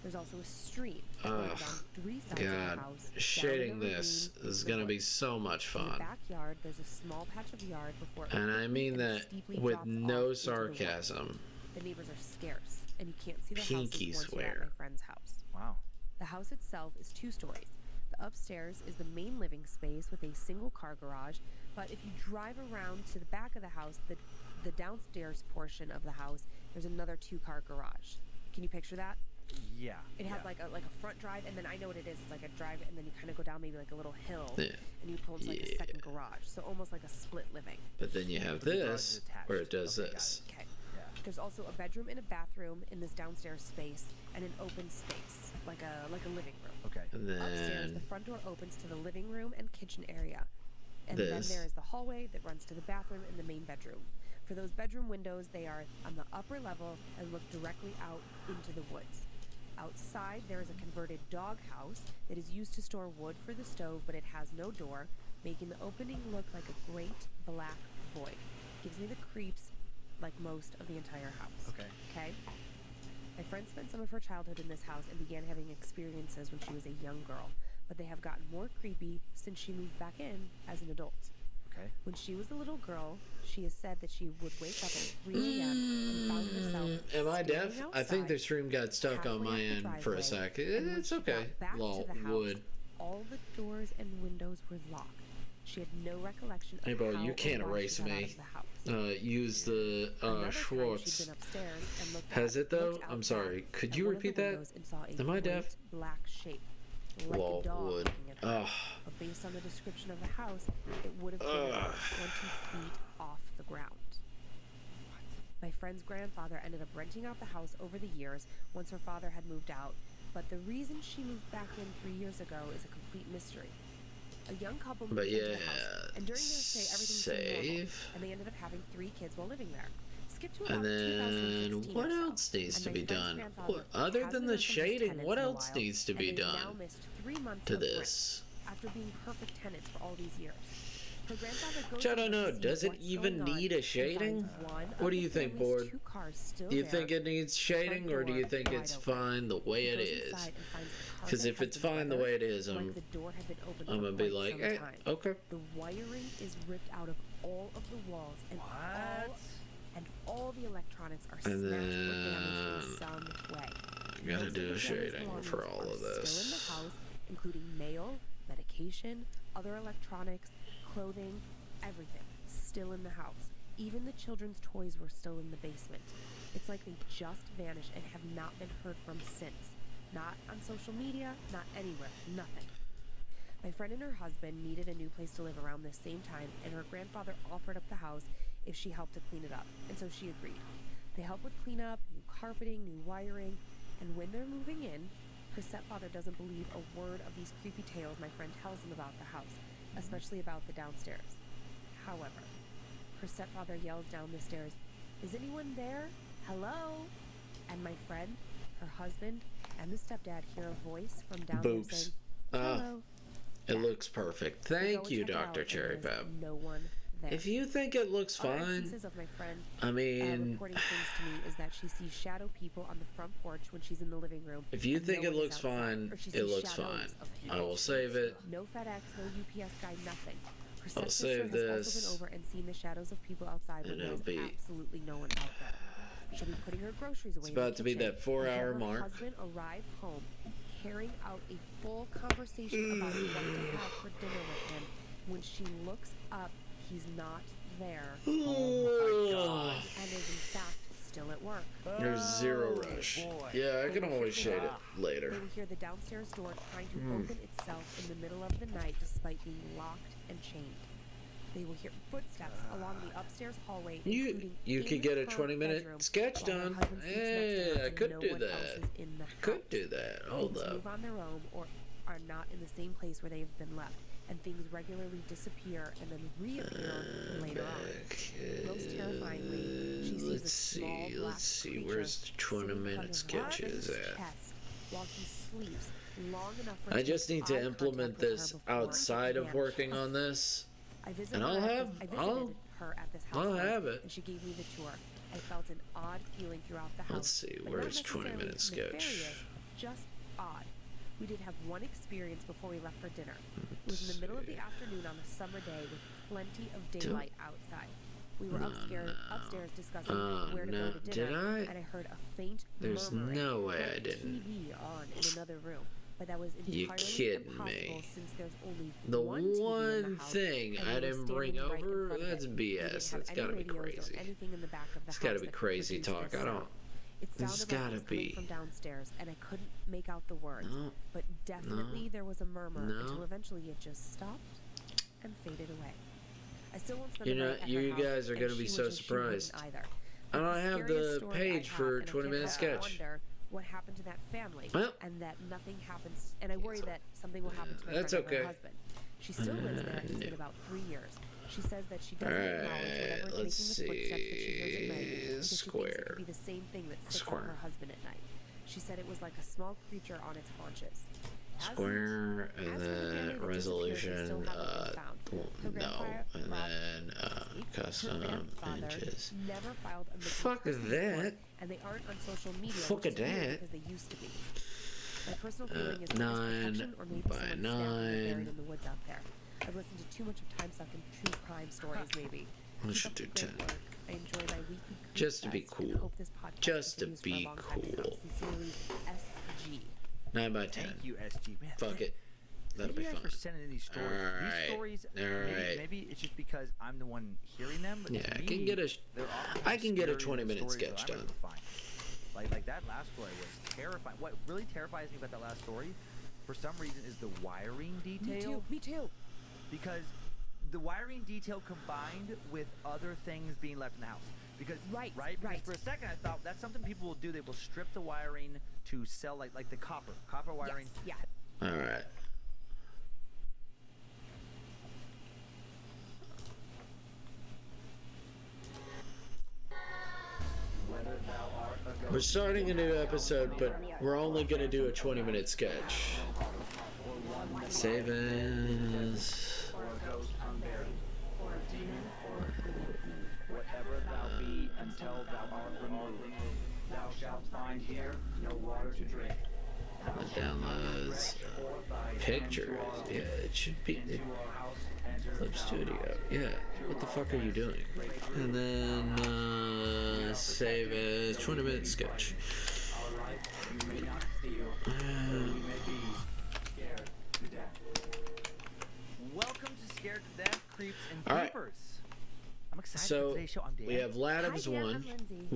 There's also a stream. God, shading this is gonna be so much fun. In the backyard, there's a small patch of yard before. And I mean that with no sarcasm. The neighbors are scarce, and you can't see the Pinky houses once you're at swear. my friend's house. Wow. The house itself is 2 stories. The upstairs is the main living space with a single car garage. But if you drive around to the back of the house, the downstairs portion of the house, there's another 2-car garage. Can you picture that? Yeah. It has like a front drive, and then I know what it is. It's like a drive, and then you kind of go down maybe like a little hill, and you pull into like a second garage. So almost like a split living. But then you have this, where it does this. Okay. Yeah. There's also a bedroom and a bathroom in this downstairs space, and an open space, like a living room. Okay. And then upstairs, the front door opens to the living room and kitchen area. And then there is the hallway that runs to the bathroom and the main bedroom. For those bedroom windows, they are on the upper level and look directly out into the woods. Outside, there is a converted doghouse that is used to store wood for the stove, but it has no door, making the opening look like a great black void. Gives me the creeps like most of the entire house. Okay? My friend spent some of her childhood in this house and began having experiences when she was a young girl, but they have gotten more creepy since she moved back in as an adult. Okay. When she was a little girl, she has said that she would wake up at 3 a.m. and found herself am I deaf? standing I think the outside, stream got stuck on my halfway up the end for a driveway, sec. and when It's she okay. got back Lol, to the house, wood. all the doors and windows were locked. She had no recollection of Hey, bro, how you or can't why erase she got out me. of the house. Use the Another time, Schwartz. she'd been upstairs and looked Has out- it though? looked I'm out sorry. back Could at you one of the repeat that? windows and saw a Am I deaf? great black shape, like Lol, a dog wood. looking at her. Ugh. But based on the description of the house, it would have been about 20 feet off the ground. My friend's grandfather ended up renting out the house over the years once her father had moved out, but the reason she moved back in 3 years ago is a complete mystery. A young couple moved But into yeah, the house, and during their stay, everything seemed normal, save. and they ended up having 3 kids while living there. Skip to about And then 2016 what or so, else needs and to my be friend's done? grandfather Other hasn't than the heard from his shading, tenants what in a else while, needs to be and they've now done missed 3 months to of rent this? after being perfect tenants for all these years. Her grandfather goes Which I don't over to know. see Does it what's even going on need a and shading? finds one What of do the you think, family's Board? 2 cars still Do you there, think it needs shading, front or do you door think wide it's open. fine the way He it goes is? inside and finds the Because carpet if has it's been fine the weathered, way it is, like I'm the door had been open gonna for be quite like, some eh, time. okay. The wiring is ripped out of all of the walls, and all the electronics are And smashed or then damaged in some way. you gotta Most do of the family's shading belongings for all are of this. Still in the house, including mail, medication, other electronics, clothing, everything. Still in the house. Even the children's toys were still in the basement. It's like they just vanished and have not been heard from since. Not on social media, not anywhere, nothing. My friend and her husband needed a new place to live around this same time, and her grandfather offered up the house if she helped to clean it up, and so she agreed. They help with cleanup, new carpeting, new wiring, and when they're moving in, her stepfather doesn't believe a word of these creepy tales my friend tells him about the house, especially about the downstairs. However, her stepfather yells down the stairs, "Is anyone there? Hello?" And my friend, her husband, and the stepdad hear a voice from down there Boops. saying, "Hello." It looks perfect. They go Thank and you, check it out, Dr. and Cherry there's Pep. no one there. If you think it looks Other fine, instances of my friend I mean, reporting things to me is that she sees shadow people on the front porch when she's in the living room. if you and think no it one is looks outside, fine, or she it sees looks shadows fine. of people. I will save it. No FedEx, no UPS guy, nothing. Her I'll stepsister save has this. also been over and seen the shadows of people outside, but And there's it'll be- absolutely no one out there. She'll be putting her groceries away. It's about to be that 4-hour Her mark. husband arrived home, carrying out a full conversation about what to have for dinner with him. When she looks up, he's not there. And is in fact still at work. There's zero rush. Yeah, I can always shade it They later. will hear the downstairs door trying to open itself in the middle of the night despite being locked and chained. They will hear footsteps along the upstairs hallway. You could get a 20-minute sketch done. Hey, I could do that. Could do that. Hold Things up. move on their own or are not in the same place where they have been left, and things regularly disappear and then reappear later on. Most terrifyingly, she sees a small black Let's see. creature Where's the sitting 20-minute on his sketches at? chest while he sleeps long enough for I him just to need make to eye implement contact with her this before outside of he working vanishes. on this. I visited And her I'll at have- this- I I'll- visited her at this house I'll once, have it. and she gave me the tour. I felt an odd feeling throughout the house. Let's see, but where's not necessarily 20-minute sketch? nefarious, just odd. We did have one experience before we left for dinner. It was in the middle of the afternoon on a summer day with plenty of daylight outside. We were upstairs discussing where to go to dinner, Did I? and I heard a faint There's murmuring, no way like I didn't. TV on in another room. but that was You entirely kidding impossible me? since there's only The one TV in one the house, thing and I we were didn't bring standing right in over, front of that's it. We didn't BS. have That's any gotta be radios or crazy. anything in the back of the It's house gotta be that could crazy produce talk. this I don't. sound. It It's sounded like it gotta was coming be. from downstairs, and I couldn't make out the words. No. But definitely there was a murmur No. until eventually it just stopped and faded away. I still won't spend You the know, night at you her house, guys are and gonna she be was so just- she wouldn't surprised. either. I It's don't the have scariest the story I page have, for and I 20-minute can't help but sketch. wonder what happened to that family, Well, and that nothing happens. And I worry that something will happen to my that's friend and her okay. husband. She still lives there. It's been about 3 years. She says that she doesn't acknowledge whatever is making let's the footsteps that she hears at night because she thinks it Square. could be the same thing that sits Square. on her husband at night. She said it was like a small creature on its haunches. Square, and as for the family then that resolution, disappeared, they still haven't been found. Her no, grandfather, and Rob, then her custom grandfather images. never filed a missing Fuck is persons report, that? and they aren't on social media, Fuck which is is weird that? because they used to be. My personal feeling is that 9 there's protection, or maybe by someone's stabbed and 9. buried in the woods out there. I've listened to too much of Time Suck and true crime stories, maybe. We Keep should up do the great 10. work. I enjoy my weekly Just to be Creepfest, and cool. hope this podcast Just to continues for a be long time to come. cool. Sincerely, SG. 9 by 10. Thank you, SG. Man, Fuck it. That'll thank be you guys fun. for sending in these stories. Alright, These stories, alright. maybe it's just because I'm the one hearing them. But Yeah, to I me, can get a they're often I can get a scarier than 20-minute stories that sketch I'm able done. to find. Like that last story was terrifying. What really terrifies me about that last story, for some reason, is the wiring detail. Me too. Because the wiring detail combined with other things being left in the house. Because Because for a second I thought that's something people will do. They will strip the wiring to sell like the copper wiring. Yes, yeah. All right. We're starting a new episode, but we're only going to do a 20-minute sketch. Save as... Whatever thou be, until thou art removed, thou shalt find here no water to drink. Downloads pictures. Yeah, it should be Clip Studio. Yeah, what the fuck are you doing? And then save as 20-minute sketch. Welcome to Scared to Death, Creeps, and All right. Creepers. I'm excited So for today's show. I'm Dan. we have Ladams Hi, Dan, 1, I'm Lindsay.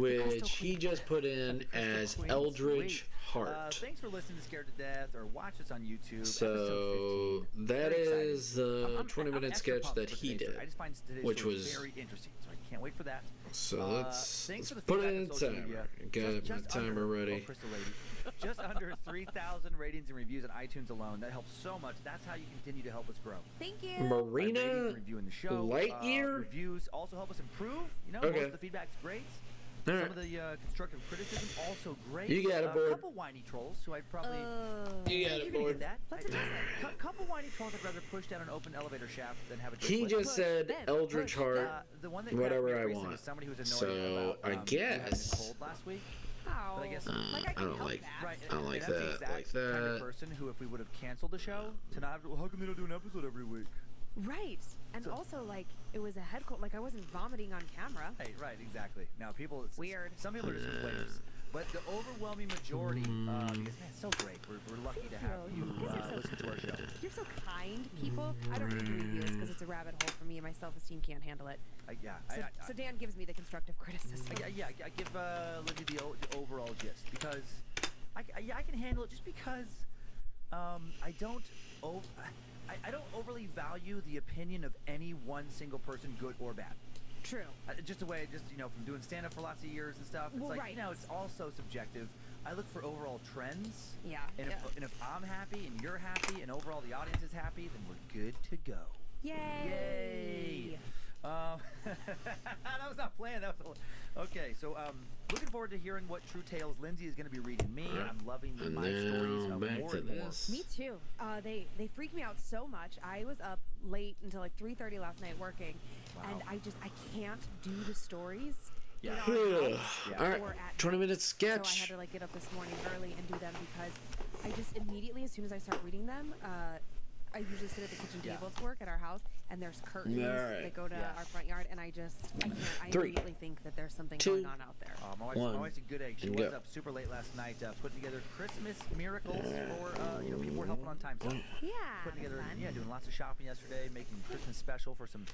which he just put in as Queen. Eldridge Sweet. Heart. Thanks for listening to Scared to Death, or watch us on YouTube. So episode 15. that Very excited. is the I'm 20-minute extra sketch pumped that for he today's did. story. I just find today's which story was- very interesting, so I can't wait for that. So let's thanks for the put it feedback in on social timer. media. Got my Just timer under- ready. Oh, Crystal Lady. Just under 3,000 ratings and reviews on iTunes alone. That helps so much. That's how you continue to help us grow. Thank you. By rating Marina and reviewing the show. Lightyear. Reviews also help us improve. You know, Okay. most of the feedback's great. All Some right. of the constructive criticism also great. You got it, A board. couple whiny trolls who I'd probably. You got You're it, gonna board. get that. Let's address A couple whiny trolls I'd rather push down an open elevator shaft than have a dick He lick. just said Ben, Eldridge push. Heart. The one that whatever cracked me up I recently want. was somebody who was So, annoyed about, I you having a guess- cold last week. Oh, But I guess- like I can don't help like- that. Right, I don't and like that's the that, exact like kind of that. person who, if we would have canceled the show, to not have, well, how come they don't do an episode every week? Right. And also, like, it was a head cold. Like, I wasn't vomiting on camera. Right, exactly. Now, people, Weird. Some people are just complainers, but the overwhelming majority, because man, it's so great. We're lucky to have you You guys are so listen to our show. You're so kind, people. I don't read reviews because it's a rabbit hole for me, and my self-esteem can't handle it. So Dan gives me the constructive criticism. I give Lindsay the overall gist because I can handle it just because I don't overly value the opinion of any one single person, good or bad. True. Just the way, from doing stand-up for lots of years and stuff. It's Well, like, right. it's also subjective. I look for overall trends. Yeah. And if I'm happy and you're happy and overall the audience is happy, then we're good to go. Yay! That was not planned. That was okay. So, looking forward to hearing what true tales Lindsay is going to be reading me. I'm loving And my stories now of back more to and more. this. Me too. They freak me out so much. I was up late until like 3:30 last night working, and I can't do the stories. Yeah. In our Ugh. house All right, or at 20-minute So I had sketch. to like get up this morning early and do them because I just immediately, as soon as I start reading them, I usually sit at the kitchen table to work at our house, and there's curtains that go to our front yard, and I can't. I immediately think that there's something going on out there. My wife's a good egg. She was up super late last night putting together Christmas miracles for people were helping on time. So putting together, doing lots of shopping yesterday, making Christmas special for some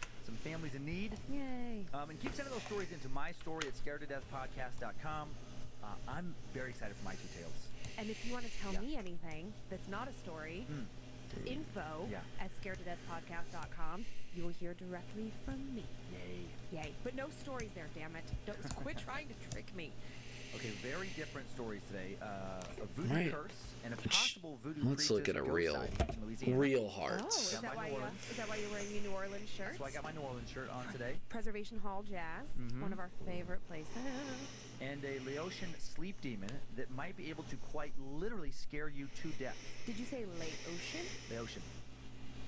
families in need. Yay! And keep sending those stories into my story at scaredtodeathpodcast.com. I'm very excited for my 2 tales. And if you want to tell me anything that's not a story, info at scaredtodeathpodcast.com, you will hear directly from me. Yay. But no stories there, damn it. Don't quit trying to trick me. Okay, very different stories today. A voodoo curse and a possible voodoo Let's look at a real hearts. Oh, is that why you're wearing your New Orleans shirt? That's why I got my New Orleans shirt on today. Preservation Hall Jazz, one of our favorite places. And a Laotian sleep demon that might be able to quite literally scare you to death. Did you say Laotian? Laotian.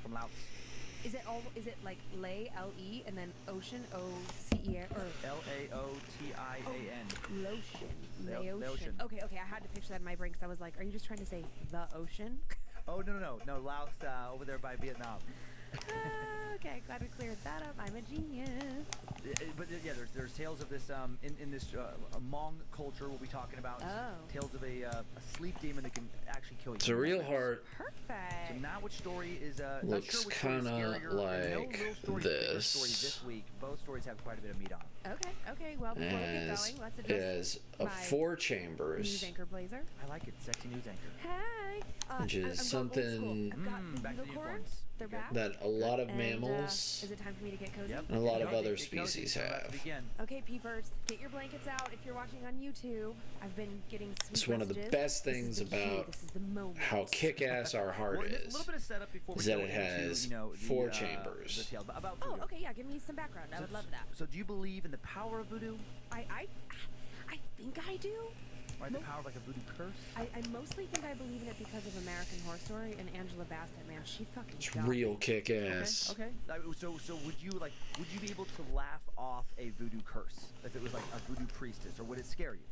From Laos. Is it like Lay, L-E, and then Ocean, O-C-E-N, or L-A-O-T-I-A-N. Lotion. Laotian. Okay, I had to picture that in my brain because I was like, are you just trying to say the ocean? Oh, no, Laos, over there by Vietnam. Okay, glad we cleared that up. I'm a genius. But there's tales of this in this Hmong culture we'll be talking about. Tales of a sleep demon that can actually kill you. It's a real heart. Perfect. So now which story is looks kind of like this. Story this week. Both stories have quite a bit of meat on. Okay. Well, before we get going, let's address it has 4 chambers. News anchor blazer. I like it. Sexy news anchor. Hey. Which is something They're back. that a lot of mammals is it time for me to get cozy? and a lot of other species have. Okay, peepers, get your blankets out if you're watching on YouTube. I've been getting sweet It's one of the best things about how kick-ass our heart is. A little bit of setup before we that go it has into, 4 chambers. The tale about voodoo. voodoo. Okay, yeah, give me some background. I would love that. So do you believe in the power of voodoo? I think I do. Right, the power of like a voodoo curse? I mostly think I believe in it because of American Horror Story and Angela Bassett, man. She fucking It's real kick-ass. Okay. So would you be able to laugh off a voodoo curse if it was like a voodoo priestess, or would it scare you?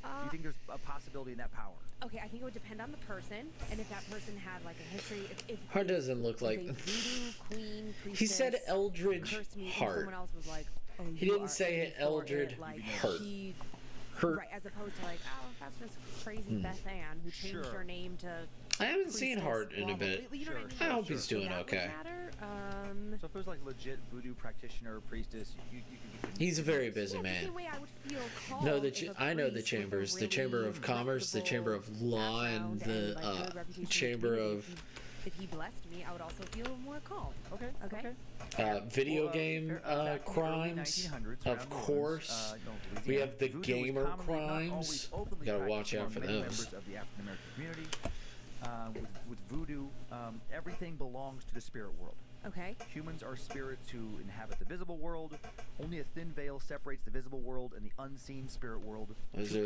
Do you think there's a possibility in that power? Okay, I think it would depend on the person, and if that person had like a history. If Heart doesn't look like. Voodoo queen priestess. He said Eldridge Heart. Someone else was like, oh, he didn't say Eldridge Heart. Right, as opposed to like, oh, that's just crazy Beth Ann who changed her name to. I haven't seen Hart in a bit. I hope he's doing okay. So if it was like legit voodoo practitioner or priestess, you he's a very busy man. No, I know the chambers: the Chamber of Commerce, the Chamber of Law, and the Chamber of. If he blessed me, I would also feel more calm. Okay. Video game crimes, of course. We have the gamer crimes. You gotta watch out for those. Members of the African American community. With voodoo, everything belongs to the spirit world. Okay. Humans are spirits who inhabit the visible world. Only a thin veil separates the visible world and the unseen spirit world. That's the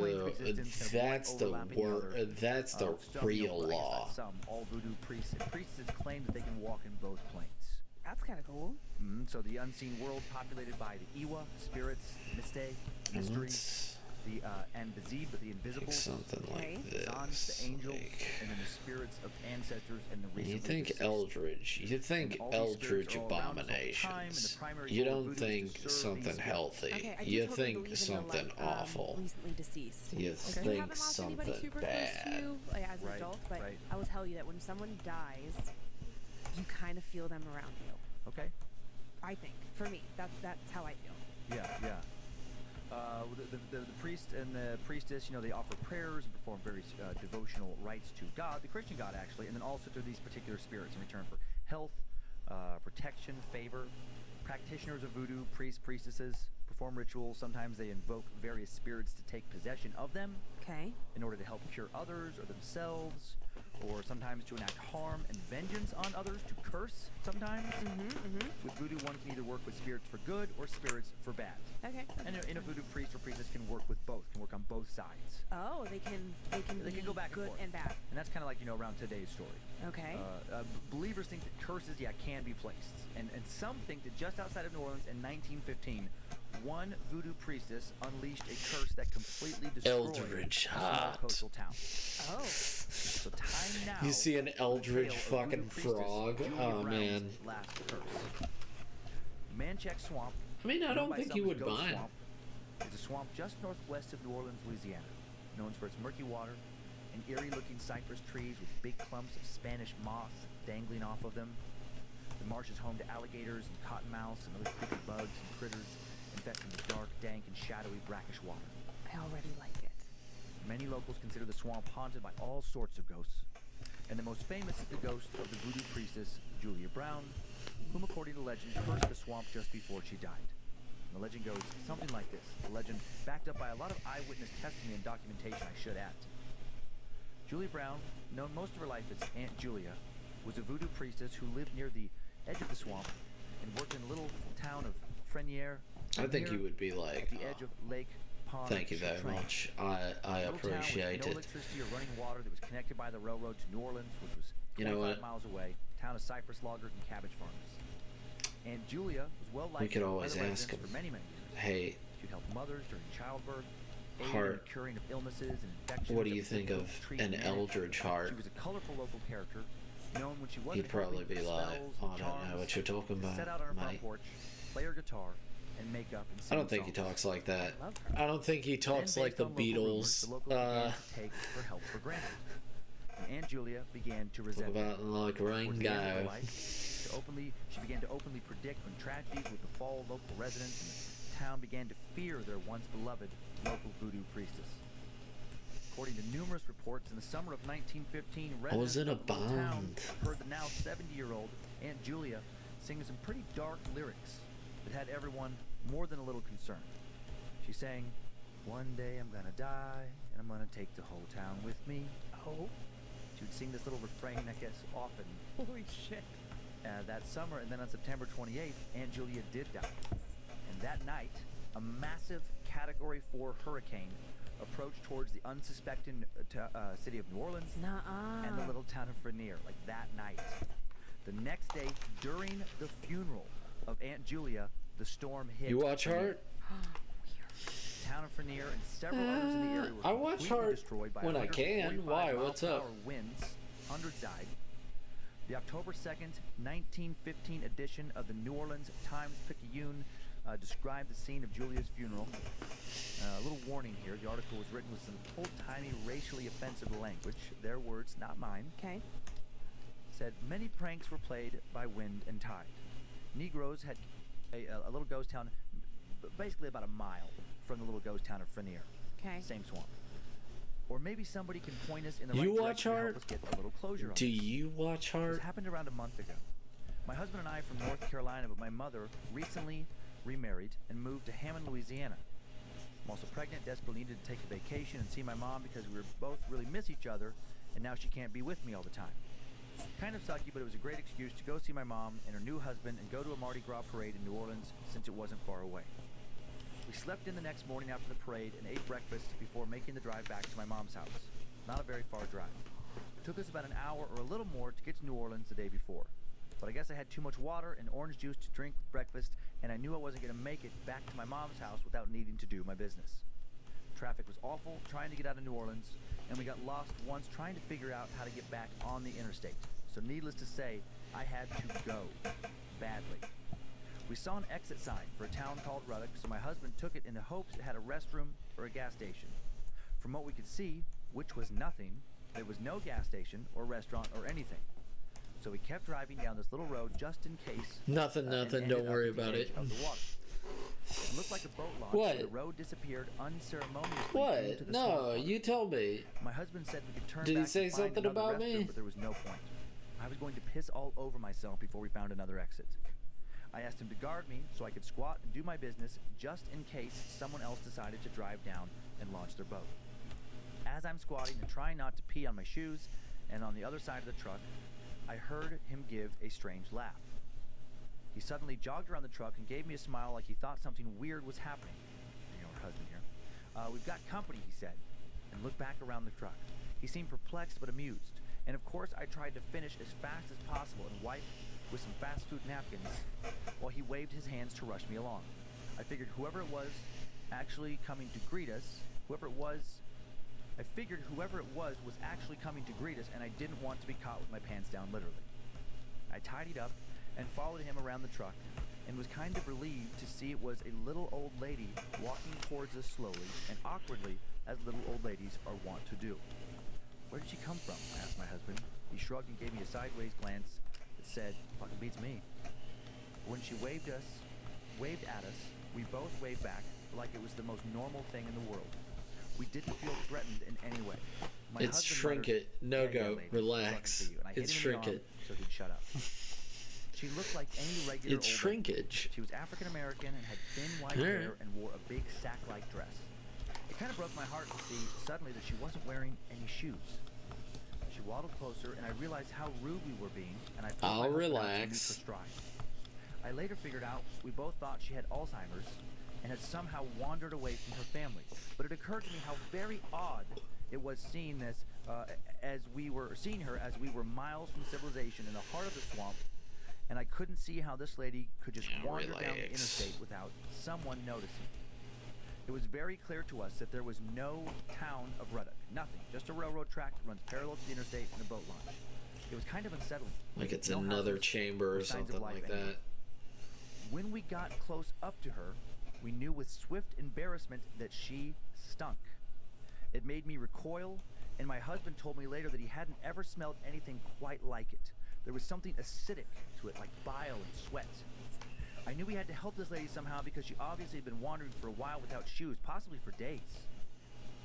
word. That's the real law. All voodoo priests and priestesses claim that they can walk in both planes. That's kind of cool. So the unseen world, populated by the Iwa, spirits, Miste, mysteries, and the invisible, something like this, the angels, and then the spirits of ancestors and the recently You think Eldridge abominations. You don't think something healthy. You think something awful. Recently deceased. You think something bad. To you, as an adult, but I will tell you that when someone dies, you kind of feel them around you. Okay. I think, for me, that's how I feel. Yeah. The priest and the priestess, they offer prayers and perform various devotional rites to God, the Christian God actually, and then also to these particular spirits in return for health, protection, favor. Practitioners of voodoo, priests, priestesses, perform rituals. Sometimes they invoke various spirits to take possession of them. Okay. In order to help cure others or themselves, or sometimes to enact harm and vengeance on others, to curse sometimes. With voodoo, one can either work with spirits for good or spirits for bad. Okay. And a voodoo priest or priestess can work with both, can work on both sides. Oh, they can go back good and forth. And bad. And that's kind of like, around today's story. Okay. Believers think that curses, can be placed. And some think that just outside of New Orleans in 1915, one voodoo priestess unleashed a curse that completely destroyed Eldritch a small Heart. coastal town. Oh. So time now. You see an eldritch fucking frog? Oh, man. Last curse. Manchac Swamp. I mean, I don't think you would Ghost mind. Swamp, is a swamp just northwest of New Orleans, Louisiana, known for its murky water and eerie-looking cypress trees with big clumps of Spanish moss dangling off of them. The marsh is home to alligators and cottonmouths and other creepy bugs and critters infesting the dark, dank, and shadowy brackish water. I already like it. Many locals consider the swamp haunted by all sorts of ghosts, and the most famous is the ghost of the voodoo priestess Julia Brown, whom, according to legend, cursed the swamp just before she died. And the legend goes something like this. The legend backed up by a lot of eyewitness testimony and documentation, I should add. Julia Brown, known most of her life as Aunt Julia, was a voodoo priestess who lived near the edge of the swamp and worked in a little town of Frenier. I think you would be like, at the edge of Lake Pond. thank you very much. I appreciate no it. electricity or running water that was connected by the railroad to New Orleans, which was 25 miles away. Town of cypress loggers and cabbage farmers. And Julia was well liked We could by always the ask residents him, for many, many years. hey, She'd help mothers during childbirth, aid in Heart, the curing of illnesses and infections. what do you that think was of difficult to treat an and manage. Eldritch Heart? She was a colorful local character, known when she wasn't He'd probably helping be with like, spells oh, and I don't know charms, what you're talking to about, set out on her front mate. porch, play her guitar, and make up and I sing don't think he songs. talks like that. I love her. I don't think he talks Then, like the based on local rumors, Beatles. the locals began to take her help for granted. And Aunt Julia began to Talk resent her. about like Towards the end of her Ringo. life, she began to openly predict when tragedies would befall local residents, and the town began to fear their once beloved local voodoo priestess. According to numerous reports, in the summer of 1915, I was residents in a of the little town band. heard the now 70-year-old Aunt Julia singing some pretty dark lyrics that had everyone more than a little concerned. She sang, "One day I'm gonna die, and I'm gonna take the whole town with me." Oh. She would sing this little refrain, I guess, often Holy shit. that summer, and then on September 28th, Aunt Julia did die. And that night, a massive Category 4 hurricane approached towards the unsuspecting city of New Orleans Nuh-uh. and the little town of Frenier, like that night. The next day, during the funeral of Aunt Julia, the storm hit. You watch Frenier. Heart? The town of Frenier and several others in the area were I watch completely Heart destroyed by when I can. 145 Why? What's up? mile-per-hour winds. Hundreds died. The October 2nd, 1915 edition of the New Orleans Times-Picayune described the scene of Julia's funeral. A little warning here. The article was written with some old-timey, racially offensive language. Their words, not mine. Okay. Said, many pranks were played by wind and tide. Negroes had a little ghost town basically about a mile from the little ghost town of Frenier. Okay. Same swamp. Or maybe somebody can point us in the You right watch direction to help Heart? us get a little closure on Do this. you watch This Heart? happened around a month ago. My husband and I are from North Carolina, but my mother recently remarried and moved to Hammond, Louisiana. I'm also pregnant, desperately needed to take a vacation and see my mom because we both really miss each other, and now she can't be with me all the time. Kind of sucky, but it was a great excuse to go see my mom and her new husband and go to a Mardi Gras parade in New Orleans since it wasn't far away. We slept in the next morning after the parade and ate breakfast before making the drive back to my mom's house. Not a very far drive. It took us about an hour or a little more to get to New Orleans the day before. But I guess I had too much water and orange juice to drink with breakfast, and I knew I wasn't going to make it back to my mom's house without needing to do my business. Traffic was awful trying to get out of New Orleans, and we got lost once trying to figure out how to get back on the interstate. So needless to say, I had to go. Badly. We saw an exit sign for a town called Ruddock, so my husband took it in the hopes it had a restroom or a gas station. From what we could see, which was nothing, there was no gas station or restaurant or anything. So we kept driving down this little road just in case. Nothing. and ended Don't up worry at the about edge it. of the water. It looked like a boat launch. What? So the road disappeared unceremoniously into What? the No, swamp. you tell me. My husband said we could turn Did he back say and find something another about restroom, me? but there was no point. I was going to piss all over myself before we found another exit. I asked him to guard me so I could squat and do my business just in case someone else decided to drive down and launch their boat. As I'm squatting and trying not to pee on my shoes and on the other side of the truck, I heard him give a strange laugh. He suddenly jogged around the truck and gave me a smile like he thought something weird was happening. You know, her husband here. We've got company, he said, and looked back around the truck. He seemed perplexed but amused. And of course, I tried to finish as fast as possible and wipe with some fast food napkins while he waved his hands to rush me along. I figured whoever it was actually coming to greet us, I figured whoever it was actually coming to greet us, and I didn't want to be caught with my pants down, literally. I tidied up and followed him around the truck, and was kind of relieved to see it was a little old lady walking towards us slowly and awkwardly, as little old ladies are wont to do. "Where did she come from?" I asked my husband. He shrugged and gave me a sideways glance that said, "Fucking beats me." When she waved at us, we both waved back like it was the most normal thing in the world. We didn't feel threatened in any way. My It's Trinket. No go. Relax. It's Trinket. So he'd shut up. She looked like any regular It's old shrinkage. lady. She was African American and had thin white hair and wore a big sack-like dress. It kind of broke my heart to see suddenly that she wasn't wearing any shoes. She waddled closer, and I realized how rude we were being, and I pulled my husband out to meet her stride. I later figured out we both thought she had Alzheimer's and had somehow wandered away from her family. But it occurred to me how very odd it was seeing her as we were miles from civilization in the heart of the swamp, and I couldn't see how this lady could just wander down the interstate without someone noticing. It was very clear to us that there was no town of Ruddock. Nothing. Just a railroad track that runs parallel to the interstate and a boat launch. It was kind of unsettling. Like it's another chamber or something like that. When we got close up to her, we knew with swift embarrassment that she stunk. It made me recoil, and my husband told me later that he hadn't ever smelled anything quite like it. There was something acidic to it, like bile and sweat. I knew we had to help this lady somehow because she obviously had been wandering for a while without shoes, possibly for days.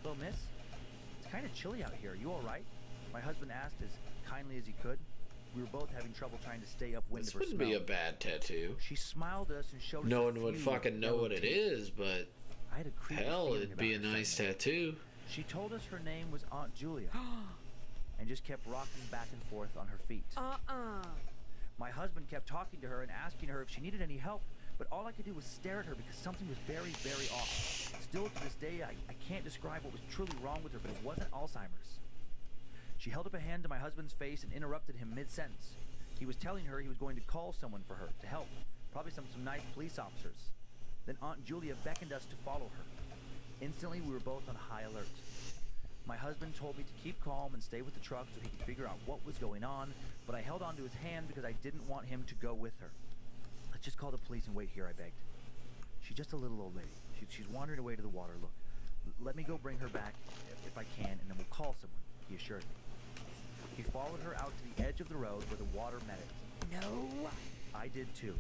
"Hello, miss. It's kind of chilly out here. You all right?" My husband asked as kindly as he could. We were both having trouble trying to stay upwind of her smell. This wouldn't be a bad tattoo. She smiled at us and showed us no one would fucking know what it is, but I had a creepy hell, feeling it'd be a about her nice suddenly. tattoo. She told us her name was Aunt Julia and just kept rocking back and forth on her feet. My husband kept talking to her and asking her if she needed any help, but all I could do was stare at her because something was very, very off. Still to this day, I can't describe what was truly wrong with her, but it wasn't Alzheimer's. She held up a hand to my husband's face and interrupted him mid-sentence. He was telling her he was going to call someone for her to help, probably some nice police officers. Then Aunt Julia beckoned us to follow her. Instantly, we were both on high alert. My husband told me to keep calm and stay with the truck so he could figure out what was going on, but I held onto his hand because I didn't want him to go with her. "Let's just call the police and wait here," I begged. "She's just a little old lady. She's wandering away to the water. Look, let me go bring her back if I can, and then we'll call someone," he assured me. He followed her out to the edge of the road where the water met it. No. I did too.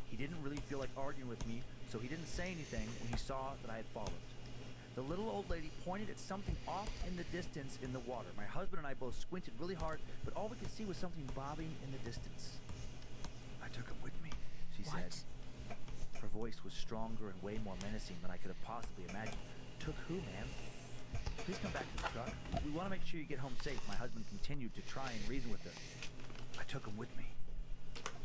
He didn't really feel like arguing with me, so he didn't say anything when he saw that I had followed. The little old lady pointed at something off in the distance in the water. My husband and I both squinted really hard, but all we could see was something bobbing in the distance. "I took him with me," she said. Her voice was stronger and way more menacing than I could have possibly imagined. "Took who, ma'am?" "Please come back to the truck. We want to make sure you get home safe." My husband continued to try and reason with her. "I took him with me.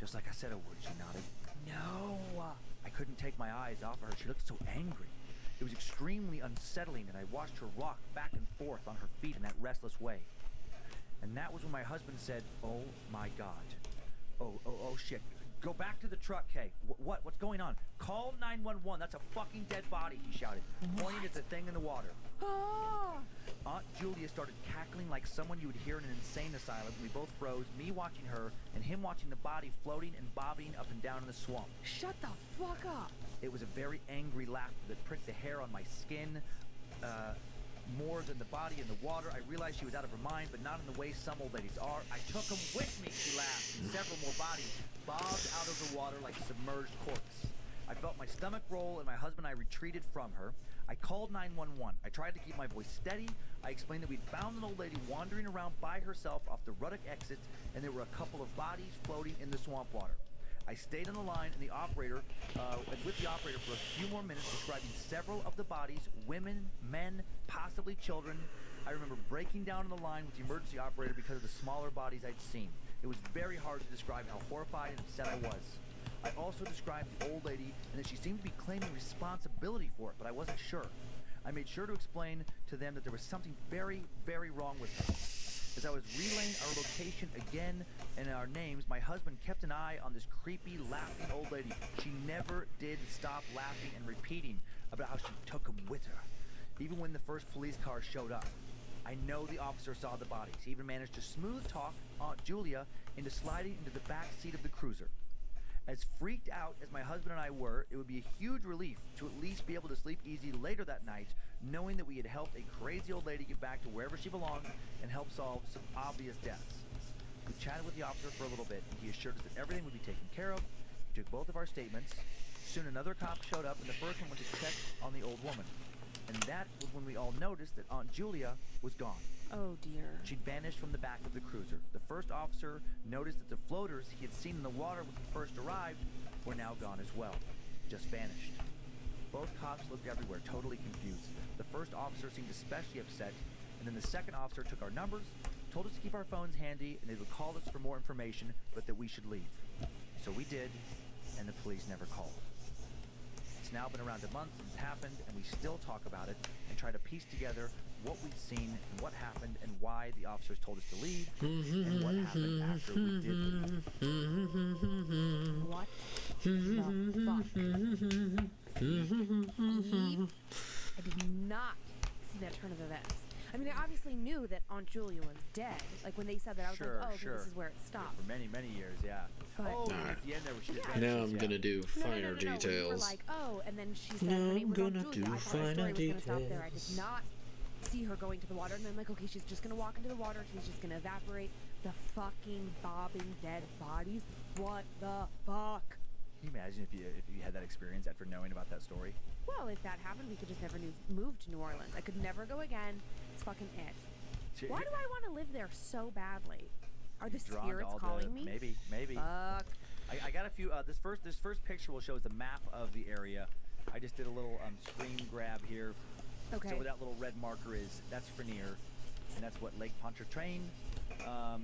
Just like I said I would," she nodded. No. I couldn't take my eyes off of her. She looked so angry. It was extremely unsettling, and I watched her rock back and forth on her feet in that restless way. And that was when my husband said, "Oh my God. Oh shit. Go back to the truck, Kay. What's going on? Call 911. That's a fucking dead body," he shouted, pointing at the thing in the water. Aunt Julia started cackling like someone you would hear in an insane asylum. We both froze, me watching her and him watching the body floating and bobbing up and down in the swamp. Shut the fuck up. It was a very angry laughter that pricked the hair on my skin. More than the body in the water, I realized she was out of her mind, but not in the way some old ladies are. "I took him with me," she laughed, and several more bodies bobbed out of the water like submerged corks. I felt my stomach roll, and my husband and I retreated from her. I called 911. I tried to keep my voice steady. I explained that we'd found an old lady wandering around by herself off the Ruddock exit, and there were a couple of bodies floating in the swamp water. I stayed on the line with the operator for a few more minutes, describing several of the bodies, women, men, possibly children. I remember breaking down on the line with the emergency operator because of the smaller bodies I'd seen. It was very hard to describe how horrified and upset I was. I also described the old lady and that she seemed to be claiming responsibility for it, but I wasn't sure. I made sure to explain to them that there was something very, very wrong with her. As I was relaying our location again and our names, my husband kept an eye on this creepy, laughing old lady. She never did stop laughing and repeating about how she took him with her, even when the first police car showed up. I know the officer saw the bodies. He even managed to smooth talk Aunt Julia into sliding into the back seat of the cruiser. As freaked out as my husband and I were, it would be a huge relief to at least be able to sleep easy later that night, knowing that we had helped a crazy old lady get back to wherever she belonged and help solve some obvious deaths. We chatted with the officer for a little bit, and he assured us that everything would be taken care of. He took both of our statements. Soon another cop showed up, and the first one went to check on the old woman. And that was when we all noticed that Aunt Julia was gone. Oh, dear. She'd vanished from the back of the cruiser. The first officer noticed that the floaters he had seen in the water when he first arrived were now gone as well, just vanished. Both cops looked everywhere, totally confused. The first officer seemed especially upset, and then the second officer took our numbers, told us to keep our phones handy, and they would call us for more information, but that we should leave. So we did, and the police never called. It's now been around a month since it happened, and we still talk about it and try to piece together what we'd seen and what happened and why the officers told us to leave and what happened after we did leave. What the fuck? Eve, I did not see that turn of events. I mean, I obviously knew that Aunt Julia was dead. Like, when they said that, I was like, oh, okay, this is where it stopped. For many, many years, yeah. But, at the end there, where she just now I'm gonna do finer No. details. We were like, oh, and then she said her name was Aunt Julia. I thought the story was gonna stop there. I did not see her going to the water, and then I'm like, okay, she's just gonna walk into the water. She's just gonna evaporate. The fucking bobbing dead bodies. What the fuck? Can you imagine if you had that experience after knowing about that story? Well, if that happened, we could just never move to New Orleans. I could never go again. It's fucking it. Why do I want to live there so badly? Are the spirits calling me? Maybe. Fuck. I got a few. This first picture will show us the map of the area. I just did a little screen grab here. Okay. So where that little red marker is, that's Frenier, and that's what Lake Pontchartrain.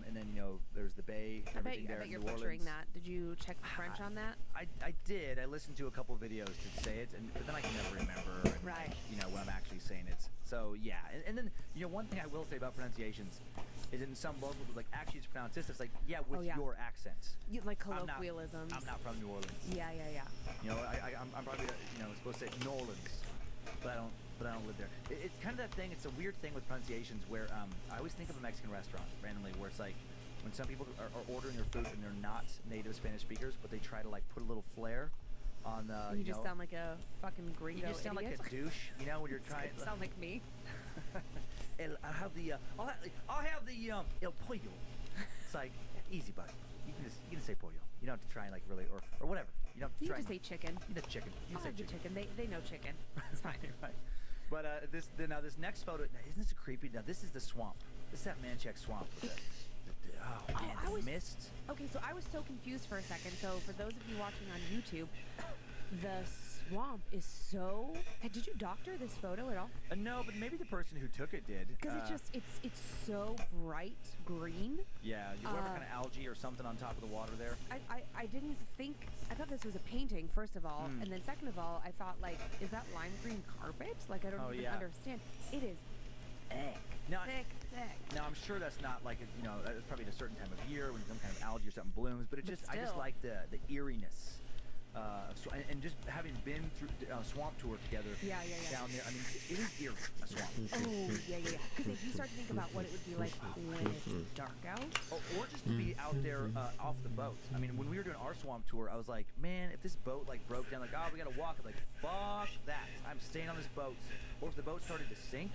And then there's the bay. I bet you're butchering that. Did you check the French on that? I did. I listened to a couple of videos to say it, but then I can never remember. Right. When I'm actually saying it. So yeah, and then one thing I will say about pronunciations is in some locals like actually it's pronounced this. It's like with your accent. Like colloquialisms. I'm not from New Orleans. Yeah. I'm probably supposed to say New Orleans, but I don't live there. It's kind of that thing. It's a weird thing with pronunciations where I always think of a Mexican restaurant randomly where it's like when some people are ordering their food and they're not native Spanish speakers, but they try to like put a little flair on the. You just sound like a fucking gringo. You just sound like a douche, when you're trying. You sound like me. I'll have the el pollo. It's like easy, buddy. You can say pollo. You don't have to try and like really or whatever. You don't have to you try. You just say chicken. You know chicken. You say chicken. They know chicken. It's fine. Right. But this next photo, isn't this creepy? Now this is the swamp. This is that Manchac swamp. The mist. Okay, so I was so confused for a second. So for those of you watching on YouTube, the swamp is so. Did you doctor this photo at all? No, but maybe the person who took it did. Because it's so bright green. Yeah, you whatever kind of algae or something on top of the water there. I didn't think. I thought this was a painting, first of all, and then second of all, I thought like, is that lime green carpet? Like I don't even understand. It is thick. Thick. Now I'm sure that's not like it's probably at a certain time of year when some kind of algae or something blooms, but I just like the eeriness. And just having been through a swamp tour together down there, I mean, it is eerie, a swamp. Oh, yeah. Because if you start to think about what it would be like when it's dark out. Or just to be out there off the boat. I mean, when we were doing our swamp tour, I was like, man, if this boat like broke down, like, oh, we gotta walk. I'm like, fuck that. I'm staying on this boat. Or if the boat started to sink,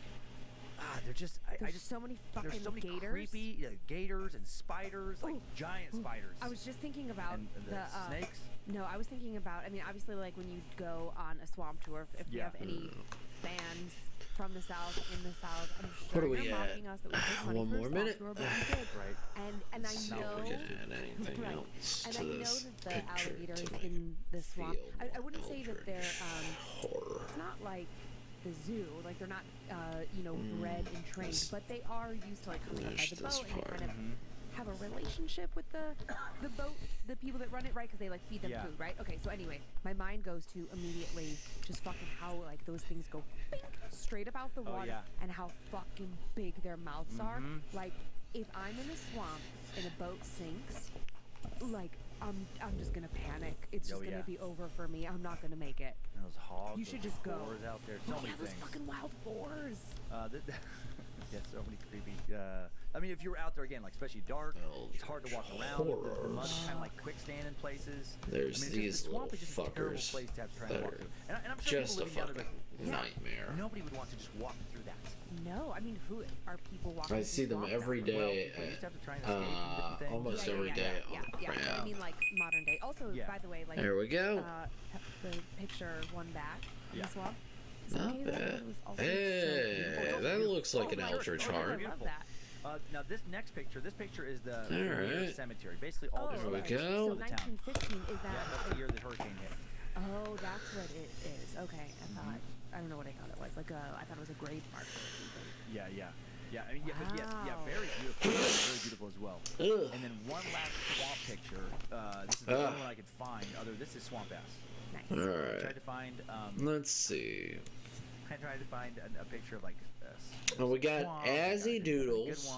they're just. There's so many fucking there's so many gators. Creepy gators and spiders, like giant spiders. I was just thinking about and the snakes. No, I was thinking about. I mean, obviously, like when you go on a swamp tour, if we have any fans from the South, in the South, I'm sure they're mocking us that we paid money for a swamp tour, but we did. Right. And I know. And I know that the alligators in the swamp. I wouldn't say that they're. It's not like the zoo, like they're not, bred and trained, but they are used to like coming up by the boat and they kind of have a relationship with the boat, the people that run it, right? Because they like feed them food, right? Okay, so anyway, my mind goes to immediately just fucking how like those things go bink, straight up out the water and how fucking big their mouths are. Like if I'm in a swamp and a boat sinks, like I'm just gonna panic. It's just gonna be over for me. I'm not gonna make it. Those hogs. You should just go. Boars out there. So many those things. fucking wild boars. Yeah, so many creepy. I mean, if you were out there again, like especially dark, it's hard to walk around. The mud's kind of like quicksand in places. There's these little fuckers that are just a fucking nightmare. Nobody would want to just walk through that. No, I mean, who are people walking? I see them every day. Almost every day on crap. I mean, like modern day. Also, by the way, like there we go. The picture one back in the swamp. Not bad. Hey, that looks like an eldritch heart. I love that. Now this picture is the Alright. cemetery. Basically all the There we cemeteries go. of the town. 1915 is that? Yeah, that's the year the hurricane hit. Oh, that's what it is. Okay, I don't know what I thought it was. Like I thought it was a grave marker or something. Yeah. I mean, but yes, very beautiful, very beautiful as well. Ugh. And then one last swamp picture. This is the only one I could find. This is swamp ass. Nice. All I right. tried to find. Let's see. I tried to find a picture of like. Oh, we got Azzy Doodles.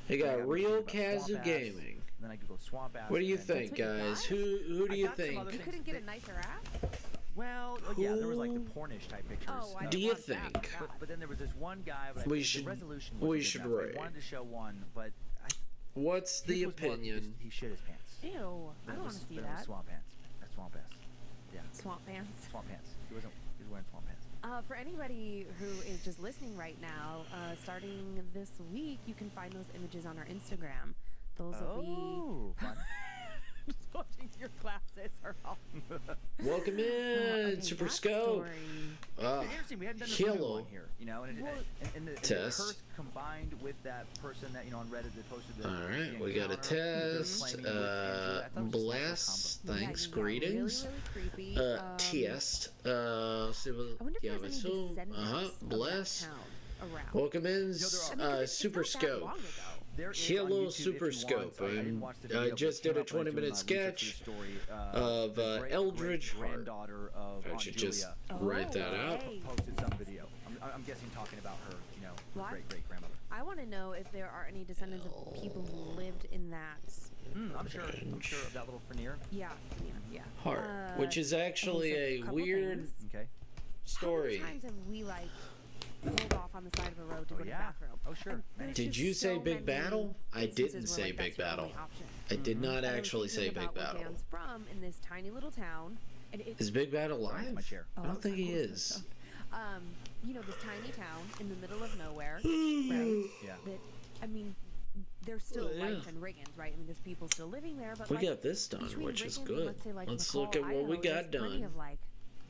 We got Real Kazoo Gaming. Then I googled swamp ass. What do you think, guys? Who do you think? You couldn't get a nicer ass? Well, yeah, there was like the pornish type pictures. Oh, I Do you think? But then there was this one guy. But We the should- resolution we wasn't should good enough. rate. I wanted to show one, but What's the his was more- opinion? He shit his pants. Ew, I don't want to see that. Swamp pants. That's swamp ass. Yeah. Swamp pants. Swamp pants. He was wearing swamp pants. For anybody who is just listening right now, starting this week, you can find those images on our Instagram. Those will be fun. just watching your glasses are all. Welcome in, Super Scope. Interesting. We hadn't done the Hello. one here, you know, and the Test. curse combined with that person that on Reddit that posted the. All right, the we got a encounter, test. claiming it was Andrew. I thought it was just a nice Bless, little combo. thanks, Yeah, you got greetings. Really, really creepy. Test. I wonder if there's any descendants bless. of that town around. Welcome in, It's Super not that Scope. long ago. There is Hello, on YouTube if Super you Scope. want. I didn't watch the video, I but just it did a came up when I was 20-minute doing my research sketch for the story, of the Eldridge Heart. granddaughter of I Aunt should Julia just write that out. hey. posted some video. I'm guessing talking about her, her What? great grandmother. I want to know if there are any descendants of people who lived in that. I'm sure of that little veneer. Yeah. Heart, which is actually a couple weird things. Okay. story. How many times have we pulled off on the side of a road to go to the bathroom? Oh, sure. And there's Did just you say so Big many Battle? I instances didn't where, say that's Big your Battle. only option. I did not And I was actually say thinking Big about where Battle. Dan's from in this tiny little town. And Is Big Battle Sorry, it's alive? my chair. I don't think he is. So. This tiny town in the middle of nowhere, right? Yeah. That, I mean, there's still Yeah. life in Riggins, right? I mean, there's people still living there, but We like, got this done, between which is Riggins and, good. let's say, like, Let's McCall, look at what we Idaho, got there's plenty done. of, like,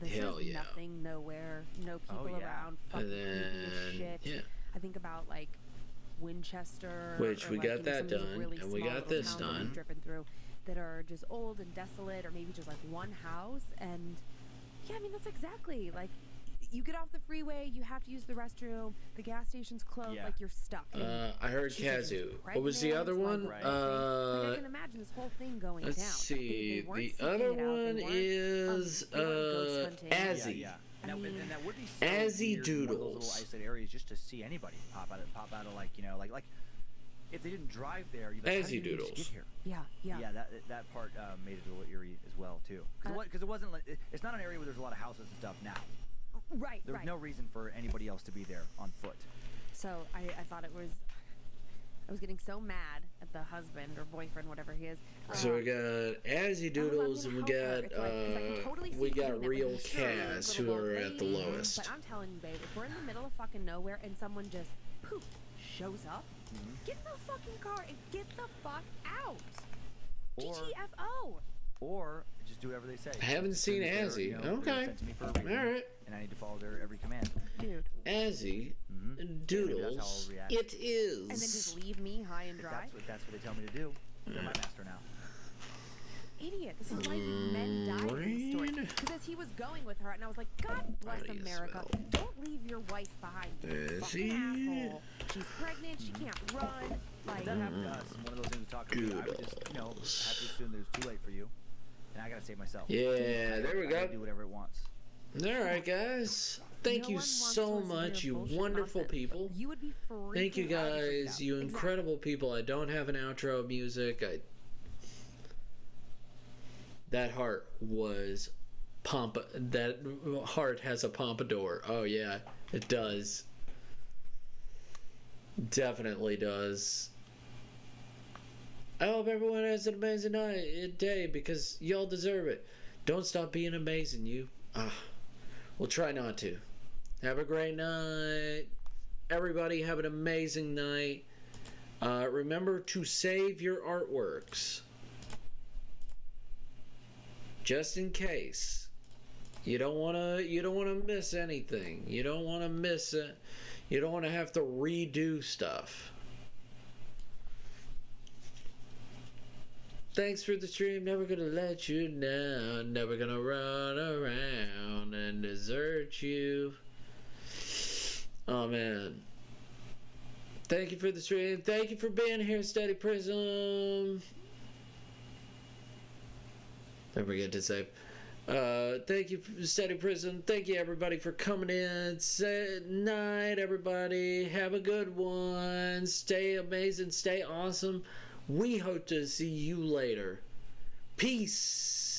this Hell is yeah. nothing, nowhere, no people yeah. around, fucking And creepy as then, shit. yeah. I think about like Winchester, Which or, we like, got that some of these done, really and we small got little this towns that we've done. driven through that are just old and desolate, or maybe just like one house. And yeah, I mean that's exactly like you get off the freeway, you have to use the restroom, the gas station's closed, Yeah. like you're stuck. And I heard she's, like, Kazoo. What was the pregnant, other like, one? like, I can imagine this whole thing going Let's down. Like, see. they weren't The seeking other it out. They one weren't, is they weren't ghost hunting. Azzy. Yeah. I Now, mean, and that would be so Azzy weird in one of those Doodles. little isolated areas just to see anybody pop out of like like if they didn't drive there, you'd be like, how Azzy did you just Doodles. get here? Yeah. That part made it a little eerie as well too, because it wasn't like it's not an area where there's a lot of houses and stuff now. Right. There was no reason for anybody else to be there on foot. So I thought it was. I was getting so mad at the husband or boyfriend, whatever he is. So we got Azzy Doodles and we got Real Kaz who are at the lowest. But I'm telling you, babe, if we're in the middle of fucking nowhere and someone just poof shows up, get in the fucking car and get the fuck out. Or- GTFO. Or just do whatever they say. I haven't seen They're, Azzy. they're Okay. sent to me for a reason, Alright. and I need to follow their every command. Dude. Azzy Doodles. That's how I'll react. It is. And then just leave me high and If dry. that's what they tell me to do. They're my master now. Idiot. This is why men die in this story. Because as he was going with her, and I was like, God bless How do you America. spell? Don't leave your wife behind. You fucking asshole. She's pregnant. She can't run. Like, That happened to us. One of those things we talked about. I would just, have to assume that it was too late for you, and I gotta save myself. Yeah, there we I gotta go. do whatever it wants. All right, guys. Thank you so much, you wonderful people. You would be Thank you guys, you incredible people. I don't have an outro music. That heart was that heart has a pompadour. Oh yeah, it does. Definitely does. I hope everyone has an amazing day because y'all deserve it. Don't stop being amazing, you. We'll try not to. Have a great night. Everybody have an amazing night. Remember to save your artworks. Just in case. You don't want to miss anything. You don't want to miss it. You don't want to have to redo stuff. Thanks for the stream. Never gonna let you down. Never gonna run around and desert you. Oh man. Thank you for the stream. Thank you for being here, Steady Prism. Don't forget to save. Thank you, Steady Prism. Thank you, everybody, for coming in. Night, everybody. Have a good one. Stay amazing. Stay awesome. We hope to see you later. Peace.